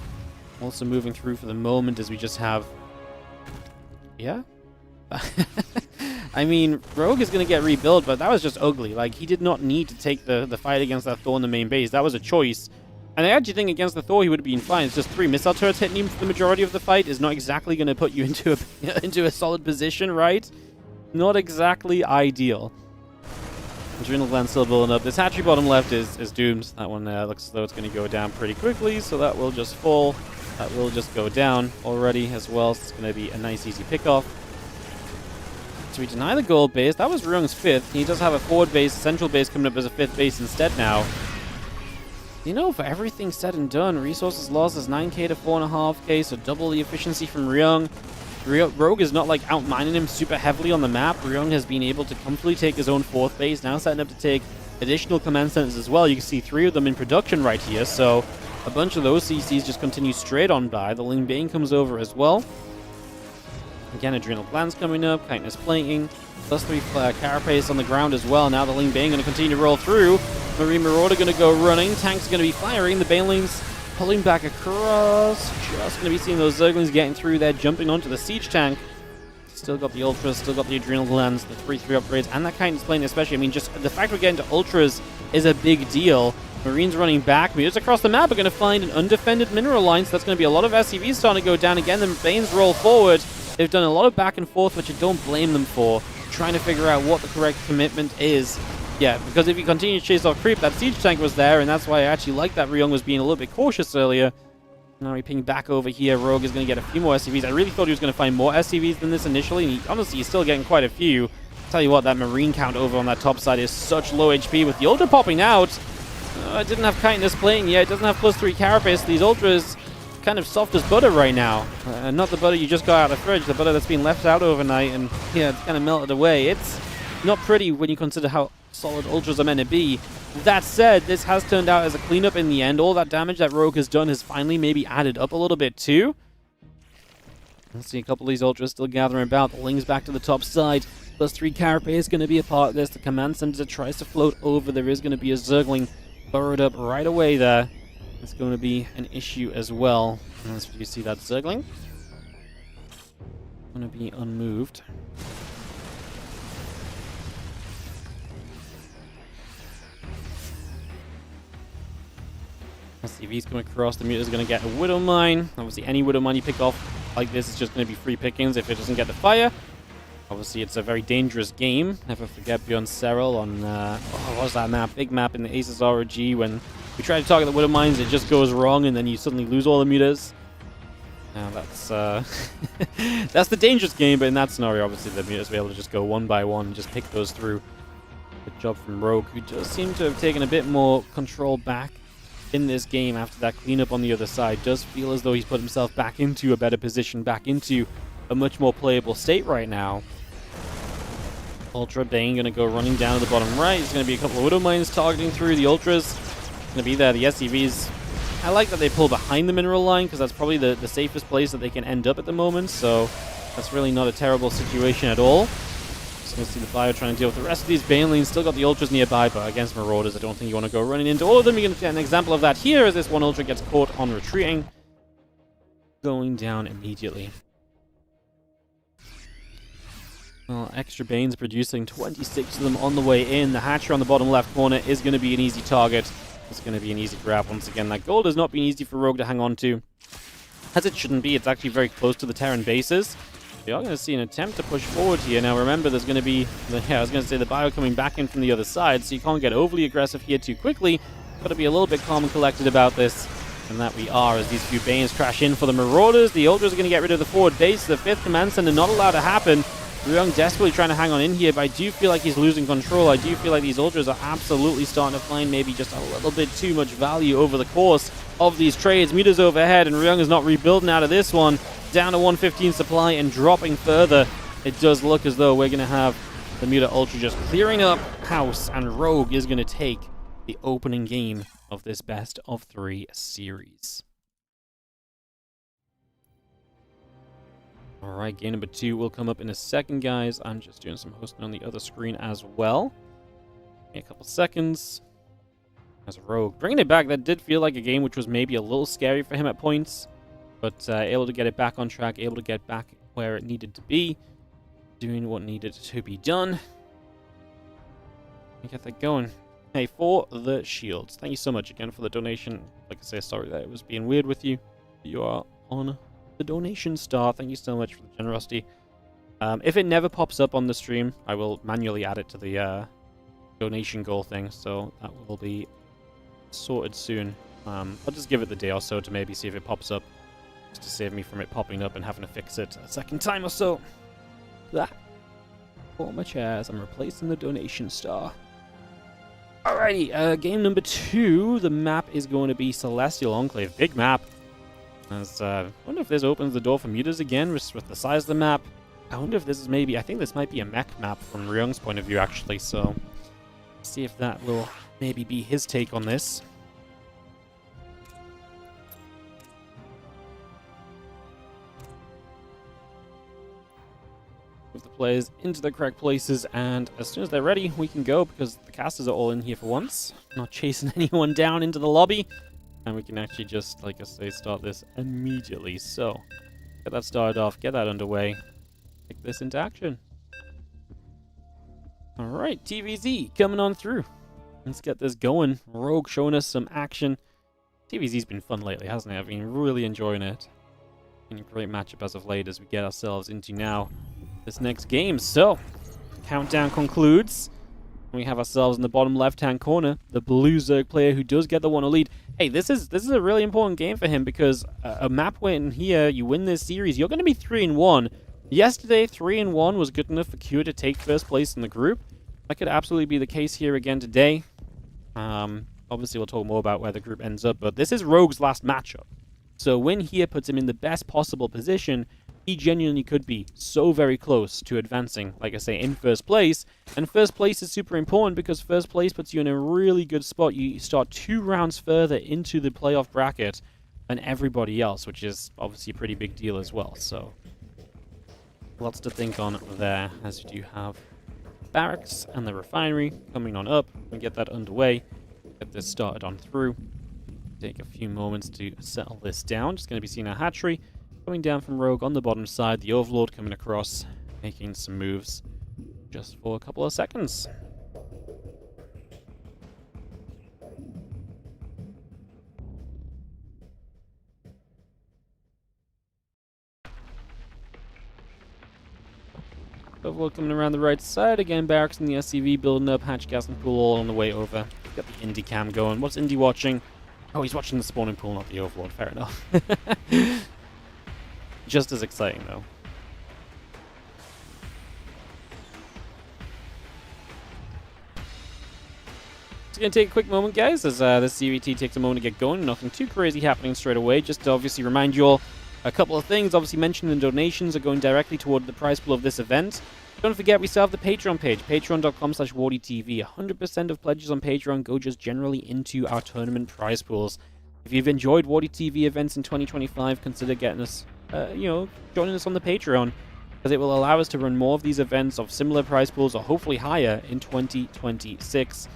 also moving through for the moment as we just have... Yeah? I mean, Rogue is going to get rebuilt, but that was just ugly. Like, he did not need to take the fight against that Thor in the main base. That was a choice. And I actually think against the Thor he would have been fine. It's just 3 missile turrets hitting him for the majority of the fight is not exactly going to put you into a solid position, right? Not exactly ideal. Adrenal gland still building up. This hatchery bottom left is doomed. That one looks as though it's going to go down pretty quickly, so that will just fall. That will just go down already as well, so it's going to be a nice easy pickoff. So we deny the gold base. That was Ryung's 5th. He does have a forward base, central base coming up as a 5th base instead now. You know, for everything said and done, resources lost is 9k to 4.5k, so double the efficiency from Ryung. Rogue is not like outmining him super heavily on the map. Ryung has been able to comfortably take his own 4th base, now setting up to take additional command centers as well. You can see 3 of them in production right here, so a bunch of those CCs just continue straight on by. The Ling Bane comes over as well. Again, Adrenal Glands coming up, Kindness Plating, +3 Carapace on the ground as well. Now the Ling Bane going to continue to roll through. Marine Marauder going to go running. Tank's going to be firing. The Banelings pulling back across. Just going to be seeing those Zerglings getting through there, jumping onto the Siege Tank. Still got the Ultras, still got the Adrenal Glands, the 3/3 upgrades, and that Kindness Plating especially. I mean, just the fact we're getting to Ultras is a big deal. Marines running back. Mutas across the map are going to find an undefended mineral line, so that's going to be a lot of SCVs starting to go down again. The Banes roll forward. They've done a lot of back and forth, which I don't blame them for, trying to figure out what the correct commitment is. Yeah, because if you continue to chase off creep, that Siege Tank was there, and that's why I actually like that Ryung was being a little bit cautious earlier. Now we ping back over here. Rogue is going to get a few more SCVs. I really thought he was going to find more SCVs than this initially, and honestly, he's still getting quite a few. Tell you what, that Marine count over on that top side is such low HP. With the Ultra popping out, it didn't have Kindness Plating yet. It doesn't have +3 Carapace. These Ultras kind of soft as butter right now. Not the butter you just got out of the fridge, the butter that's been left out overnight, and yeah, it's kind of melted away. It's not pretty when you consider how solid Ultras are meant to be. That said, this has turned out as a cleanup in the end. All that damage that Rogue has done has finally maybe added up a little bit too. Let's see a couple of these Ultras still gathering about. The Ling's back to the top side. +3 Carapace is going to be a part of this. The Command Center tries to float over. There is going to be a Zergling burrowed up right away there. It's going to be an issue as well. As you see that Zergling. Going to be unmoved. SCV's coming across. The Muta's going to get a Widow Mine. Obviously, any Widow Mine you pick off like this is just going to be free pickings if it doesn't get the fire. Obviously, it's a very dangerous game. Never forget Beyond Serral on, what was that map? Big map in the Aces ROG. When we try to target the Widow Mines, it just goes wrong, and then you suddenly lose all the Mutas. Now, that's that's the dangerous game, but in that scenario, obviously, the Mutas will be able to just go one by one and just pick those through. Good job from Rogue, who does seem to have taken a bit more control back in this game after that cleanup on the other side. Does feel as though he's put himself back into a better position, back into a much more playable state right now. Ultra Bane going to go running down to the bottom right. There's going to be a couple of Widow Mines targeting through. The Ultras going to be there. The SCVs, I like that they pull behind the mineral line because that's probably the safest place that they can end up at the moment. So that's really not a terrible situation at all. Just going to see the Bio trying to deal with the rest of these Banelings. Still got the Ultras nearby, but against Marauders, I don't think you want to go running into all of them. You're going to get an example of that here as this one Ultra gets caught on retreating. Going down immediately. Well, extra Banes producing 26 of them on the way in. The Hatcher on the bottom left corner is going to be an easy target. It's going to be an easy grab once again. That gold has not been easy for Rogue to hang on to, as it shouldn't be. It's actually very close to the Terran bases. We are going to see an attempt to push forward here. Now remember, there's going to be, I was going to say, the Bio coming back in from the other side, so you can't get overly aggressive here too quickly. Got to be a little bit calm and collected about this. And that we are, as these few Banes crash in for the Marauders. The Ultras are going to get rid of the forward base. The 5th Command Center not allowed to happen. Ryung desperately trying to hang on in here, but I do feel like he's losing control. I do feel like these Ultras are absolutely starting to find maybe just a little bit too much value over the course of these trades. Mutas overhead, and Ryung is not rebuilding out of this one. Down to 115 supply and dropping further. It does look as though we're going to have the Muta Ultra just clearing up house, and Rogue is going to take the opening game of this best of 3 series. Alright, game number 2 will come up in a second, guys. I'm just doing some hosting on the other screen as well. Give me a couple seconds. As a Rogue, bringing it back, that did feel like a game which was maybe a little scary for him at points, but able to get it back on track, able to get back where it needed to be, doing what needed to be done. Get that going. Hey, for the shields, thank you so much again for the donation. Like I say, sorry that it was being weird with you. You are on the donation star. Thank you so much for the generosity. If it never pops up on the stream, I will manually add it to the donation goal thing, so that will be sorted soon. I'll just give it the day or so to maybe see if it pops up, just to save me from it popping up and having to fix it a second time or so. That for my chairs, I'm replacing the donation star. Alrighty, game number 2. The map is going to be Celestial Enclave. Big map. As, I wonder if this opens the door for Mutas again, with the size of the map. I wonder if this is maybe, I think this might be a mech map from Ryung's point of view, actually, so see if that will maybe be his take on this. players into the correct places, and as soon as they're ready, we can go because the casters are all in here for once. Not chasing anyone down into the lobby. And we can actually just, like I say, start this immediately. So, get that started off, get that underway, take this into action. Alright, TVZ coming on through. Let's get this going. Rogue showing us some action. TVZ's been fun lately, hasn't it? I've been really enjoying it. Been a great matchup as of late as we get ourselves into now this next game. So, countdown concludes. We have ourselves in the bottom left-hand corner, the blue Zerg player who does get the 1-0 lead. Hey, this is a really important game for him because a map win here, you win this series, you're going to be 3-1. Yesterday, 3-1 was good enough for Q to take first place in the group. That could absolutely be the case here again today. Obviously, we'll talk more about where the group ends up, but this is Rogue's last matchup. So win here puts him in the best possible position. He genuinely could be so very close to advancing, like I say, in first place. And first place is super important because first place puts you in a really good spot. You start 2 rounds further into the playoff bracket than everybody else, which is obviously a pretty big deal as well. So lots to think on there, as you do have barracks and the refinery coming on up. We get that underway, get this started on through. Take a few moments to settle this down. Just going to be seeing a hatchery coming down from Rogue on the bottom side. The Overlord coming across, making some moves just for a couple of seconds. Overlord coming around the right side. Again, barracks in the SCV building up. Hatch, gas, and pool all on the way over. Got the Indy cam going. What's Indy watching? Oh, he's watching the spawning pool, not the Overlord. Fair enough. Just as exciting, though. It's going to take a quick moment, guys, as this CVT takes a moment to get going. Nothing too crazy happening straight away. Just to obviously remind you all a couple of things. Obviously, mentioned the donations are going directly toward the prize pool of this event. Don't forget, we still have the Patreon page, patreon.com/WardiTV. 100% of pledges on Patreon go just generally into our tournament prize pools. If you've enjoyed WardiTV events in 2025, consider getting us, joining us on the Patreon, because it will allow us to run more of these events of similar prize pools, or hopefully higher, in 2026.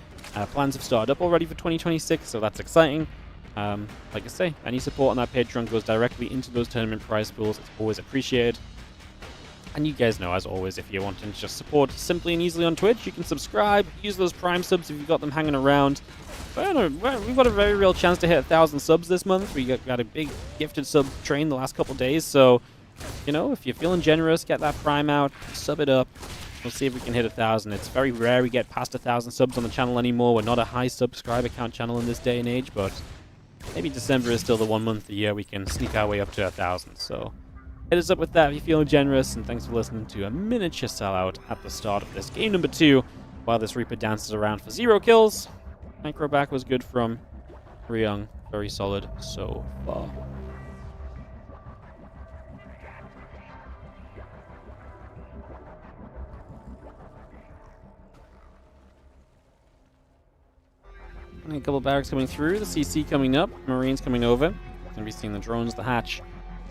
Plans have started up already for 2026, so that's exciting. Like I say, any support on that Patreon goes directly into those tournament prize pools. It's always appreciated. And you guys know, as always, if you're wanting to just support simply and easily on Twitch, you can subscribe, use those Prime subs if you've got them hanging around. But we've got a very real chance to hit 1,000 subs this month. We got a big gifted sub train the last couple days, so, if you're feeling generous, get that Prime out, sub it up. We'll see if we can hit 1,000. It's very rare we get past 1,000 subs on the channel anymore. We're not a high subscriber count channel in this day and age, but maybe December is still the one month a year we can sneak our way up to 1,000, so hit us up with that if you're feeling generous, and thanks for listening to a miniature sellout at the start of this game number 2, while this Reaper dances around for 0 kills. Microback was good from Ryung. Very solid so far. And a couple of barracks coming through, the CC coming up, Marines coming over. Going to be seeing the drones, the hatch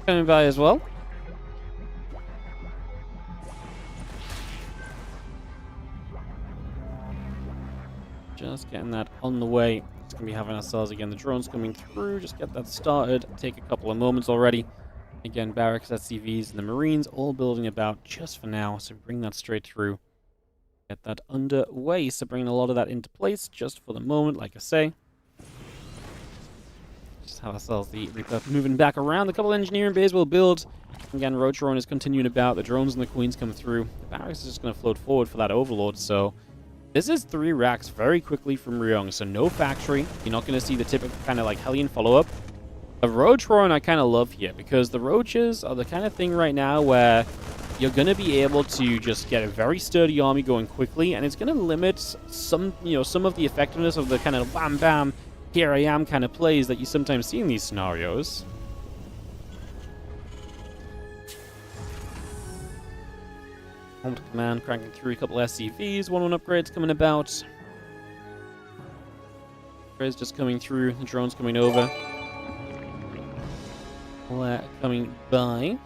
coming by as well. Just getting that on the way. It's going to be having ourselves again. The drones coming through. Just get that started. Take a couple of moments already. Again, barracks, SCVs, and the Marines all building about just for now. So bring that straight through. Get that underway. So bringing a lot of that into place just for the moment, like I say. Just have ourselves the Reaper moving back around. A couple of engineering bays will build. Again, Roach is continuing about. The drones and the Queens come through. The barracks is just going to float forward for that Overlord. So this is 3 racks very quickly from Riong, so no factory. You're not going to see the typical kind of like Hellion follow-up. A Roach Roaring I kind of love here, because the Roaches are the kind of thing right now where you're going to be able to just get a very sturdy army going quickly, and it's going to limit some of the effectiveness of the kind of bam bam, here I am kind of plays that you sometimes see in these scenarios. Home to command, cranking through a couple SCVs, 1-1 upgrades coming about. Upgrades just coming through, the drones coming over. All that coming by.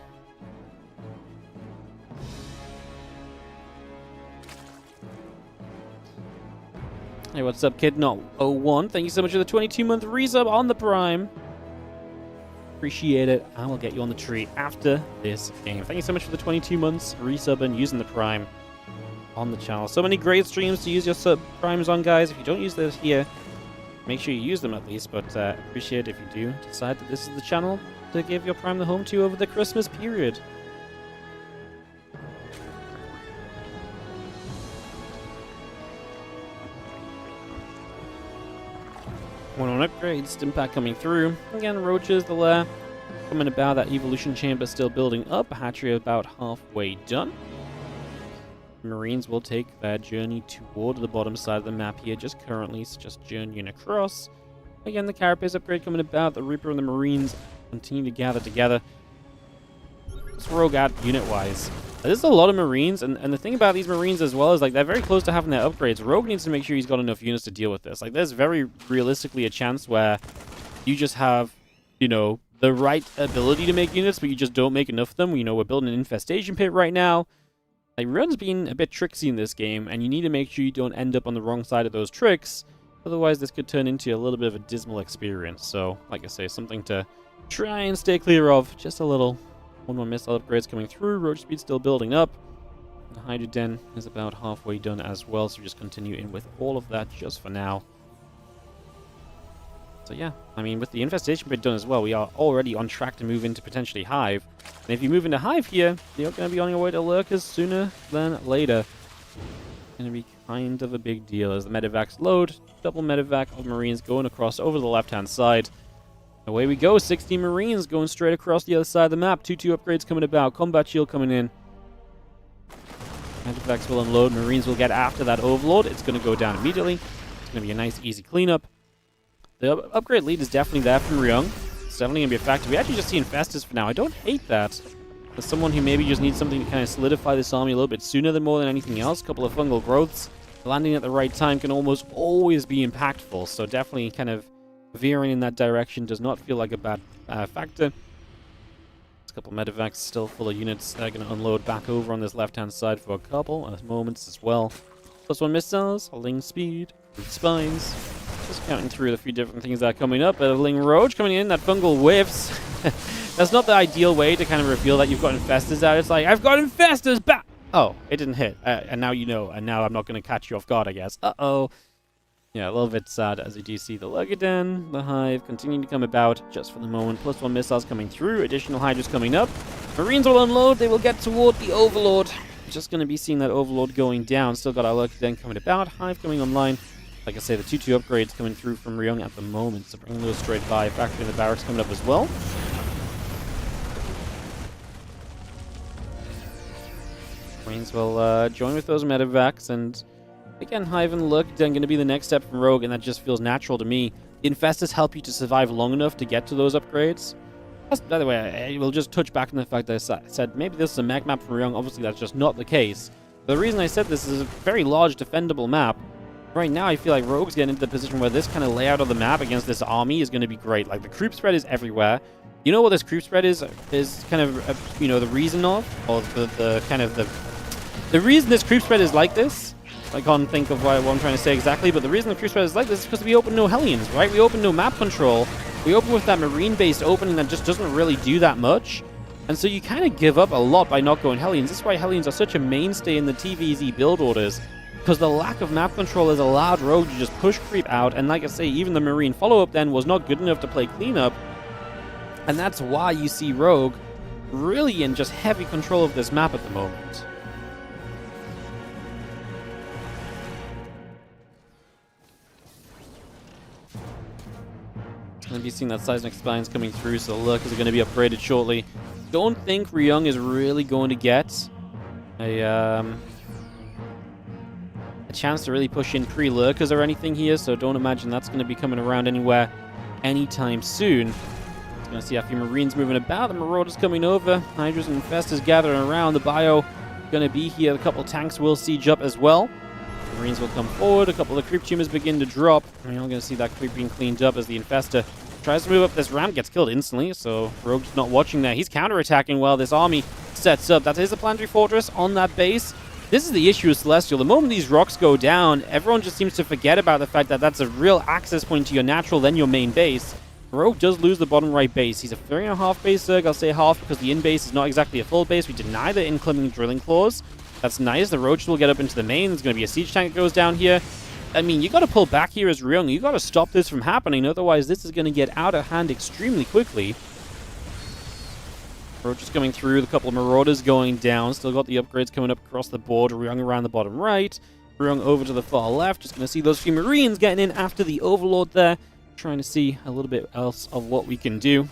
Hey, what's up, kid? Not 01. Thank you so much for the 22-month resub on the Prime. Appreciate it. I will get you on the tree after this game. Thank you so much for the 22 months resub and using the Prime on the channel. So many great streams to use your sub primes on, guys. If you don't use those here, make sure you use them at least. But appreciate it if you do decide that this is the channel to give your Prime the home to over the Christmas period. One on upgrades, Stimpak coming through. Again, Roaches, the lair coming about. That evolution chamber still building up. Hatchery about halfway done. Marines will take their journey toward the bottom side of the map here, just currently, so just journeying across. Again, the Carapace upgrade coming about. The Reaper and the Marines continue to gather together. Let's Rogue out unit-wise. There's a lot of Marines, and the thing about these Marines as well is, like, they're very close to having their upgrades. Rogue needs to make sure he's got enough units to deal with this. Like, there's very realistically a chance where you just have, you know, the right ability to make units, but you just don't make enough of them. You know, we're building an infestation pit right now. Like, Ryung's been a bit tricksy in this game, and you need to make sure you don't end up on the wrong side of those tricks. Otherwise, this could turn into a little bit of a dismal experience. So, like I say, something to try and stay clear of. Just a little. One more missile upgrades coming through. Roach speed still building up. The Hydra Den is about halfway done as well, so just continue in with all of that just for now. So yeah, I mean, with the infestation pit done as well, we are already on track to move into potentially Hive. And if you move into Hive here, you're going to be on your way to Lurkers sooner than later. Going to be kind of a big deal as the medevacs load. Double medevac of Marines going across over the left-hand side. Away we go, 60 Marines going straight across the other side of the map. 2-2 upgrades coming about, combat shield coming in. Medevacs will unload, Marines will get after that Overlord. It's going to go down immediately. It's going to be a nice, easy cleanup. The upgrade lead is definitely there from Riong. It's definitely going to be a factor. We actually just see Infestors for now. I don't hate that. As someone who maybe just needs something to kind of solidify this army a little bit sooner than more than anything else, a couple of fungal growths landing at the right time can almost always be impactful. So definitely kind of veering in that direction does not feel like a bad factor. A couple medevacs still full of units that are going to unload back over on this left-hand side for a couple of moments as well. +1 missiles, holding speed, spines. Just counting through the few different things that are coming up. A Ling Roach coming in, that fungal whiffs. That's not the ideal way to kind of reveal that you've got Infestors out. It's like, I've got Infestors back! Oh, it didn't hit. And now you know, and now I'm not going to catch you off guard, I guess. Uh-oh. Yeah, a little bit sad as you do see the Lurkers, the Hive continuing to come about just for the moment. +1 missiles coming through, additional Hydras coming up. Marines will unload, they will get toward the Overlord. Just going to be seeing that Overlord going down. Still got our Lurkers coming about, Hive coming online. Like I say, the 2-2 upgrades coming through from Riong at the moment, so bringing those straight by. Factory in the barracks coming up as well. Marines will join with those medevacs, and again, Hive and Lurk then going to be the next step from Rogue, and that just feels natural to me. The Infestors help you to survive long enough to get to those upgrades. By the way, I will just touch back on the fact that I said maybe this is a mech map from Riong. Obviously, that's just not the case. The reason I said this is a very large defendable map. Right now, I feel like Rogue's getting into the position where this kind of layout of the map against this army is going to be great. Like, the creep spread is everywhere. You know what this creep spread is kind of, you know, the reason of, or the reason this creep spread is like this. I can't think of what I'm trying to say exactly, but the reason the creep spread is like this is because we open no Hellions, right? We open no map control. We open with that Marine-based opening that just doesn't really do that much. And so you kind of give up a lot by not going Hellions. This is why Hellions are such a mainstay in the TVZ build orders, because the lack of map control has allowed Rogue to just push creep out, and like I say, even the Marine follow-up then was not good enough to play cleanup, and that's why you see Rogue really in just heavy control of this map at the moment. Going to be seeing that Seismic Spines coming through, so the Lurkers are going to be upgraded shortly. Don't think Ryung is really going to get a chance to really push in pre-Lurkers or anything here, so don't imagine that's going to be coming around anywhere anytime soon. Going to see a few Marines moving about, the Marauders coming over, Hydras and Infestors gathering around, the Bio going to be here, a couple tanks will siege up as well. The Marines will come forward, a couple of creep tumors begin to drop, and you're going to see that creep being cleaned up as the Infestor tries to move up this ramp, gets killed instantly, so Rogue's not watching there. He's counterattacking while this army sets up. That is a planetary fortress on that base. This is the issue with Celestial. The moment these rocks go down, everyone just seems to forget about the fact that that's a real access point to your natural, then your main base. Rogue does lose the bottom right base. He's a 3.5 base Zerg. I'll say half because the in base is not exactly a full base. We deny the incoming drilling claws. That's nice. The Roach will get up into the main. There's going to be a siege tank that goes down here. I mean, you got to pull back here as Ryung. You got to stop this from happening. Otherwise, this is going to get out of hand extremely quickly. Roach is coming through. A couple of Marauders going down. Still got the upgrades coming up across the board. Ryung around the bottom right. Ryung over to the far left. Just going to see those few Marines getting in after the Overlord there. Trying to see a little bit else of what we can do.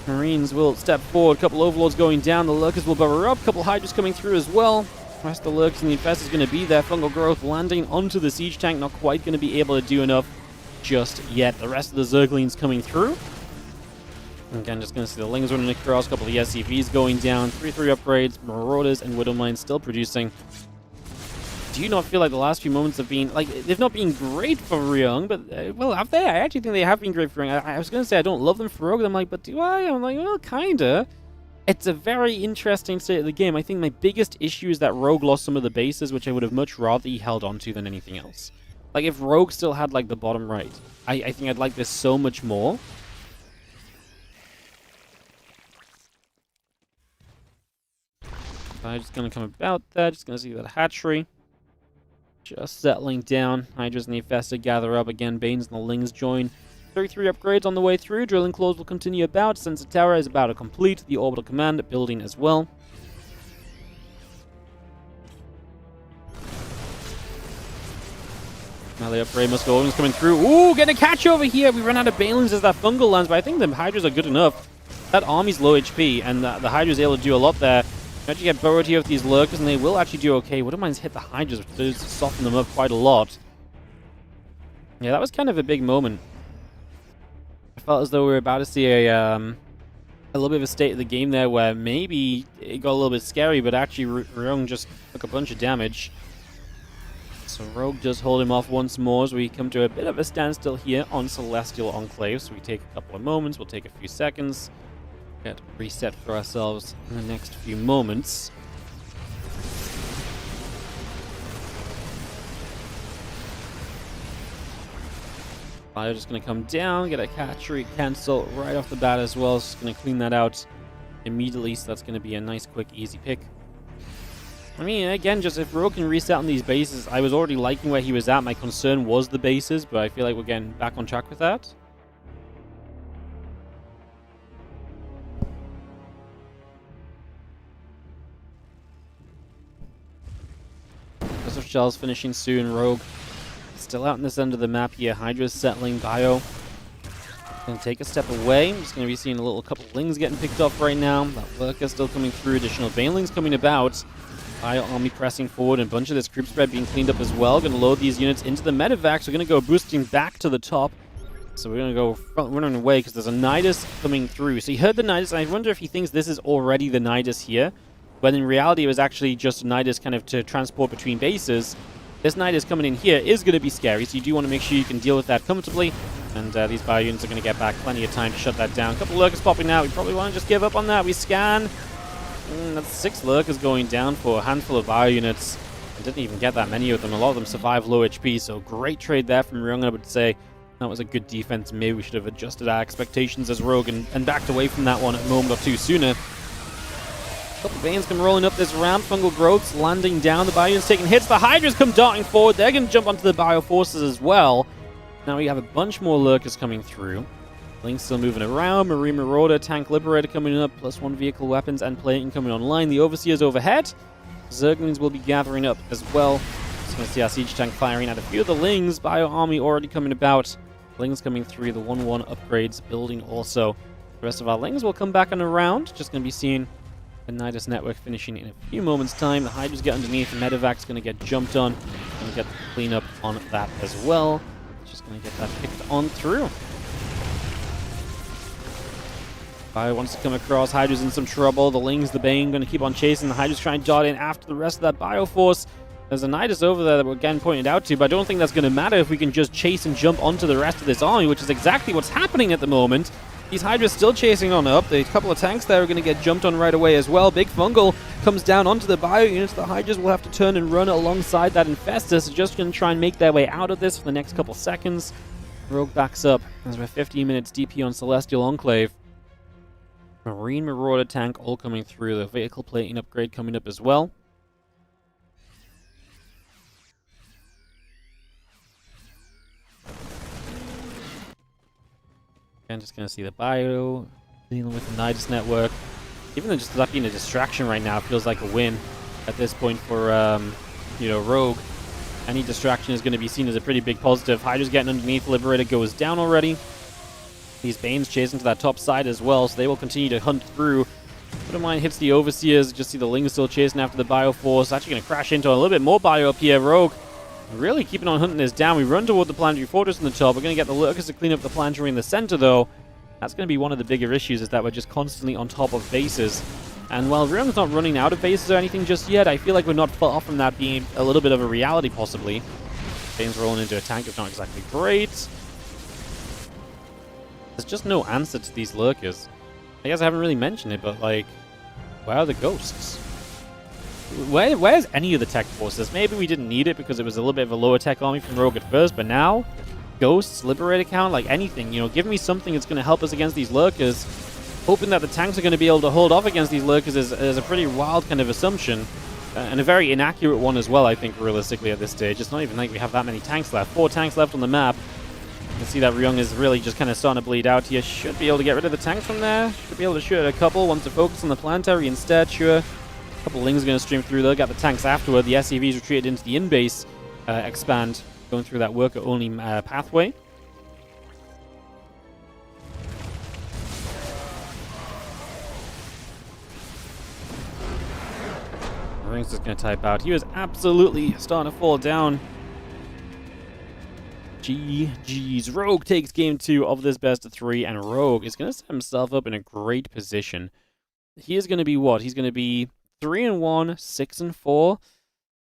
Marines will step forward. A couple Overlords going down. The Lurkers will burrow up. A couple Hydras coming through as well. The rest of the Lurkers and the Infest is going to be there. Fungal Growth landing onto the Siege Tank. Not quite going to be able to do enough just yet. The rest of the Zerglings coming through. Again, just going to see the Lings running across. A couple of the SCVs going down. 3-3 upgrades. Marauders and Widowmines still producing. Do you not feel like the last few moments have been, like, they've not been great for Riong, but, well, have they? I actually think they have been great for Riong. I was going to say I don't love them for Rogue. I'm like, but do I? I'm like, well, kinda. It's a very interesting state of the game. I think my biggest issue is that Rogue lost some of the bases, which I would have much rather he held onto than anything else. Like, if Rogue still had, like, the bottom right, I think I'd like this so much more. I'm just going to come about that. Just going to see that hatchery. Just settling down. Hydras and the Infested gather up. Again, Banes and the Lings join. 3-3 upgrades on the way through. Drilling Claws will continue about. Sensor Tower is about to complete. The Orbital Command building as well. Melee upgrade must go. Is coming through. Ooh, getting a catch over here. We run out of Balins as that Fungal lands, but I think the Hydras are good enough. That army's low HP, and the Hydra's able to do a lot there. Actually get burrowed here with these Lurkers, and they will actually do okay. Widowmines hit the Hydras, which does soften them up quite a lot. Yeah, that was kind of a big moment. I felt as though we were about to see a little bit of a state of the game there where maybe it got a little bit scary, but actually Ryung just took a bunch of damage. So Rogue does hold him off once more as we come to a bit of a standstill here on Celestial Enclave. So we take a couple of moments, we'll take a few seconds. Get reset for ourselves in the next few moments. Fire just going to come down, get a hatchery cancel right off the bat as well. Just going to clean that out immediately, so that's going to be a nice, quick, easy pick. I mean, again, just if Rogue can reset on these bases, I was already liking where he was at. My concern was the bases, but I feel like we're getting back on track with that. Of Shells finishing soon. Rogue still out in this end of the map here. Hydra's settling. Bio going to take a step away. I'm just going to be seeing a couple of Lings getting picked off right now. That Lurker still coming through. Additional Banelings coming about. Bio army pressing forward, and a bunch of this creep spread being cleaned up as well. Going to load these units into the medevacs. We're going to go boosting back to the top. So we're going to go front running away because there's a Nidus coming through. So he heard the Nidus, and I wonder if he thinks this is already the Nidus here. But in reality, it was actually just a Nidus kind of to transport between bases. This Nidus coming in here is going to be scary, so you do want to make sure you can deal with that comfortably. And these bio units are going to get back plenty of time to shut that down. A couple of Lurkers popping out. We probably want to just give up on that. We scan. That's 6 Lurkers going down for a handful of bio units. I didn't even get that many of them. A lot of them survive low HP, so great trade there from Ryung, I would say. That was a good defense. Maybe we should have adjusted our expectations as Rogue and backed away from that one a moment or two sooner. A couple of Banes come rolling up this ramp. Fungal Growths landing down. The Bio units taking hits. The Hydras come darting forward. They're going to jump onto the Bio Forces as well. Now we have a bunch more Lurkers coming through. Link still moving around. Marine Marauder, Tank Liberator coming up. +1 vehicle weapons and plating coming online. The Overseers overhead. Zerglings will be gathering up as well. Just going to see our Siege Tank firing at a few of the Lings. Bio Army already coming about. Lings coming through. The 1-1 upgrades building also. The rest of our Lings will come back and around. Just going to be seeing the Nidus network finishing in a few moments' time. The Hydras get underneath. The Medevac's going to get jumped on and get the cleanup on that as well. Just going to get that picked on through. Bio wants to come across. Hydra's in some trouble. The Lings, the Bane, going to keep on chasing. The Hydra's trying to dart in after the rest of that Bio Force. There's a Nidus over there that we're again pointed out to, but I don't think that's going to matter if we can just chase and jump onto the rest of this army, which is exactly what's happening at the moment. These Hydras still chasing on up. The couple of tanks there are going to get jumped on right away as well. Big Fungal comes down onto the bio units. The Hydras will have to turn and run alongside that Infestor. So just going to try and make their way out of this for the next couple seconds. Rogue backs up as we're 15 minutes DP on Celestial Enclave. Marine Marauder tank all coming through. The vehicle plating upgrade coming up as well. I'm just going to see the bio, dealing with the Nidus network. Even though just that being a distraction right now feels like a win at this point for, Rogue. Any distraction is going to be seen as a pretty big positive. Hydra's getting underneath. Liberator goes down already. These Banes chasing to that top side as well, so they will continue to hunt through. Mine hits the Overseers. Just see the Ling still chasing after the Bioforce. Actually going to crash into a little bit more bio up here. Rogue really keeping on hunting this down. We run toward the Planetary Fortress in the top. We're going to get the Lurkers to clean up the Planetary in the center, though. That's going to be one of the bigger issues, is that we're just constantly on top of bases. And while Ryung's not running out of bases or anything just yet, I feel like we're not far from that being a little bit of a reality, possibly. Bane's rolling into a tank, if not exactly great. There's just no answer to these Lurkers. I guess I haven't really mentioned it, but, like, where are the ghosts? Where's any of the tech forces? Maybe we didn't need it because it was a little bit of a lower tech army from Rogue at first, but now, ghosts, Liberator count, like anything, give me something that's going to help us against these Lurkers. Hoping that the tanks are going to be able to hold off against these Lurkers is a pretty wild kind of assumption. And a very inaccurate one as well, I think, realistically at this stage. It's not even like we have that many tanks left. 4 tanks left on the map. You can see that Riong is really just kind of starting to bleed out here. Should be able to get rid of the tanks from there. Should be able to shoot at a couple. Wants to focus on the Planetary instead, sure. A couple Lings are going to stream through. They'll get the tanks afterward. The SCVs retreated into the in-base expand, going through that worker-only pathway. Ring's just going to type out. He was absolutely starting to fall down. GG's. Rogue takes game 2 of this best of 3, and Rogue is going to set himself up in a great position. He is going to be what? He's going to be 3-1, 6-4.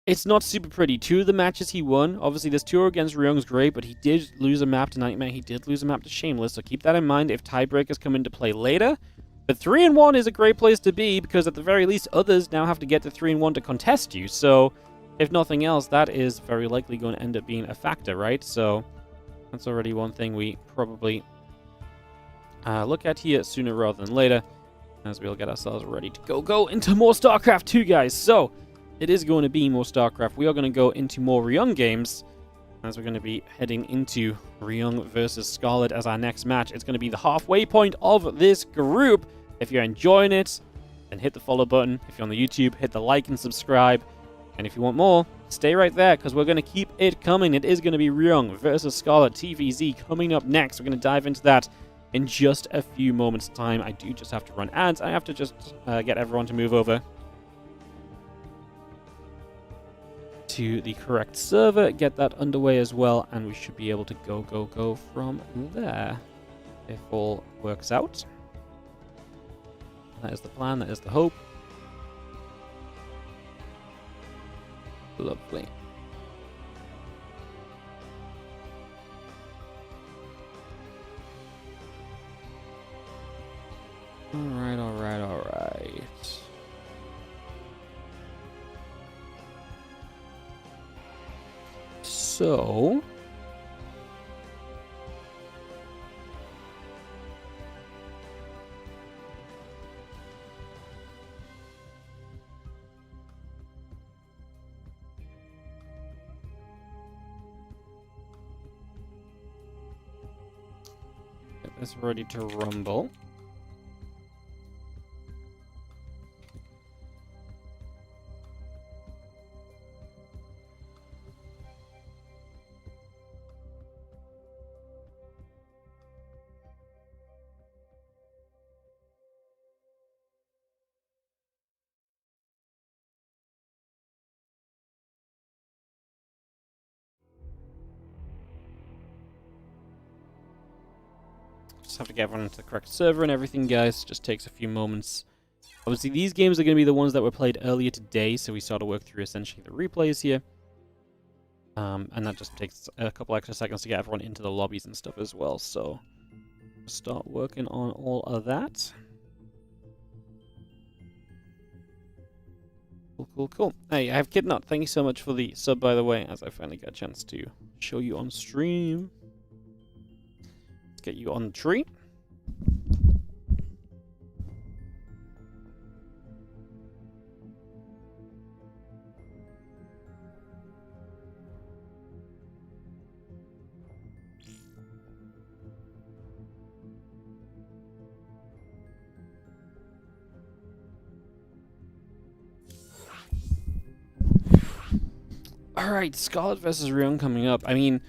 It's not super pretty. 2 of the matches he won. Obviously, this tour against Ryung's great, but he did lose a map to NightMare. He did lose a map to Shameless, so keep that in mind if tiebreakers come into play later. But 3-1 is a great place to be, because at the very least, others now have to get to 3-1 to contest you. So, if nothing else, that is very likely going to end up being a factor, right? So, that's already one thing we probably look at here sooner rather than later, as we'll get ourselves ready to go into more StarCraft 2, guys. So, it is going to be more StarCraft. We are going to go into more Ryung games, as we're going to be heading into Riong versus Scarlet as our next match. It's going to be the halfway point of this group. If you're enjoying it, then hit the follow button. If you're on the YouTube, hit the like and subscribe. And if you want more, stay right there, because we're going to keep it coming. It is going to be Riong versus Scarlet TVZ coming up next. We're going to dive into that in just a few moments' time. I do just have to run ads. I have to just get everyone to move over to the correct server, get that underway as well, and we should be able to go from there if all works out. That is the plan, that is the hope. Lovely. Alright. So, get this ready to rumble. Just have to get everyone into the correct server and everything, guys. Just takes a few moments. Obviously, these games are going to be the ones that were played earlier today, so we start to work through essentially the replays here. And that just takes a couple extra seconds to get everyone into the lobbies and stuff as well, so Start working on all of that. Cool. Hey, I have Kidnut. Thank you so much for the sub, by the way, as I finally got a chance to show you on stream. Let's get you on the tree. Alright, Scarlet versus Ryung coming up. I mean,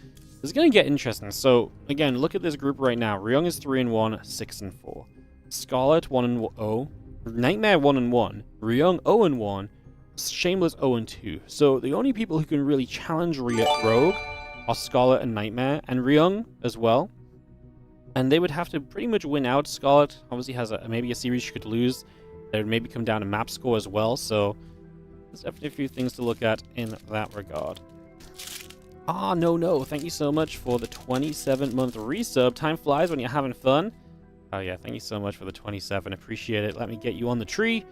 it's going to get interesting. So, again, look at this group right now. Ryung is 3-1, 6-4. Scarlet 1-0. NightMare 1-1. Ryung 0-1. Shameless 0-2. So, the only people who can really challenge Rogue are Scarlet and NightMare, and Riong as well. And they would have to pretty much win out. Scarlet obviously has maybe a series she could lose. They would maybe come down to map score as well, so there's definitely a few things to look at in that regard. Ah, no. Thank you so much for the 27-month resub. Time flies when you're having fun. Oh, yeah. Thank you so much for the 27. Appreciate it. Let me get you on the tree.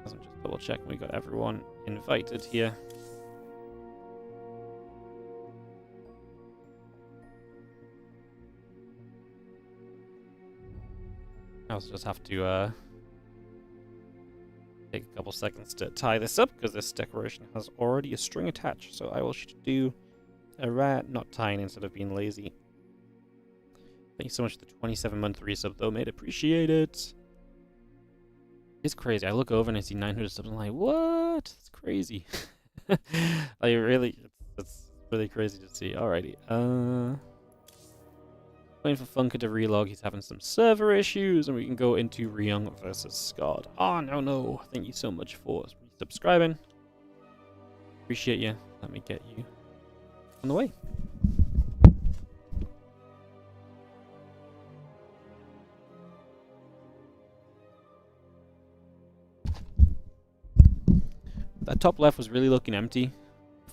I'm just double checking we got everyone invited here. I'll just have to take a couple seconds to tie this up because this decoration has already a string attached. So I will do a not tying instead of being lazy. Thank you so much for the 27-month resub though, mate. Appreciate it. It's crazy. I look over and I see 900 subs. I'm like, what? It's crazy. Like really, it's really crazy to see. Alrighty. Waiting for Funker to relog. He's having some server issues, and we can go into Riong versus Scarlet. Oh, no. Thank you so much for subscribing. Appreciate you. Let me get you on the way. That top left was really looking empty.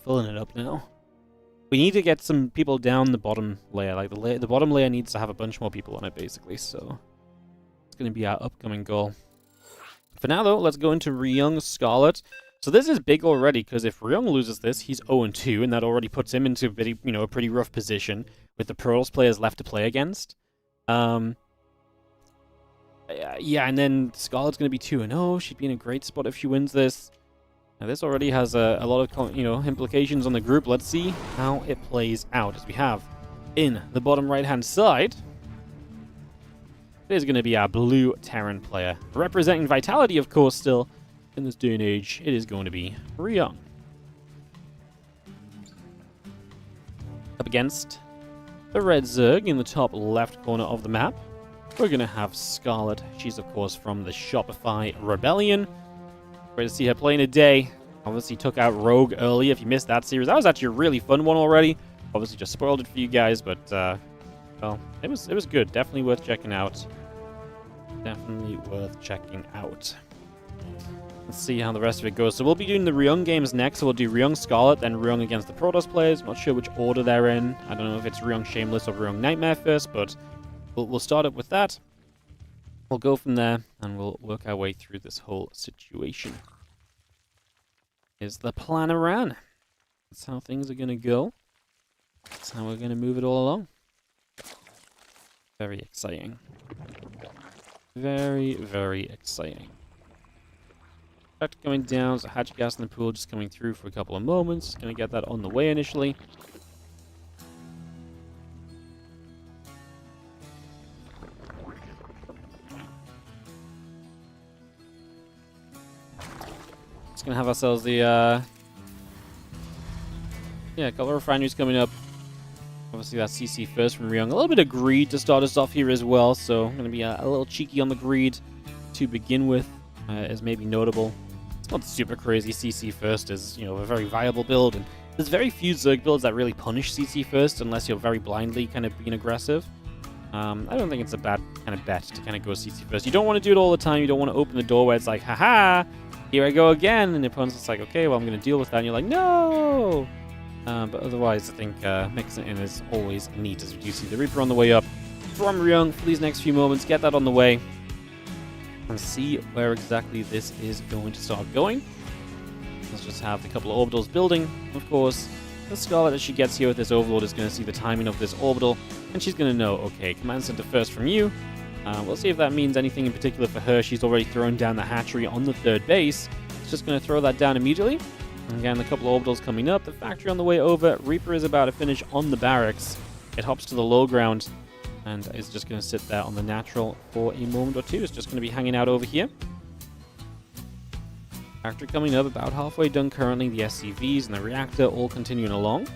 Filling it up now. We need to get some people down the bottom layer. Like the bottom layer needs to have a bunch more people on it, basically. So it's going to be our upcoming goal. For now, though, let's go into Ryung Scarlet. So this is big already, because if Ryung loses this, he's 0-2, and that already puts him into a pretty rough position with the Pearls players left to play against. Yeah, and then Scarlet's going to be 2-0. She'd be in a great spot if she wins this. Now this already has a lot of implications on the group. Let's see how it plays out. As we have in the bottom right-hand side, there's going to be our blue Terran player. Representing Vitality, of course, still in this day and age, it is going to be Riong. Up against the red Zerg in the top left corner of the map, we're going to have Scarlet. She's, of course, from the Shopify Rebellion. Great to see her playing today. Obviously took out Rogue early. If you missed that series, that was actually a really fun one already. Obviously just spoiled it for you guys, but well, it was good. Definitely worth checking out. Definitely worth checking out. Let's see how the rest of it goes. So we'll be doing the Ryung games next. So we'll do Ryung Scarlet, then Ryung against the Protoss players. I'm not sure which order they're in. I don't know if it's Ryung Shameless or Ryung NightMare first, but we'll start up with that. We'll go from there, and we'll work our way through this whole situation. Is the plan around? That's how things are going to go. That's how we're going to move it all along. Very exciting. Very, very exciting. Effect going down, so hatch gas in the pool just coming through for a couple of moments. Going to get that on the way initially. Just gonna have ourselves the yeah, a couple of refineries coming up. Obviously that CC first from Ryung. A little bit of greed to start us off here as well, so I'm gonna be a little cheeky on the greed to begin with, as maybe notable. It's not super crazy. CC first is, a very viable build, and there's very few Zerg builds that really punish CC first unless you're very blindly kind of being aggressive. I don't think it's a bad kind of bet to kind of go CC first. You don't want to do it all the time. You don't want to open the door where it's like, haha, here I go again, and the opponent's just like, okay, well, I'm going to deal with that, and you're like, no! But otherwise, I think mixing it in is always neat, as you do see the Reaper on the way up. from Ryung for these next few moments. Get that on the way. And see where exactly this is going to start going. Let's just have a couple of orbitals building. Of course, the Scarlet, as she gets here with this Overlord, is going to see the timing of this orbital. And she's going to know, okay, command center first from you. We'll see if that means anything in particular for her. She's already thrown down the hatchery on the third base. It's just going to throw that down immediately. And again, a couple of orbitals coming up. The factory on the way over. Reaper is about to finish on the barracks. It hops to the low ground and is just going to sit there on the natural for a moment or two. It's just going to be hanging out over here. Factory coming up, about halfway done currently. The SCVs and the reactor all continuing along.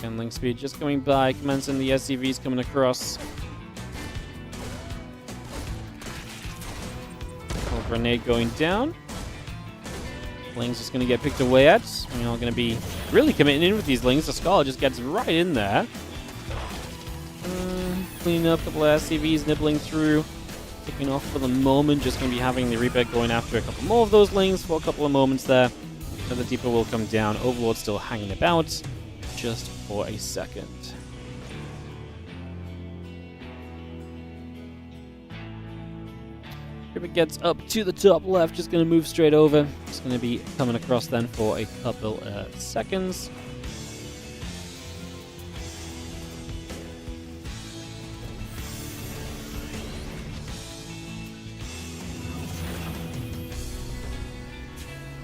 Handling speed just coming by, commencing the SCVs coming across. Little grenade going down. Ling's just going to get picked away at. We're not going to be really committing in with these Lings. The Scarlet just gets right in there. Cleaning up a couple of SCVs, nibbling through. Kicking off for the moment. Just going to be having the Reaper going after a couple more of those Lings for a couple of moments there. Another Deeper will come down. Overlord still hanging about. Just for a second. Reaper gets up to the top left, just going to move straight over. It's going to be coming across then for a couple of seconds.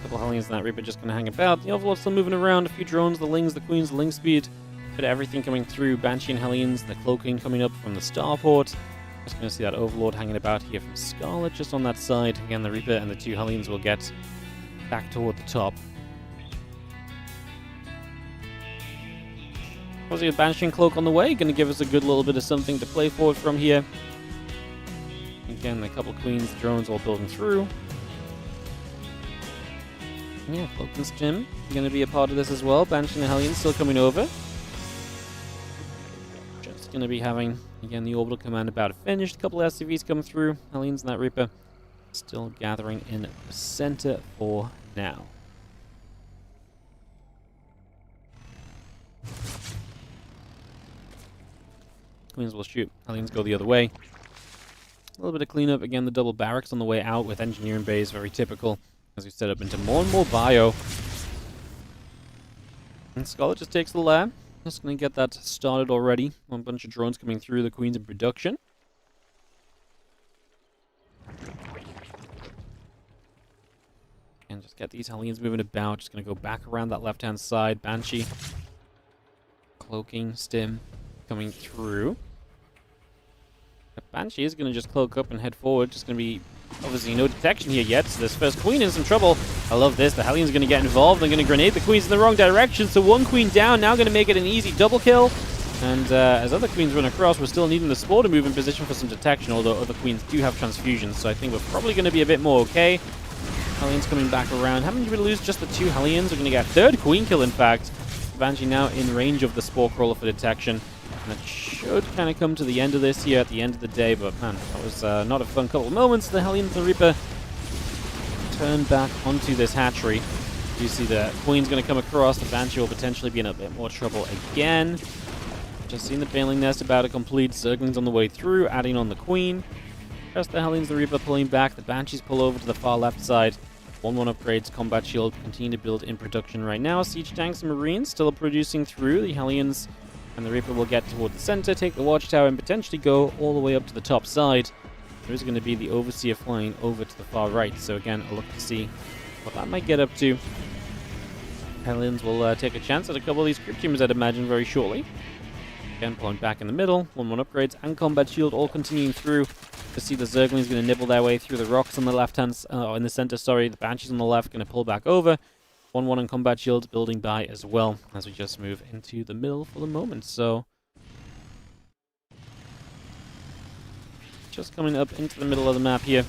Couple Hellions and that Reaper just going to hang about. The Overlord's still moving around. A few drones, the Lings, the Queens, the Ling speed. Bit of everything coming through. Banshee and Hellions, the cloaking coming up from the starport. Just going to see that Overlord hanging about here from Scarlet, just on that side. Again, the Reaper and the two Hellions will get back toward the top. Obviously, a Banshee and Cloak on the way. Going to give us a good little bit of something to play forward from here. Again, a couple Queens, drones all building through. Yeah, Cloak and Stim going to be a part of this as well. Banshee and the Hellions still coming over. Just going to be having, again, the orbital command about to finish. A couple of SCVs come through. Hellions and that Reaper still gathering in the center for now. Queens will shoot. Hellions go the other way. A little bit of cleanup. Again, the double barracks on the way out with engineering bays. Very typical as we set up into more and more bio. And Scarlet just takes the lab. Just going to get that started already. One bunch of drones coming through. The Queen's in production. And just get these Hellions moving about. Just going to go back around that left-hand side. Banshee. Cloaking, Stim coming through. The Banshee is going to just cloak up and head forward. Just going to be obviously no detection here yet. So this first Queen in some trouble. I love this. The Hellions going to get involved. They're going to grenade the Queens in the wrong direction. So one Queen down. Now going to make it an easy double kill. And as other Queens run across, we're still needing the Spore to move in position for some detection. Although other Queens do have transfusions. So I think we're probably going to be a bit more okay. Hellions coming back around. Having to lose just the two Hellions. We're going to get a third Queen kill, in fact. Banshee now in range of the Spore Crawler for detection. And that should kind of come to the end of this here at the end of the day. But man, that was not a fun couple of moments. The Hellions and the Reaper turn back onto this hatchery. You see the Queen's going to come across. The Banshee will potentially be in a bit more trouble again. Just seen the Baneling Nest about to complete. Zerglings on the way through, adding on the Queen. Just the Hellions and the Reaper pulling back. The Banshees pull over to the far left side. 1-1 upgrades, combat shield continue to build in production right now. Siege tanks and marines still producing through. The Hellions and the Reaper will get toward the center, take the watchtower, and potentially go all the way up to the top side. There is going to be the Overseer flying over to the far right. So again, I'll look to see what that might get up to. Hellions will take a chance at a couple of these creep teams, I'd imagine, very shortly. Again, pulling back in the middle. 1-1 upgrades and combat shield all continuing through. To see the Zerglings going to nibble their way through the rocks on the left hand, in the center, sorry. The Banshees on the left going to pull back over. 1-1 and combat shield building by as well as we just move into the middle for the moment. So just coming up into the middle of the map here.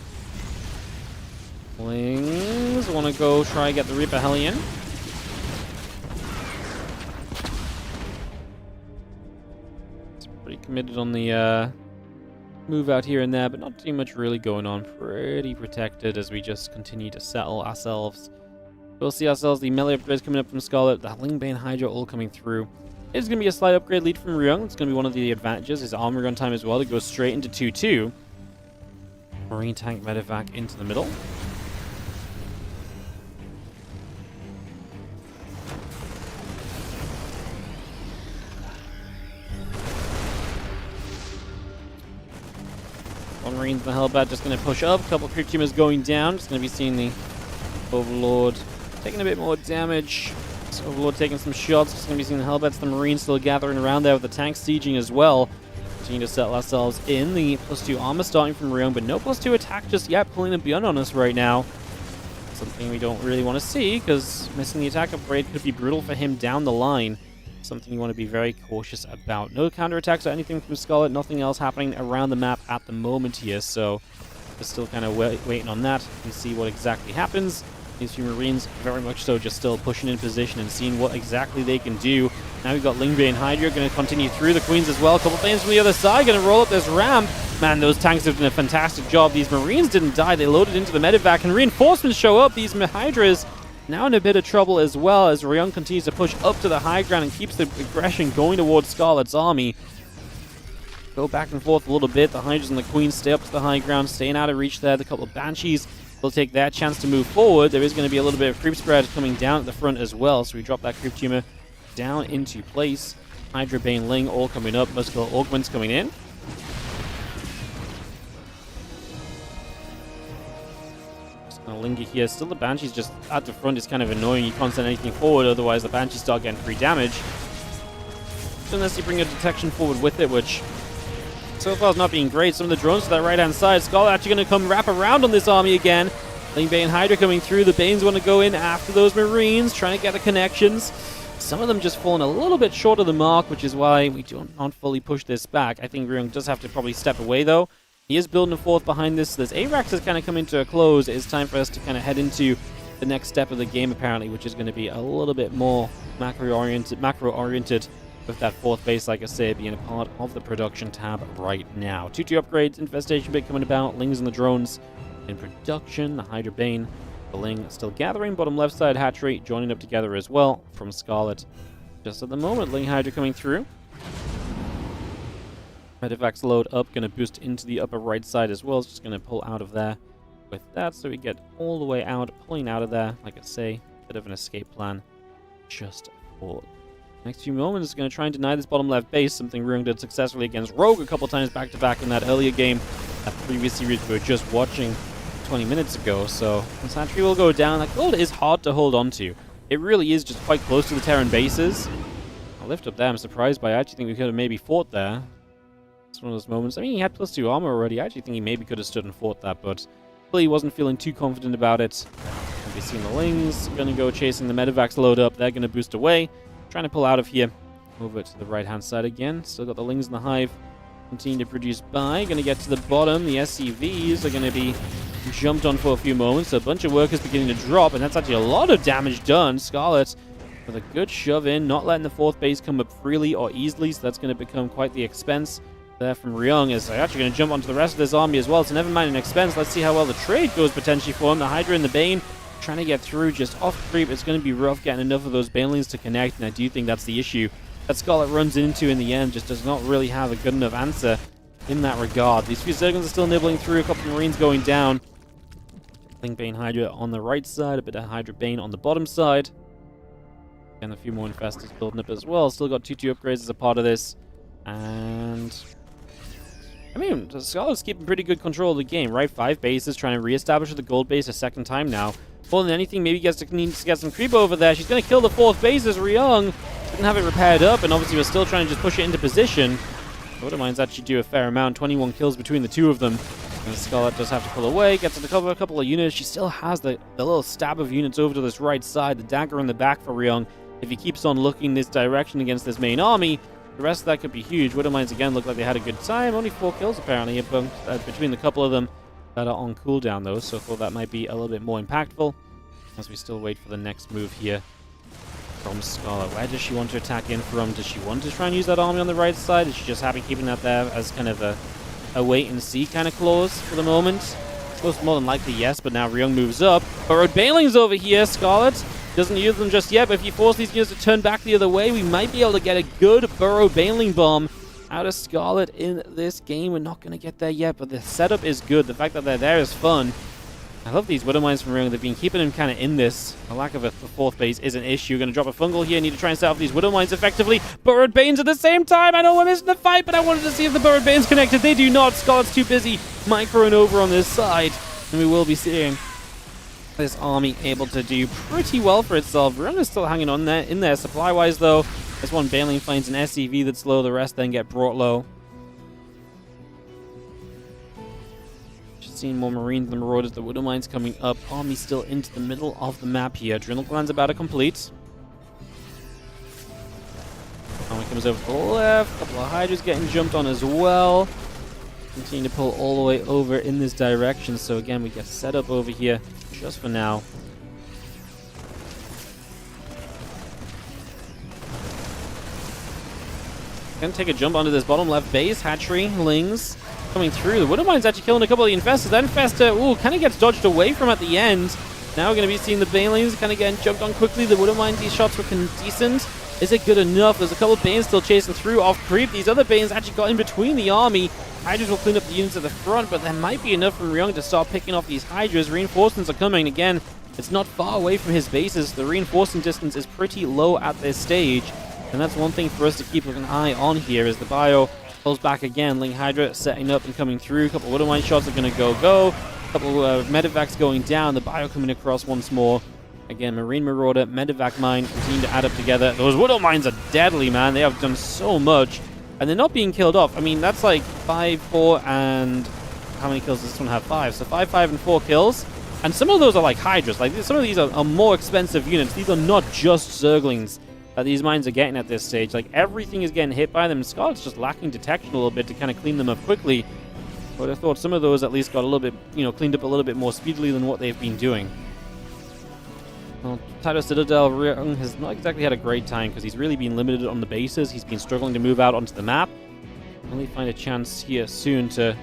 Lings want to go try get the Reaper Hellion. It's pretty committed on the move out here and there, but not too much really going on. Pretty protected as we just continue to settle ourselves We'll see ourselves the melee upgrades coming up from Scarlet, the Lingbane Hydra all coming through. It's going to be a slight upgrade lead from Ryung. It's going to be one of the advantages. His armor run time as well to go straight into 2-2. Marine tank medevac into the middle. One Marine's in the Hellbat just going to push up. A couple creep tumors going down. Just going to be seeing the Overlord taking a bit more damage. So Overlord taking some shots. Just going to be seeing the Hellbats. The Marines still gathering around there with the tanks sieging as well. Continue to settle ourselves in. The +2 armor starting from Riong, but no +2 attack just yet, pulling a beyond on us right now. Something we don't really want to see, because missing the attack upgrade could be brutal for him down the line. Something you want to be very cautious about. No counterattacks or anything from Scarlet. Nothing else happening around the map at the moment here, so we're still kind of waiting on that and see what exactly happens. These few Marines very much so just still pushing in position and seeing what exactly they can do. Now we've got Lingbane Hydra going to continue through the Queens as well. A couple things from the other side, going to roll up this ramp. Man, those tanks have done a fantastic job. These Marines didn't die. They loaded into the medevac and reinforcements show up. These Hydras now in a bit of trouble as well as Ryung continues to push up to the high ground and keeps the aggression going towards Scarlet's army. Go back and forth a little bit. The Hydras and the Queens stay up to the high ground, staying out of reach there. The couple of Banshees will take that chance to move forward. There is going to be a little bit of creep spread coming down at the front as well, so we drop that creep tumor down into place. Hydra, Bane, Ling all coming up. Muscular Augments coming in. Just going to linger here. Still the Banshees just at the front is kind of annoying. You can't send anything forward, otherwise the Banshees start getting free damage. So unless you bring a detection forward with it, which so far is not being great. Some of the drones to that right-hand side. Scarlet actually going to come wrap around on this army again. Lingbane Hydra coming through. The Banes want to go in after those Marines, trying to get the connections. Some of them just falling a little bit short of the mark, which is why we don't fully push this back. I think Riong does have to probably step away, though. He is building a fourth behind this. This ARAX is kind of coming to a close. It's time for us to kind of head into the next step of the game, apparently, which is going to be a little bit more macro-oriented. With that fourth base, like I said, being a part of the production tab right now. 2-2 upgrades, infestation bit coming about, Lings and the drones in production, the Hydra Bane, the Ling still gathering, bottom left side hatchery joining up together as well from Scarlet. Just at the moment, Ling Hydra coming through. Medevac's load up, going to boost into the upper right side as well. It's just going to pull out of there with that, so we get all the way out, pulling out of there, like I say, bit of an escape plan just for next few moments. Is going to try and deny this bottom left base, something Ryung did successfully against Rogue a couple times back-to-back in that earlier game, that previous series we were just watching 20 minutes ago. So this hatchery will go down. That gold is hard to hold on to. It really is just quite close to the Terran bases. I'll lift up there. I'm surprised by. I actually think we could have maybe fought there. It's one of those moments. I mean, he had +2 armor already. I actually think he maybe could have stood and fought that, but really wasn't feeling too confident about it. We've seen the Lings going to go chasing the Medevac's load up. They're going to boost away. Trying to pull out of here. Over to the right-hand side again. Still got the Lings in the hive. Continue to produce by. Going to get to the bottom. The SCVs are going to be jumped on for a few moments. A bunch of workers beginning to drop, and that's actually a lot of damage done. Scarlet with a good shove in. Not letting the fourth base come up freely or easily, so that's going to become quite the expense there from Riong. As they're actually going to jump onto the rest of this army as well, so never mind an expense. Let's see how well the trade goes potentially for him. The Hydra and the Bane trying to get through just off creep. It's going to be rough getting enough of those Banelings to connect, and I do think that's the issue that Scarlet runs into in the end. Just does not really have a good enough answer in that regard. These few seconds are still nibbling through. A couple of Marines going down. Lingbane Hydra on the right side, a bit of Hydra Bane on the bottom side, and a few more infestors building up as well. Still got 2-2 upgrades as a part of this, and I mean, Scarlet's keeping pretty good control of the game, right? 5 bases, trying to reestablish the gold base a second time now. More than anything, maybe needs to get some creep over there. She's going to kill the fourth base as Riong didn't have it repaired up, and obviously we're still trying to just push it into position. Bordermines actually do a fair amount, 21 kills between the two of them. And Scarlet does have to pull away, gets to cover a couple of units. She still has the little stab of units over to this right side, the dagger in the back for Riong. If he keeps on looking this direction against this main army, the rest of that could be huge. Widowmines again look like they had a good time. Only 4 kills apparently between the couple of them that are on cooldown though, so I thought that might be a little bit more impactful as we still wait for the next move here from Scarlet. Where does she want to attack in from? Does she want to try and use that army on the right side? Is she just happy keeping that there as kind of a wait and see kind of clause for the moment? Most more than likely, yes, but now Ryung moves up. Burrowed Baneling's over here. Scarlet doesn't use them just yet, but if you force these units to turn back the other way, we might be able to get a good Burrowed Baneling bomb out of Scarlet in this game. We're not going to get there yet, but the setup is good. The fact that they're there is fun. I love these Widow Mines from Ryung. They've been keeping him kind of in this. The lack of a fourth base is an issue. Going to drop a fungal here. Need to try and set off these Widow Mines effectively. Burrowed Banes at the same time. I know we're missing the fight, but I wanted to see if the Burrowed Banes connected. They do not. Scarlet's too busy microing over on this side. And we will be seeing this army able to do pretty well for itself. Ryung is still hanging on there in there. Supply-wise, though, this one Baneling finds an SCV that's low. The rest then get brought low. Seeing more Marines and the Marauders, the Widow Mines coming up. Army still into the middle of the map here. Adrenal Gland's about to complete. Army comes over to the left. A couple of Hydras getting jumped on as well. Continue to pull all the way over in this direction. So again, we get set up over here just for now. Gonna take a jump onto this bottom left base. Hatchery, Lings coming through. The Widow Mine's actually killing a couple of the Infestors. That Infestor, kind of gets dodged away from at the end. Now we're going to be seeing the Banelings kind of getting jumped on quickly. The Widow Mine, these shots were decent. Is it good enough? There's a couple of Banes still chasing through off creep. These other Banes actually got in between the army. Hydras will clean up the units at the front, but there might be enough from Ryung to start picking off these Hydras. Reinforcements are coming. Again, it's not far away from his bases. The reinforcing distance is pretty low at this stage. And that's one thing for us to keep an eye on here as the bio pulls back again. Ling Hydra setting up and coming through. A couple of Widow Mine shots are going to go. A couple of Medivacs going down. The bio coming across once more. Again, Marine Marauder, Medivac Mine continue to add up together. Those Widow Mines are deadly, man. They have done so much. And they're not being killed off. I mean, that's like 5, 4, and... How many kills does this one have? 5. So 5, 5, and 4 kills. And some of those are like Hydras. Like, some of these are more expensive units. These are not just Zerglings that these mines are getting at this stage. Like, everything is getting hit by them. Scarlet's just lacking detection a little bit to kind of clean them up quickly. But I thought some of those at least got a little bit, cleaned up a little bit more speedily than what they've been doing. Well, Taito Citadel Ryung has not exactly had a great time because he's really been limited on the bases. He's been struggling to move out onto the map. Only find a chance here soon to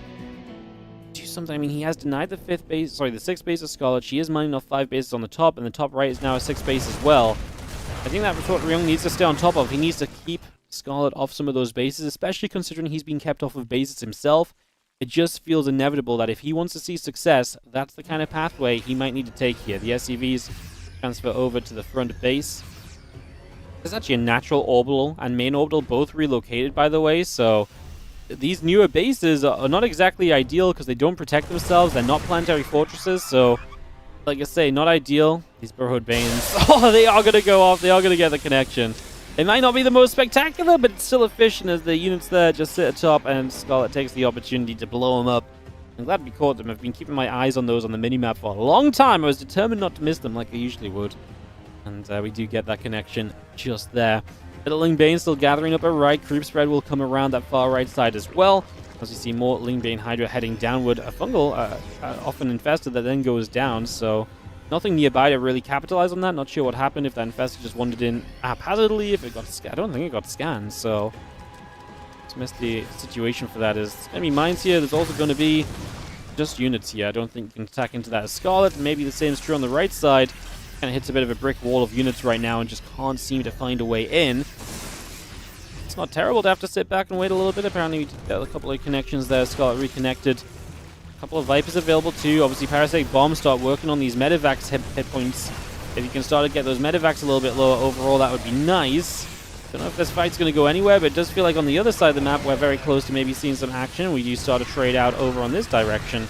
do something. I mean, he has denied the 6th base of Scarlet. She is mining off 5 bases on the top, and the top right is now a 6th base as well. I think that's what Ryung needs to stay on top of. He needs to keep Scarlet off some of those bases, especially considering he's been kept off of bases himself. It just feels inevitable that if he wants to see success, that's the kind of pathway he might need to take here. The SCVs transfer over to the front base. There's actually a natural orbital and main orbital both relocated, by the way, so these newer bases are not exactly ideal because they don't protect themselves. They're not planetary fortresses, so like I say, not ideal. These Burrowed Banes, they are going to go off. They are going to get the connection. It might not be the most spectacular, but it's still efficient as the units there just sit atop, and Scarlet takes the opportunity to blow them up. I'm glad we caught them. I've been keeping my eyes on those on the minimap for a long time. I was determined not to miss them like I usually would. And we do get that connection just there. Little Ling Bane still gathering up a right. Creep spread will come around that far right side as well. As we see more Ling Bane Hydra heading downward. A fungal, often infested, that then goes down. So nothing nearby to really capitalize on that. Not sure what happened, if that infested just wandered in haphazardly, if it got I don't think it got scanned, so just missed the situation for that. There's going to be mines here. There's also going to be just units here. I don't think you can attack into that as Scarlet. Maybe the same is true on the right side. Kind of hits a bit of a brick wall of units right now and just can't seem to find a way in. It's not terrible to have to sit back and wait a little bit. Apparently we got a couple of connections there. Scarlet reconnected. A couple of Vipers available too. Obviously Parasitic Bombs start working on these Medivacs hit points. If you can start to get those Medivacs a little bit lower overall, that would be nice. Don't know if this fight's going to go anywhere, but it does feel like on the other side of the map we're very close to maybe seeing some action. We do start to trade out over on this direction.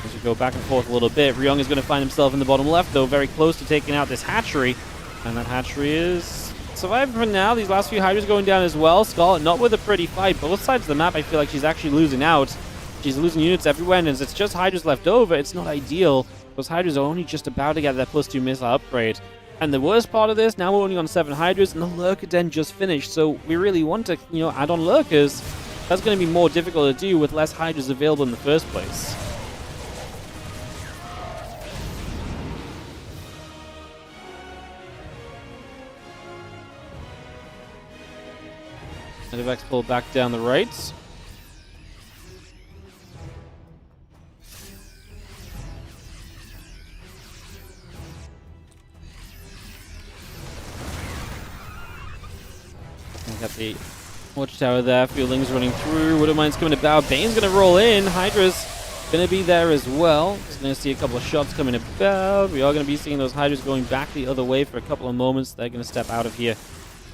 As we go back and forth a little bit, Riong is going to find himself in the bottom left, though, very close to taking out this hatchery. And that hatchery is surviving for now. These last few Hydras going down as well. Scarlet not with a pretty fight. Both sides of the map, I feel like she's actually losing out. She's losing units everywhere, and as it's just Hydras left over, it's not ideal. Those Hydras are only just about to get their +2 missile upgrade. And the worst part of this, now we're only on 7 Hydras, and the Lurker Den just finished. So we really want to, add on Lurkers. That's going to be more difficult to do with less Hydras available in the first place. Medivacs pull back down the right. Got the watchtower there. Fielding's running through. Widowmine's coming about. Bane's going to roll in. Hydra's going to be there as well. Just going to see a couple of shots coming about. We are going to be seeing those Hydras going back the other way for a couple of moments. They're going to step out of here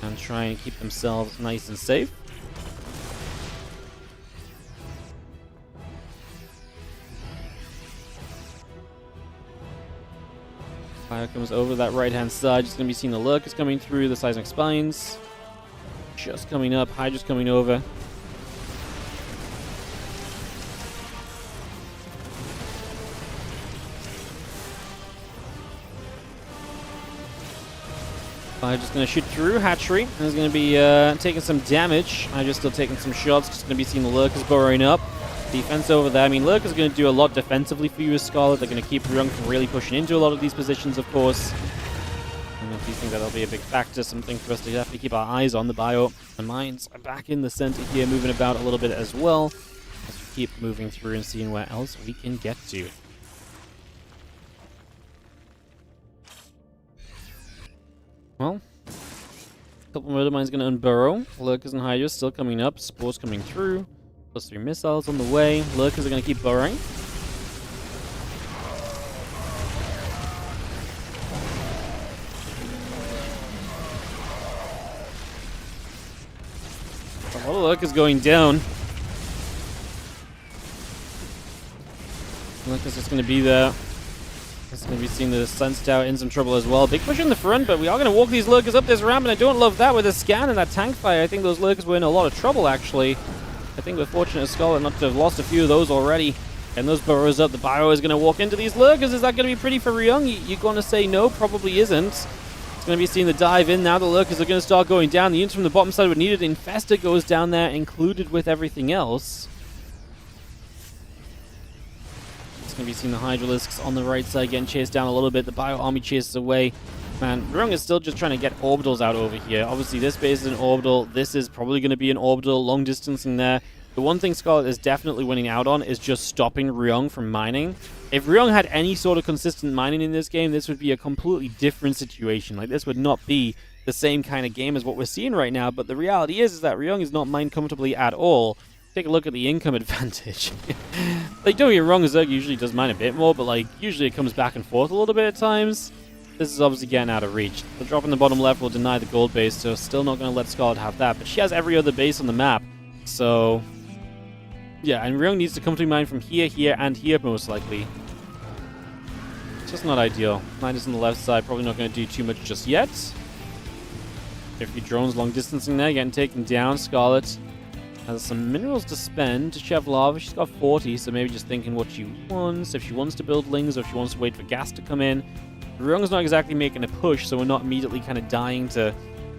and try and keep themselves nice and safe. Fire comes over that right-hand side. Just going to be seeing the Lurkers coming through. The Seismic Spines just coming up. Hydra's coming over. Just going to shoot through Hatchery. And is going to be taking some damage. Hydra's still taking some shots. Just going to be seeing the Lurkers burrowing up. Defense over there. I mean, Lurkers are going to do a lot defensively for you as Scarlet. They're going to keep Ryung from really pushing into a lot of these positions, of course. And if you think that'll be a big factor, something for us to definitely keep our eyes on. The bio, the mines are back in the center here, moving about a little bit as well. As we keep moving through and seeing where else we can get to. Well, a couple more mines going to unburrow. Lurkers and Hydras still coming up. Spores coming through. +3 missiles on the way. Lurkers are going to keep burrowing. A lot of Lurkers going down. Lurkers just going to be there. It's going to be seeing the Sense Tower in some trouble as well. Big push in the front, but we are going to walk these Lurkers up this ramp, and I don't love that with the scan and that tank fire. I think those Lurkers were in a lot of trouble, actually. I think we're fortunate as Scarlet not to have lost a few of those already. And those burrows up. The bio is going to walk into these Lurkers. Is that going to be pretty for Ryung? You're going to say no? Probably isn't. It's going to be seeing the dive in now. The Lurkers are going to start going down. The units from the bottom side would need it. Infestor goes down there, included with everything else. It's going to be seeing the Hydralisks on the right side getting chased down a little bit. The bio army chases away. Man, Ryung is still just trying to get orbitals out over here. Obviously, this base is an orbital. This is probably going to be an orbital. Long distancing there. The one thing Scarlet is definitely winning out on is just stopping Ryung from mining. If Ryung had any sort of consistent mining in this game, this would be a completely different situation. Like, this would not be the same kind of game as what we're seeing right now. But the reality is that Ryung is not mined comfortably at all. Take a look at the income advantage. Like, don't get me wrong, Zerg usually does mine a bit more, but, like, usually it comes back and forth a little bit at times. This is obviously getting out of reach. The drop in the bottom left will deny the gold base, so still not going to let Scarlet have that. But she has every other base on the map, so... yeah, and Ryung needs to come to mine from here, here, and here, most likely. It's just not ideal. Mine is on the left side, probably not going to do too much just yet. A few drones long distancing there, getting taken down. Scarlet has some minerals to spend. Does she have lava? She's got 40, so maybe just thinking what she wants. If she wants to build lings, or if she wants to wait for gas to come in. Ryung's not exactly making a push, so we're not immediately kind of dying to,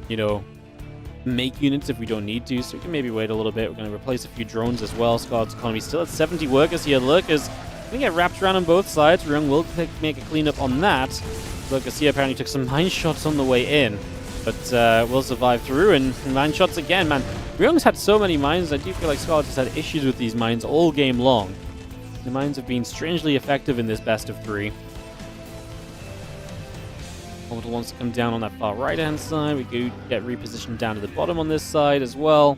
you know, make units if we don't need to, so we can maybe wait a little bit. We're going to replace a few drones as well. Scarlet's economy still at 70 workers here. Lurkers going to get wrapped around on both sides. Ryung will make a cleanup on that. Lurkers here apparently took some mine shots on the way in, but will survive through, and mine shots again, man. Ryung's had so many mines. I do feel like Scarlet has had issues with these mines all game long. The mines have been strangely effective in this best of 3. Orbital wants to come down on that far right-hand side. We could get repositioned down to the bottom on this side as well.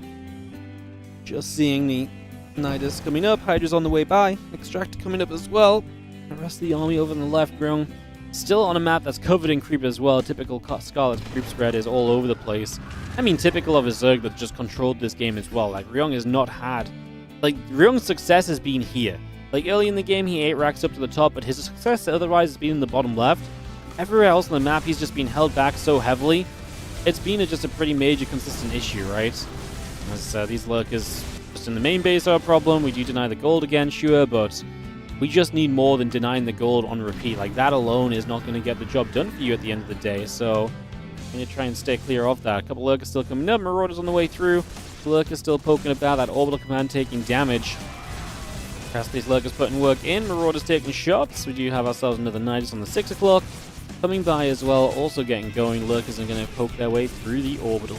Just seeing the Nidus coming up. Hydra's on the way by. Extractor coming up as well. The rest of the army over on the left. Ryung still on a map that's covered in creep as well. Typical Scarlet's creep spread is all over the place. I mean, typical of a Zerg that just controlled this game as well. Like, Ryung has not had... like, Ryung's success has been here. Like, early in the game, he 8 racks up to the top, but his success otherwise has been in the bottom left. Everywhere else on the map, he's just been held back so heavily. It's been just a pretty major consistent issue, right? As these Lurkers just in the main base are a problem. We do deny the gold again, sure, but we just need more than denying the gold on repeat. Like, that alone is not going to get the job done for you at the end of the day, so we need to try and stay clear of that. A couple Lurkers still coming up. Marauders on the way through. The Lurkers still poking about. That orbital command taking damage. Rest these Lurkers putting work in. Marauders taking shots. We do have ourselves another Nidus on the 6 o'clock. Coming by as well, also getting going. Lurkers are going to poke their way through the orbital.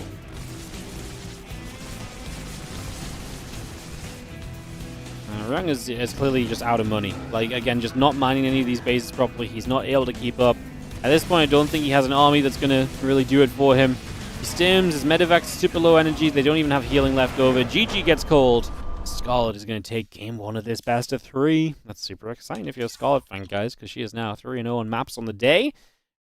Ryung is clearly just out of money. Like, again, just not mining any of these bases properly. He's not able to keep up. At this point, I don't think he has an army that's going to really do it for him. He stims, his medevac's super low energy, they don't even have healing left over. GG gets called. Scarlett is going to take game 1 of this best of 3. That's super exciting if you're a Scarlett fan, guys, because she is now 3-0 on maps on the day.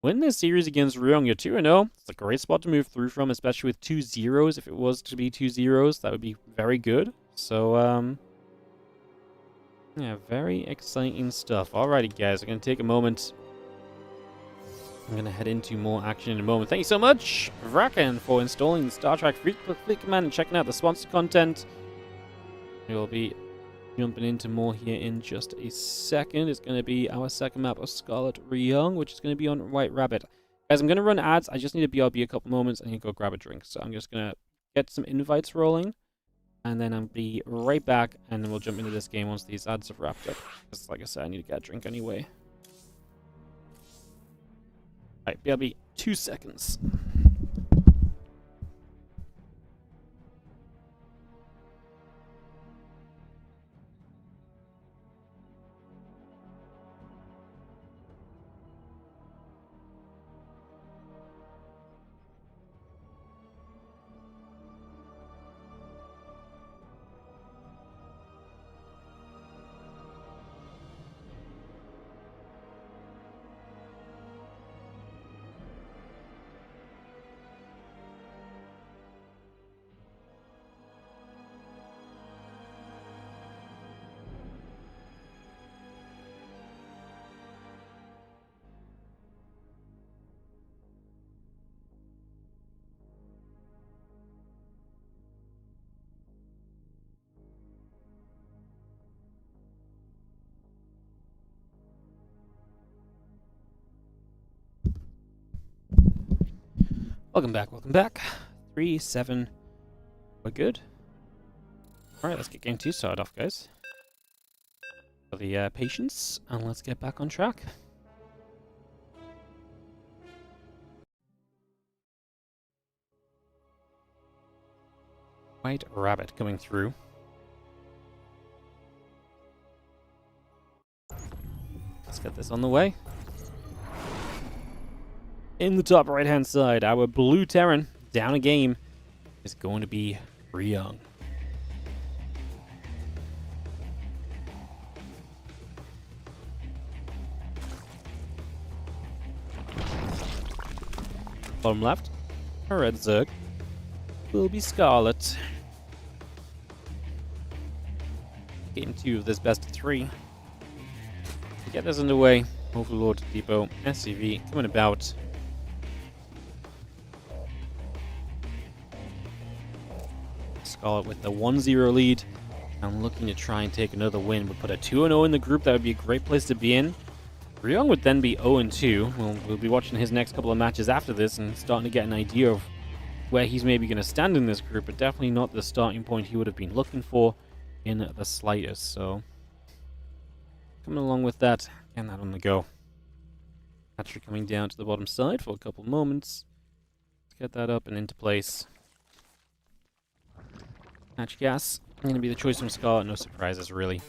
Win this series against Ryung, you're 2-0. It's a great spot to move through from, especially with 2 zeros. If it was to be 2 zeros, that would be very good. So, yeah, very exciting stuff. Alrighty, guys, I'm going to take a moment. I'm going to head into more action in a moment. Thank you so much, Vraken, for installing the Star Trek Fleet Command and checking out the sponsored content. We'll be jumping into more here in just a second. It's going to be our second map of Scarlet Riong, which is going to be on White Rabbit. Guys, I'm going to run ads. I just need a BRB a couple moments and go grab a drink. So I'm just going to get some invites rolling. And then I'll be right back, and then we'll jump into this game once these ads have wrapped up. Because, like I said, I need to get a drink anyway. Alright, BRB, 2 seconds. Welcome back, welcome back. 3-7. We're good. Alright, let's get game 2 started off, guys. For the patience, and let's get back on track. White Rabbit coming through. Let's get this on the way. In the top right-hand side, our blue Terran, down a game, is going to be Riong. Bottom left, a red Zerg will be Scarlet. Game 2 of this best of 3. To get this underway, Overlord Depot, SCV, coming about. Scarlet with the 1-0 lead. I'm looking to try and take another win. We'll put a 2-0 in the group. That would be a great place to be in. Riong would then be 0-2. We'll be watching his next couple of matches after this and starting to get an idea of where he's maybe going to stand in this group, but definitely not the starting point he would have been looking for in the slightest. So, coming along with that, getting that on the go. Hatchery coming down to the bottom side for a couple moments. Let's get that up and into place. Hatch gas. Going to be the choice from Scarlet. No surprises, really.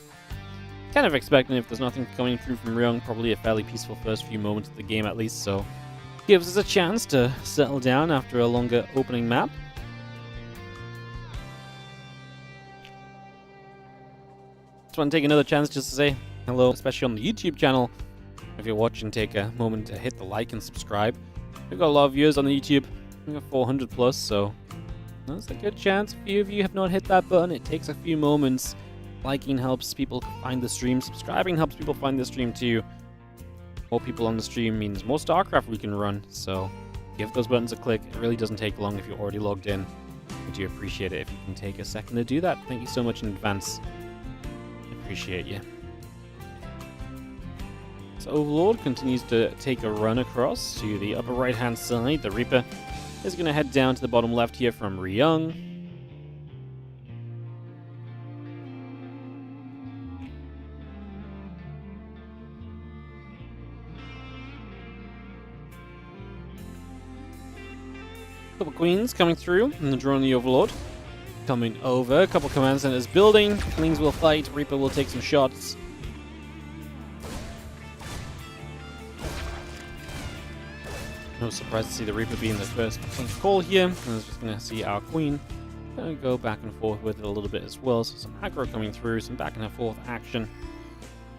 Kind of expecting, if there's nothing coming through from Ryung, probably a fairly peaceful first few moments of the game at least, so gives us a chance to settle down after a longer opening map. Just want to take another chance just to say hello, especially on the YouTube channel. If you're watching, take a moment to hit the like and subscribe. We've got a lot of viewers on the YouTube. We've got 400 plus, so that's a good chance. A few of you have not hit that button. It takes a few moments. Liking helps people find the stream. Subscribing helps people find the stream too. More people on the stream means more StarCraft we can run. So give those buttons a click. It really doesn't take long if you're already logged in. I do appreciate it if you can take a second to do that. Thank you so much in advance. Appreciate you. So Overlord continues to take a run across to the upper right hand side. The Reaper is going to head down to the bottom left here from Ryung. Couple Queens coming through and drawing the Overlord. Coming over, a couple command centers building. Queens will fight, Reaper will take some shots. No surprise to see the Reaper being the first call here. And I was just going to see our Queen going to go back and forth with it a little bit as well. So some aggro coming through, some back and forth action.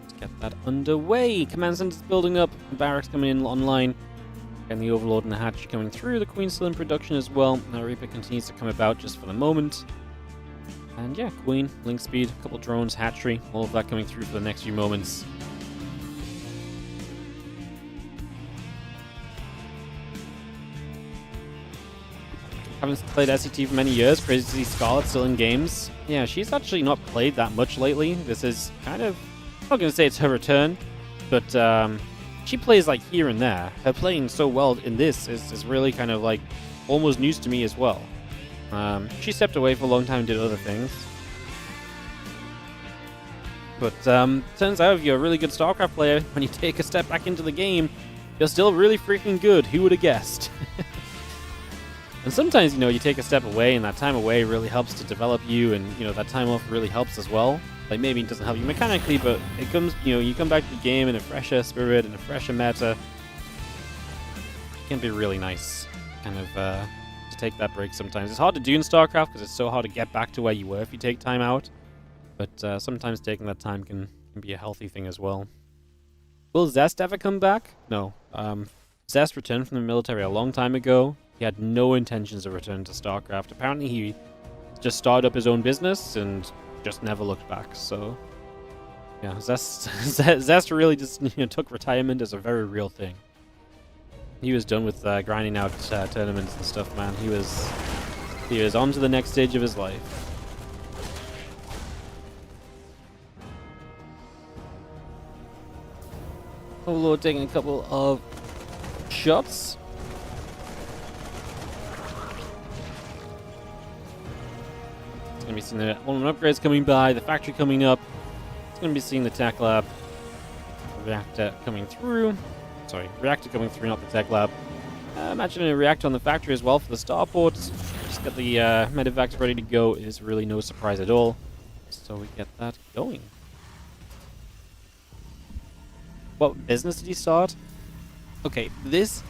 Let's get that underway. Command center's building up, barracks coming in online. And the Overlord and the Hatch coming through. The Queen's still in production as well. Now Reaper continues to come about just for the moment. And yeah, Queen, link speed, a couple drones, hatchery, all of that coming through for the next few moments. Haven't played SCT for many years. Crazy to see Scarlett still in games. Yeah, she's actually not played that much lately. This is kind of, I'm not going to say it's her return, but she plays like here and there. Her playing so well in this is really kind of like almost news to me as well. She stepped away for a long time and did other things. But turns out if you're a really good StarCraft player, when you take a step back into the game, you're still really freaking good. Who would have guessed? And sometimes, you know, you take a step away, and that time away really helps to develop you, and, you know, that time off really helps as well. Like, maybe it doesn't help you mechanically, but it comes, you know, you come back to the game in a fresher spirit, and a fresher meta. It can be really nice, kind of, to take that break sometimes. It's hard to do in StarCraft, because it's so hard to get back to where you were if you take time out. But sometimes taking that time can be a healthy thing as well. Will Zest ever come back? No. Zest returned from the military a long time ago. He had no intentions of returning to StarCraft. Apparently he just started up his own business and just never looked back. So, yeah, Zest really just, you know, took retirement as a very real thing. He was done with grinding out tournaments and stuff, man. He was on to the next stage of his life. Overlord taking a couple of shots. Going to be seeing the all-in upgrades coming by, the factory coming up. It's going to be seeing the tech lab, reactor coming through. Sorry, reactor coming through, not the tech lab. Imagine a reactor on the factory as well for the starports. Just got the medevacs ready to go. It is really no surprise at all. So we get that going. What business did he start? Okay, this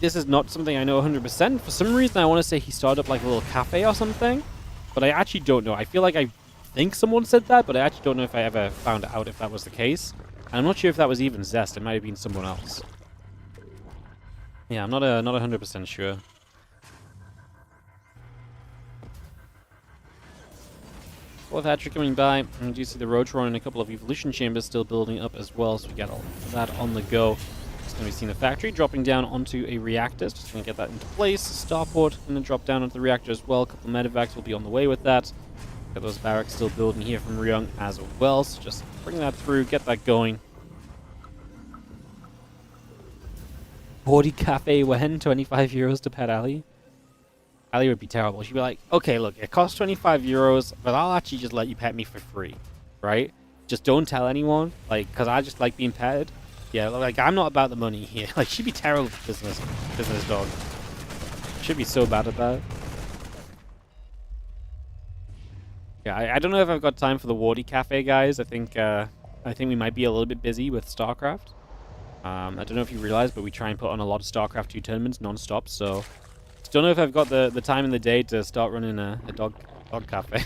is not something I know 100%. For some reason, I want to say he started up like a little cafe or something. But I actually don't know. I feel like I think someone said that, but I actually don't know if I ever found out if that was the case. And I'm not sure if that was even Zest. It might have been someone else. Yeah, I'm not 100% sure. Fourth hatchery coming by. And you see the Rotron and a couple of evolution chambers still building up as well. So we got all that on the go. Just going to be seeing the factory dropping down onto a reactor. Just going to get that into place. Starport going to drop down onto the reactor as well. A couple of medevacs will be on the way with that. Got those barracks still building here from Ryung as well. So just bring that through, get that going. WardiTV when 25 euros to pet Ali. Ali would be terrible. She'd be like, okay, look, it costs 25 euros, but I'll actually just let you pet me for free, right? Just don't tell anyone, like, because I just like being petted. Yeah, like, I'm not about the money here. Like, she'd be terrible for business dog. She'd be so bad at that. Yeah, I don't know if I've got time for the WardiTV, guys. I think we might be a little bit busy with StarCraft. I don't know if you realize, but we try and put on a lot of StarCraft 2 tournaments non-stop, so don't know if I've got the time in the day to start running a dog cafe.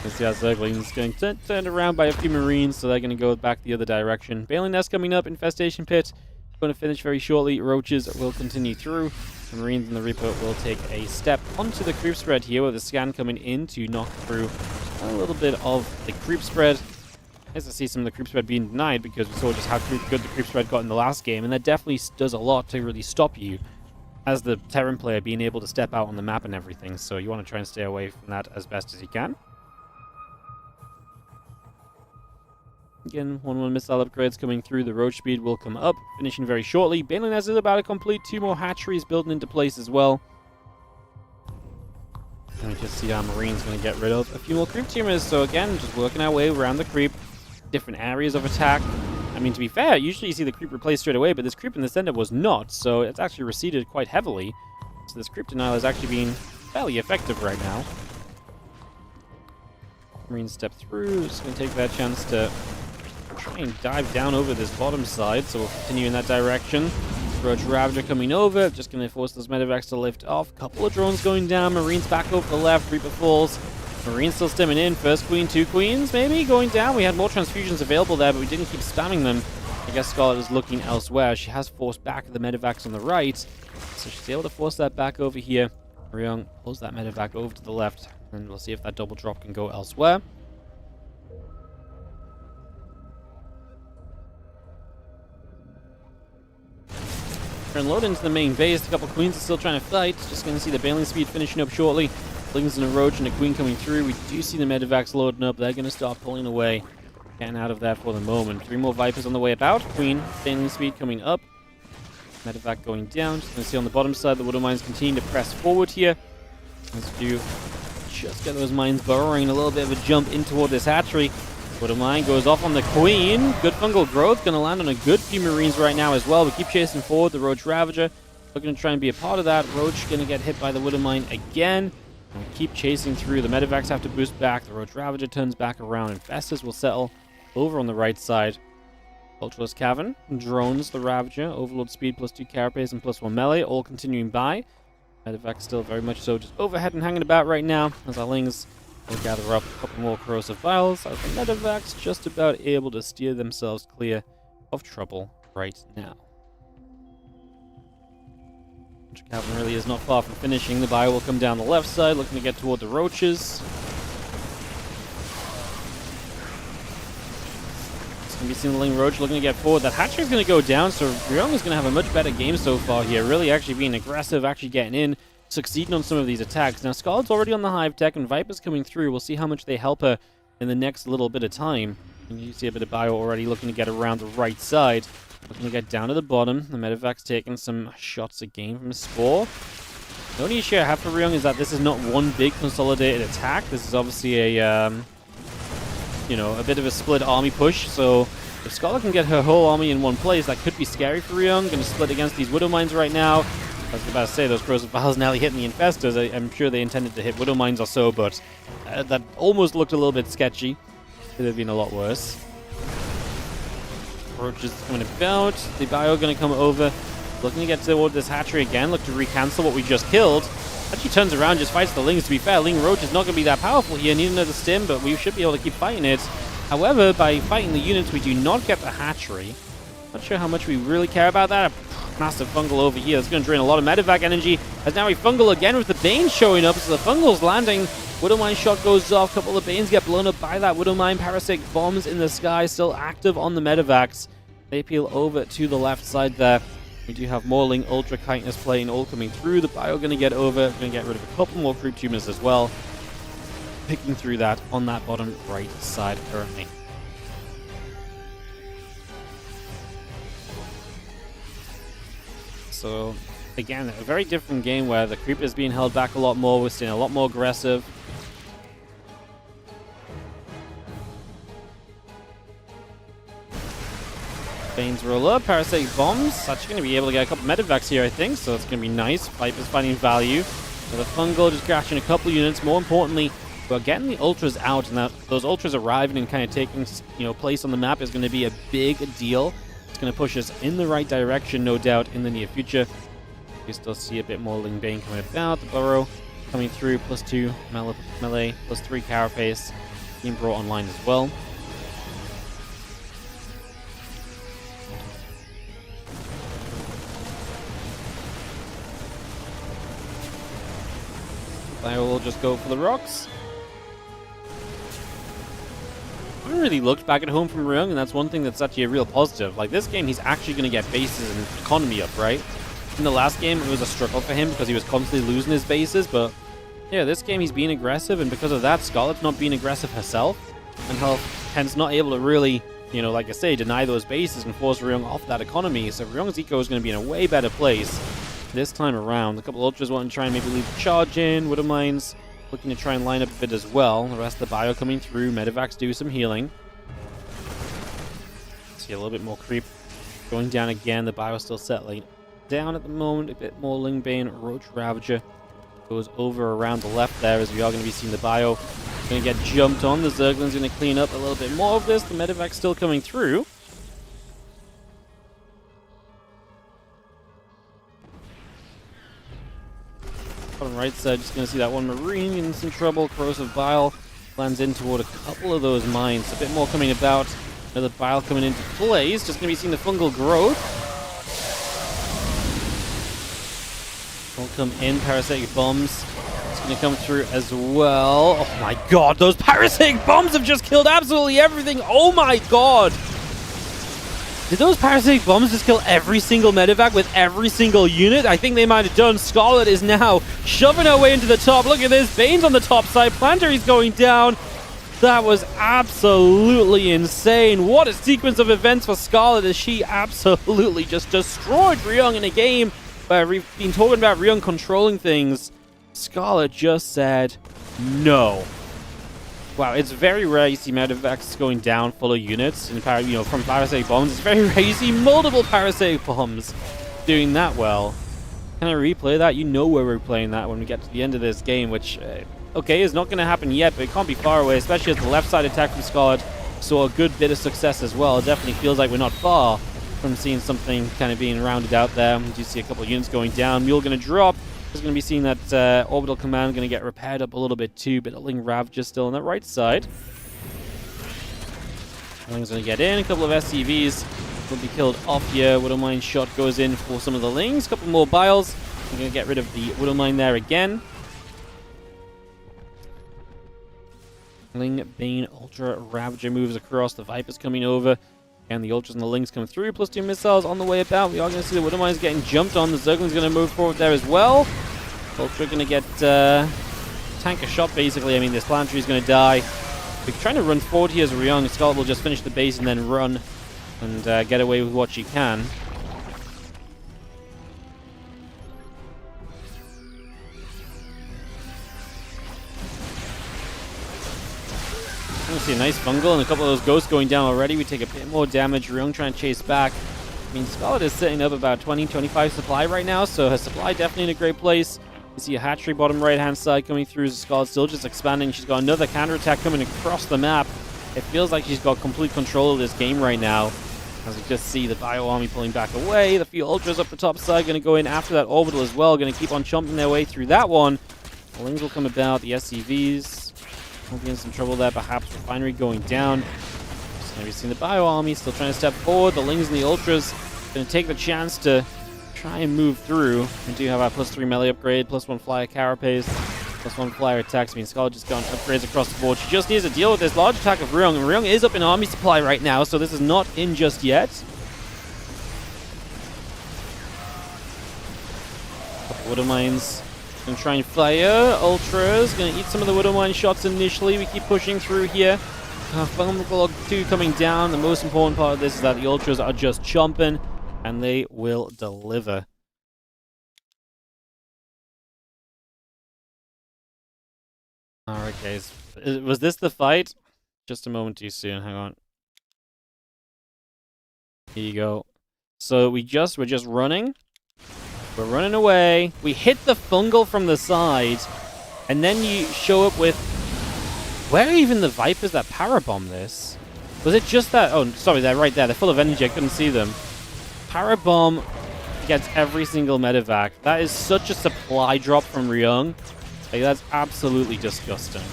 Let's see how Zergling's getting turned around by a few Marines, so they're going to go back the other direction. Baling Nest coming up, Infestation Pit. Going to finish very shortly. Roaches will continue through. The Marines and the Reaper will take a step onto the creep spread here, with the scan coming in to knock through a little bit of the creep spread. Nice to see some of the creep spread being denied, because we saw just how good the creep spread got in the last game, and that definitely does a lot to really stop you as the Terran player being able to step out on the map and everything, so you want to try and stay away from that as best as you can. Again, 1-1 missile upgrades coming through. The roach speed will come up, finishing very shortly. Baling Nest is about to complete 2 more hatcheries building into place as well. And we just see our Marines going to get rid of a few more creep tumors, so again, just working our way around the creep. Different areas of attack. I mean, to be fair, usually you see the creep replaced straight away, but this creep in the center was not, so it's actually receded quite heavily. So this creep denial is actually being fairly effective right now. Marines step through, just going to take that chance to try and dive down over this bottom side, so we'll continue in that direction. Roach Ravager coming over, just going to force those medevacs to lift off. Couple of drones going down, Marines back over the left, Reaper falls. Marines still stimming in, first queen, two queens maybe going down. We had more transfusions available there, but we didn't keep spamming them. I guess Scarlett is looking elsewhere. She has forced back the medevacs on the right, so she's able to force that back over here. Riong pulls that medevac over to the left, and we'll see if that double drop can go elsewhere. And load into the main base. A couple queens are still trying to fight. Just going to see the bailing speed finishing up shortly. Lings and a Roach and a queen coming through. We do see the medevacs loading up. They're going to start pulling away. Getting out of there for the moment. 3 more Vipers on the way about. Queen, bailing speed coming up. Medevac going down. Just going to see on the bottom side the Widow Mines continue to press forward here. Let's do just get those mines burrowing. A little bit of a jump in toward this hatchery. Widow Mine goes off on the queen. Good fungal growth. Going to land on a good few Marines right now as well. We keep chasing forward. The Roach Ravager looking to try and be a part of that. Roach going to get hit by the Widow Mine again. And we keep chasing through. The medevacs have to boost back. The Roach Ravager turns back around. Infestors will settle over on the right side. Ultraless Cavern drones the Ravager. Overload speed +2 carapace and +1 melee. All continuing by. Medevac still very much so just overhead and hanging about right now as our Lings will gather up a couple more corrosive vials. As the medevac's just about able to steer themselves clear of trouble right now. Cavern really is not far from finishing. The bio will come down the left side, looking to get toward the Roaches. It's going to be seeing the Ling Roach looking to get forward. That hatchery is going to go down, so Ryung is going to have a much better game so far here. Really actually being aggressive, actually getting in, succeeding on some of these attacks. Now, Scarlett's already on the Hive Tech, and Viper's coming through. We'll see how much they help her in the next little bit of time. And you see a bit of bio already looking to get around the right side. Looking to get down to the bottom. The medevac's taking some shots again from a Spore. The only issue I have for Ryung is that this is not one big consolidated attack. This is obviously a, you know, a bit of a split army push. So if Scarlett can get her whole army in one place, that could be scary for Ryung. Going to split against these Widow Mines right now. I was about to say, those corrosive vials nearly hitting the Infestors. I'm sure they intended to hit Widow Mines or so, but that almost looked a little bit sketchy. Could have been a lot worse. Roach is coming about. The bio going to come over. Looking to get toward this hatchery again. Look to recancel what we just killed. Actually turns around, just fights the Lings. To be fair, Ling Roach is not going to be that powerful here. Need another stim, but we should be able to keep fighting it. However, by fighting the units, we do not get the hatchery. Not sure how much we really care about that. Massive fungal over here. That's going to drain a lot of medevac energy. As now we fungal again with the Bane showing up. So the fungal's landing. Widow Mine shot goes off. Couple of Banes get blown up by that Widow Mine. Parasitic bombs in the sky. Still active on the medevacs. They peel over to the left side there. We do have more Ling Ultra Chitinous Plane all coming through. The bio going to get over. Going to get rid of a couple more creep tumors as well. Picking through that on that bottom right side currently. So, again, a very different game where the creep is being held back a lot more. We're seeing a lot more aggressive. Banes roll up, Parasitic Bombs. Actually going to be able to get a couple medevacs here, I think, so it's going to be nice. Viper's finding value. So the fungal just crashing a couple units. More importantly, we're getting the Ultras out, and those Ultras arriving and kind of taking, you know, place on the map is going to be a big deal. It's going to push us in the right direction, no doubt, in the near future. We still see a bit more Ling Bane coming about. The Burrow coming through, +2 melee, +3 carapace. Being brought online as well. I will just go for the rocks. I haven't really looked back at home from Ryung, and that's one thing that's actually a real positive. Like, this game, he's actually going to get bases and economy up, right? In the last game, it was a struggle for him because he was constantly losing his bases, but yeah, this game he's being aggressive, and because of that, Scarlett's not being aggressive herself, and hence not able to really, you know, like I say, deny those bases and force Ryung off that economy. So Ryung's eco is going to be in a way better place this time around. A couple Ultras want to try and maybe leave the charge in. Widow Mines looking to try and line up a bit as well. The rest of the bio coming through. Medevacs do some healing. See a little bit more creep going down again. The bio still settling down at the moment. A bit more Ling Bane. Roach Ravager goes over around the left there, as we are going to be seeing the bio going to get jumped on. The Zergling's going to clean up a little bit more of this. The Medevac's still coming through. Bottom right side, just going to see that one Marine in some trouble. Corrosive Bile lands in toward a couple of those mines. A bit more coming about. Another Bile coming into place. Just going to be seeing the fungal growth. Will come in. Parasitic bombs. It's going to come through as well. Oh my god, those parasitic bombs have just killed absolutely everything. Oh my god. Did those parasitic bombs just kill every single medevac with every single unit? I think they might have done. Scarlet is now shoving her way into the top. Look at this. Bane's on the top side. Plantary's going down. That was absolutely insane. What a sequence of events for Scarlet as she absolutely just destroyed Ryung in a game where we've been talking about Ryung controlling things. Scarlet just said no. Wow, it's very rare you see medevacs going down full of units in from parasitic bombs. It's very rare you see multiple parasitic bombs doing that well. Can I replay that? You know we're replaying that when we get to the end of this game, which, okay, is not going to happen yet, but it can't be far away, especially as the left side attack from Scarlet saw a good bit of success as well. It definitely feels like we're not far from seeing something kind of being rounded out there. We do see a couple of units going down. Mule going to drop. Is going to be seeing that orbital command going to get repaired up a little bit too. Bit of Ling Rav just still on that right side. Ling's going to get in. A couple of SCVs will be killed off here. Widow Mine shot goes in for some of the Lings. A couple more Biles. I'm going to get rid of the Widow Mine there again. Ling, Bane, Ultra, Ravager moves across. The Viper's coming over. And the Ultras and the Lings come through. Plus 2 missiles on the way about. We are going to see the Widow Mines getting jumped on. The Zergling's going to move forward there as well. Ultra going to get tank a shot, basically. I mean, this Planetary is going to die. We're trying to run forward here as Riong. Scarlet will just finish the base and then run and get away with what she can. I see a nice fungal and a couple of those ghosts going down already. We take a bit more damage. Ryung trying to chase back. I mean, Scarlet is setting up about 20-25 supply right now, so her supply definitely in a great place. You see a hatchery bottom right-hand side coming through. Scarlet still just expanding. She's got another counterattack coming across the map. It feels like she's got complete control of this game right now. As we just see the Bio Army pulling back away. The few Ultras up the top side going to go in after that orbital as well. Going to keep on chomping their way through that one. The Lings will come about. The SCVs will be in some trouble there. Perhaps Refinery going down. Just going to be seeing the Bio Army still trying to step forward. The Lings and the Ultras going to take the chance to try and move through. We do have our +3 melee upgrade, +1 flyer carapace, +1 flyer attacks. I mean, Scarlet just got upgrades across the board. She just needs to deal with this large attack of Ryung. And Ryung is up in army supply right now, so this is not in just yet. Couple Widow Mines. Gonna try and fire. Ultras gonna eat some of the Widow Mine shots initially. We keep pushing through here. Fungal 2 coming down. The most important part of this is that the Ultras are just chomping, and they will deliver. Alright, guys. Was this the fight? Just a moment too soon. Hang on. Here you go. So we're just running. We're running away. We hit the fungal from the side, and then you show up with... Where are even the Vipers that parabomb this? Was it just that... Oh, sorry, they're right there. They're full of energy. I couldn't see them. Parabomb gets every single medevac. That is such a supply drop from Ryung. Like, that's absolutely disgusting.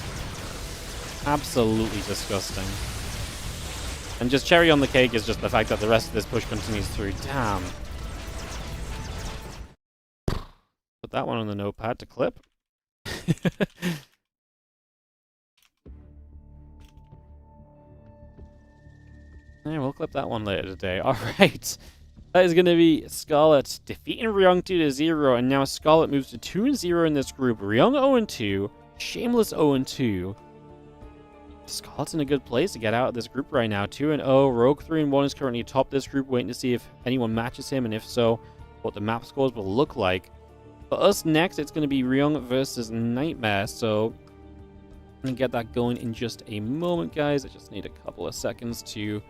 Absolutely disgusting. And just cherry on the cake is just the fact that the rest of this push continues through. Damn. Put that one on the notepad to clip. Yeah, we'll clip that one later today. Alright. That is going to be Scarlet defeating Ryung 2-0, and now Scarlet moves to 2-0 in this group. Ryung 0-2, Shameless 0-2. Scarlet's in a good place to get out of this group right now. 2-0. Rogue 3-1 is currently atop this group, waiting to see if anyone matches him, and if so, what the map scores will look like. For us next, it's going to be Ryung versus NightMare, so I'm going to get that going in just a moment, guys. I just need a couple of seconds to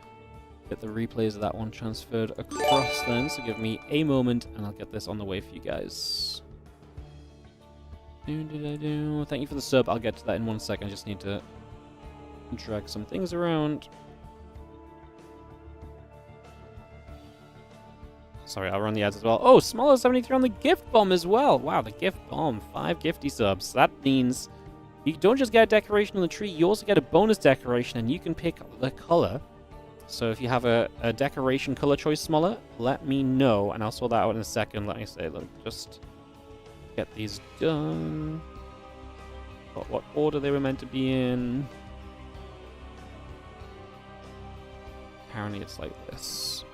get the replays of that one transferred across then, so give me a moment and I'll get this on the way for you guys. Thank you for the sub. I'll get to that in 1 second. I just need to drag some things around. Sorry, I'll run the ads as well. Oh, Smaller 73 on the gift bomb as well. Wow, the gift bomb. 5 gifty subs. That means you don't just get a decoration on the tree, you also get a bonus decoration, and you can pick the color. So if you have a decoration color choice, Smaller, let me know, and I'll sort that out in a second. Let me just get these done. What order they were meant to be in. Apparently it's like this.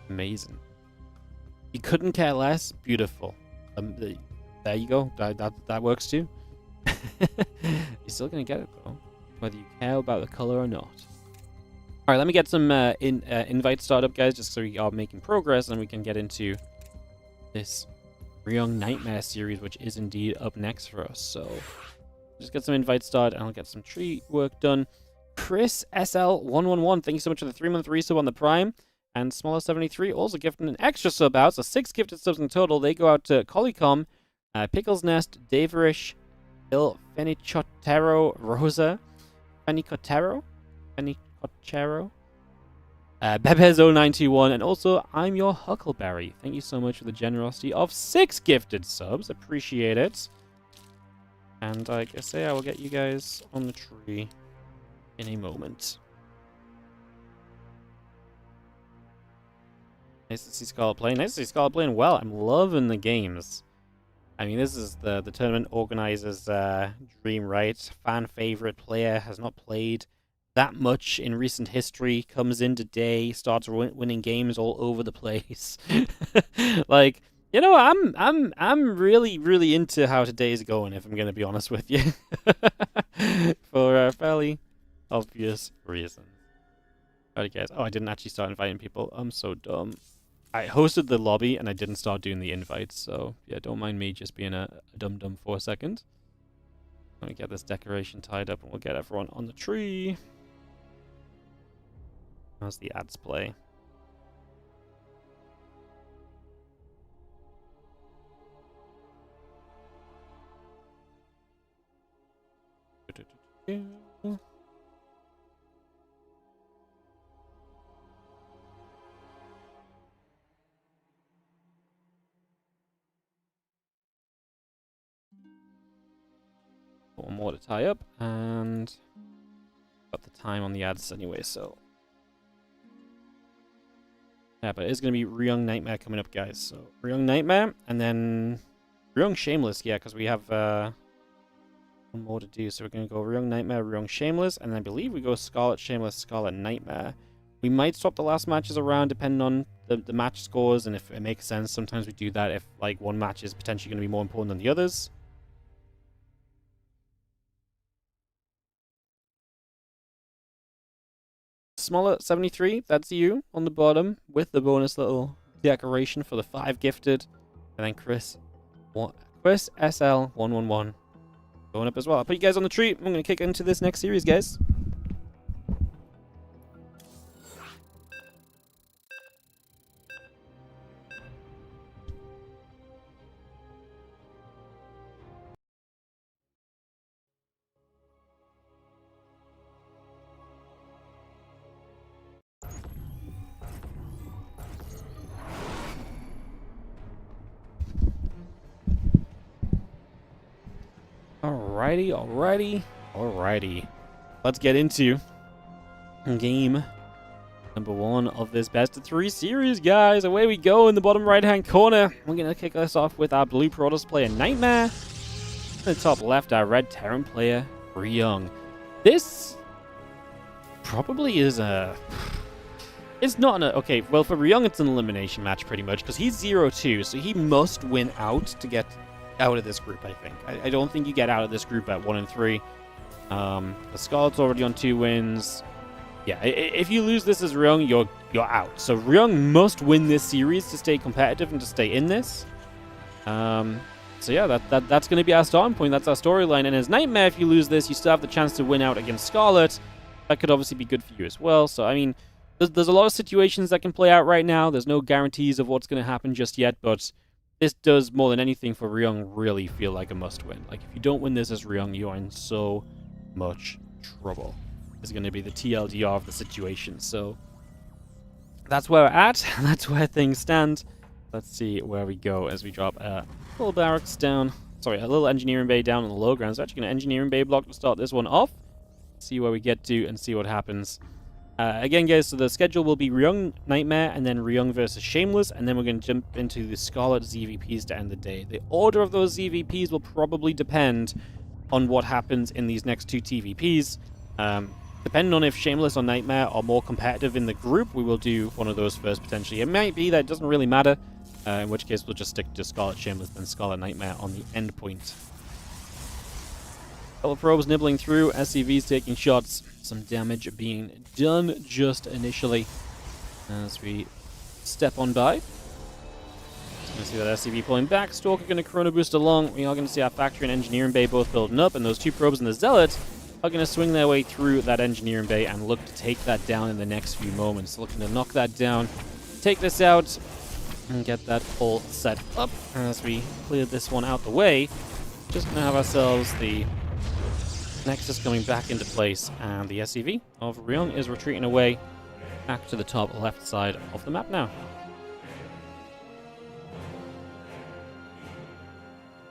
Amazing. You couldn't care less. Beautiful. There you go. That works too. You're still gonna get it though, whether you care about the color or not. All right, let me get some invites started up, guys, just so we are making progress, and we can get into this Ryung NightMare series, which is indeed up next for us. So just get some invites started, and I'll get some tree work done. Chris SL111, thank you so much for the 3-month resub on the Prime. And Smaller73 also gifting an extra sub out, so 6 gifted subs in total. They go out to Collycom, Pickles Nest, Daverish, Il Fenicotero Rosa, Fenicotero, Bebez0921, and also I'm Your Huckleberry. Thank you so much for the generosity of 6 gifted subs. Appreciate it. And like I say, I will get you guys on the tree in a moment. Nice to see Scarlett playing. Nice to see Scarlett playing well. I'm loving the games. I mean, this is the tournament organizer's dream, right? Fan favorite player, has not played that much in recent history, comes in today, starts winning games all over the place. Like, you know, I'm really into how today's going, if I'm gonna be honest with you, for fairly obvious reasons. Alright, guys. Oh, I didn't actually start inviting people. I'm so dumb. I hosted the lobby and I didn't start doing the invites, so yeah, don't mind me just being a dum-dum for a second. Let me get this decoration tied up and we'll get everyone on the tree. How's the ads play? One more to tie up, and got the time on the ads anyway, so yeah, but it's gonna be Ryung NightMare coming up, guys. So Ryung NightMare, and then Ryung Shameless, yeah, because we have one more to do. So we're gonna go Ryung NightMare, Ryung Shameless, and then I believe we go Scarlet Shameless, Scarlet NightMare. We might swap the last matches around depending on the match scores, and if it makes sense. Sometimes we do that if like one match is potentially going to be more important than the others. Smaller 73, that's you on the bottom with the bonus little decoration for the 5 gifted, and then Chris SL111 going up as well. I'll put you guys on the tree. I'm going to kick into this next series, guys. Alrighty. Let's get into game number 1 of this best of 3 series, guys. Away we go in the bottom right-hand corner. We're going to kick us off with our blue Protoss player, NightMare. In the top left, our red Terran player, Riong. This probably is a... It's not an... Okay, well, for Riong, it's an elimination match, pretty much, because he's 0-2, so he must win out to get out of this group, I think. I don't think you get out of this group at 1-3. The Scarlet's already on 2 wins. Yeah, if you lose this as Ryung, you're out. So Ryung must win this series to stay competitive and to stay in this. So yeah, that's going to be our starting point. That's our storyline. And as NightMare, if you lose this, you still have the chance to win out against Scarlet. that could obviously be good for you as well. So, I mean, there's a lot of situations that can play out right now. There's no guarantees of what's going to happen just yet, but this does, more than anything for Ryung, really feel like a must-win. Like, if you don't win this as Ryung, you are in so much trouble. It's going to be the TLDR of the situation. So, that's where we're at. That's where things stand. Let's see where we go as we drop a little barracks down. Sorry, a little engineering bay down on the low ground. So, actually going to engineering bay block to start this one off. See where we get to and see what happens. Again, guys, so the schedule will be Ryung, NightMare, and then Ryung versus Shameless, and then we're going to jump into the Scarlet ZVPs to end the day. The order of those ZVPs will probably depend on what happens in these next two TVPs. Depending on if Shameless or NightMare are more competitive in the group, we will do one of those first, potentially. It might be that it doesn't really matter, in which case we'll just stick to Scarlet Shameless, then Scarlet NightMare on the end point. Couple probes nibbling through, SCVs taking shots, some damage being done just initially as we step on by. Going to see that SCV pulling back, Stalker going to Chrono Boost along. We are going to see our Factory and Engineering Bay both building up, and those two probes and the Zealot are going to swing their way through that Engineering Bay and look to take that down in the next few moments. Looking to knock that down, take this out, and get that all set up. As we clear this one out the way, just going to have ourselves the Nexus coming back into place, and the SCV of Riong is retreating away back to the top left side of the map now.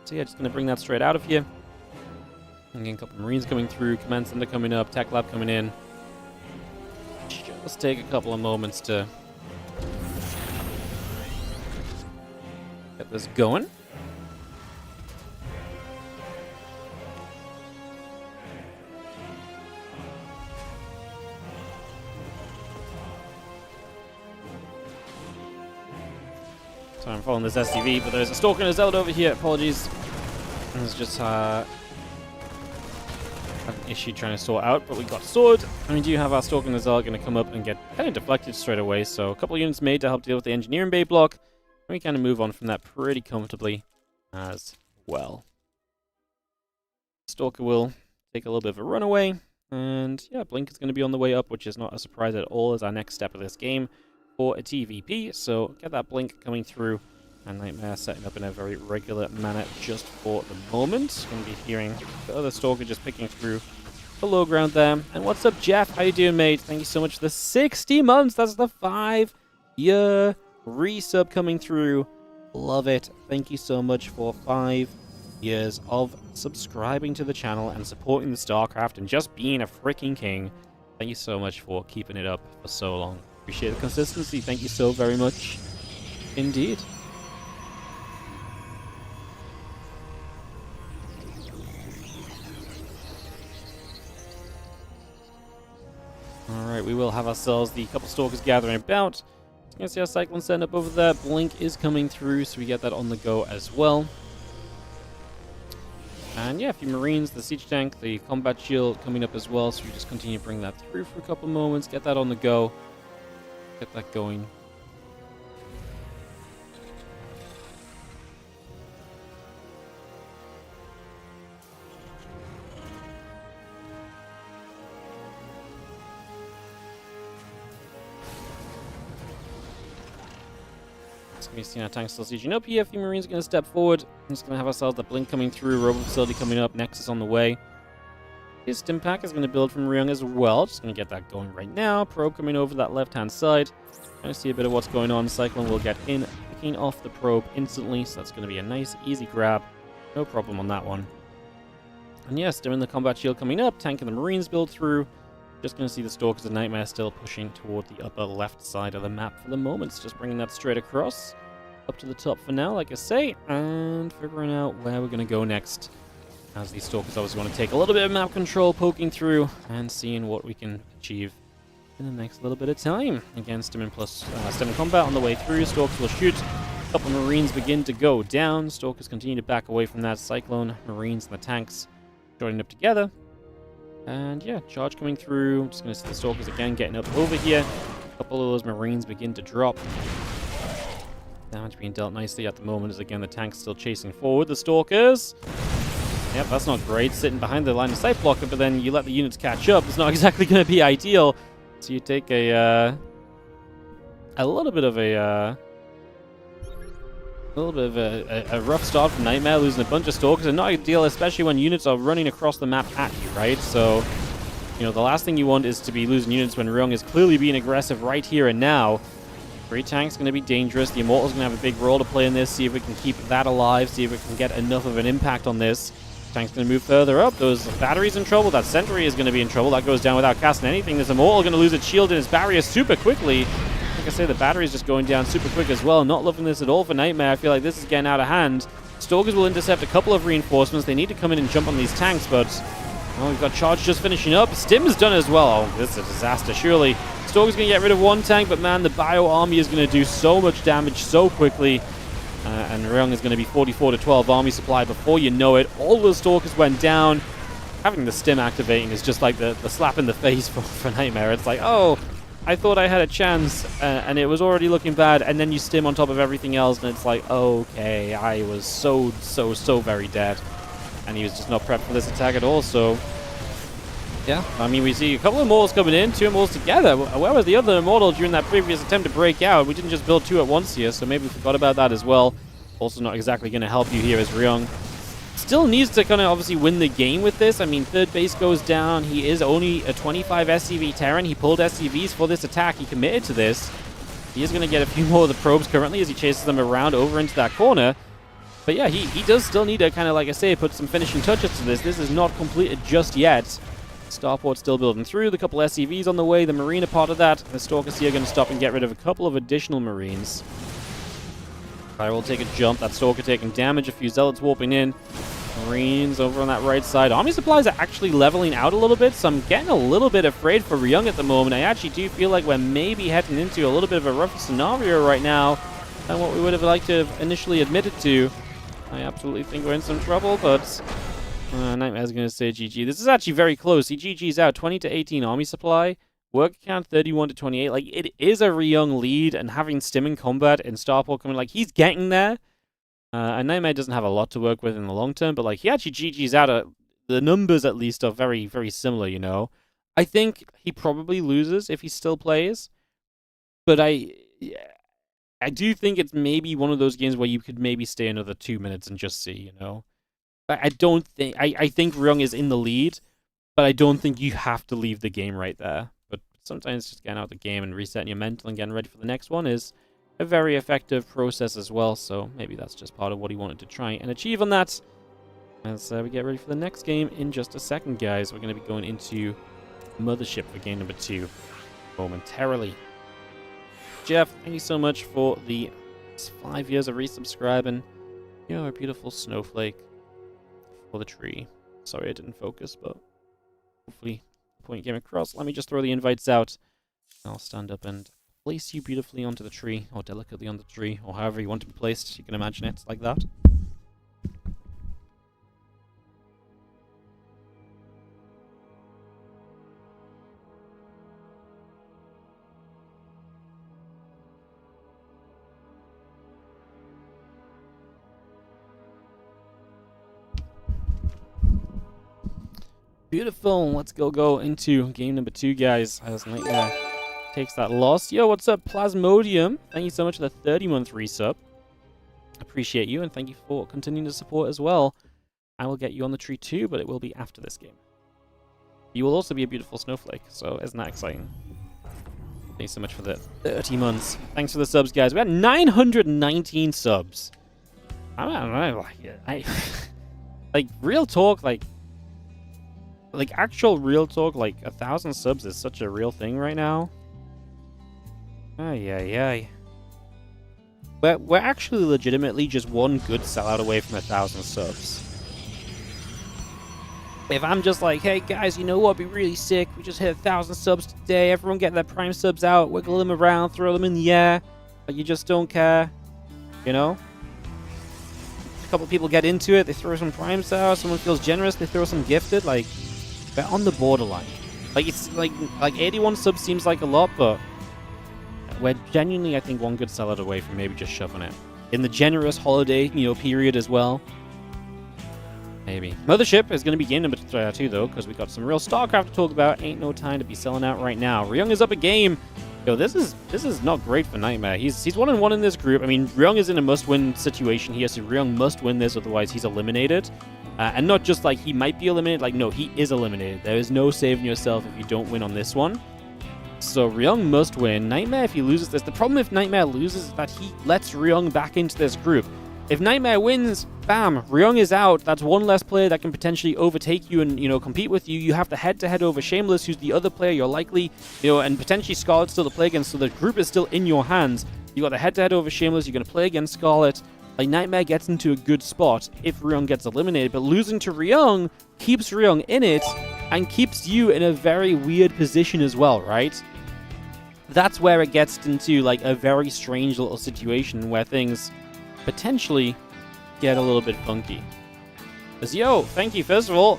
So yeah, just going to bring that straight out of here. Again, a couple of Marines coming through, Command Center coming up, Tech Lab coming in. Just take a couple of moments to get this going. So I'm following this SCV, but there's a Stalker and a Zealot over here. Apologies. There's just an issue trying to sort out, but we got Sword. And we do have our Stalker and the Zealot going to come up and get kind of deflected straight away. So a couple of units made to help deal with the Engineering Bay block. And we kind of move on from that pretty comfortably as well. Stalker will take a little bit of a runaway. And yeah, Blink is going to be on the way up, which is not a surprise at all as our next step of this game for a TVP, so get that Blink coming through, and NightMare setting up in a very regular manner just for the moment. Going to be hearing the other Stalker just picking through the low ground there. And what's up, Jeff? How you doing, mate? Thank you so much for the 60 months. That's the 5-year resub coming through. Love it. Thank you so much for 5 years of subscribing to the channel and supporting the StarCraft and just being a freaking king. Thank you so much for keeping it up for so long. Appreciate the consistency. Thank you so very much indeed. Alright, we will have ourselves the couple Stalkers gathering about. You can see our Cyclone setting up over there. Blink is coming through, so we get that on the go as well. And yeah, a few Marines, the Siege Tank, the Combat Shield coming up as well, so we just continue to bring that through for a couple moments, get that on the go. Get that going. We see our tanks still sieging up here. A few Marines are going to step forward. I'm just going to have ourselves the Blink coming through, Robo Facility coming up, Nexus on the way. His Stim Pack is going to build from Ryung as well. Just going to get that going right now. Probe coming over that left-hand side. Going to see a bit of what's going on. Cyclone will get in, picking off the probe instantly. So that's going to be a nice, easy grab. No problem on that one. And yes, during the Combat Shield coming up, Tank and the Marines build through. Just going to see the Stalkers and NightMare still pushing toward the upper left side of the map for the moment. It's just bringing that straight across. Up to the top for now, like I say. And figuring out where we're going to go next. As these Stalkers obviously want to take a little bit of map control, poking through, and seeing what we can achieve in the next little bit of time. Again, Stim plus Stim combat on the way through. Stalkers will shoot. A couple Marines begin to go down. Stalkers continue to back away from that. Cyclone, Marines, and the tanks joining up together. And yeah, charge coming through. I'm just going to see the Stalkers again getting up over here. A couple of those Marines begin to drop. Damage being dealt nicely at the moment as again the tanks still chasing forward. The Stalkers Yep, that's not great. Sitting behind the line of sight blocker, but then you let the units catch up. It's not exactly going to be ideal. So you take a little bit of a rough start for NightMare, losing a bunch of Stalkers, and not ideal, especially when units are running across the map at you, right? So, you know, the last thing you want is to be losing units when Ryung is clearly being aggressive right here and now. Free Tank's going to be dangerous. The Immortal's going to have a big role to play in this. See if we can keep that alive. See if we can get enough of an impact on this. Tank's going to move further up. Those batteries in trouble. That Sentry is going to be in trouble. That goes down without casting anything. This Immortal going to lose its shield and its barrier super quickly. Like I say, the battery is just going down super quick as well. Not loving this at all for NightMare. I feel like this is getting out of hand. Stalkers will intercept a couple of reinforcements. They need to come in and jump on these tanks, but oh, we've got Charge just finishing up. Stim is done as well. Oh, this is a disaster, surely. Stalker's going to get rid of one tank, but man, the Bio Army is going to do so much damage so quickly. And Ryung is going to be 44 to 12 army supply before you know it. All the Stalkers went down. Having the Stim activating is just like the slap in the face for NightMare. It's like, oh, I thought I had a chance, and it was already looking bad, and then you Stim on top of everything else, and it's like, okay, I was so very dead. And he was just not prepped for this attack at all, so yeah, I mean, we see a couple of Immortals coming in, 2 Immortals together. Where was the other Immortal during that previous attempt to break out? We didn't just build 2 at once here, so maybe we forgot about that as well. Also not exactly going to help you here as Riong still needs to kind of obviously win the game with this. I mean, third base goes down. He is only a 25 SCV Terran. He pulled SCVs for this attack. He committed to this. He is going to get a few more of the probes currently as he chases them around over into that corner. But yeah, he does still need to kind of, like I say, put some finishing touches to this. This is not completed just yet. Starport's still building through. The couple SCVs on the way. The Marine are part of that. The Stalkers here are going to stop and get rid of a couple of additional Marines. Fire will take a jump. That Stalker taking damage. A few Zealots warping in. Marines over on that right side. Army supplies are actually leveling out a little bit, so I'm getting a little bit afraid for Ryung at the moment. I actually do feel like we're maybe heading into a little bit of a rougher scenario right now than what we would have liked to have initially admitted to. I absolutely think we're in some trouble, but NightMare's going to say GG. This is actually very close. He GG's out 20 to 18 army supply. Work count 31 to 28. Like, it is a Ryung lead, and having Stim in combat and Starport coming, like, he's getting there. And NightMare doesn't have a lot to work with in the long term, but like he actually GG's out. The numbers at least are very, very similar, you know. I think he probably loses if he still plays, but I do think it's maybe one of those games where you could maybe stay another 2 minutes and just see, you know. I don't think I think Ryung is in the lead, but I don't think you have to leave the game right there. But sometimes just getting out the game and resetting your mental and getting ready for the next one is a very effective process as well, so maybe that's just part of what he wanted to try and achieve on that. As we get ready for the next game in just a second, guys. We're going to be going into Mothership for game number 2 momentarily. Jeff, thank you so much for the 5 years of resubscribing. You're a beautiful snowflake for the tree. Sorry I didn't focus, but hopefully the point came across. Let me just throw the invites out. I'll stand up and place you beautifully onto the tree, or delicately on the tree, or however you want to be placed. You can imagine it like that. Beautiful. Let's go into game number 2, guys. As NightMare takes that loss. Yo, what's up, Plasmodium? Thank you so much for the 30-month resub. Appreciate you, and thank you for continuing to support as well. I will get you on the tree too, but it will be after this game. You will also be a beautiful snowflake, so isn't that exciting? Thanks so much for the 30 months. Thanks for the subs, guys. We had 919 subs. I don't know, like real talk, like actual real talk, like 1,000 subs is such a real thing right now. Ay. We're actually legitimately just one good sellout away from 1,000 subs. If I'm just like, hey guys, you know what, it'd be really sick, we just hit 1,000 subs today, everyone get their prime subs out, wiggle them around, throw them in the air, but you just don't care, you know? A couple people get into it, they throw some primes out, someone feels generous, they throw some gifted, like, they're on the borderline. Like, it's like 81 subs seems like a lot, but we're genuinely, I think, one good sellout away from maybe just shoving it in the generous holiday, you know, period as well. Maybe. Mothership is going to be game number 2, though, because we got some real StarCraft to talk about. Ain't no time to be selling out right now. Ryung is up a game. Yo, this is not great for NightMare. He's 1-1 in this group. I mean, Ryung is in a must-win situation here, so Ryung must win this, otherwise he's eliminated. And not just like he might be eliminated, like no, he is eliminated. There is no saving yourself if you don't win on this one. So Ryung must win. NightMare, if he loses this, the problem if NightMare loses is that he lets Ryung back into this group. If NightMare wins, bam, Ryung is out. That's one less player that can potentially overtake you and, compete with you. You have the head-to-head over Shameless, who's the other player you're likely, and potentially Scarlet still to play against, so the group is still in your hands. You got the head-to-head over Shameless, you're going to play against Scarlet. Like, NightMare gets into a good spot if Ryung gets eliminated, but losing to Riong keeps Ryung in it and keeps you in a very weird position as well, right? That's where it gets into, like, a very strange little situation where things potentially get a little bit funky. Because, yo, thank you, first of all.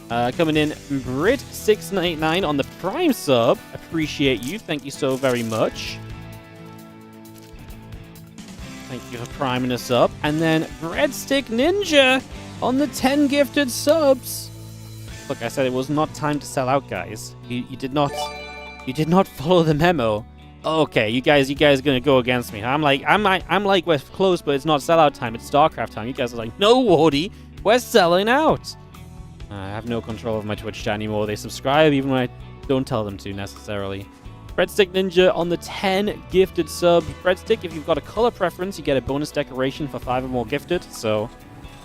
Coming in, Brit699 on the Prime sub. Appreciate you. Thank you so very much. Thank you for priming us up. And then Breadstick Ninja on the 10 gifted subs. Look, I said it was not time to sell out, guys. You did not follow the memo. Okay, you guys are gonna go against me. I'm like we're close, but it's not sellout time. It's StarCraft time. You guys are like, no, Wardy, we're selling out. I have no control of my Twitch chat anymore. They subscribe even when I don't tell them to necessarily. Breadstick Ninja on the 10 gifted subs. Breadstick, if you've got a color preference, you get a bonus decoration for 5 or more gifted. So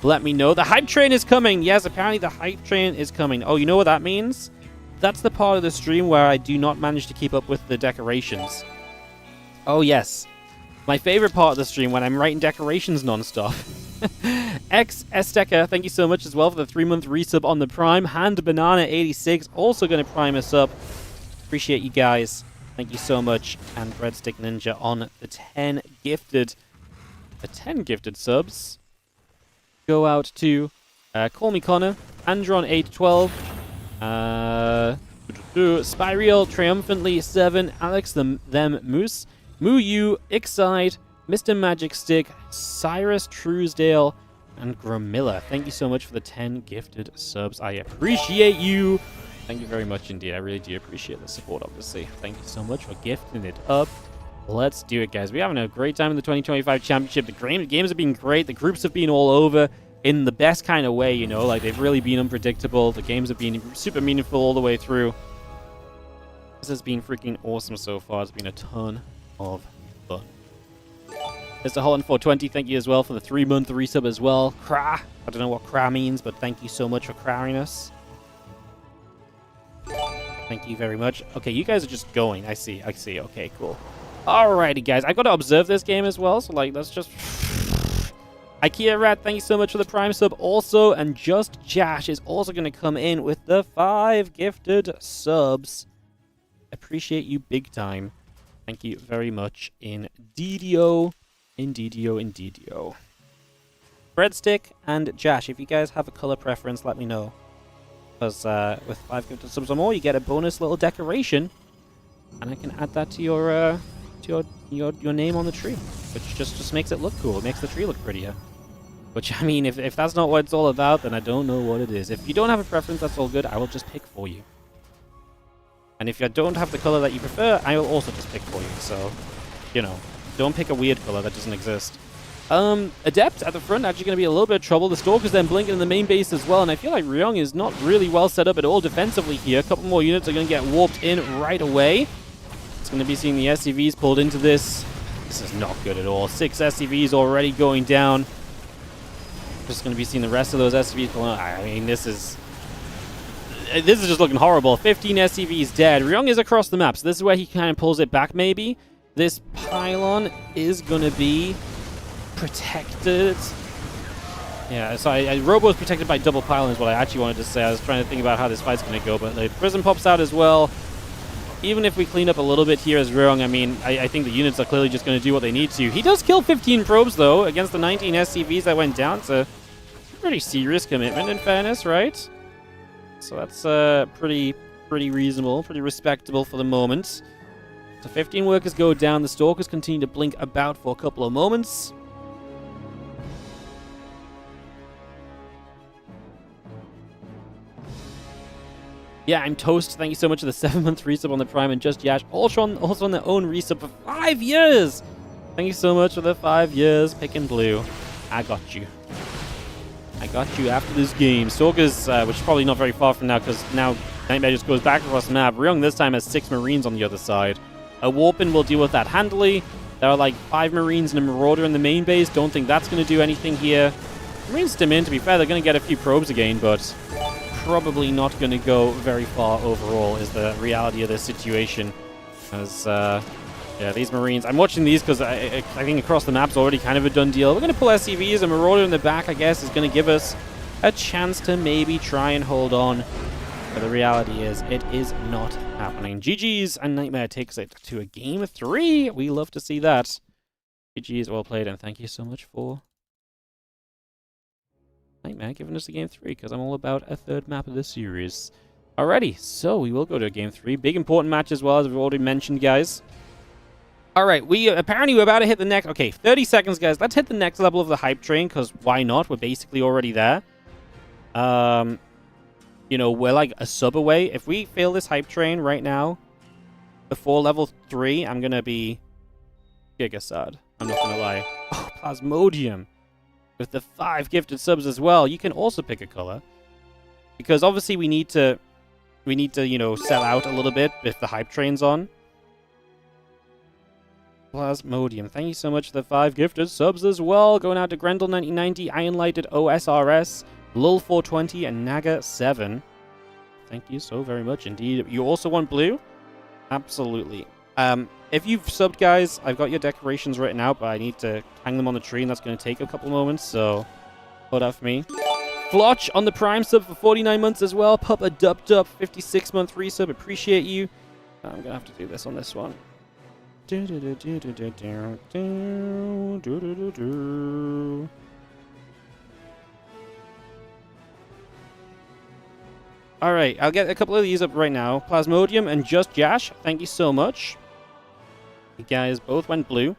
let me know. The hype train is coming. Yes, apparently the hype train is coming. Oh, you know what that means? That's the part of the stream where I do not manage to keep up with the decorations. Oh, yes. My favorite part of the stream when I'm writing decorations non-stop. Esteca, thank you so much as well for the 3-month resub on the Prime. Hand Banana 86 also going to prime us up. Appreciate you guys. Thank you so much. And Breadstick Ninja on the 10 gifted. The 10 gifted subs go out to Call Me Connor, Andron 812. Spyreal, Triumphantly 7, Alex them Moose, Muyu, Ixide, Mr. Magic Stick, Cyrus Truesdale, and Gramilla. Thank you so much for the 10 gifted subs. I appreciate you. Thank you very much indeed. I really do appreciate the support, obviously. Thank you so much for gifting it up. Let's do it, guys. We're having a great time in the 2025 Championship. The games have been great. The groups have been all over. In the best kind of way, like they've really been unpredictable. The games have been super meaningful all the way through. This has been freaking awesome so far. It's been a ton of fun. Mr. Holland 420, thank you as well for the 3-month resub as well. Cra! I don't know what cra means, but thank you so much for crawing us. Thank you very much. Okay, you guys are just going. I see. Okay, cool. Alrighty, guys. I've got to observe this game as well, so like, let's just... IKEA Rat, thank you so much for the Prime sub also, and Just Jash is also going to come in with the 5 gifted subs. Appreciate you big time. Thank you very much indeedio. Breadstick and Jash, if you guys have a color preference, let me know. Because with 5 gifted subs or more, you get a bonus little decoration, and I can add that to your name on the tree, which just makes it look cool. It makes the tree look prettier. Which, I mean, if that's not what it's all about, then I don't know what it is. If you don't have a preference, that's all good. I will just pick for you. And if you don't have the color that you prefer, I will also just pick for you. So, don't pick a weird color that doesn't exist. Adept at the front, actually going to be a little bit of trouble. The Stalker's then blinking in the main base as well, and I feel like Ryung is not really well set up at all defensively here. A couple more units are going to get warped in right away. It's going to be seeing the SCVs pulled into this. This is not good at all. 6 SCVs already going down. Just going to be seeing the rest of those SCVs pulling out. I mean, this is just looking horrible. 15 SCVs dead. Ryung is across the map, so this is where he kind of pulls it back, maybe. This pylon is going to be protected. Yeah, so Robo is protected by double pylon is what I actually wanted to say. I was trying to think about how this fight's going to go, but the prison pops out as well. Even if we clean up a little bit here as Ryung, I mean, I think the units are clearly just going to do what they need to. He does kill 15 probes, though, against the 19 SCVs that went down. It's a pretty serious commitment, in fairness, right? So that's pretty reasonable, pretty respectable for the moment. So 15 workers go down. The Stalkers continue to blink about for a couple of moments. Yeah, I'm toast. Thank you so much for the 7-month resub on the Prime, and Just Yash also on their own resub for 5 years. Thank you so much for the 5 years. Picking blue. I got you. I got you after this game. Stalkers, which is probably not very far from now, because now NightMare just goes back across the map. Ryung this time has 6 Marines on the other side. A Warpin will deal with that handily. There are like 5 Marines and a Marauder in the main base. Don't think that's going to do anything here. Marines stim in, to be fair. They're going to get a few probes again, but probably not going to go very far overall is the reality of this situation. As, yeah, these Marines... I'm watching these because I think across the map's already kind of a done deal. We're going to pull SCVs. A Marauder in the back, I guess, is going to give us a chance to maybe try and hold on. But the reality is, it is not happening. GG's, and NightMare takes it to a game 3. We love to see that. GG's, well played, and thank you so much for NightMare giving us a game 3, because I'm all about a 3rd map of this series. Alrighty, so we will go to a game 3. Big important match as well, as we've already mentioned, guys. Alright, we're about to hit the next... Okay, 30 seconds, guys. Let's hit the next level of the hype train, because why not? We're basically already there. You know, we're like a sub away. If we fail this hype train right now, before level 3, I'm going to be giga sad. I'm not going to lie. Oh, Plasmodium. With the 5 gifted subs as well, you can also pick a color. Because obviously we need to, you know, sell out a little bit if the hype train's on. Plasmodium. Thank you so much for the 5 gifted subs as well. Going out to Grendel1990, Ironlighted OSRS, Lul420, and Naga7. Thank you so very much indeed. You also want blue? Absolutely. If you've subbed, guys, I've got your decorations written out, but I need to hang them on the tree, and that's going to take a couple moments, so hold out for me. Flotch on the Prime sub for 49 months as well. Puppa Dup 56-month resub. Appreciate you. I'm going to have to do this on this one. Alright, I'll get a couple of these up right now. Plasmodium and Just Yash, thank you so much. You guys both went blue.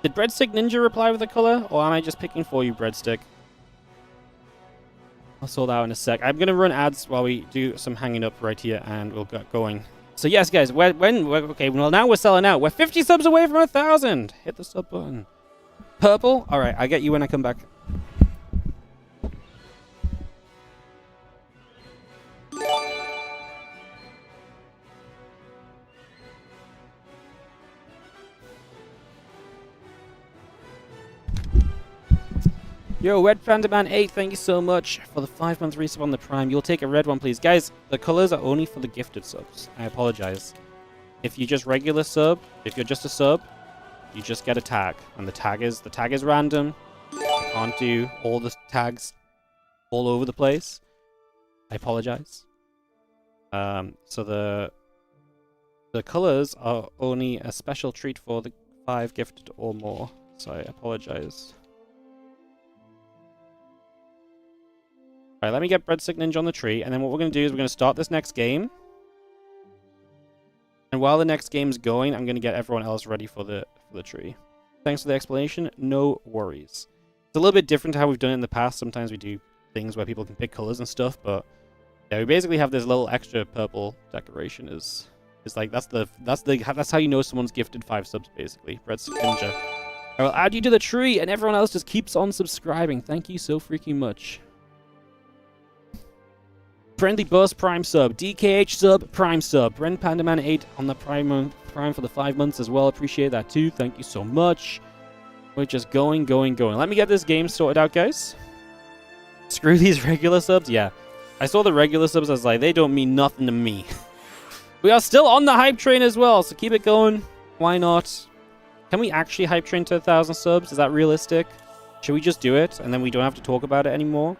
Did Breadstick Ninja reply with a color, or am I just picking for you, Breadstick? I'll sort that out in a sec. I'm going to run ads while we do some hanging up right here, and we'll get going. So yes, guys, okay, well, now we're selling out. We're 50 subs away from 1,000. Hit the sub button. Purple? Alright, I'll get you when I come back. Yo, Red Panda Man 8, thank you so much for the 5-month resub on the Prime. You'll take a red one, please. Guys, the colors are only for the gifted subs. I apologize. If you just regular sub, if you're just a sub, you just get a tag. And the tag is random. I can't do all the tags all over the place. I apologize. So the colors are only a special treat for the 5 gifted or more. So I apologize. Alright, let me get Breadstick Ninja on the tree, and then what we're going to do is we're going to start this next game. And while the next game's going, I'm going to get everyone else ready for the tree. Thanks for the explanation. No worries. It's a little bit different to how we've done it in the past. Sometimes we do things where people can pick colors and stuff, but yeah, we basically have this little extra purple decoration. Is like that's how you know someone's gifted 5 subs basically. Breadstick Ninja. I will add you to the tree, and everyone else just keeps on subscribing. Thank you so freaking much. Friendly Buzz Prime sub, DKH sub, Prime sub, Ren Pandaman 8 on the Prime for the 5 months as well. Appreciate that too. Thank you so much. We're just going. Let me get this game sorted out, guys. Screw these regular subs. Yeah, I saw the regular subs. I was like, they don't mean nothing to me. We are still on the hype train as well, so keep it going. Why not? Can we actually hype train to 1,000 subs? Is that realistic? Should we just do it and then we don't have to talk about it anymore?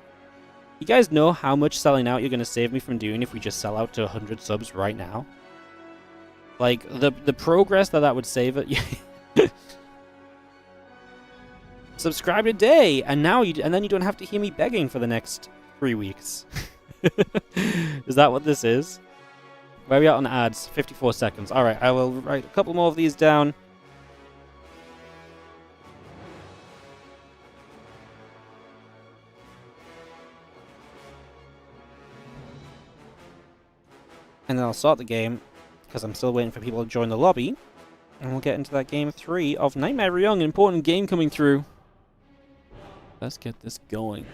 You guys know how much selling out you're going to save me from doing if we just sell out to 100 subs right now? Like, the progress that would save it. Subscribe today, and then you don't have to hear me begging for the next 3 weeks. Is that what this is? Where are we at on ads? 54 seconds. Alright, I will write a couple more of these down. And then I'll start the game, because I'm still waiting for people to join the lobby. And we'll get into that game 3 of NightMare Ryung, an important game coming through. Let's get this going.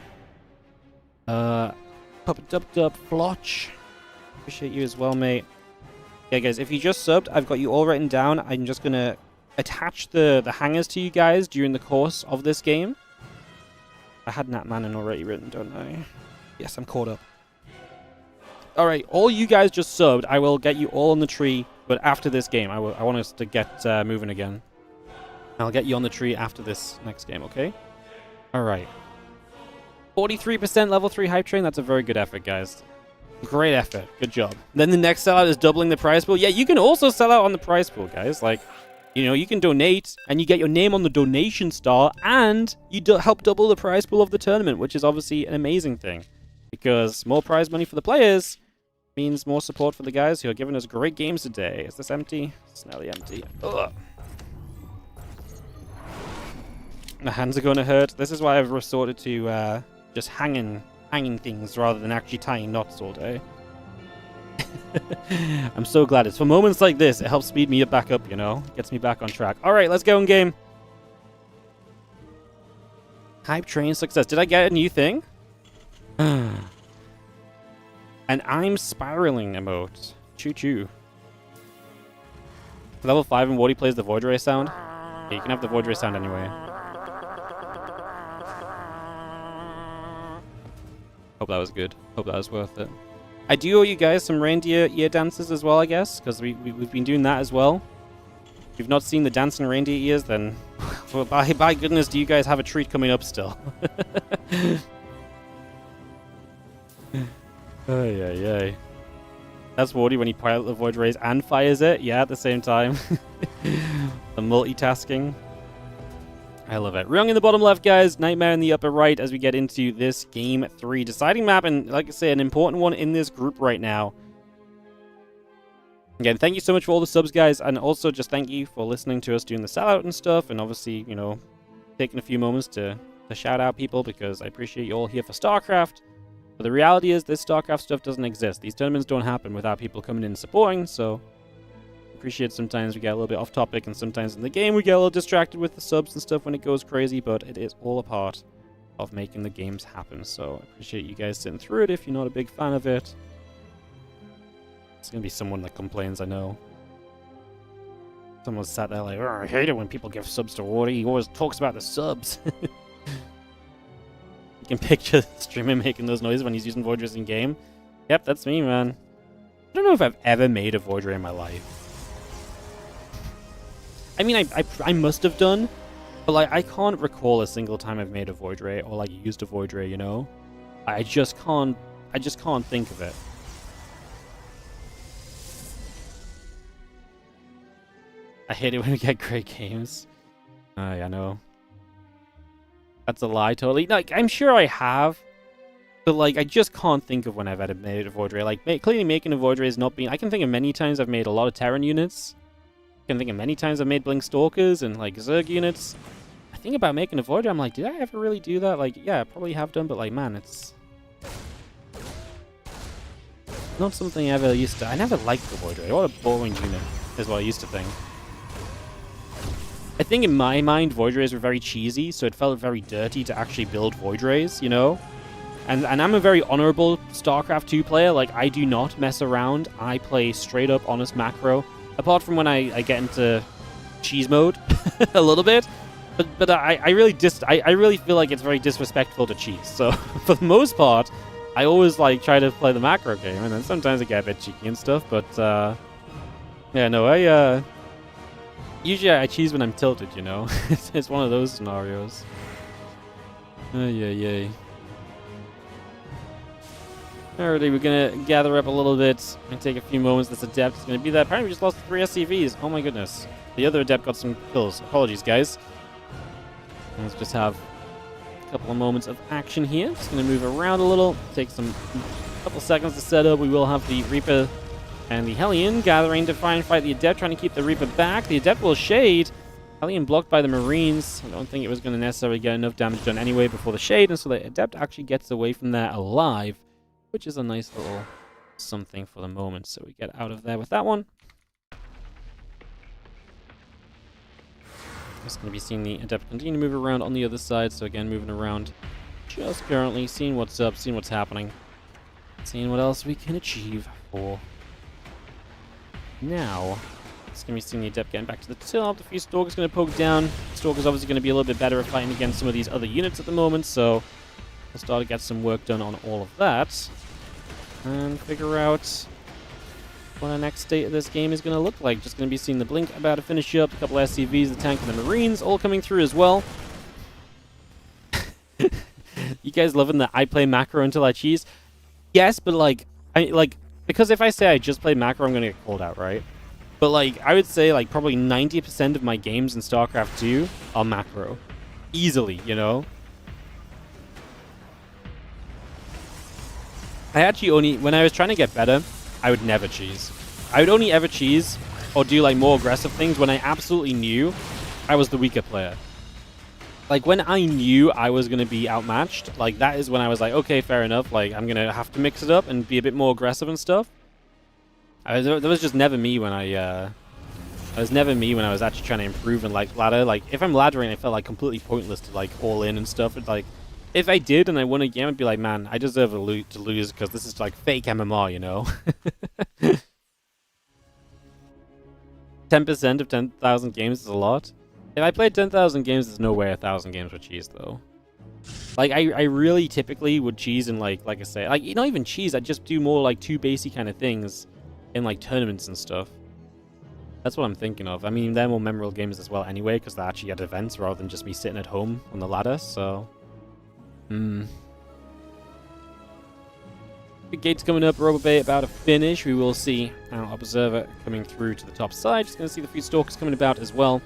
Dub Flotch. Appreciate you as well, mate. Yeah, guys, if you just subbed, I've got you all written down. I'm just going to attach the hangers to you guys during the course of this game. I had Nat Manon already written, don't I? Yes, I'm caught up. Alright, all you guys just subbed. I will get you all on the tree, but after this game. I want us to get moving again. I'll get you on the tree after this next game, okay? Alright. 43% level 3 hype train. That's a very good effort, guys. Great effort. Good job. Then the next sellout is doubling the prize pool. Yeah, you can also sell out on the prize pool, guys. Like, you know, you can donate, and you get your name on the donation star, and you help double the prize pool of the tournament, which is obviously an amazing thing. Because more prize money for the players means more support for the guys who are giving us great games today. Is this empty? It's nearly empty. Ugh. My hands are going to hurt. This is why I've resorted to just hanging things rather than actually tying knots all day. I'm so glad. It's for moments like this. It helps speed me back up, you know? Gets me back on track. Alright, let's go in game. Hype train success. Did I get a new thing? And I'm spiraling emote. Choo-choo. Level 5 and Wardy plays the Void Ray sound. Yeah, you can have the Void Ray sound anyway. Hope that was good. Hope that was worth it. I do owe you guys some reindeer ear dances as well, I guess, because we've been doing that as well. If you've not seen the dancing reindeer ears, then well, by goodness, do you guys have a treat coming up still? Ay. That's Wardy when he pilots the Void Rays and fires it. Yeah, at the same time. The multitasking. I love it. Ryung in the bottom left, guys. NightMare in the upper right as we get into this game 3. Deciding map, and like I say, an important one in this group right now. Again, thank you so much for all the subs, guys. And also just thank you for listening to us doing the sellout and stuff. And obviously, you know, taking a few moments to shout out people because I appreciate you all here for StarCraft. But the reality is this StarCraft stuff doesn't exist. These tournaments don't happen without people coming in and supporting, so appreciate sometimes we get a little bit off topic, and sometimes in the game we get a little distracted with the subs and stuff when it goes crazy, but it is all a part of making the games happen. So I appreciate you guys sitting through it if you're not a big fan of it. It's gonna be someone that complains, I know. Someone sat there like, I hate it when people give subs to Wardy. He always talks about the subs. You can picture the streamer making those noises when he's using Void Rays in game. Yep, that's me, man. I don't know if I've ever made a Void Ray in my life. I mean, I must have done, but like I can't recall a single time I've made a Void Ray or like used a Void Ray, you know? I just can't think of it. I hate it when we get great games. Yeah, I know. That's a lie, totally. Like, I'm sure I have, but like I just can't think of when I've ever made a Void Ray. Like, clearly making a Void Ray has not been. I can think of many times I've made a lot of Terran units. I can think of many times I've made Blink Stalkers and like Zerg units. I think about making a Void Ray, I'm like, did I ever really do that? Like, yeah, I probably have done, but like, man, it's not something I ever used to. I never liked the Void Ray. What a boring unit is what I used to think. I think in my mind, Void Rays were very cheesy, so it felt very dirty to actually build Void Rays, you know? And I'm a very honorable StarCraft 2 player. Like, I do not mess around. I play straight up honest macro. Apart from when I get into cheese mode a little bit. But I really feel like it's very disrespectful to cheese. So for the most part, I always like try to play the macro game, and then sometimes I get a bit cheeky and stuff, but yeah, no, usually I cheese when I'm tilted, you know? It's one of those scenarios. Yay. Alrighty, we're gonna gather up a little bit and take a few moments. This Adept is gonna be there. Apparently we just lost 3 SCVs. Oh my goodness. The other Adept got some kills. Apologies, guys. Let's just have a couple of moments of action here. Just gonna move around a little. Take some couple seconds to set up. We will have the Reaper and the Hellion gathering to try and fight the Adept, trying to keep the Reaper back. The Adept will shade. Hellion blocked by the Marines. I don't think it was going to necessarily get enough damage done anyway before the shade, and so the Adept actually gets away from there alive, which is a nice little something for the moment. So we get out of there with that one. Just going to be seeing the Adept continue to move around on the other side. So again, moving around just currently, seeing what's up, seeing what's happening, seeing what else we can achieve for now. It's going to be seeing the Adept getting back to the top. The few Stalker's going to poke down. Stalker's obviously going to be a little bit better at fighting against some of these other units at the moment, so we'll start to get some work done on all of that. And figure out what our next state of this game is going to look like. Just going to be seeing the Blink about to finish up. A couple SCVs, the tank, and the Marines all coming through as well. You guys loving that I play macro until I cheese? Yes, but because if I say I just play macro, I'm going to get called out, right? But I would say probably 90% of my games in StarCraft 2 are macro. Easily, you know? I actually only, when I was trying to get better, I would never cheese. I would only ever cheese or do more aggressive things when I absolutely knew I was the weaker player. When I knew I was going to be outmatched, that is when I was okay, fair enough, I'm going to have to mix it up and be a bit more aggressive and stuff. That was just never me when I was actually trying to improve and ladder. If I'm laddering, I felt completely pointless to all in and stuff. And, if I did and I won a game, I'd be like, man, I deserve to lose because this is fake MMR, you know? 10% of 10,000 games is a lot. If I played 10,000 games, there's no way 1,000 games would cheese, though. I really typically would cheese and, like I say, not even cheese, I'd just do more, too basic kind of things in, tournaments and stuff. That's what I'm thinking of. I mean, they're more memorable games as well anyway, because they're actually at events rather than just me sitting at home on the ladder, so... Big gates coming up, Robobay about to finish. We will see our Observer coming through to the top side. Just going to see the few Stalkers coming about as well.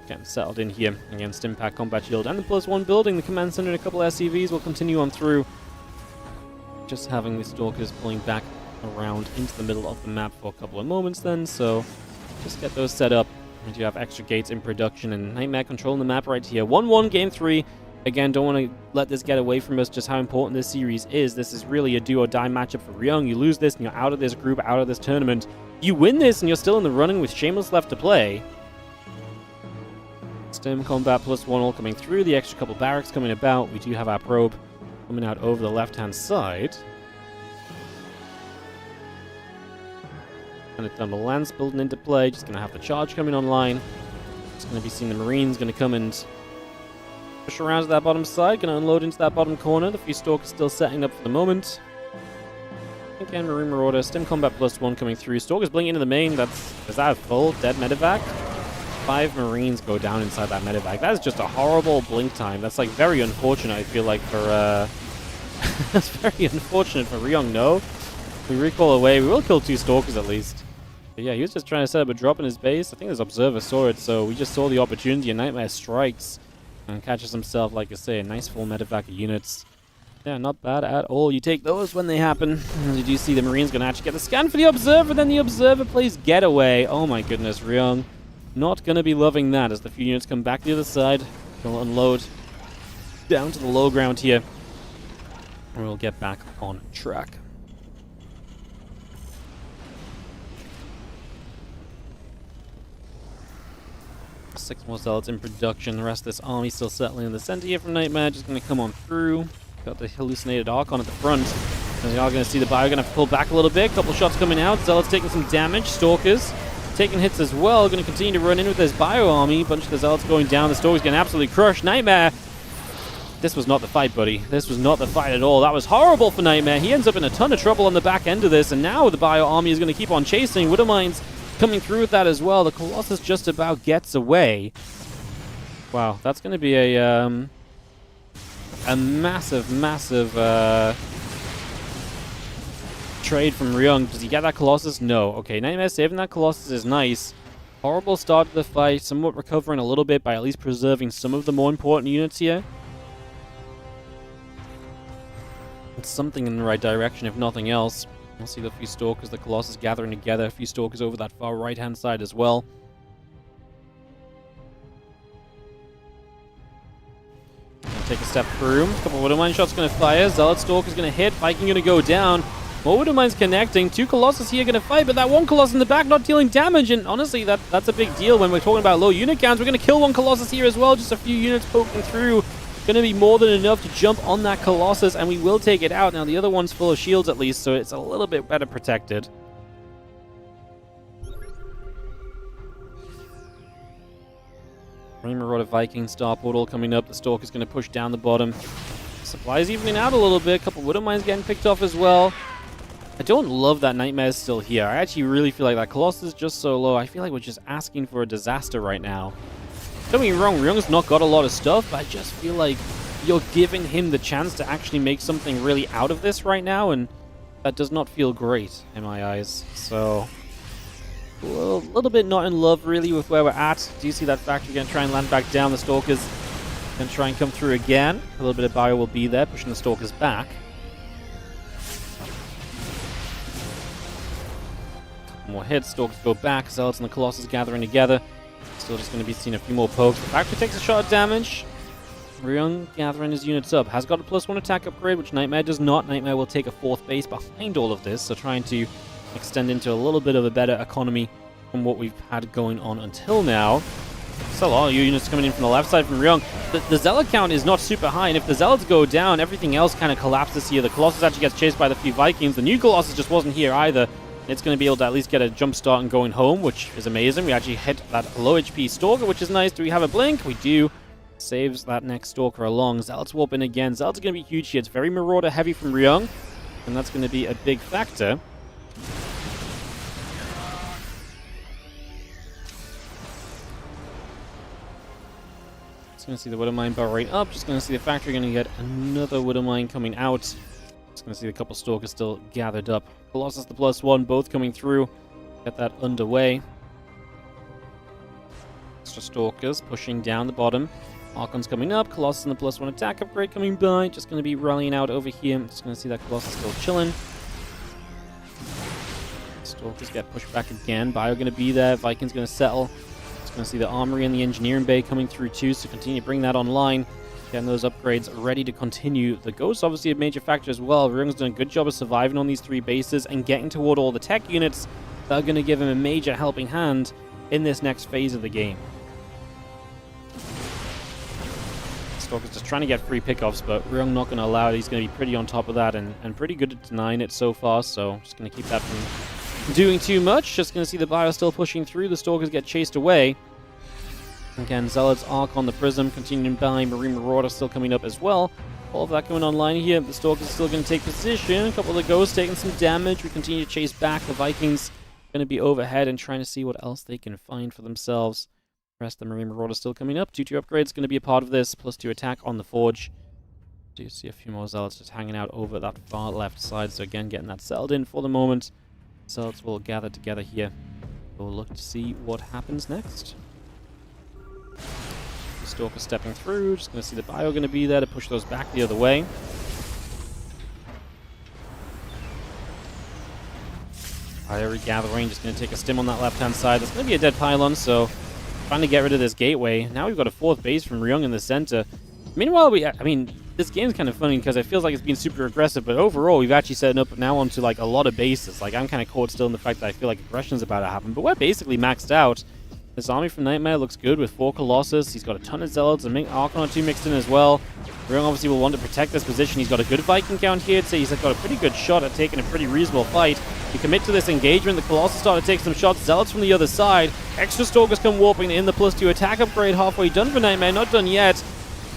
Getting settled in here against Impact Combat Shield and the +1 building. The Command Center and a couple of SCVs will continue on through. Just having the Stalkers pulling back around into the middle of the map for a couple of moments then. So just get those set up. We do have extra gates in production and NightMare controlling the map right here. 1-1 game 3. Again, don't want to let this get away from us just how important this series is. This is really a do-or-die matchup for Ryung. You lose this and you're out of this group, out of this tournament. You win this and you're still in the running with Shameless left to play. Stim Combat +1 all coming through. The extra couple barracks coming about. We do have our probe coming out over the left-hand side. And a Thermal Lance building into play. Just going to have the charge coming online. Just going to be seeing the Marines going to come and push around to that bottom side, going to unload into that bottom corner. The few Stalkers still setting up for the moment. Again, Marine Marauder, Stim Combat +1 coming through. Stalkers blinking into the main. Is that a full dead medevac? 5 Marines go down inside that medevac. That is just a horrible blink time. That's very unfortunate, I feel for that's very unfortunate for Riong, no. We recall away. We will kill 2 Stalkers at least. But yeah, he was just trying to set up a drop in his base. I think his Observer saw it, so we just saw the opportunity and NightMare strikes. And catches himself, like I say, a nice full medevac of units. Yeah, not bad at all. You take those when they happen. And you do see the Marines going to actually get the scan for the Observer. Then the Observer plays Getaway. Oh my goodness, Riong. Not going to be loving that as the few units come back to the other side. Going to unload down to the low ground here. And we'll get back on track. Six more Zealots in production. The rest of this army still settling in the center here from NightMare. Just going to come on through. Got the hallucinated Archon at the front. And we are going to see the Bio going to pull back a little bit. Couple shots coming out. Zealots taking some damage. Stalkers taking hits as well. Going to continue to run in with this Bio army. Bunch of the Zealots going down. The Stalkers getting absolutely crushed. NightMare. This was not the fight, buddy. This was not the fight at all. That was horrible for NightMare. He ends up in a ton of trouble on the back end of this. And now the Bio army is going to keep on chasing. Widowmines coming through with that as well. The Colossus just about gets away. Wow, that's going to be a massive, massive trade from Ryung. Does he get that Colossus? No. Okay, NightMare saving that Colossus is nice. Horrible start to the fight. Somewhat recovering a little bit by at least preserving some of the more important units here. It's something in the right direction, if nothing else. We'll see the few Stalkers, the Colossus gathering together. A few Stalkers over that far right-hand side as well. Take a step through. A couple of Widowmine shots going to fire. Zealot Stalker's going to hit. Viking going to go down. More Widow Mines connecting. 2 Colossus here going to fight, but that 1 Colossus in the back not dealing damage. And honestly, that's a big deal when we're talking about low unit counts. We're going to kill 1 Colossus here as well. Just a few units poking through. Going to be more than enough to jump on that Colossus, and we will take it out. Now, the other one's full of shields at least, so it's a little bit better protected. Marauder Viking Star Portal coming up. The Stalker's going to push down the bottom. Supplies evening out a little bit. A couple Widow Mines getting picked off as well. I don't love that NightMare is still here. I actually really feel like that Colossus is just so low. I feel like we're just asking for a disaster right now. Don't get me wrong, Ryung's not got a lot of stuff, but I just feel like you're giving him the chance to actually make something really out of this right now, and that does not feel great in my eyes. So, a little bit not in love, really, with where we're at. Do you see that factory going to try and land back down? The Stalkers going to try and come through again. A little bit of bio will be there, pushing the Stalkers back. Couple more hits, Stalkers go back. Zealots and the Colossus gathering together. Still just going to be seeing a few more pokes. The factory takes a shot of damage. Ryung gathering his units up. Has got a +1 attack upgrade, which NightMare does not. NightMare will take a 4th base behind all of this, so trying to extend into a little bit of a better economy from what we've had going on until now. Still a lot of units coming in from the left side from Ryung. The Zealot count is not super high, and if the Zealots go down, everything else kind of collapses here. The Colossus actually gets chased by the few Vikings. The new Colossus just wasn't here either. It's going to be able to at least get a jump start and going home, which is amazing. We actually hit that low HP Stalker, which is nice. Do we have a blink? We do. Saves that next Stalker along. Zealots warp in again. Zealots are going to be huge here. It's very Marauder heavy from Ryung, and that's going to be a big factor. Just going to see the Widow Mine bar right up. Just going to see the factory going to get another Widow Mine coming out. Just going to see a couple Stalkers still gathered up. Colossus the +1, both coming through. Get that underway. Extra Stalkers pushing down the bottom. Archon's coming up. Colossus and the +1 attack upgrade coming by. Just going to be rallying out over here. Just going to see that Colossus still chilling. Stalkers get pushed back again. Bio going to be there. Viking's going to settle. Just going to see the Armory and the Engineering Bay coming through too, so continue to bring that online. Getting those upgrades ready to continue. The Ghost obviously a major factor as well. Ryung's done a good job of surviving on these 3 bases and getting toward all the tech units that are going to give him a major helping hand in this next phase of the game. Stalker's just trying to get free pickoffs, but Ryung not going to allow it. He's going to be pretty on top of that and pretty good at denying it so far, so just going to keep that from doing too much. Just going to see the Bio still pushing through. The Stalkers get chased away. Again, Zealots, Archon, the Prism, continuing by. Marine Marauder still coming up as well. All of that going online here. The Stalkers still going to take position. A couple of the Ghosts taking some damage. We continue to chase back. The Vikings going to be overhead and trying to see what else they can find for themselves. The rest of the Marine Marauder still coming up. 2-2 upgrades going to be a part of this. +2 attack on the Forge. Do you see a few more Zealots just hanging out over that far left side. So again, getting that settled in for the moment. Zealots will gather together here. We'll look to see what happens next. The Stalker stepping through. Just going to see the Bio going to be there to push those back the other way. Bio regathering. Just going to take a stim on that left-hand side. There's going to be a dead pylon, so trying to get rid of this gateway. Now we've got a 4th base from Riong in the center. Meanwhile, this game's kind of funny because I feel like it's been super aggressive, but overall, we've actually set up now onto like a lot of bases. Like, I'm kind of caught still in the fact that I feel like aggression's about to happen, but we're basically maxed out. This army from NightMare looks good with 4 Colossus. He's got a ton of Zealots and Archon or 2 mixed in as well. Riong obviously will want to protect this position. He's got a good Viking count here, so he's got a pretty good shot at taking a pretty reasonable fight. You commit to this engagement. The Colossus start to take some shots. Zealots from the other side. Extra Stalkers come warping in. The +2 attack upgrade halfway done for NightMare. Not done yet.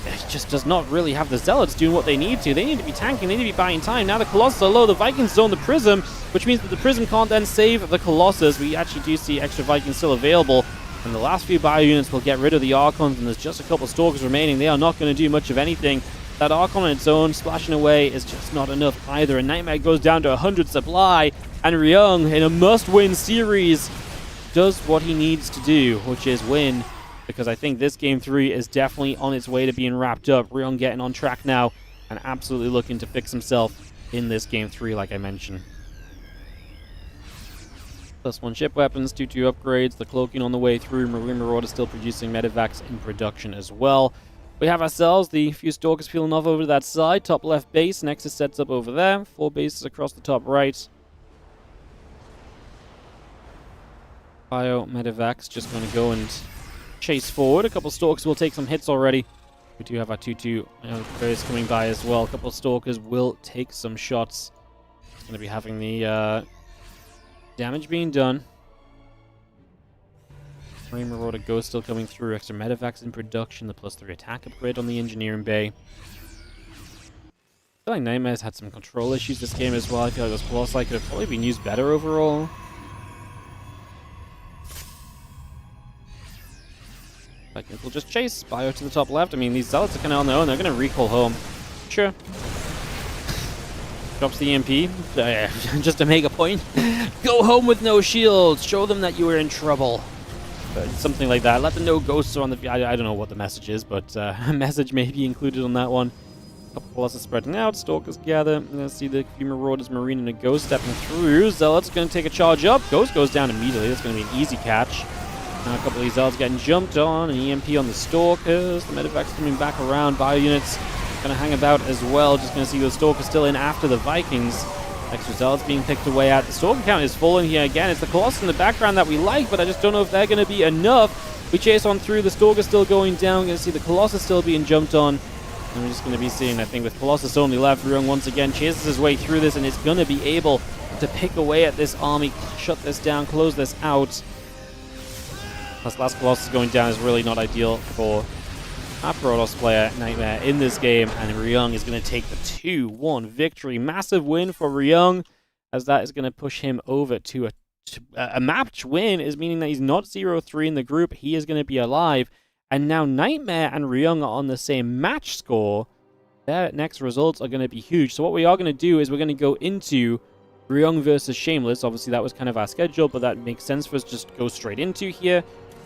It just does not really have the Zealots doing what they need to. They need to be tanking. They need to be buying time. Now the Colossus are low. The Vikings zone the Prism, which means that the Prism can't then save the Colossus. We actually do see extra Vikings still available. And the last few bio units will get rid of the Archons, and there's just a couple of Stalkers remaining. They are not going to do much of anything. That Archon on its own, splashing away, is just not enough either. And NightMare goes down to 100 supply, and Ryung, in a must-win series, does what he needs to do, which is win. Because I think this Game 3 is definitely on its way to being wrapped up. Ryung getting on track now, and absolutely looking to fix himself in this Game 3, like I mentioned. +1 ship weapons, 2-2 upgrades, the cloaking on the way through. Marine Marauder still producing medevacs in production as well. We have ourselves the few Stalkers peeling off over to that side. Top left base. Nexus sets up over there. 4 bases across the top right. Bio Medivac's just going to go and chase forward. A couple Stalkers will take some hits already. We do have our 2-2 birds coming by as well. A couple Stalkers will take some shots. It's going to be having the damage being done. Marine Marauder Ghost still coming through. Extra Medivacs in production. The +3 attack upgrade on the Engineering Bay. I feel like NightMare's had some control issues this game as well. I feel like those Colossi could have probably been used better overall. Vikings will just chase. Bio to the top left. I mean, these Zealots are kind of on their own. They're going to recall home. Sure. Drops the EMP. Just to make a point. Go home with no shields. Show them that you were in trouble. Something like that. Let them know ghosts are on the... I don't know what the message is, but a message may be included on that one. A couple Colossus spreading out. Stalkers gather. I'm going to see the few Marauders, Marine, and a Ghost stepping through. Zealot's going to take a charge up. Ghost goes down immediately. That's going to be an easy catch. Now a couple of these Zealots getting jumped on. An EMP on the Stalkers. The Medivac's coming back around. Bio units going to hang about as well. Just going to see those Stalkers still in after the Vikings. Extra Zealots being picked away at. The Stalker count is falling here again. It's the Colossus in the background that we like, but I just don't know if they're going to be enough. We chase on through. The Stalker still going down. We're going to see the Colossus still being jumped on. And we're just going to be seeing, I think, with Colossus only left, Ryung once again chases his way through this and is going to be able to pick away at this army, shut this down, close this out. This last Colossus going down is really not ideal for our Protoss player, NightMare, in this game, and Riong is going to take the 2-1 victory. Massive win for Riong, as that is going to push him over to a match win, is meaning that he's not 0-3 in the group. He is going to be alive, and now NightMare and Riong are on the same match score. Their next results are going to be huge. So what we are going to do is we're going to go into Riong versus Shameless. Obviously, that was kind of our schedule, but that makes sense for us to just go straight into here,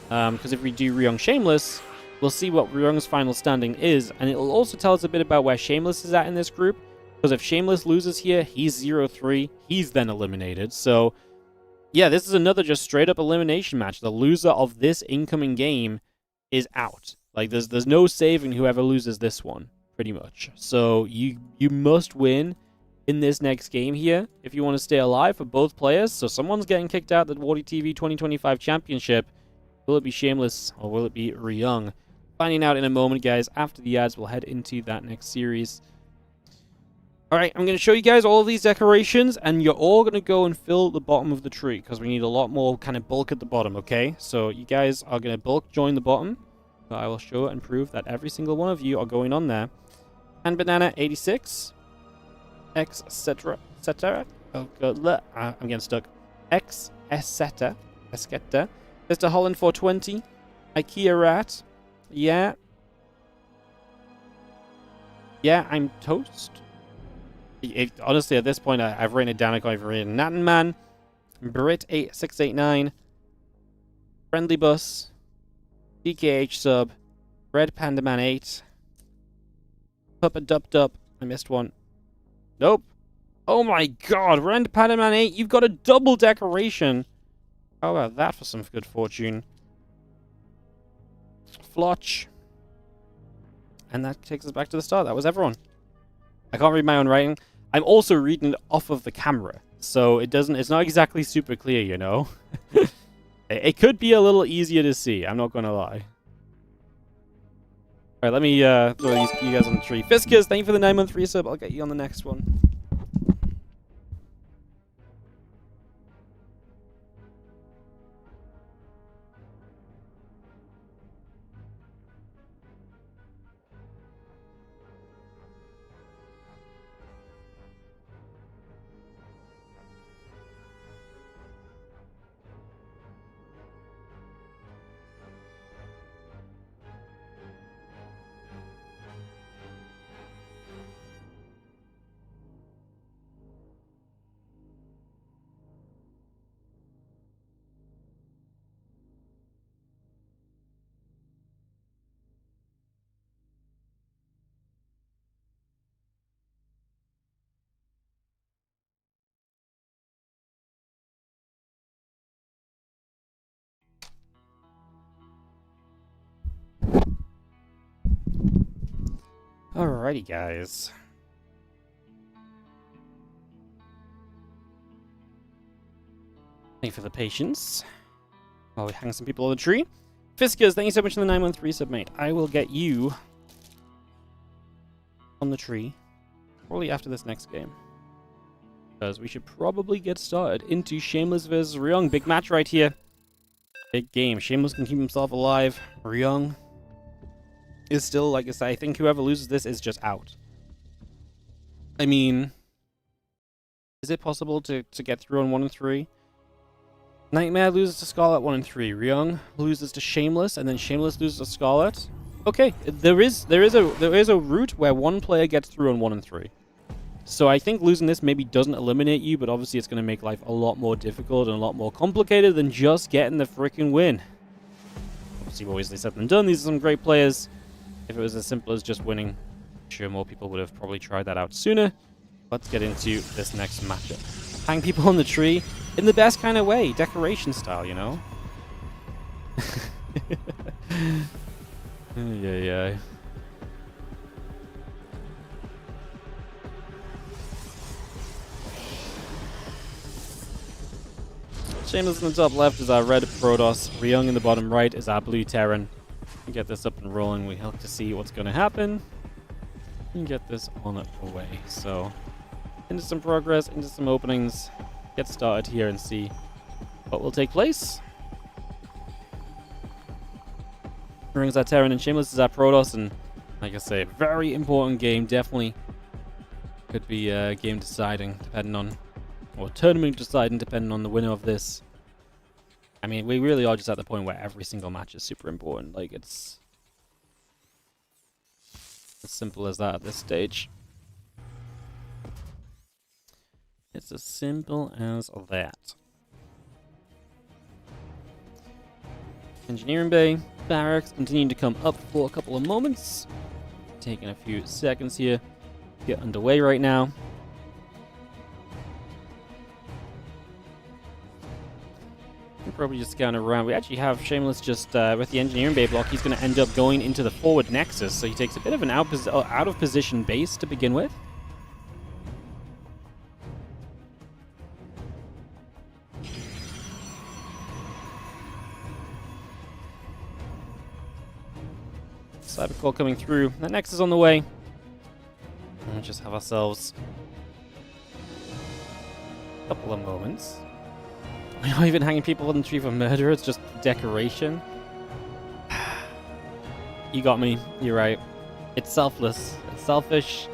because if we do Riong Shameless, we'll see what Ryung's final standing is, and it'll also tell us a bit about where Shameless is at in this group, because if Shameless loses here, he's 0-3, he's then eliminated. So, yeah, this is another just straight-up elimination match. The loser of this incoming game is out. Like, there's no saving whoever loses this one, pretty much. So, you must win in this next game here if you want to stay alive for both players. So, someone's getting kicked out of the WardiTV 2025 Championship. Will it be Shameless, or will it be Ryung? Finding out in a moment, guys. After the ads, we'll head into that next series. Alright, I'm going to show you guys all of these decorations, and you're all going to go and fill the bottom of the tree, because we need a lot more kind of bulk at the bottom, okay? So you guys are going to bulk join the bottom, but I will show and prove that every single one of you are going on there. And Banana 86, etc. Oh god, I'm getting stuck. Esceta. Mr. Holland 420, IKEA Rat. Yeah, I'm toast. Honestly, at this point, I've written it down. I can't even read it. Nattenman, Brit 8689, Friendly Bus, DKH Sub, Red Panda Man 8, Puppa Dup Dup. I missed one. Nope. Oh my god, Red Panda Man 8, you've got a double decoration. How about that for some good fortune? Flotch. And that takes us back to the start. That was everyone. I can't read my own writing. I'm also reading it off of the camera, so it's not exactly super clear, you know? It could be a little easier to see, I'm not gonna lie. Alright, let me throw you guys on the tree. Fiskus, thank you for the 9-month resub. I'll get you on the next one. Alrighty, guys. Thank you for the patience. While we hang some people on the tree. Fiskers, thank you so much for the 9-month resub, mate. I will get you on the tree probably after this next game. Because we should probably get started into Shameless vs. Ryung. Big match right here. Big game. Shameless can keep himself alive. Ryung is still, like I say, I think whoever loses this is just out. I mean, is it possible to get through on 1 and 3? NightMare loses to Scarlet 1 and 3. Ryung loses to Shameless, and then Shameless loses to Scarlet. Okay, there is a route where one player gets through on 1 and 3. So I think losing this maybe doesn't eliminate you, but obviously it's going to make life a lot more difficult and a lot more complicated than just getting the freaking win. Obviously, more easily said than done. These are some great players. If it was as simple as just winning, I'm sure more people would have probably tried that out sooner. Let's get into this next matchup. Hang people on the tree in the best kind of way, decoration style, you know? Yeah. Shameless in the top left is our red Protoss. Riong in the bottom right is our blue Terran. We get this up and rolling. We hope to see what's going to happen. And get this on the way. So, into some progress, into some openings. Get started here and see what will take place. Riong's our Terran and Shameless is our Protoss. And like I say, very important game. Definitely could be game deciding, depending on, or tournament deciding, depending on the winner of this. I mean, we really are just at the point where every single match is super important. Like, it's as simple as that at this stage. It's as simple as that. Engineering bay, barracks continuing to come up for a couple of moments. Taking a few seconds here to get underway right now. We're probably just scouting around. We actually have Shameless just with the engineering bay block. He's going to end up going into the forward nexus, so he takes a bit of an out of position base to begin with. Cybercore coming through. That nexus on the way. And we'll just have ourselves a couple of moments. We're not even hanging people on the tree for murder, it's just decoration. You got me, you're right. It's selfless, it's selfish,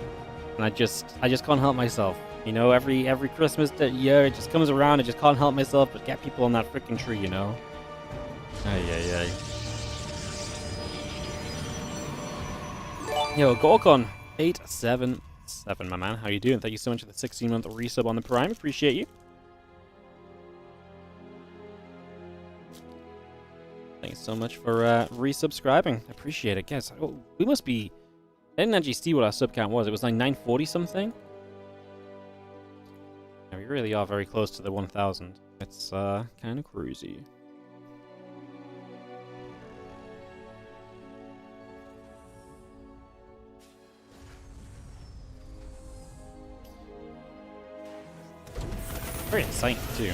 and I just can't help myself. You know, every Christmas year it just comes around, I just can't help myself but get people on that freaking tree, you know? Ay. Yo, Gorkon 877, my man, how you doing? Thank you so much for the 16-month resub on the Prime, appreciate you. Thanks so much for resubscribing. I appreciate it, guys. Oh, we must be... I didn't actually see what our sub count was. It was like 940 something. Yeah, we really are very close to the 1,000. It's kind of crazy. Very exciting too.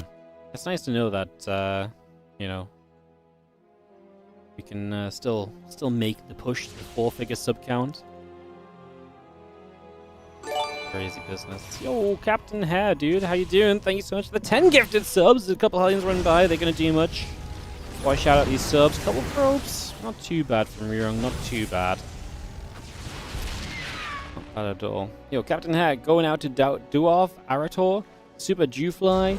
It's nice to know that you know, we can still make the push to the 4-figure sub count. Crazy business. Yo, Captain Hair, dude, how you doing? Thank you so much for the 10 gifted subs. A couple Hellions running by. They're gonna do much. Why shout out these subs? Couple probes. Not too bad from Riong. Not too bad. Not bad at all. Yo, Captain Hair going out to Dwarf, Arator, Super Jewfly,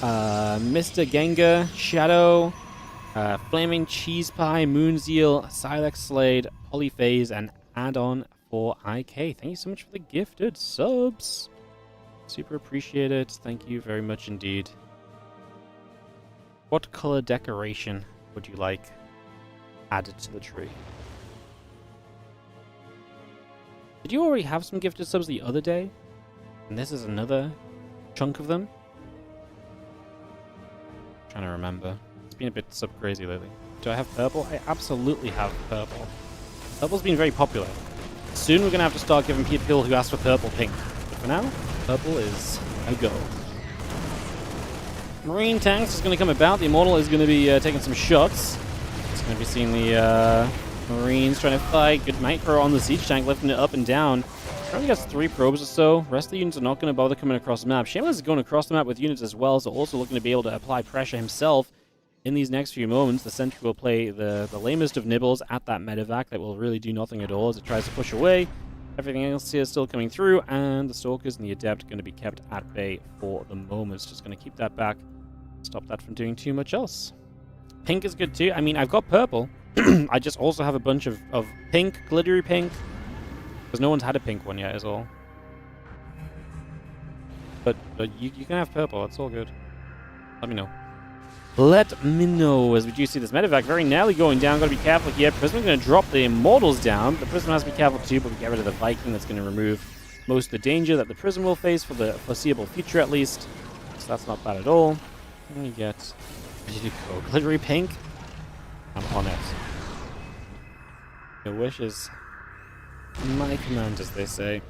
Mr. Gengar, Shadow, Flaming Cheese Pie, Moonzeal, Silex Slade, Polyphase, and add-on for IK. Thank you so much for the gifted subs. Super appreciate it. Thank you very much indeed. What color decoration would you like added to the tree? Did you already have some gifted subs the other day? And this is another chunk of them? I'm trying to remember. It's been a bit sub-crazy lately. Do I have purple? I absolutely have purple. Purple's been very popular. Soon we're going to have to start giving people who ask for purple pink. But for now, purple is a go. Marine tanks is going to come about. The Immortal is going to be taking some shots. It's going to be seeing the Marines trying to fight. Good micro on the siege tank, lifting it up and down. Only gets 3 probes or so. Rest of the units are not going to bother coming across the map. Shameless is going across the map with units as well, so also looking to be able to apply pressure himself in these next few moments. The sentry will play the lamest of nibbles at that medevac that will really do nothing at all as it tries to push away. Everything else here is still coming through, and the Stalkers and the Adept are going to be kept at bay for the moment. Just going to keep that back, stop that from doing too much else. Pink is good too. I mean, I've got purple. I just also have a bunch of pink, glittery pink. Because no one's had a pink one yet, is all. But you can have purple, it's all good. Let me know. Let me know, as we do see this medevac very nearly going down. Gotta be careful here. Prism's gonna drop the Immortals down. The Prism has to be careful too, but we get rid of the Viking. That's gonna remove most of the danger that the Prism will face for the foreseeable future at least. So that's not bad at all. And we get ready to go. Glittery pink. I'm on it. Your wishes. My command, as they say.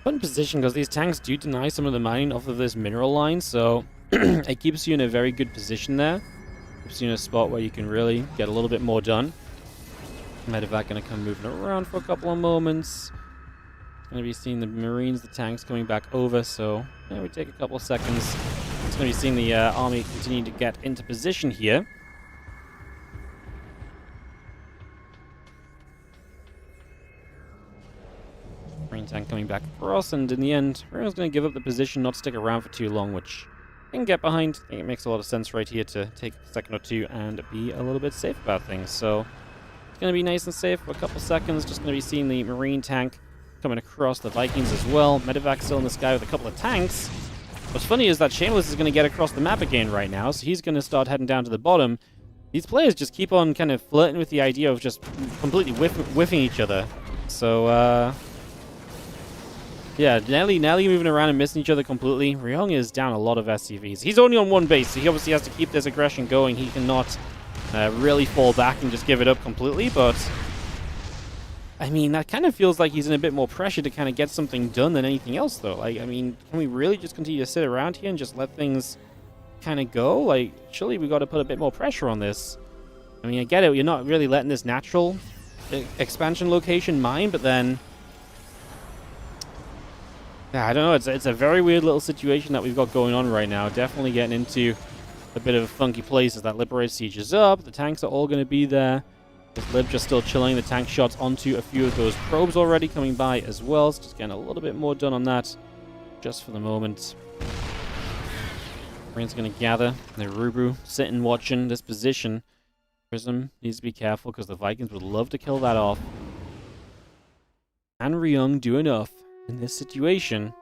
Fun position, because these tanks do deny some of the mining off of this mineral line, so it keeps you in a very good position there. Keeps you in a spot where you can really get a little bit more done. Medevac going to come moving around for a couple of moments. Going to be seeing the Marines, the tanks coming back over, so yeah, we take a couple of seconds. It's going to be seeing the army continue to get into position here. Marine tank coming back across, and in the end, Ryung's going to give up the position, not stick around for too long, which I can get behind. I think it makes a lot of sense right here to take a second or two and be a little bit safe about things. So it's going to be nice and safe for a couple seconds. Just going to be seeing the Marine tank coming across, the Vikings as well. Medevac still in the sky with a couple of tanks. What's funny is that Shameless is going to get across the map again right now, so he's going to start heading down to the bottom. These players just keep on kind of flirting with the idea of just completely whiffing each other. So, yeah, Nelly moving around and missing each other completely. Riong is down a lot of SCVs. He's only on one base, so he obviously has to keep this aggression going. He cannot really fall back and just give it up completely, but I mean, that kind of feels like he's in a bit more pressure to kind of get something done than anything else, though. Like, I mean, can we really just continue to sit around here and just let things kind of go? Like, surely we got to put a bit more pressure on this. I mean, I get it. You're not really letting this natural expansion location mine, but then yeah, I don't know. It's a very weird little situation that we've got going on right now. Definitely getting into a bit of a funky place as that Liberated Siege is up. The tanks are all going to be there. This Lib just still chilling. The tank shots onto a few of those probes already coming by as well. So just getting a little bit more done on that just for the moment. Marines going to gather. They're Rubu sitting watching this position. Prism needs to be careful because the Vikings would love to kill that off. Can Ryung do enough in this situation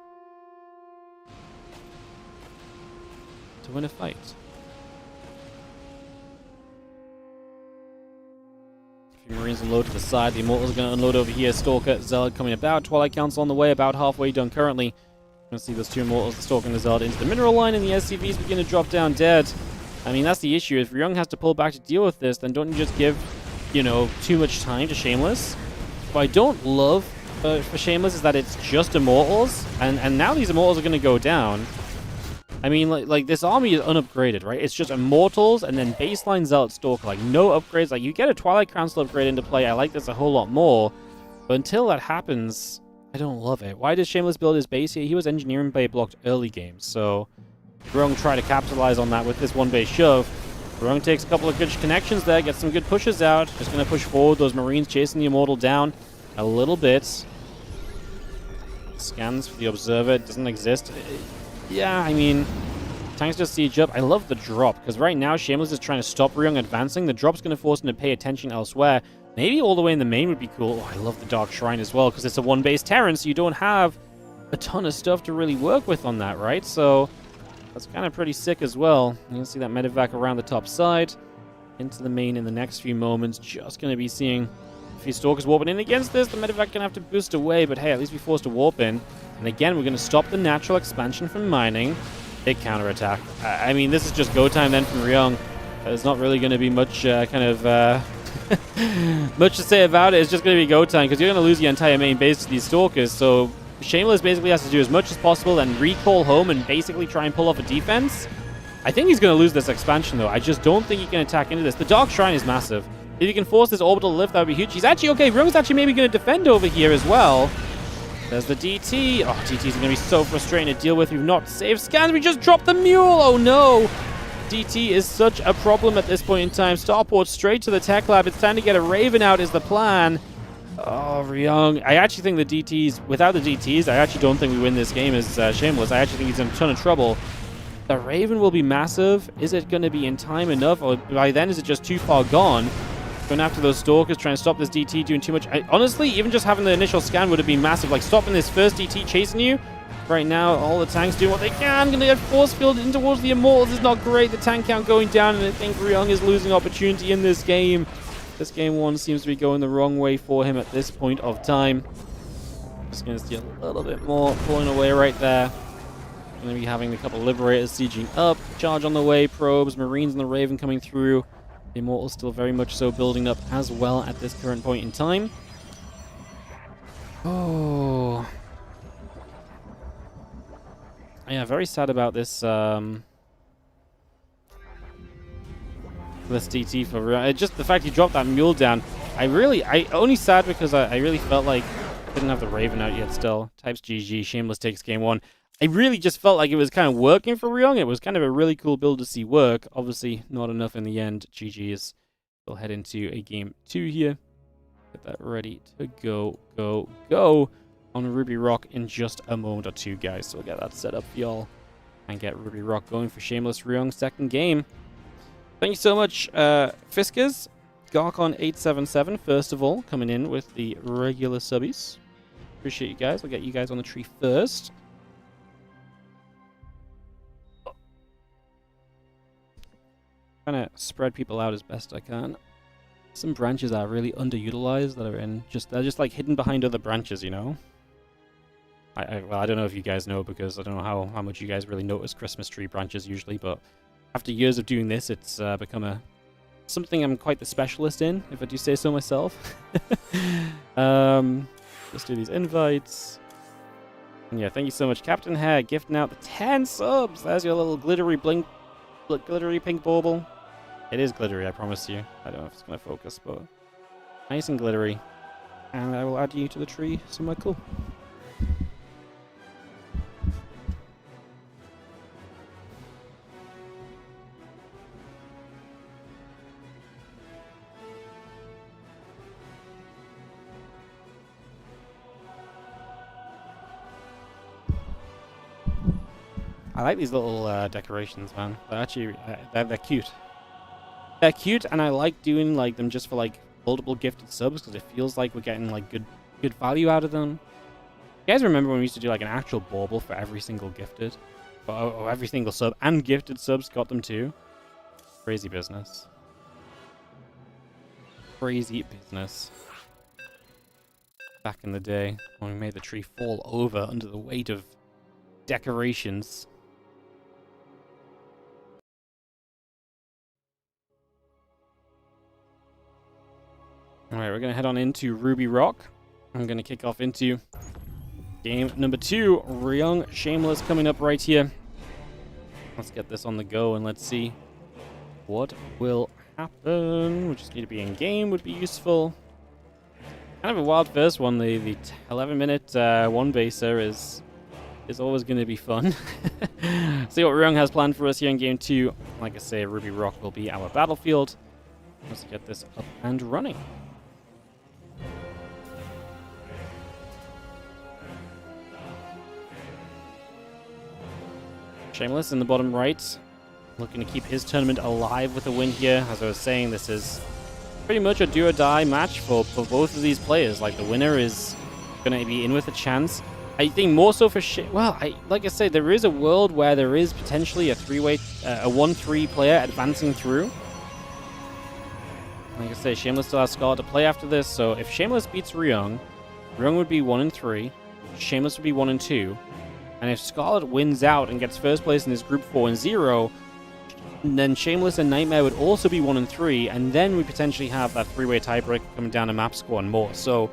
to win a fight? A few Marines unload to the side. The Immortals are going to unload over here. Stalker, Zealot coming about. Twilight Council on the way, about halfway done currently. Going to see those two Immortals, the Stalker and the Zealot, into the mineral line, and the SCVs begin to drop down dead. I mean, that's the issue. If Ryung has to pull back to deal with this, then don't you just give, you know, too much time to Shameless? What I don't love for Shameless is that it's just Immortals, and now these Immortals are going to go down. I mean, like this army is unupgraded, right? It's just Immortals and then baseline Zealot Stalker, like no upgrades. Like you get a Twilight Council upgrade into play, I like this a whole lot more, but until that happens, I don't love it. Why does Shameless build his base here? He was engineering bay blocked early games, so Ryung try to capitalize on that with this one base shove. Ryung takes a couple of good connections there, gets some good pushes out. Just going to push forward. Those Marines chasing the Immortal down a little bit. Scans for the Observer. It doesn't exist. Yeah, I mean, tanks just siege up. I love the drop, because right now Shameless is trying to stop Ryung advancing. The drop's going to force him to pay attention elsewhere. Maybe all the way in the main would be cool. Oh, I love the Dark Shrine as well, because it's a one-base Terran, so you don't have a ton of stuff to really work with on that, right? So that's kind of pretty sick as well. You can see that medevac around the top side. Into the main in the next few moments. Just going to be seeing a few Stalkers warping in against this. The medevac going to have to boost away, but hey, at least we forced a warp in. And again, we're going to stop the natural expansion from mining. Big counterattack. I mean, this is just go time then from Ryung. There's not really going to be much kind of much to say about it. It's just going to be go time because you're going to lose your entire main base to these Stalkers. So Shameless basically has to do as much as possible and recall home and basically try and pull off a defense. I think he's going to lose this expansion, though. I just don't think he can attack into this. The Dark Shrine is massive. If he can force this orbital lift, that would be huge. He's actually okay. Ryung's actually maybe going to defend over here as well. There's the DT. Oh, DT's going to be so frustrating to deal with. We've not saved scans. We just dropped the mule. Oh, no. DT is such a problem at this point in time. Starport straight to the tech lab. It's time to get a Raven out is the plan. Oh, Riong. I actually think the DTs, without the DTs, I actually don't think we win this game as Shameless. I actually think he's in a ton of trouble. The Raven will be massive. Is it going to be in time enough? Or by then, is it just too far gone? Going after those Stalkers, trying to stop this DT doing too much. Honestly, even just having the initial scan would have been massive. Like, stopping this first DT chasing you. Right now, all the tanks doing what they can. Going to get force fielded in towards the Immortals. Is not great. The tank count going down, and I think Ryung is losing opportunity in this game. This game one seems to be going the wrong way for him at this point of time. Just going to steal a little bit more, pulling away right there. Going to be having a couple of Liberators sieging up. Charge on the way, probes, Marines and the Raven coming through. The Immortals still very much so building up as well at this current point in time. Oh. Yeah, very sad about this this DT for Ryung. Just the fact he dropped that mule down. I only sad because I really felt like didn't have the Raven out yet still. Types GG, Shameless takes game one. I really just felt like it was kind of working for Ryung. It was kind of a really cool build to see work. Obviously, not enough in the end. GG's. We'll head into a game two here. Get that ready to go on Ruby Rock in just a moment or two, guys. So we'll get that set up for y'all and get Ruby Rock going for Shameless Ryung second game. Thank you so much, Fiskers. Garcon877, first of all, coming in with the regular subbies. Appreciate you guys. We'll get you guys on the tree first. Trying to spread people out as best I can. Some branches are really underutilized that are they're just like hidden behind other branches, you know? Well, I don't know if you guys know because I don't know how much you guys really notice Christmas tree branches usually, but after years of doing this, it's become something I'm quite the specialist in, if I do say so myself. Let's do these invites. And yeah, thank you so much, Captain Hair, gifting out the 10 subs. There's your little glittery pink bauble. It is glittery, I promise you. I don't know if it's going to focus, but nice and glittery. And I will add you to the tree somewhere cool. I like these little decorations, man. They're actually they're cute. They're cute, and I like doing like them just for like multiple gifted subs because it feels like we're getting like good value out of them. You guys remember when we used to do like an actual bauble for every single gifted, or every single sub, and gifted subs got them too? Crazy business. Crazy business. Back in the day when we made the tree fall over under the weight of decorations. Alright, we're going to head on into Ruby Rock. I'm going to kick off into game number 2. Ryung Shameless coming up right here. Let's get this on the go and let's see what will happen. We just need to be in game would be useful. Kind of a wild first one. The 11-minute one baser is always going to be fun. See what Ryung has planned for us here in game 2. Like I say, Ruby Rock will be our battlefield. Let's get this up and running. Shameless in the bottom right, looking to keep his tournament alive with a win here. As I was saying, this is pretty much a do-or-die match for both of these players. Like, the winner is going to be in with a chance. I think more so for like I said, there is a world where there is potentially a 1-3 player advancing through. Like I say, Shameless still has Scarlet to play after this, so if Shameless beats Ryung, Ryung would be 1-3, Shameless would be 1-2, and if Scarlet wins out and gets first place in this group 4-0, And then Shameless and NightMare would also be 1 and 3, and then we potentially have that 3-way tiebreak coming down to map score and more. So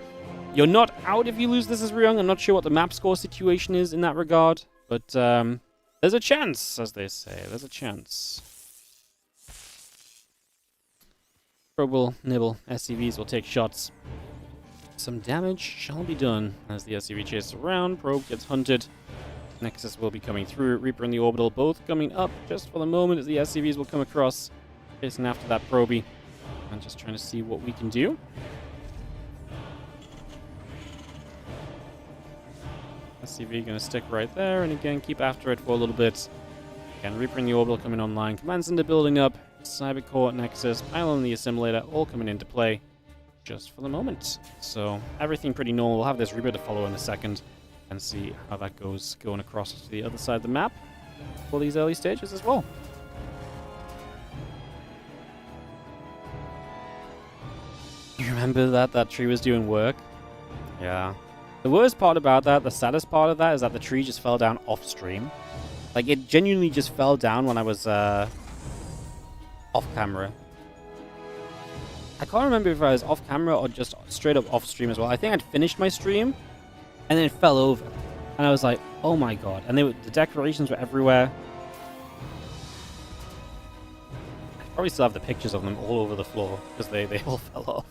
you're not out if you lose this as Ryung. I'm not sure what the map score situation is in that regard, but there's a chance, as they say. There's a chance. Probe will nibble. SCVs will take shots. Some damage shall be done as the SCV chases around. Probe gets hunted. Nexus will be coming through. Reaper and the Orbital both coming up just for the moment as the SCVs will come across. Chasing after that Proby. And just trying to see what we can do. SCV going to stick right there. And again, keep after it for a little bit. Again, Reaper and the Orbital coming online. Command Center building up. Cybercore, Nexus, Pylon, the Assimilator all coming into play just for the moment. So everything pretty normal. We'll have this Reaper to follow in a second and see how that goes going across to the other side of the map for these early stages as well. You remember that tree was doing work? Yeah. The worst part about that, the saddest part of that, is that the tree just fell down off stream. Like, it genuinely just fell down when I was off camera. I can't remember if I was off camera or just straight up off stream as well. I think I'd finished my stream and then it fell over. And I was like, oh my god. And the decorations were everywhere. I probably still have the pictures of them all over the floor because they all fell off.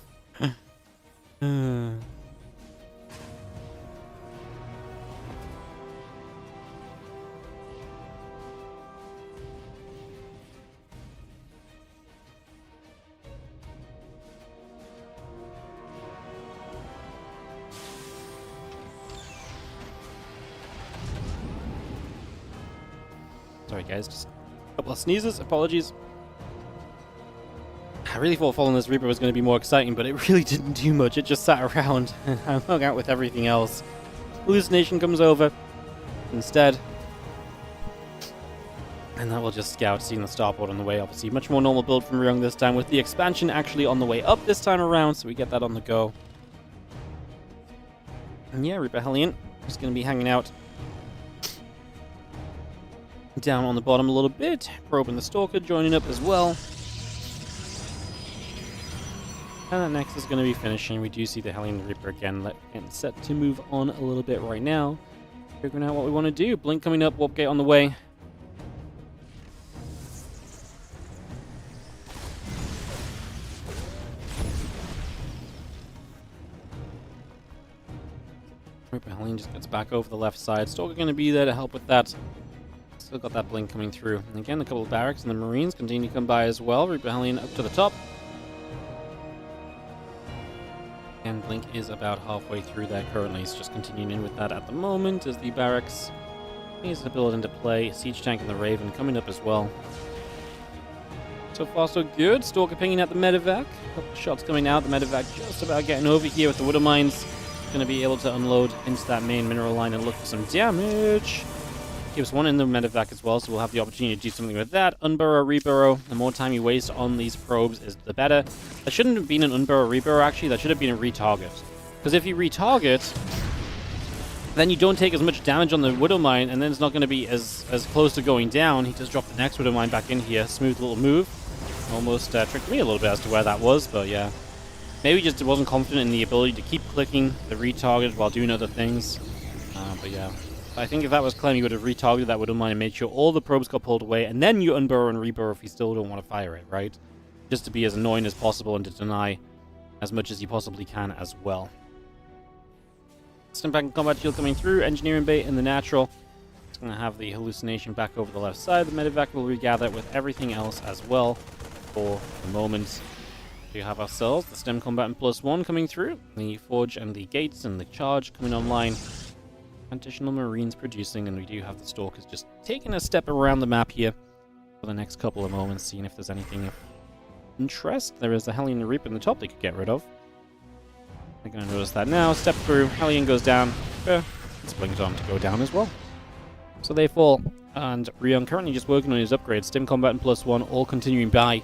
Sorry guys, just a couple of sneezes, apologies. I really thought following this Reaper was going to be more exciting, but it really didn't do much. It just sat around and hung out with everything else. Hallucination comes over instead. And that will just scout, seeing the starport on the way. Obviously, much more normal build from Ryung this time, with the expansion actually on the way up this time around, so we get that on the go. And yeah, Reaper Hellion is going to be hanging out down on the bottom a little bit. Probe and the Stalker joining up as well. And that next is going to be finishing. We do see the Hellion Reaper again getting set to move on a little bit right now. Figuring out what we want to do. Blink coming up, Warp Gate on the way. Reaper Hellion just gets back over the left side. Stalker going to be there to help with that. Still got that blink coming through. And again, a couple of barracks and the Marines continue to come by as well. Reaper Hellion up to the top. And blink is about halfway through there currently. He's just continuing in with that at the moment as the barracks needs to build into play. Siege Tank and the Raven coming up as well. So far so good. Stalker pinging at the medevac. A couple of shots coming out. The medevac just about getting over here with the Widow Mines. Going to be able to unload into that main mineral line and look for some damage. Gives one in the medevac as well, so we'll have the opportunity to do something with that. Unburrow, reburrow. The more time you waste on these probes is the better. That shouldn't have been an unburrow, reburrow actually. That should have been a retarget. Because if you retarget, then you don't take as much damage on the Widow Mine, and then it's not going to be as close to going down. He just dropped the next Widow Mine back in here. Smooth little move. Almost tricked me a little bit as to where that was, but yeah. Maybe just wasn't confident in the ability to keep clicking the retarget while doing other things. But yeah. I think if that was Clem, you would have retargeted that Widow Mine and made sure all the probes got pulled away, and then you unburrow and reburrow if you still don't want to fire it, right? Just to be as annoying as possible and to deny as much as you possibly can as well. Stimpak and Combat Shield coming through, Engineering Bait in the natural. It's going to have the hallucination back over the left side. The medevac will regather with everything else as well for the moment. We have ourselves the Stem Combatant +1 coming through, the Forge and the Gates and the Charge coming online. Additional Marines producing, and we do have the Stalkers just taking a step around the map here for the next couple of moments, seeing if there's anything of interest. There is a Hellion Reaper in the top they could get rid of. They're going to notice that now. Step through, Hellion goes down. It's blinked on to go down as well. So they fall, and Riong currently just working on his upgrades. Stim Combatant +1, all continuing by.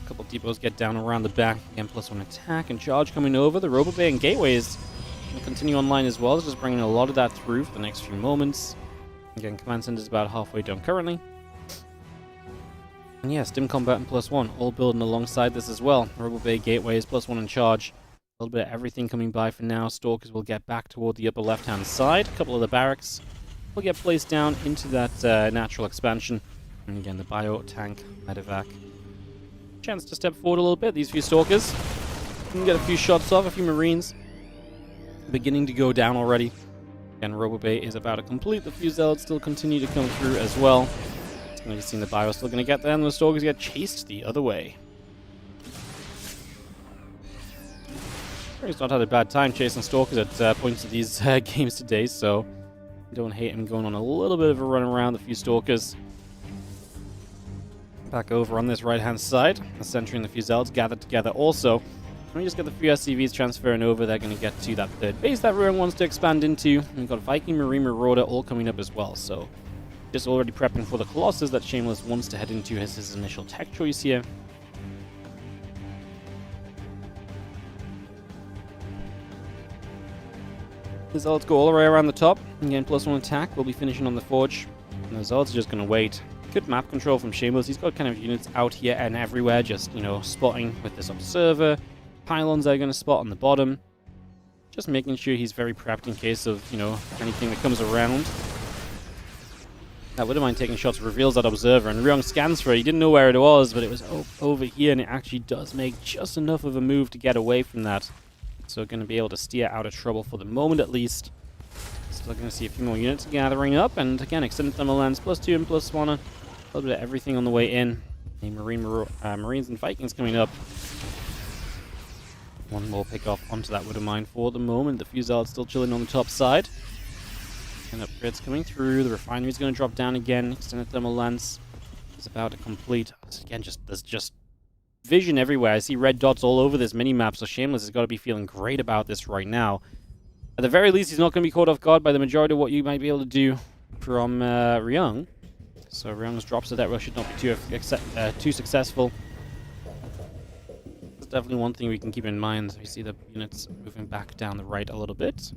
Couple depots get down around the back. Again, +1 attack and charge coming over. The Robo Bay and Gateways will continue online as well. Just bringing a lot of that through for the next few moments. Again, Command Center is about halfway done currently. And yeah, Stim Combat and +1, all building alongside this as well. Robo Bay Gateway is +1 in charge. A little bit of everything coming by for now. Stalkers will get back toward the upper left-hand side. A couple of the barracks will get placed down into that natural expansion. And again, the bio tank, medevac. Chance to step forward a little bit. These few Stalkers can get a few shots off. A few Marines beginning to go down already. Again, Robo Bay is about to complete. The few Zealots still continue to come through as well. And you've seen the bio still going to get there, and the Stalkers get chased the other way. He's not had a bad time chasing Stalkers at points of these games today, so I don't hate him going on a little bit of a run around the few Stalkers. Back over on this right-hand side, centering the few Zealots gathered together also. Let me just get the few SCVs transferring over. They're going to get to that third base that Ryung wants to expand into. And we've got Viking, Marine, Marauder all coming up as well, so just already prepping for the Colossus that Shameless wants to head into as his initial tech choice here. The Zealots go all the way around the top. Again, +1 attack. We'll be finishing on the Forge. And the Zealots are just going to wait. Good map control from Shameless. He's got kind of units out here and everywhere, just, you know, spotting with this Observer. Pylons are going to spot on the bottom. Just making sure he's very prepped in case of, you know, anything that comes around. I wouldn't mind taking shots, reveals that Observer, and Ryung scans for it. He didn't know where it was, but it was over here, and it actually does make just enough of a move to get away from that. So going to be able to steer out of trouble for the moment at least. Still going to see a few more units gathering up, and again, extended thermal lens, +2 and +1. A little bit of everything on the way in. The Marines and Vikings coming up. One more pick off onto that would have mine for the moment. The few Zealots still chilling on the top side. And upgrades coming through. The refinery is going to drop down again. Extended thermal lens is about to complete. Again, there's just vision everywhere. I see red dots all over this mini-map, so Shameless has got to be feeling great about this right now. At the very least, he's not going to be caught off guard by the majority of what you might be able to do from Riong. So Riong's drops of that rush should not be too successful. That's definitely one thing we can keep in mind. We see the units moving back down the right a little bit.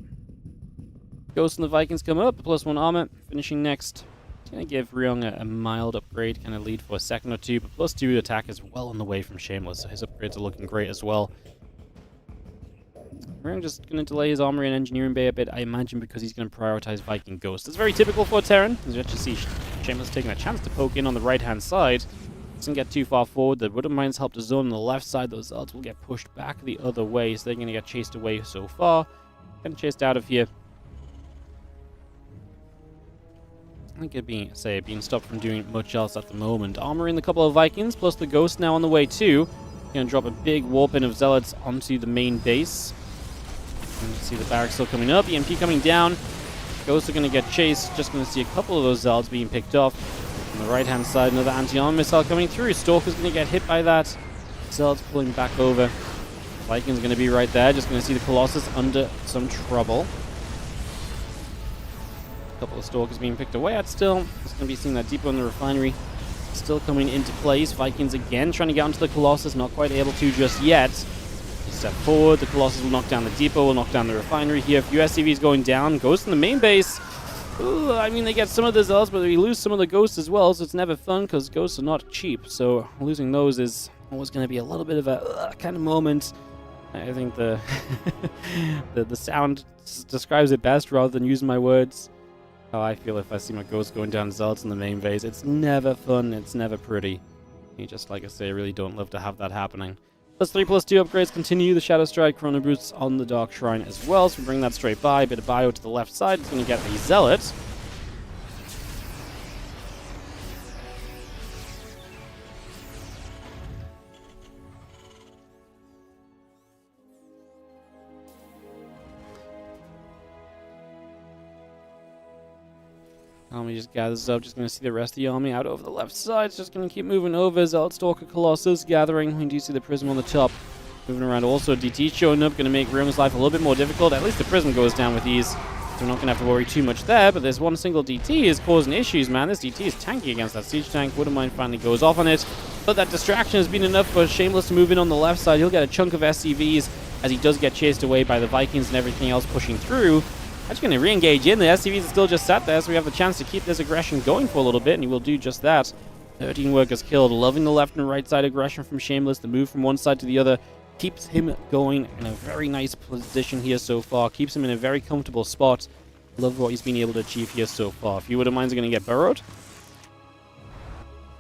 Ghost and the Vikings come up, +1 armor, finishing next. It's going to give Ryung a mild upgrade, kind of lead for a second or two, but +2 attack is well on the way from Shameless, so his upgrades are looking great as well. Ryung just going to delay his armory and engineering bay a bit, I imagine, because he's going to prioritize Viking Ghost. It's very typical for Terran, as you actually see Shameless taking a chance to poke in on the right-hand side. Doesn't get too far forward. The Wooden Mines help to zone on the left side. Those Zealots will get pushed back the other way, so they're going to get chased away so far. Getting chased out of here. I think it'd be, being stopped from doing much else at the moment. Armoring the couple of Vikings, plus the Ghost now on the way too. Going to drop a big warp in of Zealots onto the main base. And you see the barracks still coming up, EMP coming down. Ghosts are going to get chased. Just going to see a couple of those Zealots being picked off. On the right-hand side, another anti-armor missile coming through. Stalker's going to get hit by that. Zealots pulling back over. Viking's going to be right there. Just going to see the Colossus under some trouble. A couple of Stalkers being picked away at still. Just going to be seeing that depot in the refinery still coming into place. Vikings again trying to get onto the Colossus. Not quite able to just yet. Step forward. The Colossus will knock down the depot. Will knock down the refinery here. A few SCVs going down. Ghost in the main base. Ooh, I mean, they get some of the Zealots, but we lose some of the Ghosts as well, so it's never fun because Ghosts are not cheap. So losing those is always going to be a little bit of a kind of moment. I think the the sound describes it best rather than using my words. How I feel if I see my Ghosts going down Zealots in the main base. It's never fun. It's never pretty. You just, like I say, really don't love to have that happening. +3, +2 upgrades continue. The Shadow Strike Chrono Boosts on the Dark Shrine as well. So we bring that straight by. A bit of bio to the left side. It's going to get the Zealot. Army just gathers up, just going to see the rest of the army out over the left side. It's just going to keep moving over. Zealot, Stalker, Colossus gathering. We do see the Prism on the top. Moving around also. DT showing up, going to make Ryung's life a little bit more difficult. At least the Prism goes down with ease. So we're not going to have to worry too much there. But there's one single DT is causing issues, man. This DT is tanky against that siege tank. Wooden Mine finally goes off on it. But that distraction has been enough for Shameless to move in on the left side. He'll get a chunk of SCVs as he does get chased away by the Vikings and everything else pushing through. Actually going to re-engage in. The SCVs are still just sat there, so we have the chance to keep this aggression going for a little bit, and he will do just that. 13 workers killed. Loving the left and right side aggression from Shameless. The move from one side to the other keeps him going in a very nice position here so far. Keeps him in a very comfortable spot. Love what he's been able to achieve here so far. A few of mines are going to get burrowed.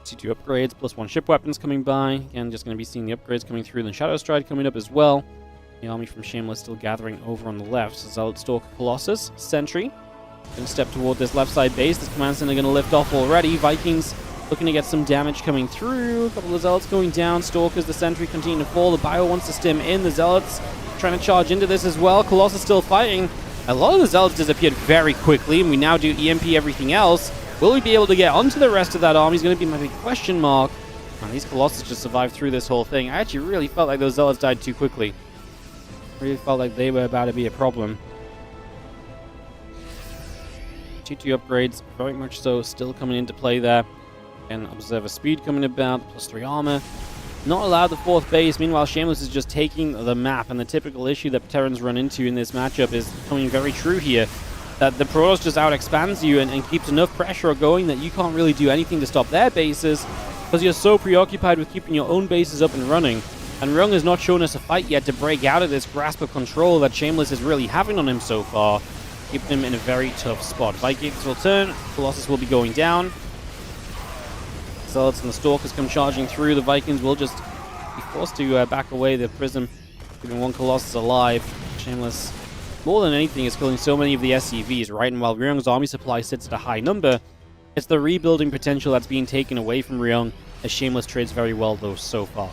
C2 upgrades, plus 1 ship weapons coming by. Again, just going to be seeing the upgrades coming through. Then Shadow Stride coming up as well. The army from Shameless still gathering over on the left. So Zealot, Stalker, Colossus, Sentry. Going to step toward this left side base. This command center going to lift off already. Vikings looking to get some damage coming through. A couple of Zealots going down. Stalkers, the Sentry continue to fall. The Bio wants to stim in. The Zealots trying to charge into this as well. Colossus still fighting. A lot of the Zealots disappeared very quickly, and we now do EMP everything else. Will we be able to get onto the rest of that army is going to be my big question mark. And these Colossus just survived through this whole thing. I actually really felt like those Zealots died too quickly. Really felt like they were about to be a problem. 2-2 upgrades, very much so, still coming into play there. And Observer speed coming about, plus 3 armor. Not allowed the 4th base. Meanwhile, Shameless is just taking the map, and the typical issue that Terrans run into in this matchup is coming very true here. That the Protoss just out-expands you and keeps enough pressure going that you can't really do anything to stop their bases, because you're so preoccupied with keeping your own bases up and running. And Ryung has not shown us a fight yet to break out of this grasp of control that Shameless is really having on him so far, keeping him in a very tough spot. Vikings will turn, Colossus will be going down. Zealots and the Stalkers come charging through. The Vikings will just be forced to back away the Prism, keeping one Colossus alive. Shameless, more than anything, is killing so many of the SCVs, right? And while Ryung's army supply sits at a high number, it's the rebuilding potential that's being taken away from Ryung, as Shameless trades very well, though, so far.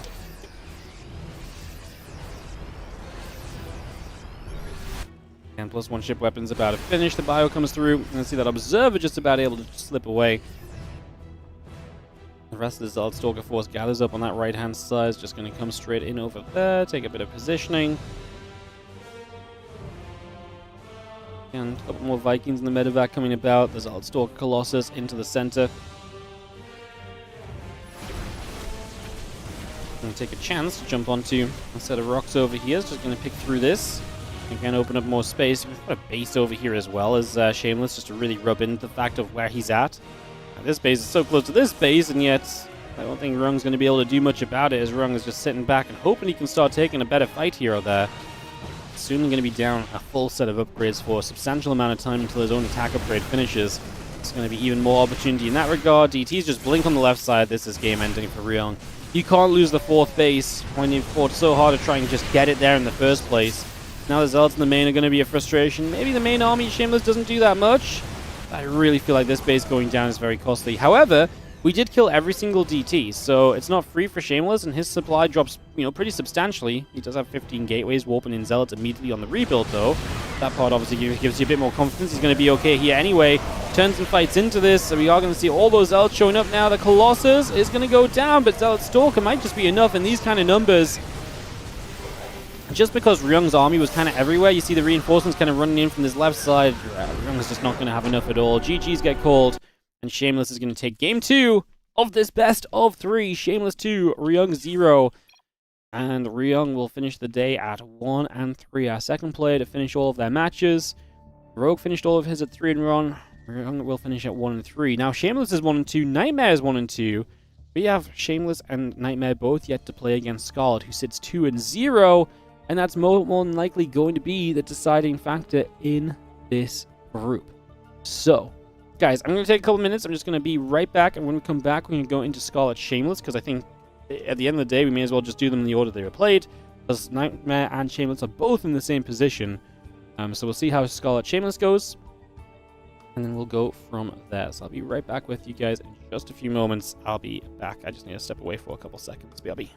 And plus 1 ship weapon's about to finish. The Bio comes through, and see that Observer just about able to slip away. The rest of the Zealot Stalker force gathers up on that right-hand side. It's just going to come straight in over there, take a bit of positioning. And a couple more Vikings in the medevac coming about. The Zealot Stalker Colossus into the center. Going to take a chance to jump onto a set of rocks over here. It's just going to pick through this. Again, open up more space. We've got a base over here as well as Shameless, just to really rub in the fact of where he's at. This base is so close to this base, and yet I don't think Ryung's going to be able to do much about it, as Ryung is just sitting back and hoping he can start taking a better fight here or there. Soon going to be down a full set of upgrades for a substantial amount of time until his own attack upgrade finishes. It's going to be even more opportunity in that regard. DTs just blink on the left side. This is game ending for Ryung. You can't lose the 4th base when you've fought so hard to try and just get it there in the first place. Now the Zealots in the main are going to be a frustration. Maybe the main army, Shameless, doesn't do that much. I really feel like this base going down is very costly. However, we did kill every single DT, so it's not free for Shameless, and his supply drops, pretty substantially. He does have 15 gateways, warping in Zealots immediately on the rebuild, though. That part obviously gives you a bit more confidence. He's going to be okay here anyway. Turns and fights into this, so we are going to see all those Zealots showing up now. The Colossus is going to go down, but Zealot Stalker might just be enough in these kind of numbers. Just because Ryung's army was kind of everywhere, you see the reinforcements kind of running in from this left side. Ryung is just not going to have enough at all. GG's get called, and Shameless is going to take game 2 of this best of 3. Shameless 2, Ryung 0. And Riong will finish the day at 1-3. Our second player to finish all of their matches. Rogue finished all of his at 3-1. Riong will finish at 1-3. Now, Shameless is 1-2. NightMare is 1-2. We have Shameless and NightMare both yet to play against Scarlet, who sits 2-0. And that's more than likely going to be the deciding factor in this group. So, guys, I'm going to take a couple minutes. I'm just going to be right back. And when we come back, we're going to go into Scarlet Shameless, because I think at the end of the day, we may as well just do them in the order they were played, because NightMare and Shameless are both in the same position. So we'll see how Scarlet Shameless goes, and then we'll go from there. So I'll be right back with you guys in just a few moments. I'll be back. I just need to step away for a couple seconds. BRB.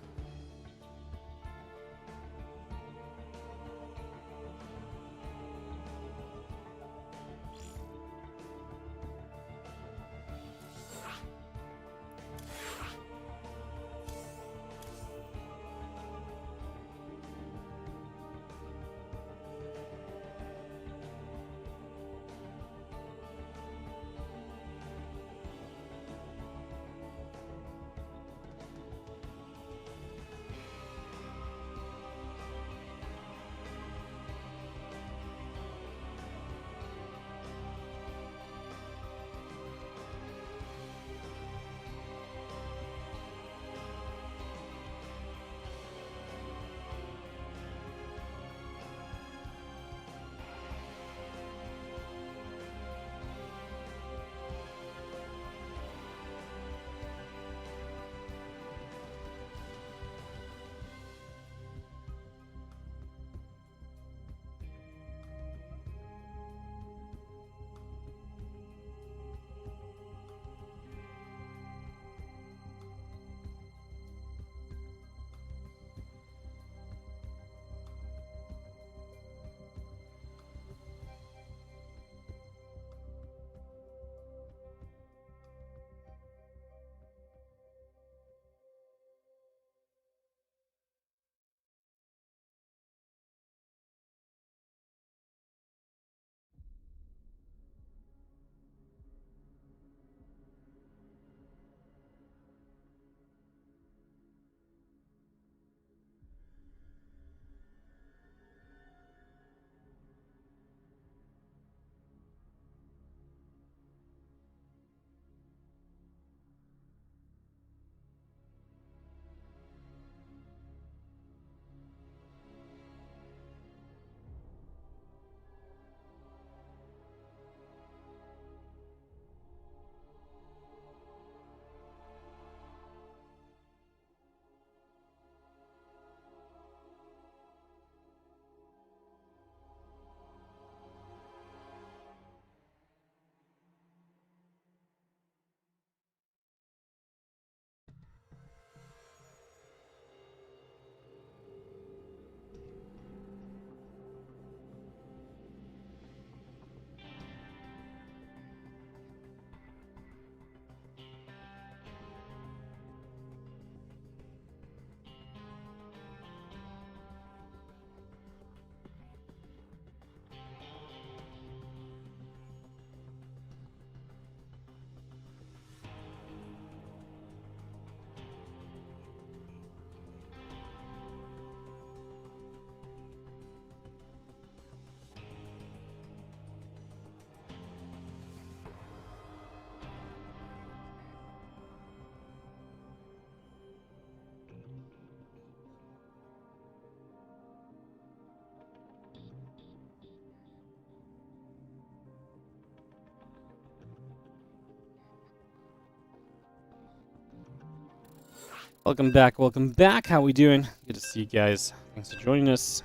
Welcome back, welcome back. How we doing? Good to see you guys. Thanks for joining us.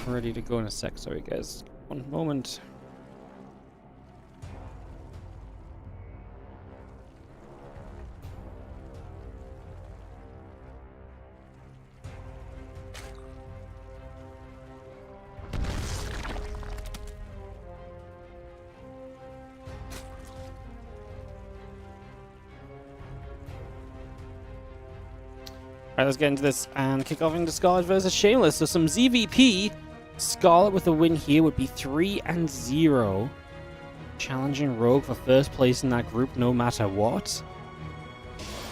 Ready to go in a sec. Sorry, guys. One moment. Alright, let's get into this and kick off into Scarlet versus Shameless. So some ZVP. Scarlet with a win here would be 3-0. Challenging Rogue for first place in that group no matter what.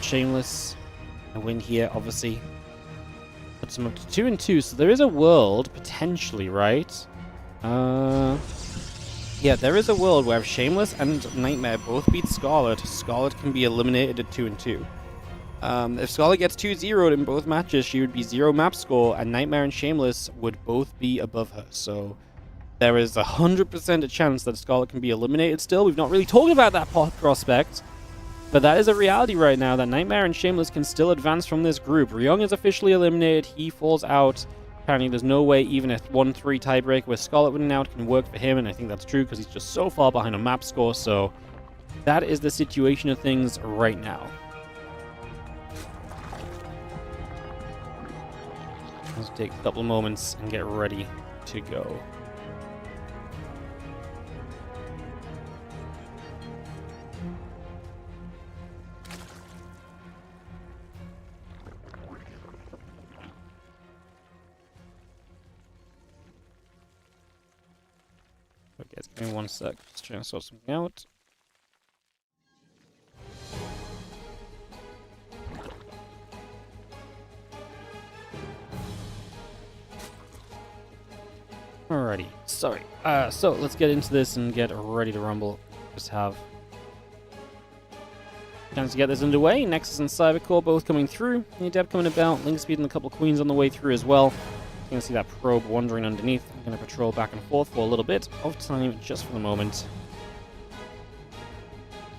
Shameless, a win here, obviously. Puts them up to 2-2. So there is a world, potentially, right? Yeah, there is a world where if Shameless and NightMare both beat Scarlet, Scarlet can be eliminated at 2-2. If Scarlet gets 2-0'd in both matches, she would be 0 map score, and NightMare and Shameless would both be above her. So there is 100% a chance that Scarlet can be eliminated still. We've not really talked about that prospect, but that is a reality right now, that NightMare and Shameless can still advance from this group. Ryung is officially eliminated. He falls out. Apparently there's no way even a 1-3 tiebreak with Scarlet winning out can work for him, and I think that's true because he's just so far behind on map score. So that is the situation of things right now. Let's take a couple of moments and get ready to go. Okay, guys, give me one sec. Just trying to sort something out. Alrighty, sorry. So let's get into this and get ready to rumble. Just have a chance to get this underway. Nexus and Cybercore both coming through. The Adept coming about. Link Speed and a couple of Queens on the way through as well. You can see that probe wandering underneath. I'm going to patrol back and forth for a little bit of time, just for the moment.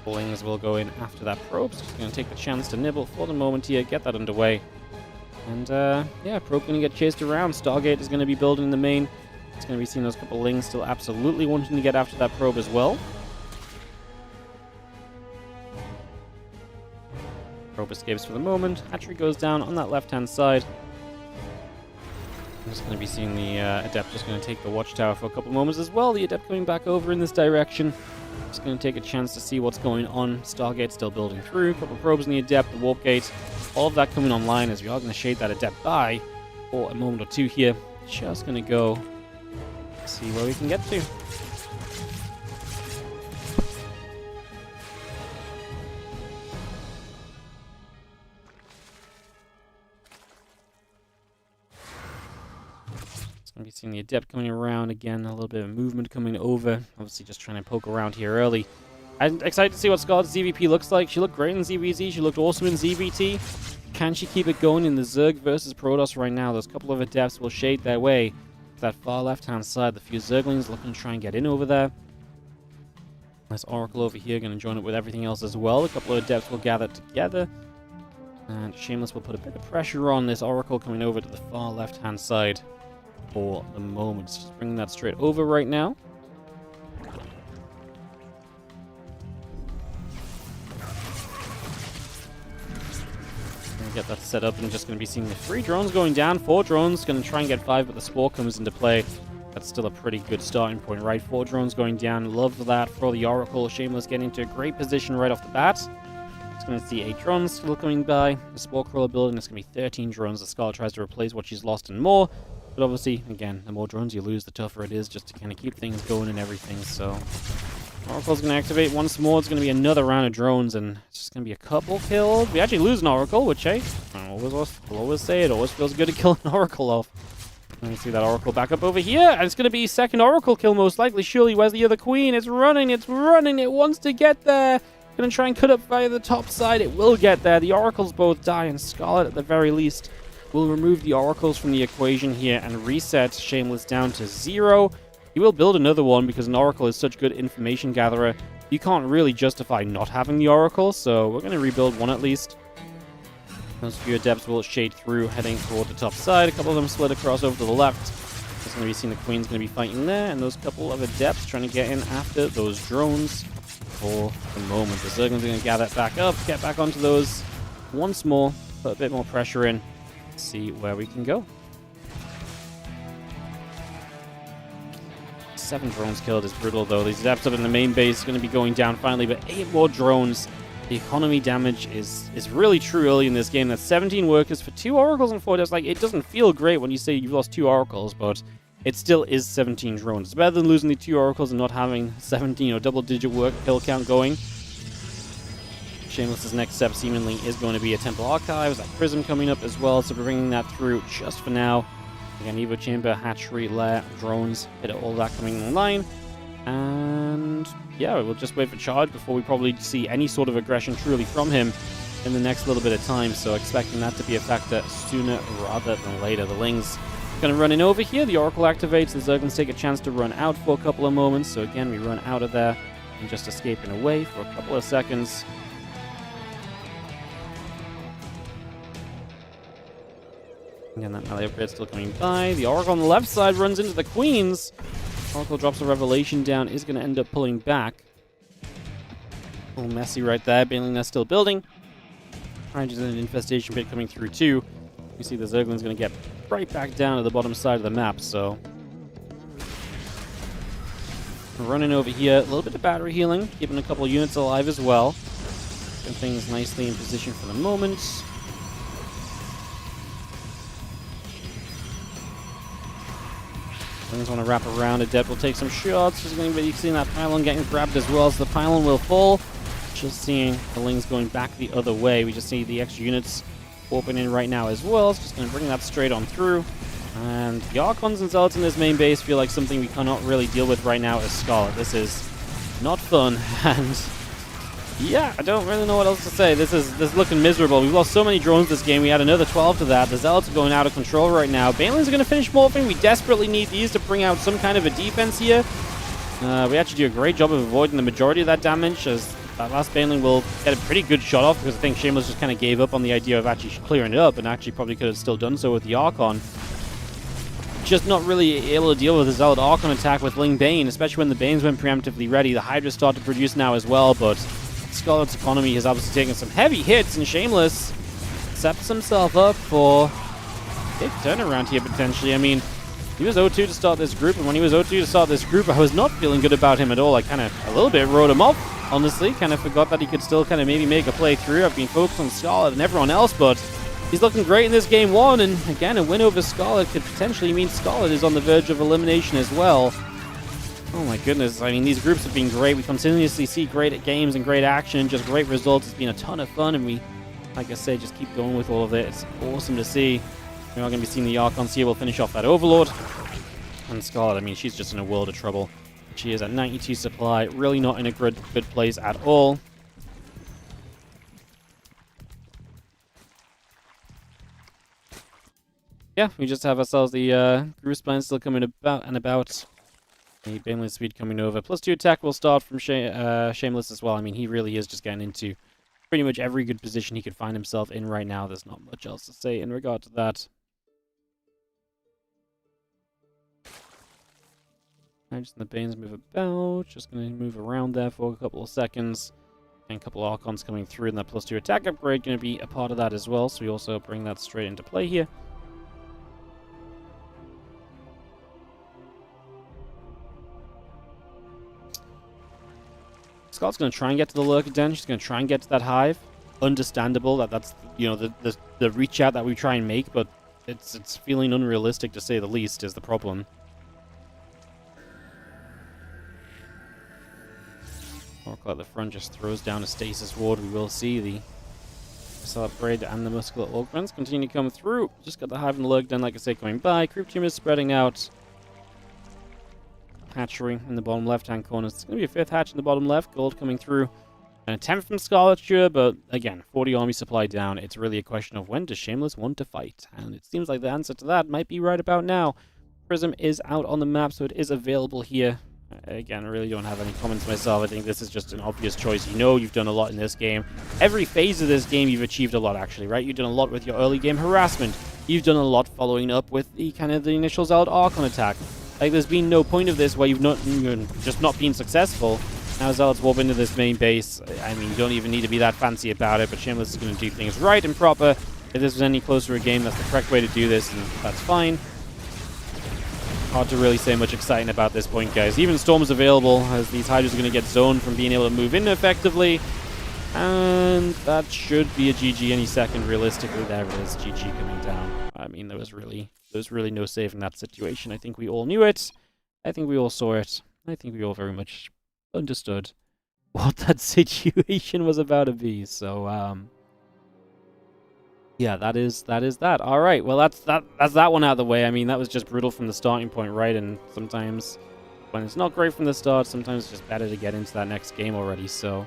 Lings will go in after that probe, so just going to take the chance to nibble for the moment here, get that underway. And yeah, probe going to get chased around. Stargate is going to be building in the main. It's going to be seeing those couple of Lings still absolutely wanting to get after that probe as well. Probe escapes for the moment. Hatchery goes down on that left-hand side. I'm just going to be seeing the Adept just going to take the watchtower for a couple of moments as well. The Adept coming back over in this direction. Just going to take a chance to see what's going on. Stargate still building through. A couple of probes in the Adept, the Warp Gate. All of that coming online as we are going to shade that Adept by for a moment or two here. Just going to go see where we can get to. Going to be seeing the Adept coming around again, a little bit of movement coming over. Obviously just trying to poke around here early. I'm excited to see what Scarlet's ZVP looks like. She looked great in ZVZ. She looked awesome in ZVT. Can she keep it going in the Zerg versus Protoss right now? Those couple of Adepts will shade their way. That far left-hand side, the few Zerglings looking to try and get in over there. This Oracle over here going to join it with everything else as well. A couple of Adepts will gather together. And Shameless will put a bit of pressure on this Oracle coming over to the far left-hand side for the moment. Just bringing that straight over right now. Get that set up, and just going to be seeing the 3 drones going down. 4 drones going to try and get 5, but the Spore comes into play. That's still a pretty good starting point, right? 4 drones going down. Love that for the Oracle. Shameless getting into a great position right off the bat. Just going to see 8 drones still coming by. The Spore Crawler building, it's going to be 13 drones. The Scarlet tries to replace what she's lost and more. But obviously, again, the more drones you lose, the tougher it is just to kind of keep things going and everything. So Oracle's going to activate once more. It's going to be another round of drones, and it's just going to be a couple killed. We actually lose an Oracle, which, hey, we'll always say it always feels good to kill an Oracle off. Let me see that Oracle back up over here, and it's going to be second Oracle kill most likely. Surely, where's the other Queen? It's running, it wants to get there. Gonna try and cut up via the top side. It will get there. The oracles both die, and Scarlet at the very least will remove the oracles from the equation here and reset Shameless down to 0. He will build another one because an oracle is such good information gatherer. You can't really justify not having the oracle, so we're going to rebuild one at least. Those few adepts will shade through, heading toward the top side. A couple of them split across over to the left. Just going to be seeing the Queen's going to be fighting there, and those couple of adepts trying to get in after those drones for the moment. The Zerglings are going to gather back up, get back onto those once more, put a bit more pressure in, see where we can go. 7 drones killed is brutal, though. These adepts up in the main base are going to be going down finally, but 8 more drones. The economy damage is really true early in this game. That's 17 workers for 2 oracles and 4 adepts. Like, it doesn't feel great when you say you've lost 2 oracles, but it still is 17 drones. It's better than losing the 2 oracles and not having 17 or double-digit work kill count going. Shameless's next step seemingly is going to be a Temple Archives, that Prism coming up as well, so we're bringing that through just for now. Again, Evo Chamber, Hatchery, Lair, Drones, bit of all that coming online. And yeah, we'll just wait for charge before we probably see any sort of aggression truly from him in the next little bit of time, so expecting that to be a factor sooner rather than later. The Ling's going to run in over here, the Oracle activates, the Zerglings take a chance to run out for a couple of moments, so again, we run out of there and just escaping away for a couple of seconds. Again, that melee upgrade still coming by. The Oracle on the left side runs into the Queens. Oracle drops a Revelation down, is going to end up pulling back. A little messy right there. Baneling that's still building. There's an infestation pit coming through too. You see the Zergling's going to get right back down to the bottom side of the map, so we're running over here. A little bit of battery healing, keeping a couple units alive as well. Getting things nicely in position for the moment. Things want to wrap around. Adept will take some shots. Just going to be seeing that pylon getting grabbed as well, so the pylon will fall. Just seeing the Lings going back the other way. We just see the extra units warping in right now as well. So just going to bring that straight on through. And the Archons and Zealots in this main base feel like something we cannot really deal with right now as Scarlet. This is not fun, and yeah, I don't really know what else to say. This is looking miserable. We've lost so many drones this game. We had another 12 to that. The Zealots are going out of control right now. Banelings are going to finish morphing. We desperately need these to bring out some kind of a defense here. We actually do a great job of avoiding the majority of that damage, as that last Baneling will get a pretty good shot off, because I think Shameless just kind of gave up on the idea of actually clearing it up, and actually probably could have still done so with the Archon. Just not really able to deal with the Zealot Archon attack with Ling Bane, especially when the Banes went preemptively ready. The Hydra start to produce now as well, but Scarlet's economy has obviously taken some heavy hits, and Shameless sets himself up for a big turnaround here potentially. I mean, he was 0-2 to start this group, and when he was 0-2 to start this group, I was not feeling good about him at all. I kind of a little bit wrote him off, honestly. Kind of forgot that he could still kind of maybe make a play through. I've been focused on Scarlet and everyone else, but he's looking great in this game 1, and again, a win over Scarlet could potentially mean Scarlet is on the verge of elimination as well. Oh my goodness, I mean, these groups have been great. We continuously see great games and great action, just great results. It's been a ton of fun, and we, like I said, just keep going with all of it. It's awesome to see. We're not going to be seeing the Archons here. We'll finish off that Overlord. And Scarlet, I mean, she's just in a world of trouble. She is at 92 supply, really not in a good place at all. Yeah, we just have ourselves the group spine still coming about and about. The Baneling speed coming over. +2 attack will start from Shameless as well. I mean, he really is just getting into pretty much every good position he could find himself in right now. There's not much else to say in regard to that. Just the Banes move about. Just going to move around there for a couple of seconds. And a couple of Archons coming through, and that +2 attack upgrade going to be a part of that as well. So we also bring that straight into play here. Scott's going to try and get to the Lurker Den. She's going to try and get to that Hive. Understandable that's you know the reach out that we try and make, but it's feeling unrealistic to say the least is the problem. Oracle at the front just throws down a stasis ward. We will see the missile upgrade and the muscular augments continue to come through. Just got the Hive and the Lurker Den, like I say, going by. Creep Team is spreading out. Hatchery in the bottom left-hand corner. It's going to be a 5th hatch in the bottom left. Gold coming through An attempt from Scarlett, sure, but again, 40 army supply down. It's really a question of when does Shameless want to fight? And it seems like the answer to that might be right about now. Prism is out on the map, so it is available here. Again, I really don't have any comments myself. I think this is just an obvious choice. You know you've done a lot in this game. Every phase of this game, you've achieved a lot, actually, right? You've done a lot with your early game harassment. You've done a lot following up with the kind of the initial Zealot Archon attack. Like, there's been no point of this where you've just not been successful. Now Zealots warp into this main base. I mean, you don't even need to be that fancy about it, but Shameless is going to do things right and proper. If this was any closer a game, that's the correct way to do this, and that's fine. Hard to really say much exciting about this point, guys. Even Storm's available, as these Hydras are going to get zoned from being able to move in effectively. And that should be a GG any second, realistically. There it is, GG coming down. I mean, there was really no saving that situation. I think we all knew it. I think we all saw it. I think we all very much understood what that situation was about to be. So, yeah, that is that. All right, well, that's that one out of the way. I mean, that was just brutal from the starting point, right? And sometimes when it's not great from the start, sometimes it's just better to get into that next game already. So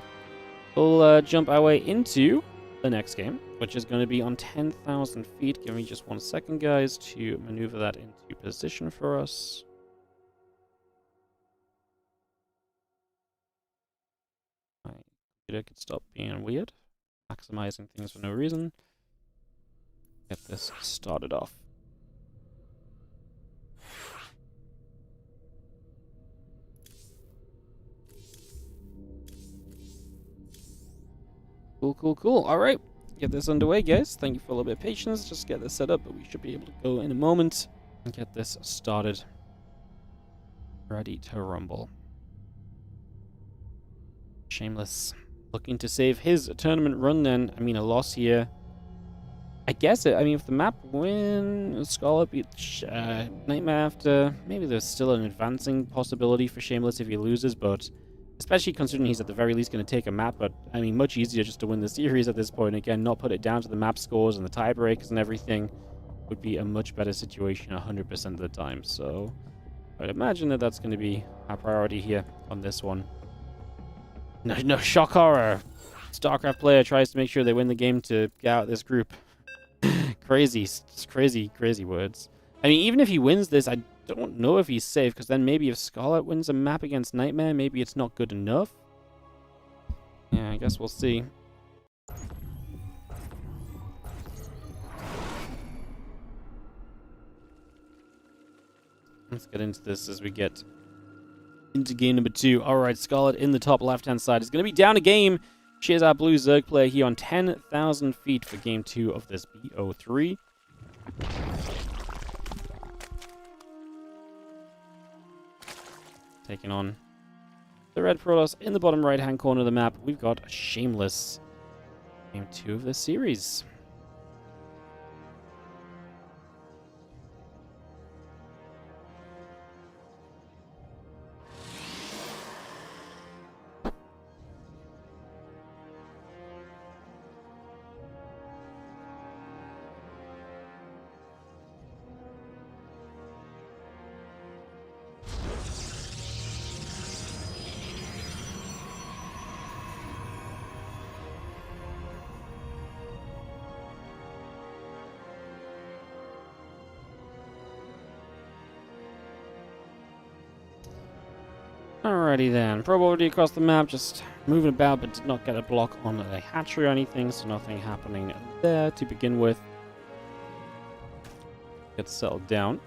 we'll jump our way into the next game, which is going to be on 10,000 feet. Give me just 1 second, guys, to maneuver that into position for us. My computer could stop being weird, maximizing things for no reason. Get this started off. Cool. All right, get this underway, guys. Thank you for a little bit of patience. Just get this set up, but we should be able to go in a moment and get this started. Ready to rumble. Shameless looking to save his tournament run then. I mean, a loss here. I guess I mean, if the map win, Scarlet beat NightMare after, maybe there's still an advancing possibility for Shameless if he loses, but especially considering he's at the very least going to take a map, but I mean, much easier just to win the series at this point. Again, not put it down to the map scores and the tiebreakers and everything would be a much better situation 100% of the time. So I'd imagine that that's going to be our priority here on this one. No shock horror. StarCraft player tries to make sure they win the game to get out of this group. Crazy words. I mean, even if he wins this, I don't know if he's safe, because then maybe if Scarlet wins a map against NightMare, maybe it's not good enough. Yeah, I guess we'll see. Let's get into this as we get into game number 2. Alright, Scarlet in the top left-hand side is going to be down a game. She is our blue Zerg player here on 10,000 feet for game 2 of this BO3. Taking on the red Protoss in the bottom right-hand corner of the map. We've got Shameless. Game 2 of this series. Alrighty then, probe already across the map, just moving about, but did not get a block on a hatchery or anything, so nothing happening there to begin with. Get settled down.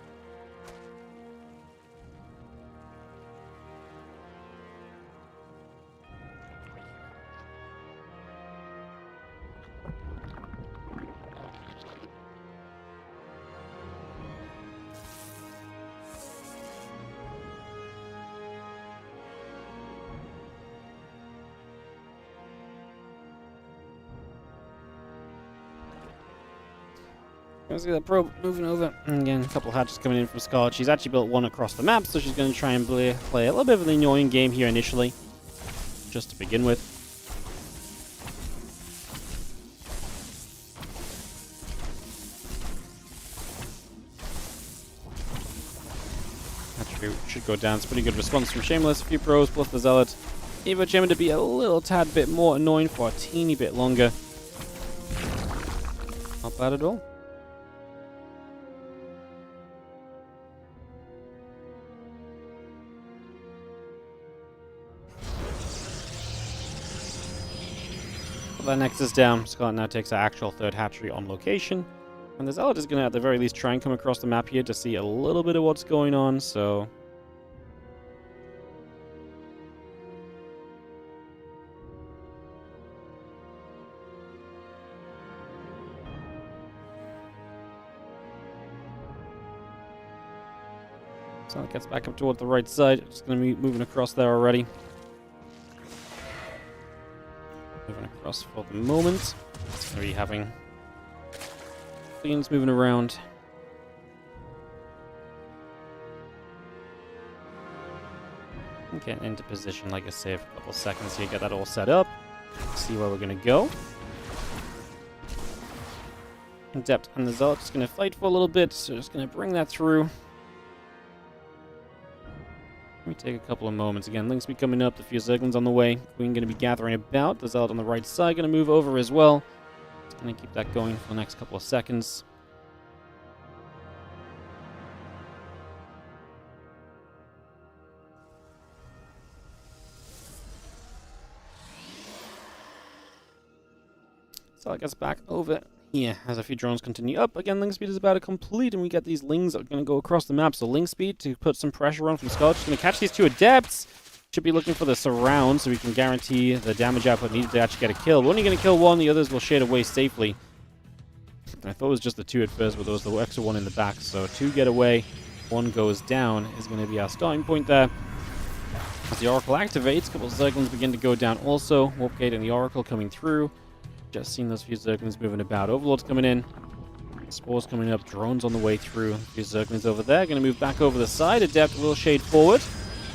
Let's see that probe moving over. And again, a couple of hatches coming in from Scarlet. She's actually built one across the map, so she's going to try and play a little bit of an annoying game here initially, just to begin with. Hatchery should go down. It's pretty good response from Shameless. A few pros plus the Zealot. Evo Chamber to be a little tad bit more annoying for a teeny bit longer. Not bad at all. Put that Nexus down. Scarlet now takes our actual third hatchery on location. And the Zealot is going to, at the very least, try and come across the map here to see a little bit of what's going on, so... So it gets back up toward the right side. Just going to be moving across there already. Moving across for the moment. It's going to be having planes moving around. And getting into position, like I say, for a couple of seconds here. Get that all set up. See where we're going to go. Adept and the Zealot just going to fight for a little bit. So just going to bring that through. Let me take a couple of moments. Again, Link's be coming up. The few Zerglings on the way. Queen going to be gathering about. The Zealot on the right side going to move over as well. Just going to keep that going for the next couple of seconds. So I guess back over here as a few drones continue up. Again, Link speed is about to complete, and we get these Lings that are going to go across the map. So Link speed to put some pressure on from Scarlet. Just going to catch these two Adepts. Should be looking for the surround so we can guarantee the damage output needed to actually get a kill. We're only going to kill one, the others will shade away safely. I thought it was just the two at first, but there was the extra one in the back. So two get away, one goes down is going to be our starting point there. As the Oracle activates, a couple of Zerglings begin to go down also. Warpgate and the Oracle coming through. Just seen those few Zerglings moving about. Overlord's coming in. Spores coming up. Drones on the way through. A few Zerglings over there. Going to move back over the side. Adept will shade forward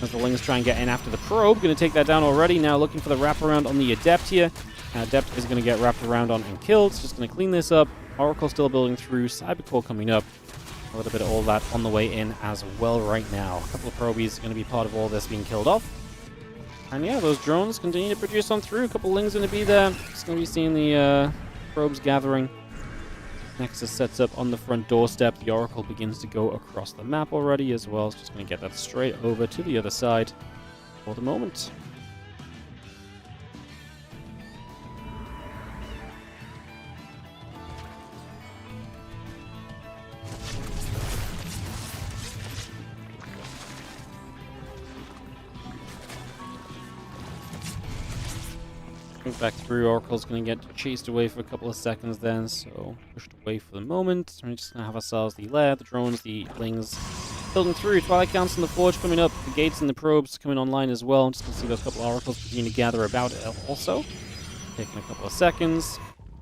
as the Lings try and get in after the probe. Going to take that down already. Now looking for the wraparound on the Adept here. Adept is going to get wrapped around on and killed. Just going to clean this up. Oracle still building through. Cybercore coming up. A little bit of all that on the way in as well right now. A couple of probies going to be part of all this being killed off. And yeah, those drones continue to produce on through. A couple of Lings going to be there. Just going to be seeing the probes gathering. Nexus sets up on the front doorstep. The Oracle begins to go across the map already as well. It's just going to get that straight over to the other side for the moment. Back through. Oracle's going to get chased away for a couple of seconds then, so pushed away for the moment. We're just going to have ourselves the lair, the drones, the Lings building through. Twilight Council and the Forge coming up, the gates and the probes coming online as well. Just going to see those couple of Oracles beginning to gather about it also. Taking a couple of seconds.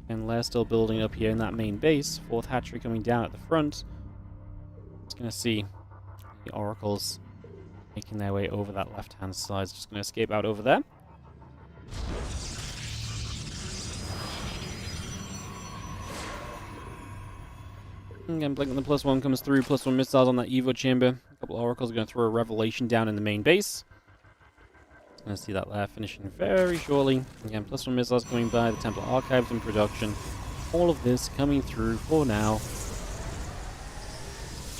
And lair still building up here in that main base. Fourth hatchery coming down at the front. Just going to see the Oracles making their way over that left-hand side. Just going to escape out over there. Again, Blink and the +1 comes through. +1 missiles on that Evo chamber. A couple of Oracles are going to throw a Revelation down in the main base. Going to see that lair finishing very shortly. Again, +1 missiles coming by. The Templar Archives in production. All of this coming through for now.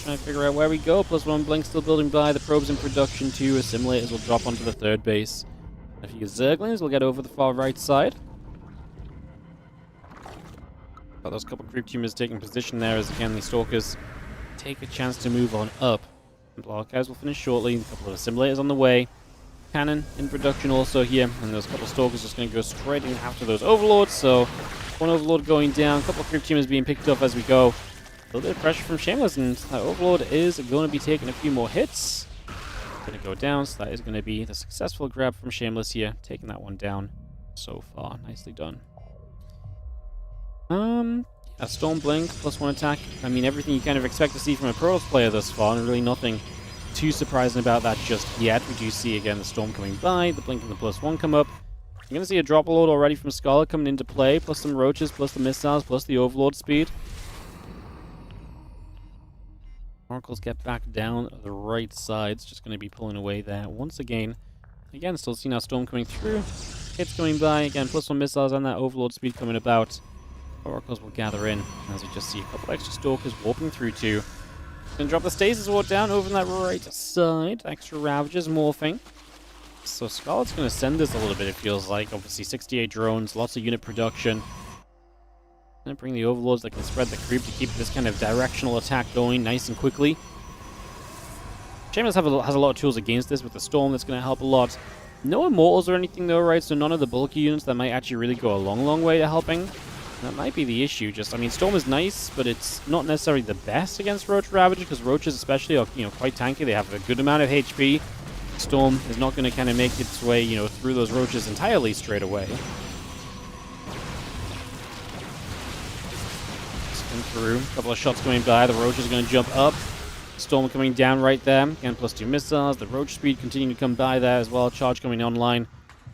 Trying to figure out where we go. +1 Blink still building by. The probes in production too. Assimilators will drop onto the third base. A few Zerglings will get over the far right side. Got those couple creep tumors taking position there as, again, the Stalkers take a chance to move on up. Templar Archives will finish shortly. A couple of Assimilators on the way. Cannon in production also here. And those couple of Stalkers just going to go straight in after those Overlords. So, one Overlord going down. A couple of creep tumors being picked up as we go. A little bit of pressure from Shameless. And that Overlord is going to be taking a few more hits. Going to go down. So, that is going to be the successful grab from Shameless here. Taking that one down so far. Nicely done. Yeah, Storm Blink, +1 attack. I mean, everything you kind of expect to see from a Protoss player thus far, and really nothing too surprising about that just yet. We do see, again, the Storm coming by, the Blink and the +1 come up. You're going to see a drop load already from Scarlet coming into play, plus some Roaches, plus the missiles, plus the Overlord speed. Oracles get back down the right side. It's just going to be pulling away there. Once again, again, still seeing our Storm coming through. Hits coming by. Again, +1 missiles and that Overlord speed coming about. Oracles will gather in as we just see a couple extra Stalkers warping through too. Gonna drop the Stasis Ward down over on that right side. Extra Ravagers morphing. So Scarlet's gonna send this a little bit, it feels like. Obviously 68 drones, lots of unit production. Gonna bring the Overlords that can spread the creep to keep this kind of directional attack going nice and quickly. Shameless has a lot of tools against this with the Storm that's gonna help a lot. No Immortals or anything though, right? So none of the bulky units that might actually really go a long way to helping. That might be the issue. Just, I mean, Storm is nice, but it's not necessarily the best against Roach Ravager, because Roaches especially are, quite tanky. They have a good amount of HP. Storm is not going to kind of make its way, through those Roaches entirely straight away. Spin through. A couple of shots going by. The Roach is going to jump up. Storm coming down right there. Again, +2 missiles. The Roach speed continuing to come by there as well. Charge coming online.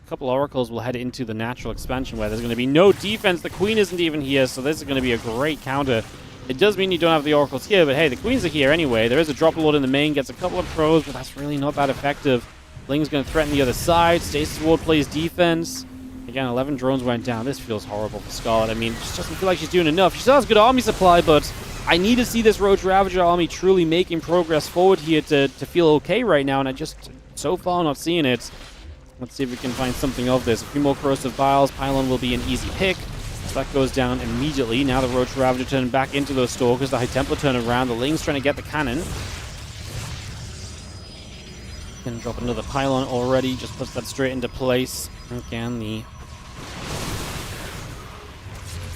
A couple Oracles will head into the natural expansion where there's going to be no defense. The Queen isn't even here, so this is going to be a great counter. It does mean you don't have the Oracles here, but hey, the Queens are here anyway. There is a Drop Lord in the main, gets a couple of probes, but that's really not that effective. Ling's going to threaten the other side. Stasis Ward plays defense. Again, 11 drones went down. This feels horrible for Scarlet. I mean, she doesn't feel like she's doing enough. She still has good army supply, but I need to see this Roach Ravager army truly making progress forward here to feel okay right now, and I just, so far, not seeing it. Let's see if we can find something of this. A few more Corrosive Vials. Pylon will be an easy pick. So that goes down immediately. Now the Roach Ravager turn back into those Stalkers. The High Templar turn around. The Ling's trying to get the cannon. Gonna drop another Pylon already. Just puts that straight into place. Again, the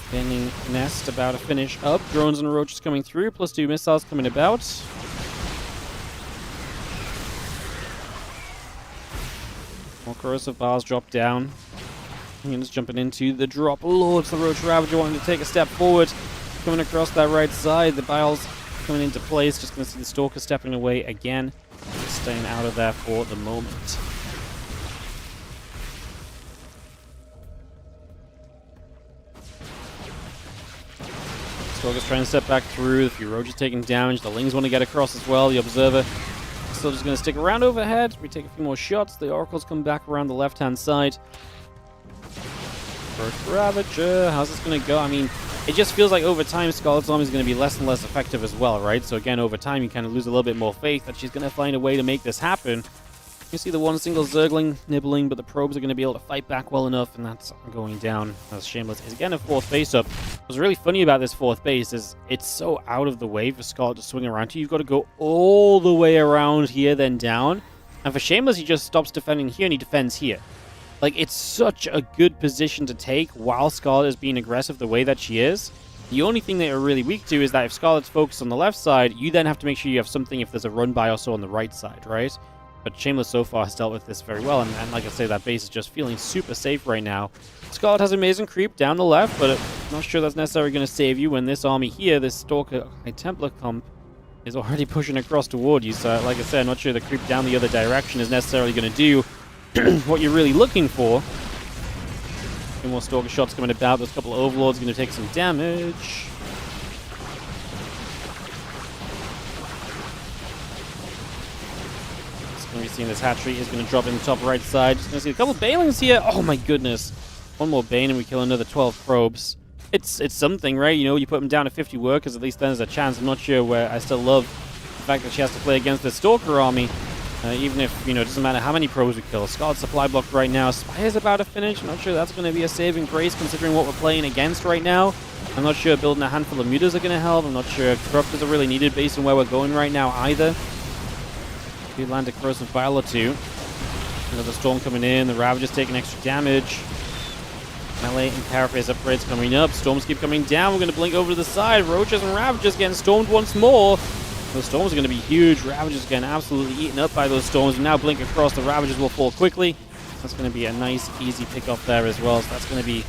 spinning nest about to finish up. Drones and Roaches coming through. +2 missiles coming about. More Corrosive Vials drop down. And just jumping into the Drop Lords. The Roach Ravager wanting to take a step forward. Coming across that right side. The Vials coming into place. Just going to see the Stalker stepping away again. Staying out of there for the moment. Stalker's trying to step back through. A few Roaches taking damage. The Lings want to get across as well. The Observer still just going to stick around overhead. We take a few more shots. The Oracles come back around the left-hand side. Roach Ravager, how's this going to go? I mean, it just feels like over time Scarlet's army is going to be less and less effective as well, right? So again, over time you kind of lose a little bit more faith that she's going to find a way to make this happen. You see the one single Zergling nibbling, but the probes are going to be able to fight back well enough, and that's going down as Shameless is again a fourth base up. What's really funny about this fourth base is it's so out of the way for Scarlet to swing around to. You've got to go all the way around here, then down. And for Shameless, he just stops defending here and he defends here. Like, it's such a good position to take while Scarlet is being aggressive the way that she is. The only thing that you're really weak to is that if Scarlet's focused on the left side, you then have to make sure you have something if there's a run-by also on the right side, right? But Shameless so far has dealt with this very well, and like I say, that base is just feeling super safe right now. Scarlet has amazing creep down the left, but I'm not sure that's necessarily going to save you when this army here, this Stalker High Templar comp, is already pushing across toward you. So, like I said, I'm not sure the creep down the other direction is necessarily going to do what you're really looking for. A few more Stalker shots coming about. There's a couple of Overlords going to take some damage. Going to be seeing this hatchery is going to drop in the top right side. Just going to see a couple of Banelings here. Oh my goodness. One more Bane and we kill another 12 probes. It's something, right? You know, you put them down to 50 workers, at least then there's a chance. I'm not sure where I still love the fact that she has to play against the Stalker army. Even if, it doesn't matter how many probes we kill. Scarlet supply blocked right now. Spire's about to finish. I'm not sure that's going to be a saving grace considering what we're playing against right now. I'm not sure building a handful of mutas are going to help. I'm not sure corruptors are really needed based on where we're going right now either. We land a Corrosive Vial or two. Another Storm coming in. The Ravager's taking extra damage. Melee and Paraphrase upgrades coming up. Storms keep coming down. We're going to blink over to the side. Roaches and Ravagers getting stormed once more. Those Storms are going to be huge. Ravagers getting absolutely eaten up by those Storms. And now blink across. The Ravagers will fall quickly. That's going to be a nice, easy pick up there as well. So that's going to be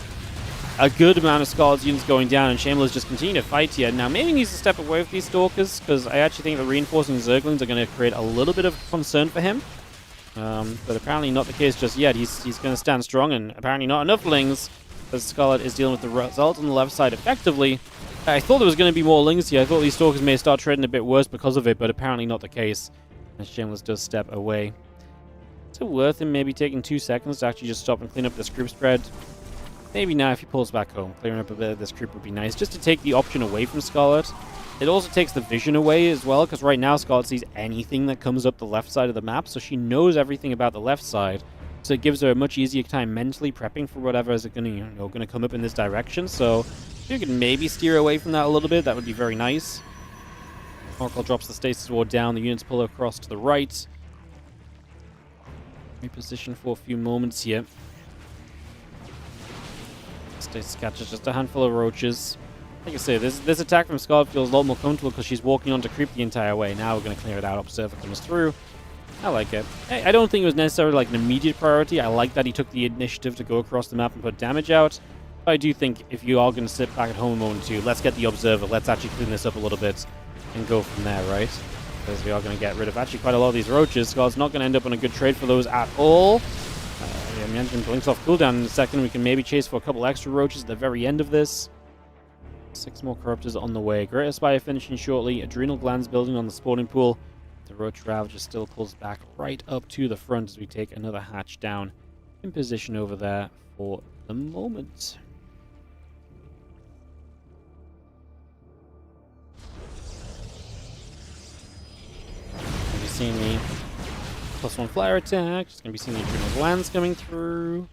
a good amount of Scarlet's units going down. And Shameless just continue to fight here. Now, maybe he needs to step away with these Stalkers, because I actually think the reinforcing Zerglings are going to create a little bit of concern for him. But apparently not the case just yet. He's going to stand strong, and apparently not enough Lings, as Scarlet is dealing with the result on the left side effectively. I thought there was going to be more Lings here. I thought these Stalkers may start trading a bit worse because of it, but apparently not the case. And Shameless does step away. Is it worth him maybe taking 2 seconds to actually just stop and clean up this group spread? Maybe now if he pulls back home. Clearing up a bit of this group would be nice, just to take the option away from Scarlet. It also takes the vision away as well, because right now Scarlet sees anything that comes up the left side of the map, so she knows everything about the left side. So it gives her a much easier time mentally prepping for whatever is going to come up in this direction. So if you can maybe steer away from that a little bit, that would be very nice. Oracle drops the stasis ward down. The units pull across to the right. Reposition for a few moments here. Stasis catches just a handful of roaches. Like I say, this attack from Scarlet feels a lot more comfortable because she's walking onto creep the entire way. Now we're going to clear it out. Observer comes through. I like it. I don't think it was necessarily like an immediate priority. I like that he took the initiative to go across the map and put damage out. But I do think if you are going to sit back at home a moment or two, let's get the Observer. Let's actually clean this up a little bit and go from there, right? Because we are going to get rid of actually quite a lot of these roaches. Scarlet's not going to end up on a good trade for those at all. I mentioned blinks off cooldown in a second. We can maybe chase for a couple extra roaches at the very end of this. 6 more corruptors on the way. Greater Spire finishing shortly. Adrenal glands building on the spawning pool. The Roach Ravager still pulls back right up to the front as we take another hatch down in position over there for the moment. Going to be seeing the +1 flyer attack. Just going to be seeing the Adrenal glands coming through.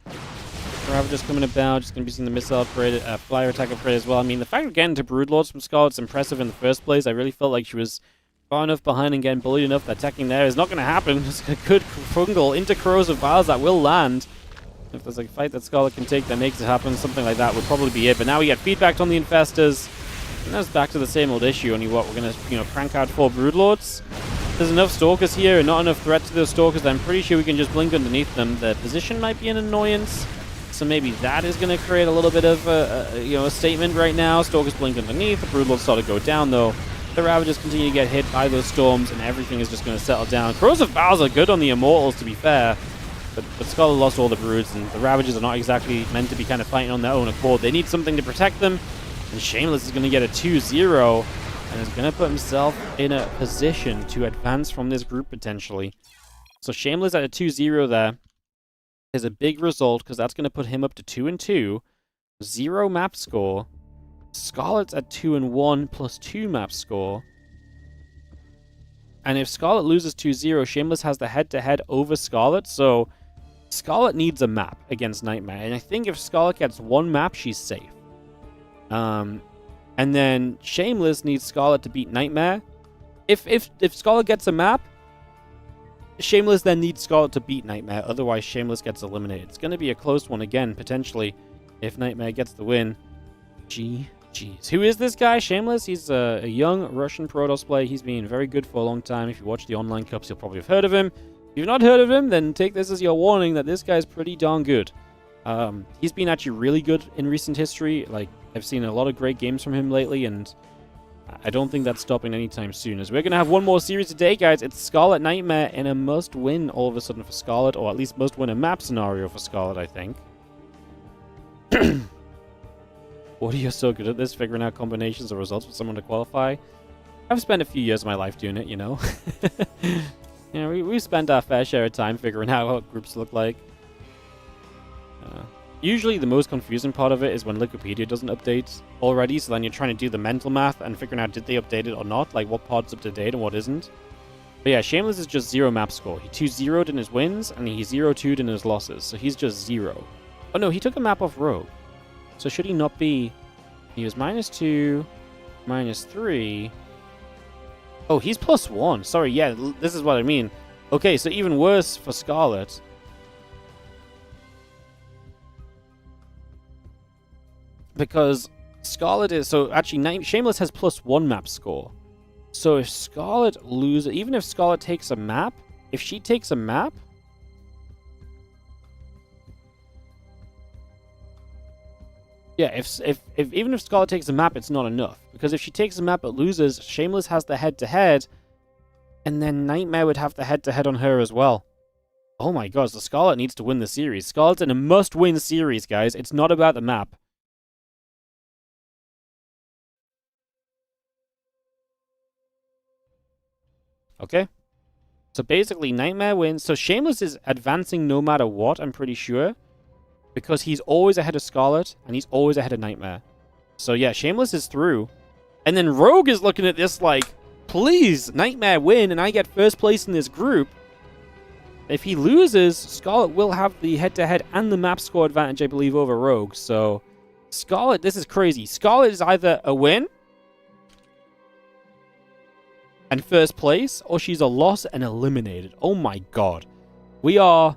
Ravager's coming about. Just going to be seeing the missile upgrade, flyer attack upgrade as well. I mean, the fact of getting to Broodlords from Scarlet's impressive in the first place. I really felt like she was far enough behind and getting bullied enough that attacking there is not going to happen. Just a good fungal into Crows of Bars that will land. If there's a fight that Scarlet can take that makes it happen, something like that would probably be it. But now we get feedback on the Infestors. And that's back to the same old issue. Only what, we're going to, crank out 4 Broodlords. There's enough Stalkers here and not enough threat to those Stalkers. I'm pretty sure we can just blink underneath them. The position might be an annoyance. So maybe that is going to create a little bit of a statement right now. Stalkers blink underneath. The Broodlords start to go down, though. The Ravagers continue to get hit by those storms, and everything is just going to settle down. Crows of Bowels are good on the Immortals, to be fair. But Scarlet lost all the Broods, and the Ravagers are not exactly meant to be kind of fighting on their own accord. They need something to protect them, and Shameless is going to get a 2-0, and is going to put himself in a position to advance from this group, potentially. So Shameless at a 2-0 there is a big result, because that's going to put him up to 2-2, 0 map score. Scarlet's at 2-1 plus 2 map score. And if Scarlet loses 2-0, Shameless has the head-to-head over Scarlet, so Scarlet needs a map against NightMare. And I think if Scarlet gets 1 map, she's safe. And then Shameless needs Scarlet to beat NightMare. If Scarlet gets a map, Shameless then needs Scarlet to beat NightMare, otherwise Shameless gets eliminated. It's going to be a close one again, potentially, if NightMare gets the win. Jeez. Who is this guy, Shameless? He's a young Russian Protoss player. He's been very good for a long time. If you watch the online cups, you'll probably have heard of him. If you've not heard of him, then take this as your warning that this guy's pretty darn good. He's been actually really good in recent history. Like, I've seen a lot of great games from him lately, and I don't think that's stopping anytime soon. As we're going to have one more series today, guys. It's Scarlet NightMare in a must-win all of a sudden for Scarlet, or at least must-win a map scenario for Scarlet, I think. What are you so good at this, figuring out combinations or results for someone to qualify? I've spent a few years of my life doing it, you know. We've spent our fair share of time figuring out what groups look like. Usually the most confusing part of it is when Wikipedia doesn't update already, so then you're trying to do the mental math and figuring out did they update it or not, like what pod's up to date and what isn't. But yeah, Shameless is just 0 map score. He 2-0'd in his wins, and he 0-2'd in his losses, so he's just 0. Oh no, he took a map off Rogue. So should he not be... He was -2, -3... Oh, he's +1. Sorry, yeah, this is what I mean. Okay, so even worse for Scarlet. Because Scarlet is... So actually, Shameless has +1 map score. So if Scarlet loses... Even if Scarlet takes a map... If she takes a map... Yeah, even if Scarlet takes a map, it's not enough. Because if she takes a map but loses, Shameless has the head-to-head, and then NightMare would have the head-to-head on her as well. Oh my god, so Scarlet needs to win the series. Scarlet's in a must-win series, guys. It's not about the map. Okay. So basically, NightMare wins. So Shameless is advancing no matter what, I'm pretty sure. Because he's always ahead of Scarlet, and he's always ahead of NightMare. So yeah, Shameless is through. And then Rogue is looking at this like, please, NightMare win, and I get first place in this group. If he loses, Scarlet will have the head-to-head and the map score advantage, I believe, over Rogue. So, Scarlet, this is crazy. Scarlet is either a win and first place, or she's a loss and eliminated. Oh my god. We are...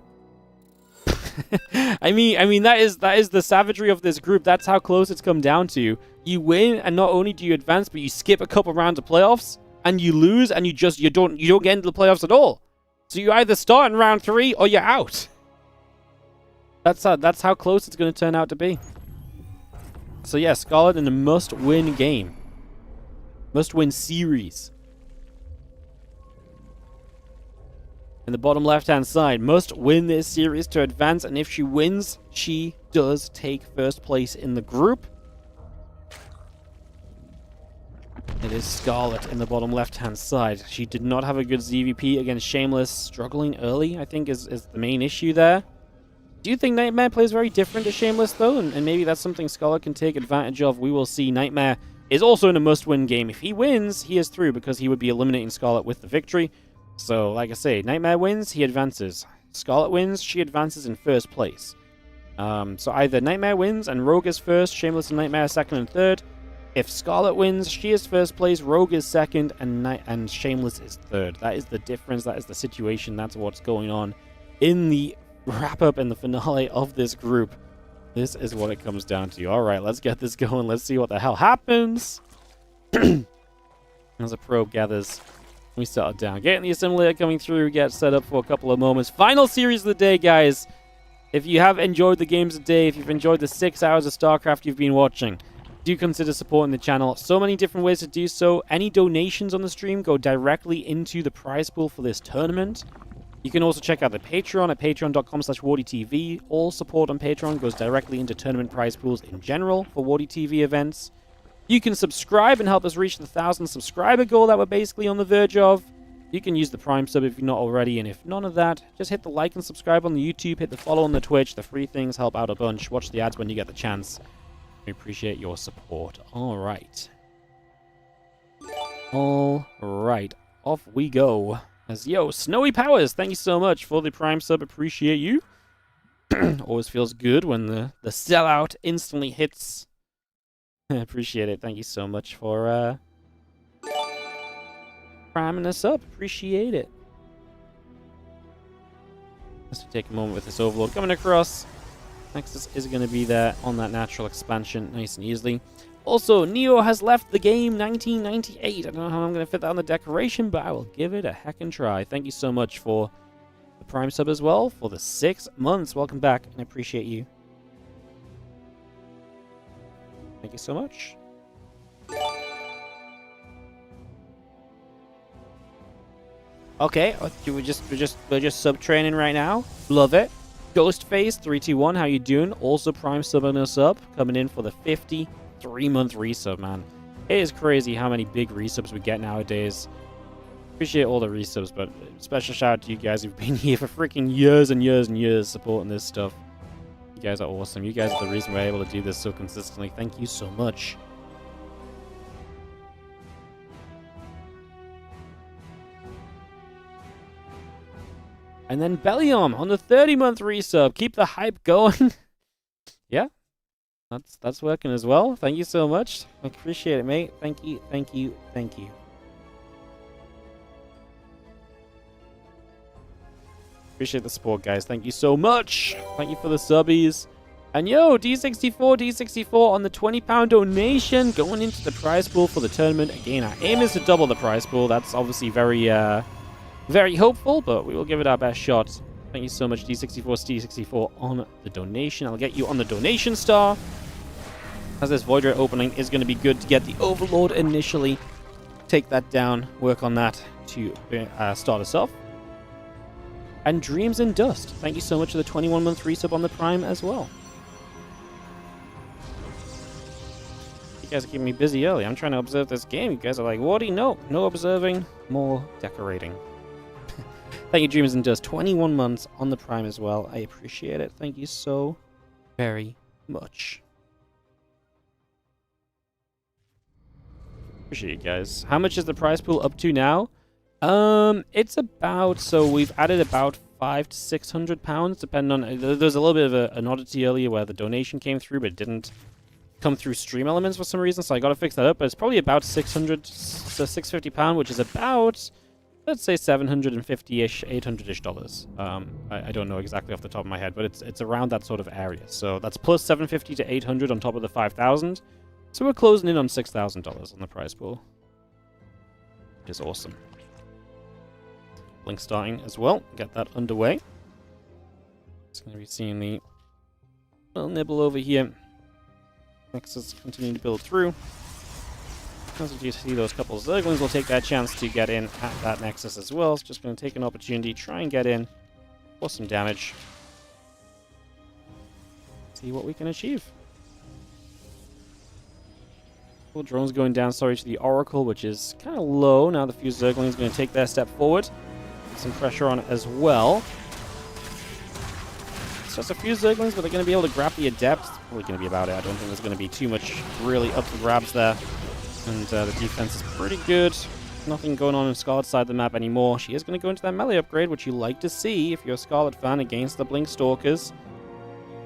I mean that is the savagery of this group. That's how close it's come down to. You win, and not only do you advance, but you skip a couple rounds of playoffs, and you lose, and you don't get into the playoffs at all. So you either start in round 3 or you're out. That's how close it's going to turn out to be. So yeah, Scarlet in a must-win game. Must-win series. In the bottom left-hand side, must win this series to advance, and if she wins, she does take first place in the group. It is Scarlet in the bottom left-hand side. She did not have a good ZVP against Shameless. Struggling early, I think, is the main issue there. Do you think NightMare plays very different to Shameless, though? And maybe that's something Scarlet can take advantage of. We will see. NightMare is also in a must-win game. If he wins, he is through, because he would be eliminating Scarlet with the victory. So, like I say, NightMare wins, he advances. Scarlet wins, she advances in first place. So either NightMare wins and Rogue is first, Shameless and NightMare second and third. If Scarlet wins, she is first place, Rogue is second, and Shameless is third. That is the difference, that is the situation, that's what's going on in the wrap-up and the finale of this group. This is what it comes down to. Alright, let's get this going, let's see what the hell happens. As a probe gathers, we settle down. Getting the assimilator coming through, get set up for a couple of moments. Final series of the day, guys. If you have enjoyed the games today, if you've enjoyed the 6 hours of StarCraft you've been watching, do consider supporting the channel. So many different ways to do so. Any donations on the stream go directly into the prize pool for this tournament. You can also check out the Patreon at patreon.com/WardiTV. All support on Patreon goes directly into tournament prize pools in general for WardiTV events. You can subscribe and help us reach the 1,000 subscriber goal that we're basically on the verge of. You can use the Prime sub if you're not already, and if none of that, just hit the like and subscribe on the YouTube, hit the follow on the Twitch. The free things help out a bunch. Watch the ads when you get the chance. We appreciate your support. Alright. Alright. Off we go. Yo, Snowy Powers, thank you so much for the Prime sub. Appreciate you. Always feels good when the sellout instantly hits. Appreciate it. Thank you so much for priming us up. Appreciate it. Let's take a moment with this Overlord coming across. Nexus is going to be there on that natural expansion nice and easily. Also, Neo has left the game 1998. I don't know how I'm going to fit that on the decoration, but I will give it a heckin' try. Thank you so much for the Prime sub as well for the 6 months. Welcome back, and I appreciate you. Thank you so much. Okay, we're just sub training right now. Love it. Ghostface 321, how you doing? Also Prime subbing us up, coming in for the 53-month resub, man. It is crazy how many big resubs we get nowadays. Appreciate all the resubs, but special shout out to you guys who've been here for freaking years and years and years supporting this stuff. You guys are awesome. You guys are the reason we're able to do this so consistently. Thank you so much. And then Bellium on the 30-month resub. Keep the hype going. Yeah, that's working as well. Thank you so much. I appreciate it, mate. Thank you, thank you, thank you. Appreciate the support, guys. Thank you so much. Thank you for the subbies. And yo, D64 on the £20 donation going into the prize pool for the tournament. Again, our aim is to double the prize pool. That's obviously very hopeful, but we will give it our best shot. Thank you so much, D64 on the donation. I'll get you on the donation star. As this Void Ray opening is going to be good to get the Overlord initially. Take that down, work on that to start us off. And Dreams in Dust, thank you so much for the 21-month resub on the Prime as well. You guys are keeping me busy early. I'm trying to observe this game. You guys are like, Wardy, no observing, more decorating. Thank you, Dreamers and Dust. 21 months on the Prime as well. I appreciate it. Thank you so very much. Appreciate you guys. How much is the prize pool up to now? It's about, so we've added about £500 to £600, depending on, there's a little bit of an oddity earlier where the donation came through, but it didn't come through stream elements for some reason, so I gotta fix that up, but it's probably about £600 to £650, which is about, let's say 750-ish, 800-ish dollars. I don't know exactly off the top of my head, but it's around that sort of area. So that's plus 750 to 800 on top of the 5,000. So we're closing in on $6,000 on the prize pool, which is awesome. Blink starting as well. Get that underway. It's going to be seeing the little nibble over here. Nexus continuing to build through. As you see those couple of Zerglings will take that chance to get in at that Nexus as well. It's just going to take an opportunity, try and get in for some damage. See what we can achieve. Well, drone's going down, sorry, to the Oracle, which is kind of low. Now the few Zerglings are going to take their step forward. Put some pressure on it as well. It's just a few Zerglings, but they're going to be able to grab the Adept. It's probably going to be about it. I don't think there's going to be too much really up for grabs there. And the defense is pretty good. Nothing going on Scarlet's side of the map anymore. She is going to go into that melee upgrade, which you like to see if you're a Scarlet fan against the Blink Stalkers.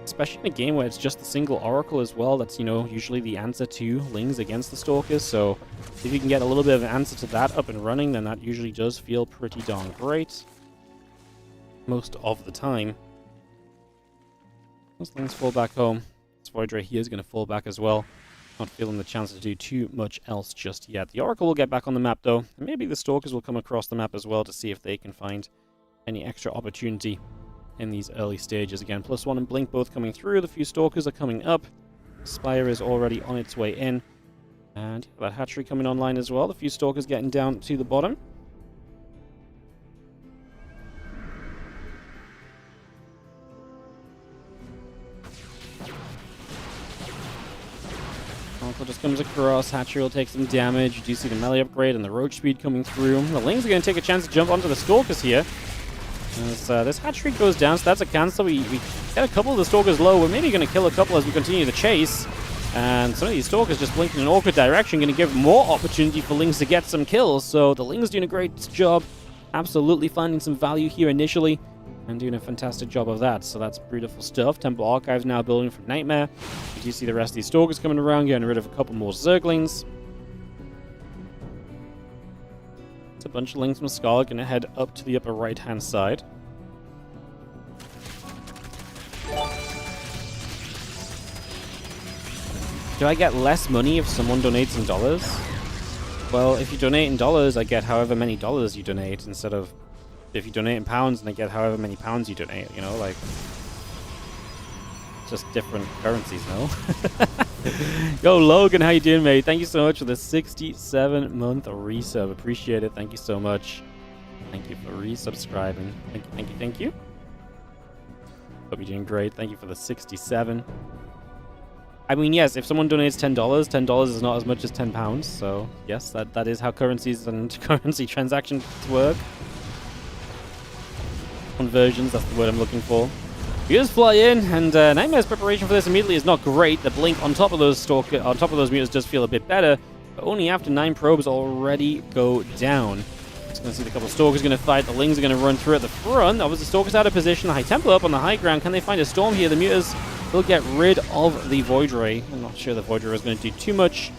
Especially in a game where it's just the single Oracle as well. That's, you know, usually the answer to Lings against the Stalkers. So if you can get a little bit of an answer to that up and running, then that usually does feel pretty darn great. Most of the time. Those Lings fall back home. This Voidray here is going to fall back as well. Not feeling the chance to do too much else just yet. The Oracle will get back on the map though. And maybe the Stalkers will come across the map as well to see if they can find any extra opportunity in these early stages. Again, +1 and Blink both coming through. The few Stalkers are coming up. Spire is already on its way in. And that hatchery coming online as well. The few Stalkers getting down to the bottom. Oracle just comes across. Hatchery will take some damage. You do see the melee upgrade and the roach speed coming through. The Lings are going to take a chance to jump onto the Stalkers here. As this hatchery goes down, so that's a cancel. We get a couple of the Stalkers low. We're maybe going to kill a couple as we continue the chase. And some of these Stalkers just blinking in an awkward direction, going to give more opportunity for Lings to get some kills. So the Lings doing a great job. Absolutely finding some value here initially. And doing a fantastic job of that. So that's beautiful stuff. Temple Archives now building from NightMare. You do see the rest of these Stalkers coming around, getting rid of a couple more Zerglings. It's a bunch of Lings from Scarlet going to head up to the upper right-hand side. Do I get less money if someone donates in dollars? Well, if you donate in dollars, I get however many dollars you donate, instead of if you donate in pounds and I get however many pounds you donate, you know, like, just different currencies, no? Yo, Logan, how you doing, mate? Thank you so much for the 67-month resub. Appreciate it. Thank you so much. Thank you for resubscribing. Thank you, thank you, thank you. Hope you're doing great. Thank you for the 67. I mean, yes, if someone donates $10, $10 is not as much as £10. So, yes, that is how currencies and currency transactions work. Conversions, that's the word I'm looking for. You just fly in, and NightMare's preparation for this immediately is not great. The Blink on top of those mutants does feel a bit better, but only after 9 probes already go down. Just going to see the couple of Stalkers going to fight. The Lings are going to run through at the front. Obviously, Stalkers out of position. The High Templar up on the high ground. Can they find a Storm here? The Mutas will get rid of the Voidray. I'm not sure the Voidray is going to do too much.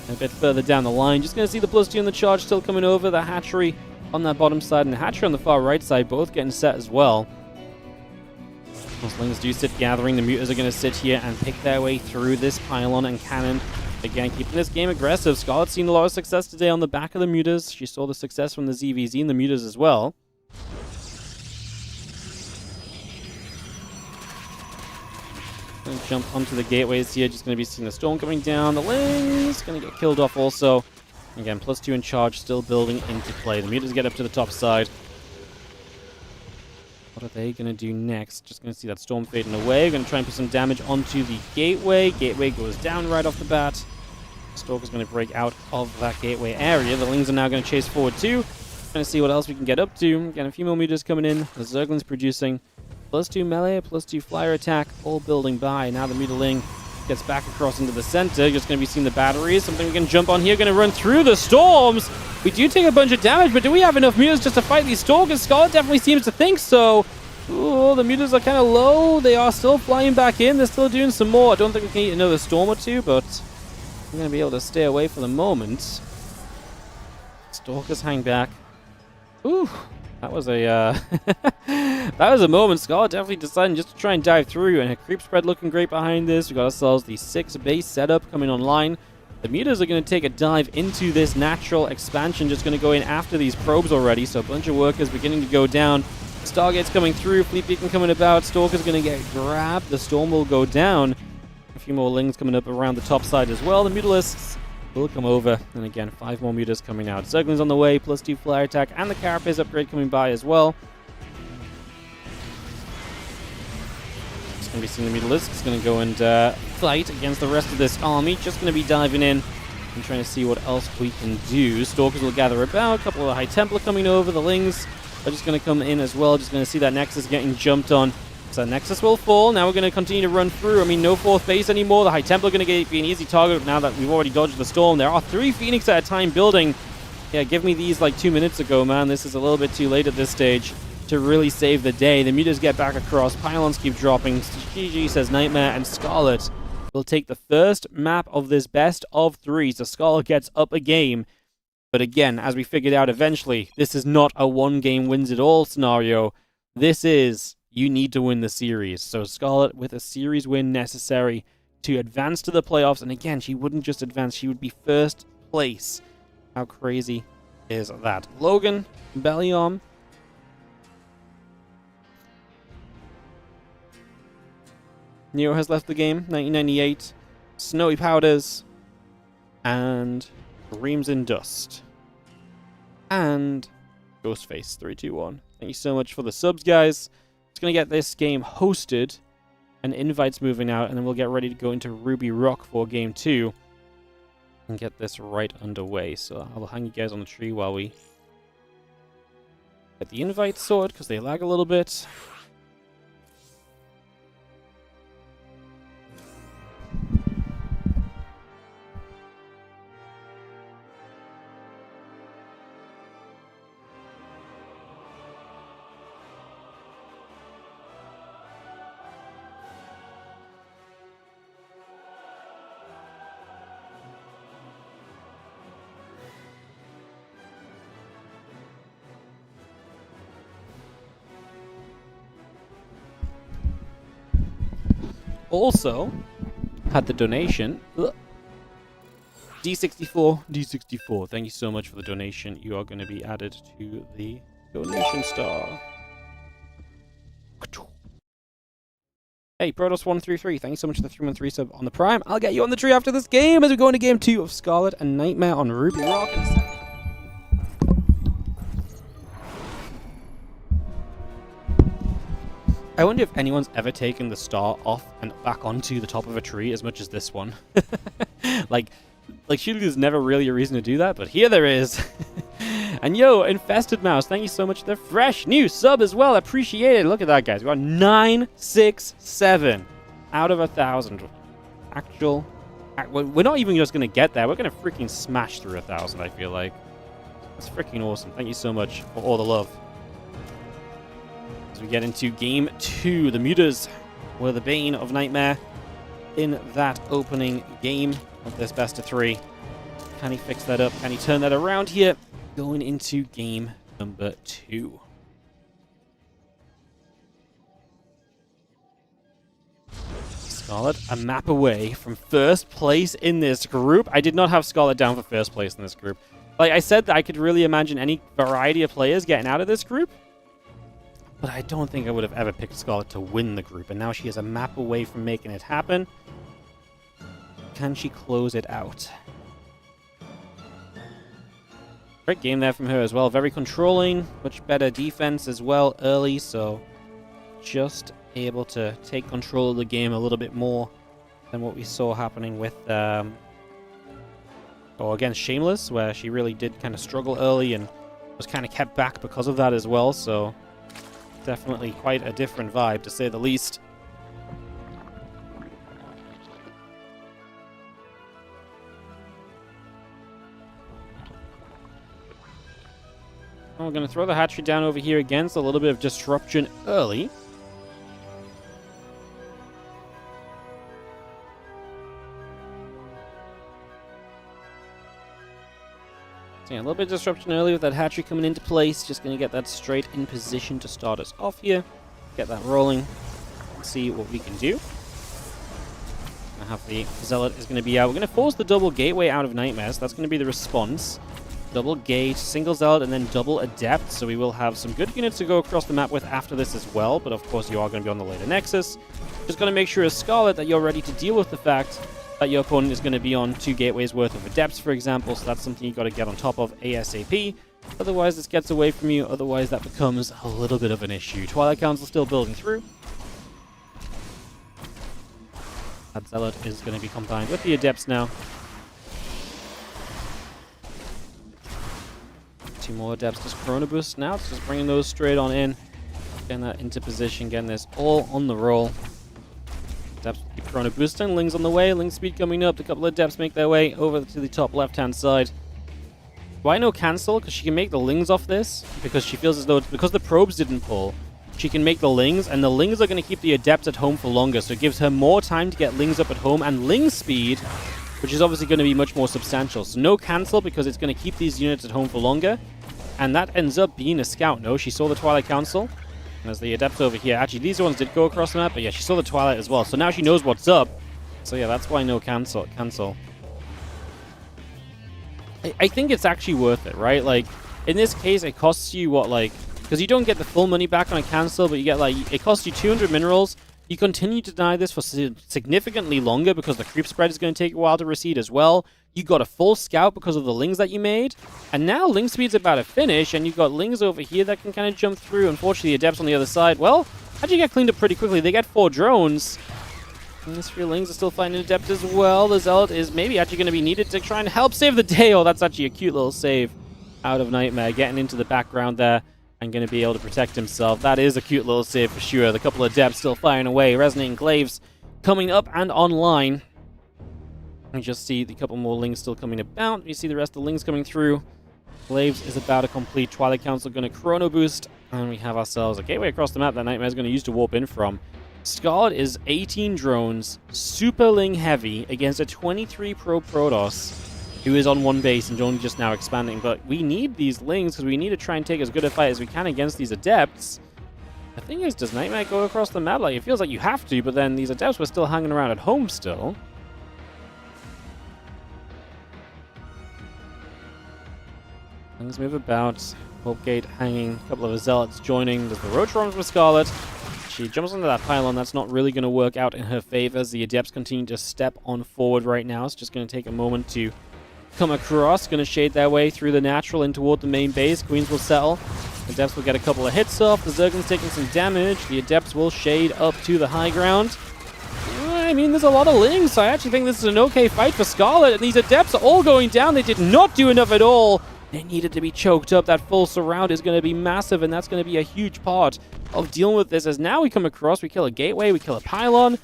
A bit further down the line. Just going to see the +2 on the charge still coming over. The Hatchery on that bottom side and the Hatchery on the far right side both getting set as well. Those Lings do sit gathering. The Mutas are going to sit here and pick their way through this pylon and cannon. Again, keeping this game aggressive. Scarlett's seen a lot of success today on the back of the Mutas. She saw the success from the ZVZ and the Mutas as well. Going to jump onto the gateways here. Just going to be seeing the Storm coming down. The Lings going to get killed off also. Again, +2 in charge, still building into play. The Mutas get up to the top side. What are they going to do next? Just going to see that Storm fading away. Going to try and put some damage onto the gateway. Gateway goes down right off the bat. Stalker's going to break out of that gateway area. The Lings are now going to chase forward too. Trying to see what else we can get up to. Again, a few more meters coming in. The Zergling's producing. +2 melee, +2 flyer attack, all building by. Now the Mutaling gets back across into the center. Just going to be seeing the batteries. Something we can jump on here. Going to run through the storms. We do take a bunch of damage, but do we have enough mutas just to fight these stalkers? Scarlet definitely seems to think so. Ooh, the mutas are kind of low. They are still flying back in. They're still doing some more. I don't think we can eat another storm or two, but I'm going to be able to stay away for the moment. Stalkers hang back. Ooh, that was a that was a moment. Scarlet definitely deciding just to try and dive through, and her creep spread looking great behind this. We got ourselves the 6 base setup coming online. The mutas are going to take a dive into this natural expansion, just going to go in after these probes already. So a bunch of workers beginning to go down. Stargate's coming through, Fleet Beacon coming about. Stalker's going to get grabbed. The storm will go down. A few more lings coming up around the top side as well. The Mutalisks will come over, and again, 5 more mutas coming out. Zergling's on the way, +2 flyer attack, and the Carapace upgrade coming by as well. It's going to be seeing the Mutalisks. It's going to go and fight against the rest of this army. Just going to be diving in and trying to see what else we can do. Stalkers will gather about. A couple of High Templar coming over. The Lings are just going to come in as well. Just going to see that Nexus getting jumped on. So Nexus will fall. Now we're going to continue to run through. I mean, no 4th base anymore. The High Templar are going to be an easy target now that we've already dodged the storm. There are 3 Phoenix at a time building. Yeah, give me these like 2 minutes ago, man. This is a little bit too late at this stage to really save the day. The mutas get back across. Pylons keep dropping. GG says NightMare, and Scarlet will take the first map of this best of 3. So Scarlet gets up a game. But again, as we figured out eventually, this is not a 1-game wins-it-all scenario. This is, you need to win the series. So Scarlet with a series win necessary to advance to the playoffs. And again, she wouldn't just advance, she would be first place. How crazy is that? Logan, Bellion. Neo has left the game, 1998. Snowy Powders. And Reams in Dust. And Ghostface 321. Thank you so much for the subs, guys. It's going to get this game hosted, and invites moving out, and then we'll get ready to go into Ruby Rock for Game 2 and get this right underway. So I will hang you guys on the tree while we get the invites sorted, because they lag a little bit. Also, had the donation. D64. Thank you so much for the donation. You are going to be added to the donation star. Hey, Protoss133, thank you so much for the 313 sub on the Prime. I'll get you on the tree after this game as we go into Game 2 of Scarlet and NightMare on Ruby Rock. I wonder if anyone's ever taken the star off and back onto the top of a tree as much as this one. like surely there's never really a reason to do that, but here there is. And yo, Infested Mouse, thank you so much for the fresh new sub as well. Appreciate it. Look at that, guys. We got 967 out of 1,000. We're not even just going to get there. We're going to freaking smash through 1,000, I feel like. That's freaking awesome. Thank you so much for all the love. We get into Game 2. The mutas were the bane of NightMare in that opening game of this best of 3. Can he fix that up? Can he turn that around here? Going into game number 2. Scarlet, a map away from first place in this group. I did not have Scarlet down for first place in this group. Like I said, that I could really imagine any variety of players getting out of this group. But I don't think I would have ever picked Scarlet to win the group. And now she is a map away from making it happen. Can she close it out? Great game there from her as well. Very controlling. Much better defense as well early. So just able to take control of the game a little bit more than what we saw happening with... against Shameless, where she really did kind of struggle early and was kind of kept back because of that as well, so definitely quite a different vibe, to say the least. We're going to throw the hatchery down over here again, so a little bit of disruption early. So yeah, a little bit of disruption early with that hatchery coming into place. Just going to get that straight in position to start us off here. Get that rolling. See what we can do. I have the Zealot is going to be out. We're going to force the double gateway out of NightMare, so that's going to be the response. Double gate, single Zealot, and then double Adept. So we will have some good units to go across the map with after this as well. But of course, you are going to be on the later Nexus. Just going to make sure as Scarlet that you're ready to deal with the fact that your opponent is going to be on 2 gateways worth of Adepts, for example. So that's something you got to get on top of ASAP. Otherwise, this gets away from you. Otherwise, that becomes a little bit of an issue. Twilight Council still building through. That Zealot is going to be combined with the Adepts now. 2 more Adepts, just Chrono Boost now. It's just bringing those straight on in. Getting that into position, getting this all on the roll. Adepts keep Chrono Boosting. Ling's on the way. Ling speed coming up. A couple of Adepts make their way over to the top left-hand side. Why no cancel? Because she can make the Lings off this. Because she feels as though, because the probes didn't pull, she can make the Lings, and the Lings are going to keep the Adepts at home for longer. So it gives her more time to get Lings up at home, and Ling speed, which is obviously going to be much more substantial. So no cancel, because it's going to keep these units at home for longer. And that ends up being a scout. No, she saw the Twilight Council. And there's the Adepts over here. Actually, these ones did go across the map, but yeah, she saw the Twilight as well. So now she knows what's up. So yeah, that's why no cancel. I think it's actually worth it, right? Like, in this case, it costs you what, like... Because you don't get the full money back on a cancel, but you get, like... It costs you 200 minerals. You continue to deny this for significantly longer because the creep spread is going to take a while to recede as well. You got a full scout because of the Lings that you made. And now Ling speed's about to finish, and you've got Lings over here that can kind of jump through. Unfortunately, Adepts on the other side, well, actually get cleaned up pretty quickly. They get 4 drones. And these 3 Lings are still fighting an Adept as well. The Zealot is maybe actually going to be needed to try and help save the day. Oh, that's actually a cute little save out of NightMare. Getting into the background there and going to be able to protect himself. That is a cute little save for sure. The couple of Adepts still firing away. Resonating Glaives coming up and online. You just see the couple more Lings still coming about. You see the rest of the Lings coming through. Glaives is about to complete. Twilight Council going to Chrono Boost. And we have ourselves a gateway across the map that NightMare is going to use to warp in from. Scarlet is 18 drones, super Ling heavy, against a 23 Pro Protoss, who is on 1 base and only just now expanding. But we need these Lings because we need to try and take as good a fight as we can against these Adepts. The thing is, does NightMare go across the map? Like, it feels like you have to, but then these Adepts were still hanging around at home still. Things move about. Hope Gate hanging. A couple of Zealots joining. There's the Roach Roams with Scarlet. She jumps onto that pylon. That's not really going to work out in her favor as the Adepts continue to step on forward right now. It's just going to take a moment to come across. Going to shade their way through the natural in toward the main base. Queens will settle. The Adepts will get a couple of hits off. The Zergling's taking some damage. The Adepts will shade up to the high ground. I mean, there's a lot of Lings, so I actually think this is an okay fight for Scarlet. And these Adepts are all going down. They did not do enough at all. They needed to be choked up. That full surround is going to be massive, and that's going to be a huge part of dealing with this. As now we come across, we kill a gateway, we kill a pylon,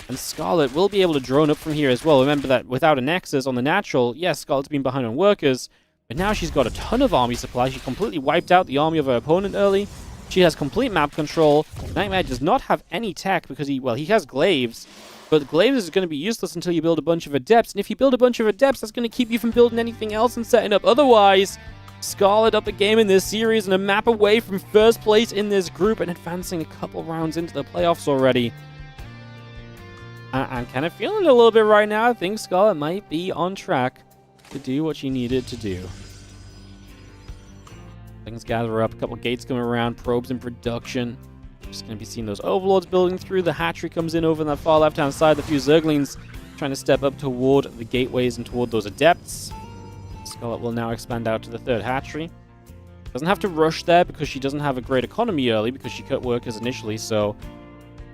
and Scarlet will be able to drone up from here as well. Remember that without a Nexus on the natural, yes, Scarlet's been behind on workers, but now she's got a ton of army supply. She completely wiped out the army of her opponent early. She has complete map control. NightMare does not have any tech because he has Glaives. But Glaives is going to be useless until you build a bunch of Adepts. And if you build a bunch of Adepts, that's going to keep you from building anything else and setting up. Otherwise, Scarlet up the game in this series and a map away from first place in this group and advancing a couple rounds into the playoffs already. I'm kind of feeling it a little bit right now. I think Scarlet might be on track to do what she needed to do. Things gather up. A couple gates coming around. Probes in production. Just going to be seeing those Overlords building through. The hatchery comes in over on that far left-hand side. The few Zerglings trying to step up toward the gateways and toward those Adepts. Scarlet will now expand out to the 3rd hatchery. Doesn't have to rush there because she doesn't have a great economy early because she cut workers initially. So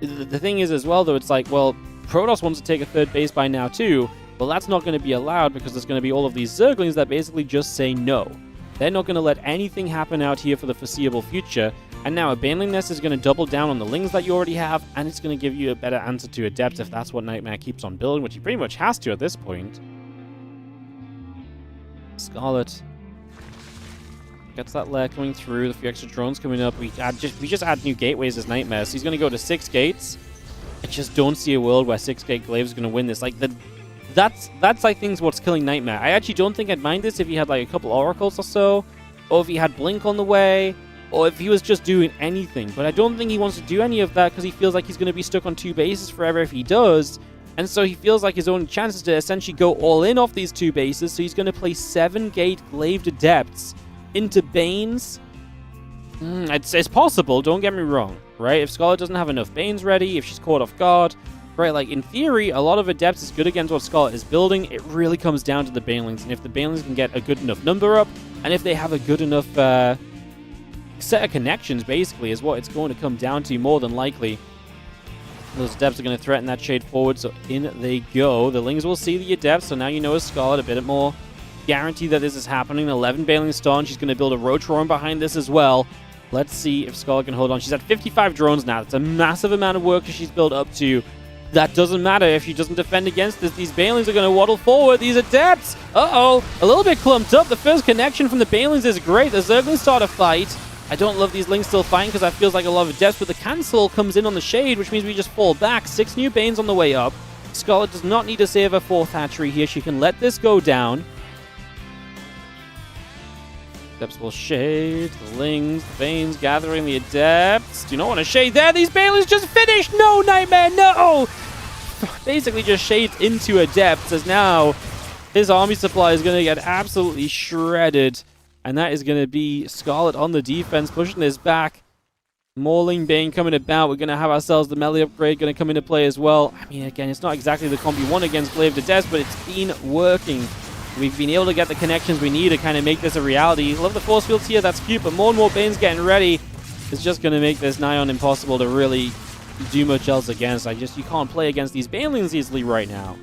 the thing is as well, though, it's like, well, Protoss wants to take a 3rd base by now too. Well, that's not going to be allowed because there's going to be all of these Zerglings that basically just say no. They're not going to let anything happen out here for the foreseeable future. And now a Baneling Nest is going to double down on the Lings that you already have, and it's going to give you a better answer to Adept if that's what NightMare keeps on building, which he pretty much has to at this point. Scarlet gets that lair coming through, the few extra drones coming up. We just add new gateways as NightMare, so he's going to go to 6 gates. I just don't see a world where 6-gate Glaive is going to win this. Like, that's I think what's killing NightMare. I actually don't think I'd mind this if he had like a couple oracles or so, or if he had Blink on the way, or if he was just doing anything. But I don't think he wants to do any of that because he feels like he's going to be stuck on 2 bases forever if he does. And so he feels like his only chance is to essentially go all in off these 2 bases. So he's going to play 7-gate Glaved Adepts into Banes. It's possible, don't get me wrong, right? If Scarlett doesn't have enough Banes ready, if she's caught off guard, right? Like, in theory, a lot of Adepts is good against what Scarlett is building. It really comes down to the Banelings. And if the Banelings can get a good enough number up, and if they have a good enough set of connections, basically, is what it's going to come down to more than likely. Those Adepts are going to threaten that shade forward, so in they go. The Lings will see the Adepts, so now you know as Scarlett a bit more guarantee that this is happening. 11 Baneling Star, and she's going to build a Roach Roaring behind this as well. Let's see if Scarlett can hold on. She's at 55 drones now. That's a massive amount of work that she's built up to. That doesn't matter if she doesn't defend against this. These Banelings are going to waddle forward. These Adepts, a little bit clumped up. The first connection from the Banelings is great. The Zerglings start a fight. I don't love these Lings still fighting because that feels like a lot of Adepts, but the cancel comes in on the shade, which means we just fall back. 6 new Banes on the way up. Scarlett does not need to save her 4th hatchery here. She can let this go down. Adepts will shade. The Lings, the Banes gathering the Adepts. Do not want to shade there. These Banelings just finished. No, NightMare, no! Basically just shades into Adepts as now his army supply is going to get absolutely shredded. And that is going to be Scarlett on the defense, pushing this back. Mauling Bane coming about. We're going to have ourselves the melee upgrade going to come into play as well. I mean, again, it's not exactly the comp you want against Glaive to Death, but it's been working. We've been able to get the connections we need to kind of make this a reality. Love the force fields here, that's cute, but more and more Banes getting ready is just going to make this nigh on impossible to really do much else against. You can't play against these Banelings easily right now.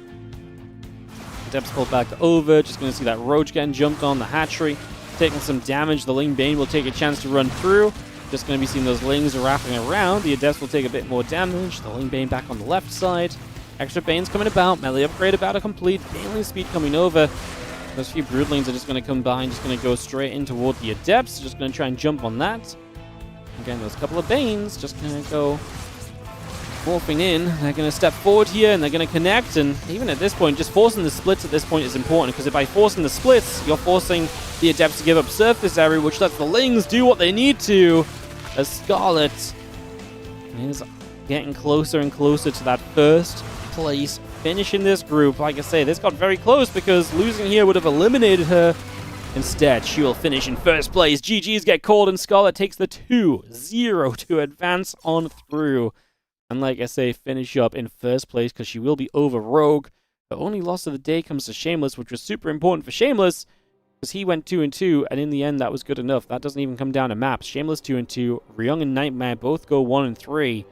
Adepts pulled back over, just going to see that Roach getting jumped on, the hatchery, taking some damage. The Ling Bane will take a chance to run through. Just going to be seeing those Lings wrapping around. The Adepts will take a bit more damage. The Ling Bane back on the left side. Extra Banes coming about, melee upgrade about to complete, Baneling speed coming over. Those few Broodlings are just going to come by and just going to go straight in toward the Adepts. Just going to try and jump on that. Again, those couple of Banes just going to go morphing in. They're going to step forward here and they're going to connect. And even at this point, just forcing the splits at this point is important. Because if by forcing the splits, you're forcing the Adepts to give up surface area, which lets the Lings do what they need to. As Scarlet is getting closer and closer to that first place finish in this group. Like I say, this got very close because losing here would have eliminated her. Instead, she will finish in first place. GG's get called and Scarlet takes the 2-0 to advance on through. And like I say, finish up in first place because she will be over Rogue. The only loss of the day comes to Shameless, which was super important for Shameless because he went 2-2, and in the end, that was good enough. That doesn't even come down to maps. Shameless 2-2. Ryung and NightMare both go 1-3.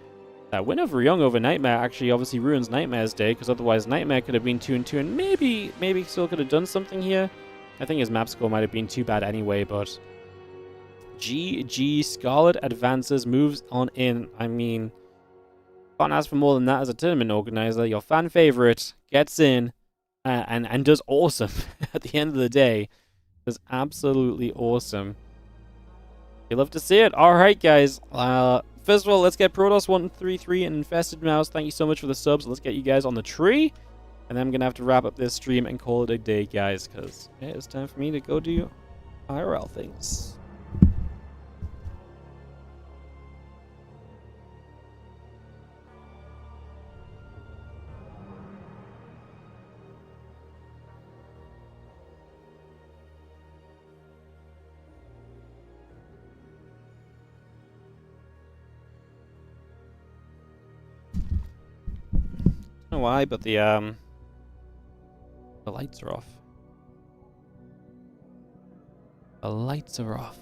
That win of Riong over NightMare actually obviously ruins NightMare's day, because otherwise NightMare could have been 2-2 and maybe still could have done something here. I think his map score might have been too bad anyway, but GG, Scarlet advances, moves on in. I mean, can't ask for more than that as a tournament organizer. Your fan favorite gets in and does awesome at the end of the day. Does absolutely awesome. You love to see it. All right, guys. First of all, let's get Protoss133 and Infested Mouse. Thank you so much for the subs. Let's get you guys on the tree. And then I'm going to have to wrap up this stream and call it a day, guys, because it's time for me to go do IRL things. I don't know why, but the lights are off. The lights are off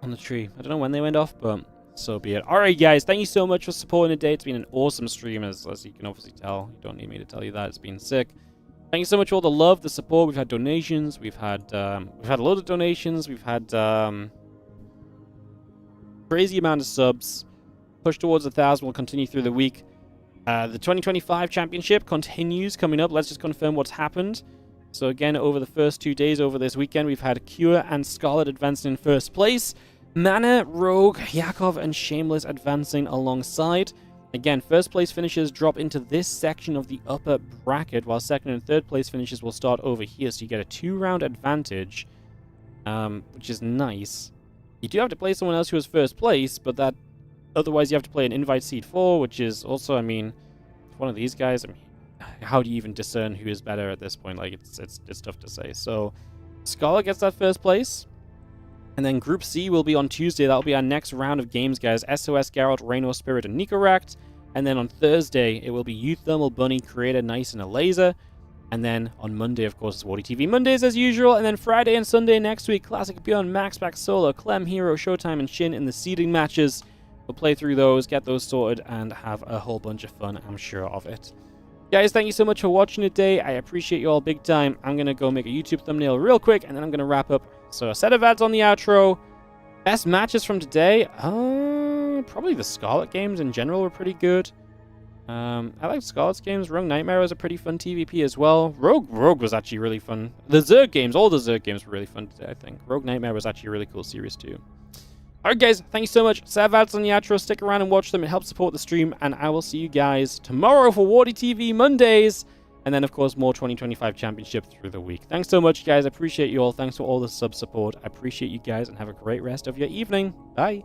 on the tree. I don't know when they went off, but so be it. Alright, guys, thank you so much for supporting today. It's been an awesome stream, as you can obviously tell. You don't need me to tell you that. It's been sick. Thank you so much for all the love, the support. We've had donations. We've had a load of donations. We've had crazy amount of subs. Push towards 1,000 will continue through the week. The 2025 championship continues coming up. Let's just confirm what's happened. So again, over the first 2 days over this weekend, we've had Cure and Scarlet advancing in first place. Mana, Rogue, Yakov, and Shameless advancing alongside. Again, first place finishers drop into this section of the upper bracket, while second and third place finishers will start over here. So you get a 2-round advantage, which is nice. You do have to play someone else who has first place, but that otherwise you have to play an invite seed 4, which is also, I mean, one of these guys. I mean, how do you even discern who is better at this point? Like, it's tough to say. So Scarlet gets that first place. And then Group C will be on Tuesday. That'll be our next round of games, guys. SOS, Geralt, Raynor, Spirit, and Nicorakt. And then on Thursday, it will be You, Thermal, Bunny, Creator, Nice, and a Laser. And then on Monday, of course, it's WardiTV Mondays as usual. And then Friday and Sunday next week, Classic Beyond, Max Back Solo, Clem, Hero, Showtime, and Shin in the seeding matches. We'll play through those, get those sorted, and have a whole bunch of fun, I'm sure of it. Guys, thank you so much for watching today. I appreciate you all big time. I'm going to go make a YouTube thumbnail real quick, and then I'm going to wrap up. So a set of ads on the outro. Best matches from today? Probably the Scarlet games in general were pretty good. I like Scarlet's games. Ryung NightMare was a pretty fun TVP as well. Rogue was actually really fun. The Zerg games, all the Zerg games were really fun today, I think. Rogue NightMare was actually a really cool series too. Alright guys, thank you so much. Set of ads on the outro. Stick around and watch them. It helps support the stream. And I will see you guys tomorrow for WardiTV Mondays. And then, of course, more 2025 Championship through the week. Thanks so much, guys. I appreciate you all. Thanks for all the sub support. I appreciate you guys, and have a great rest of your evening. Bye.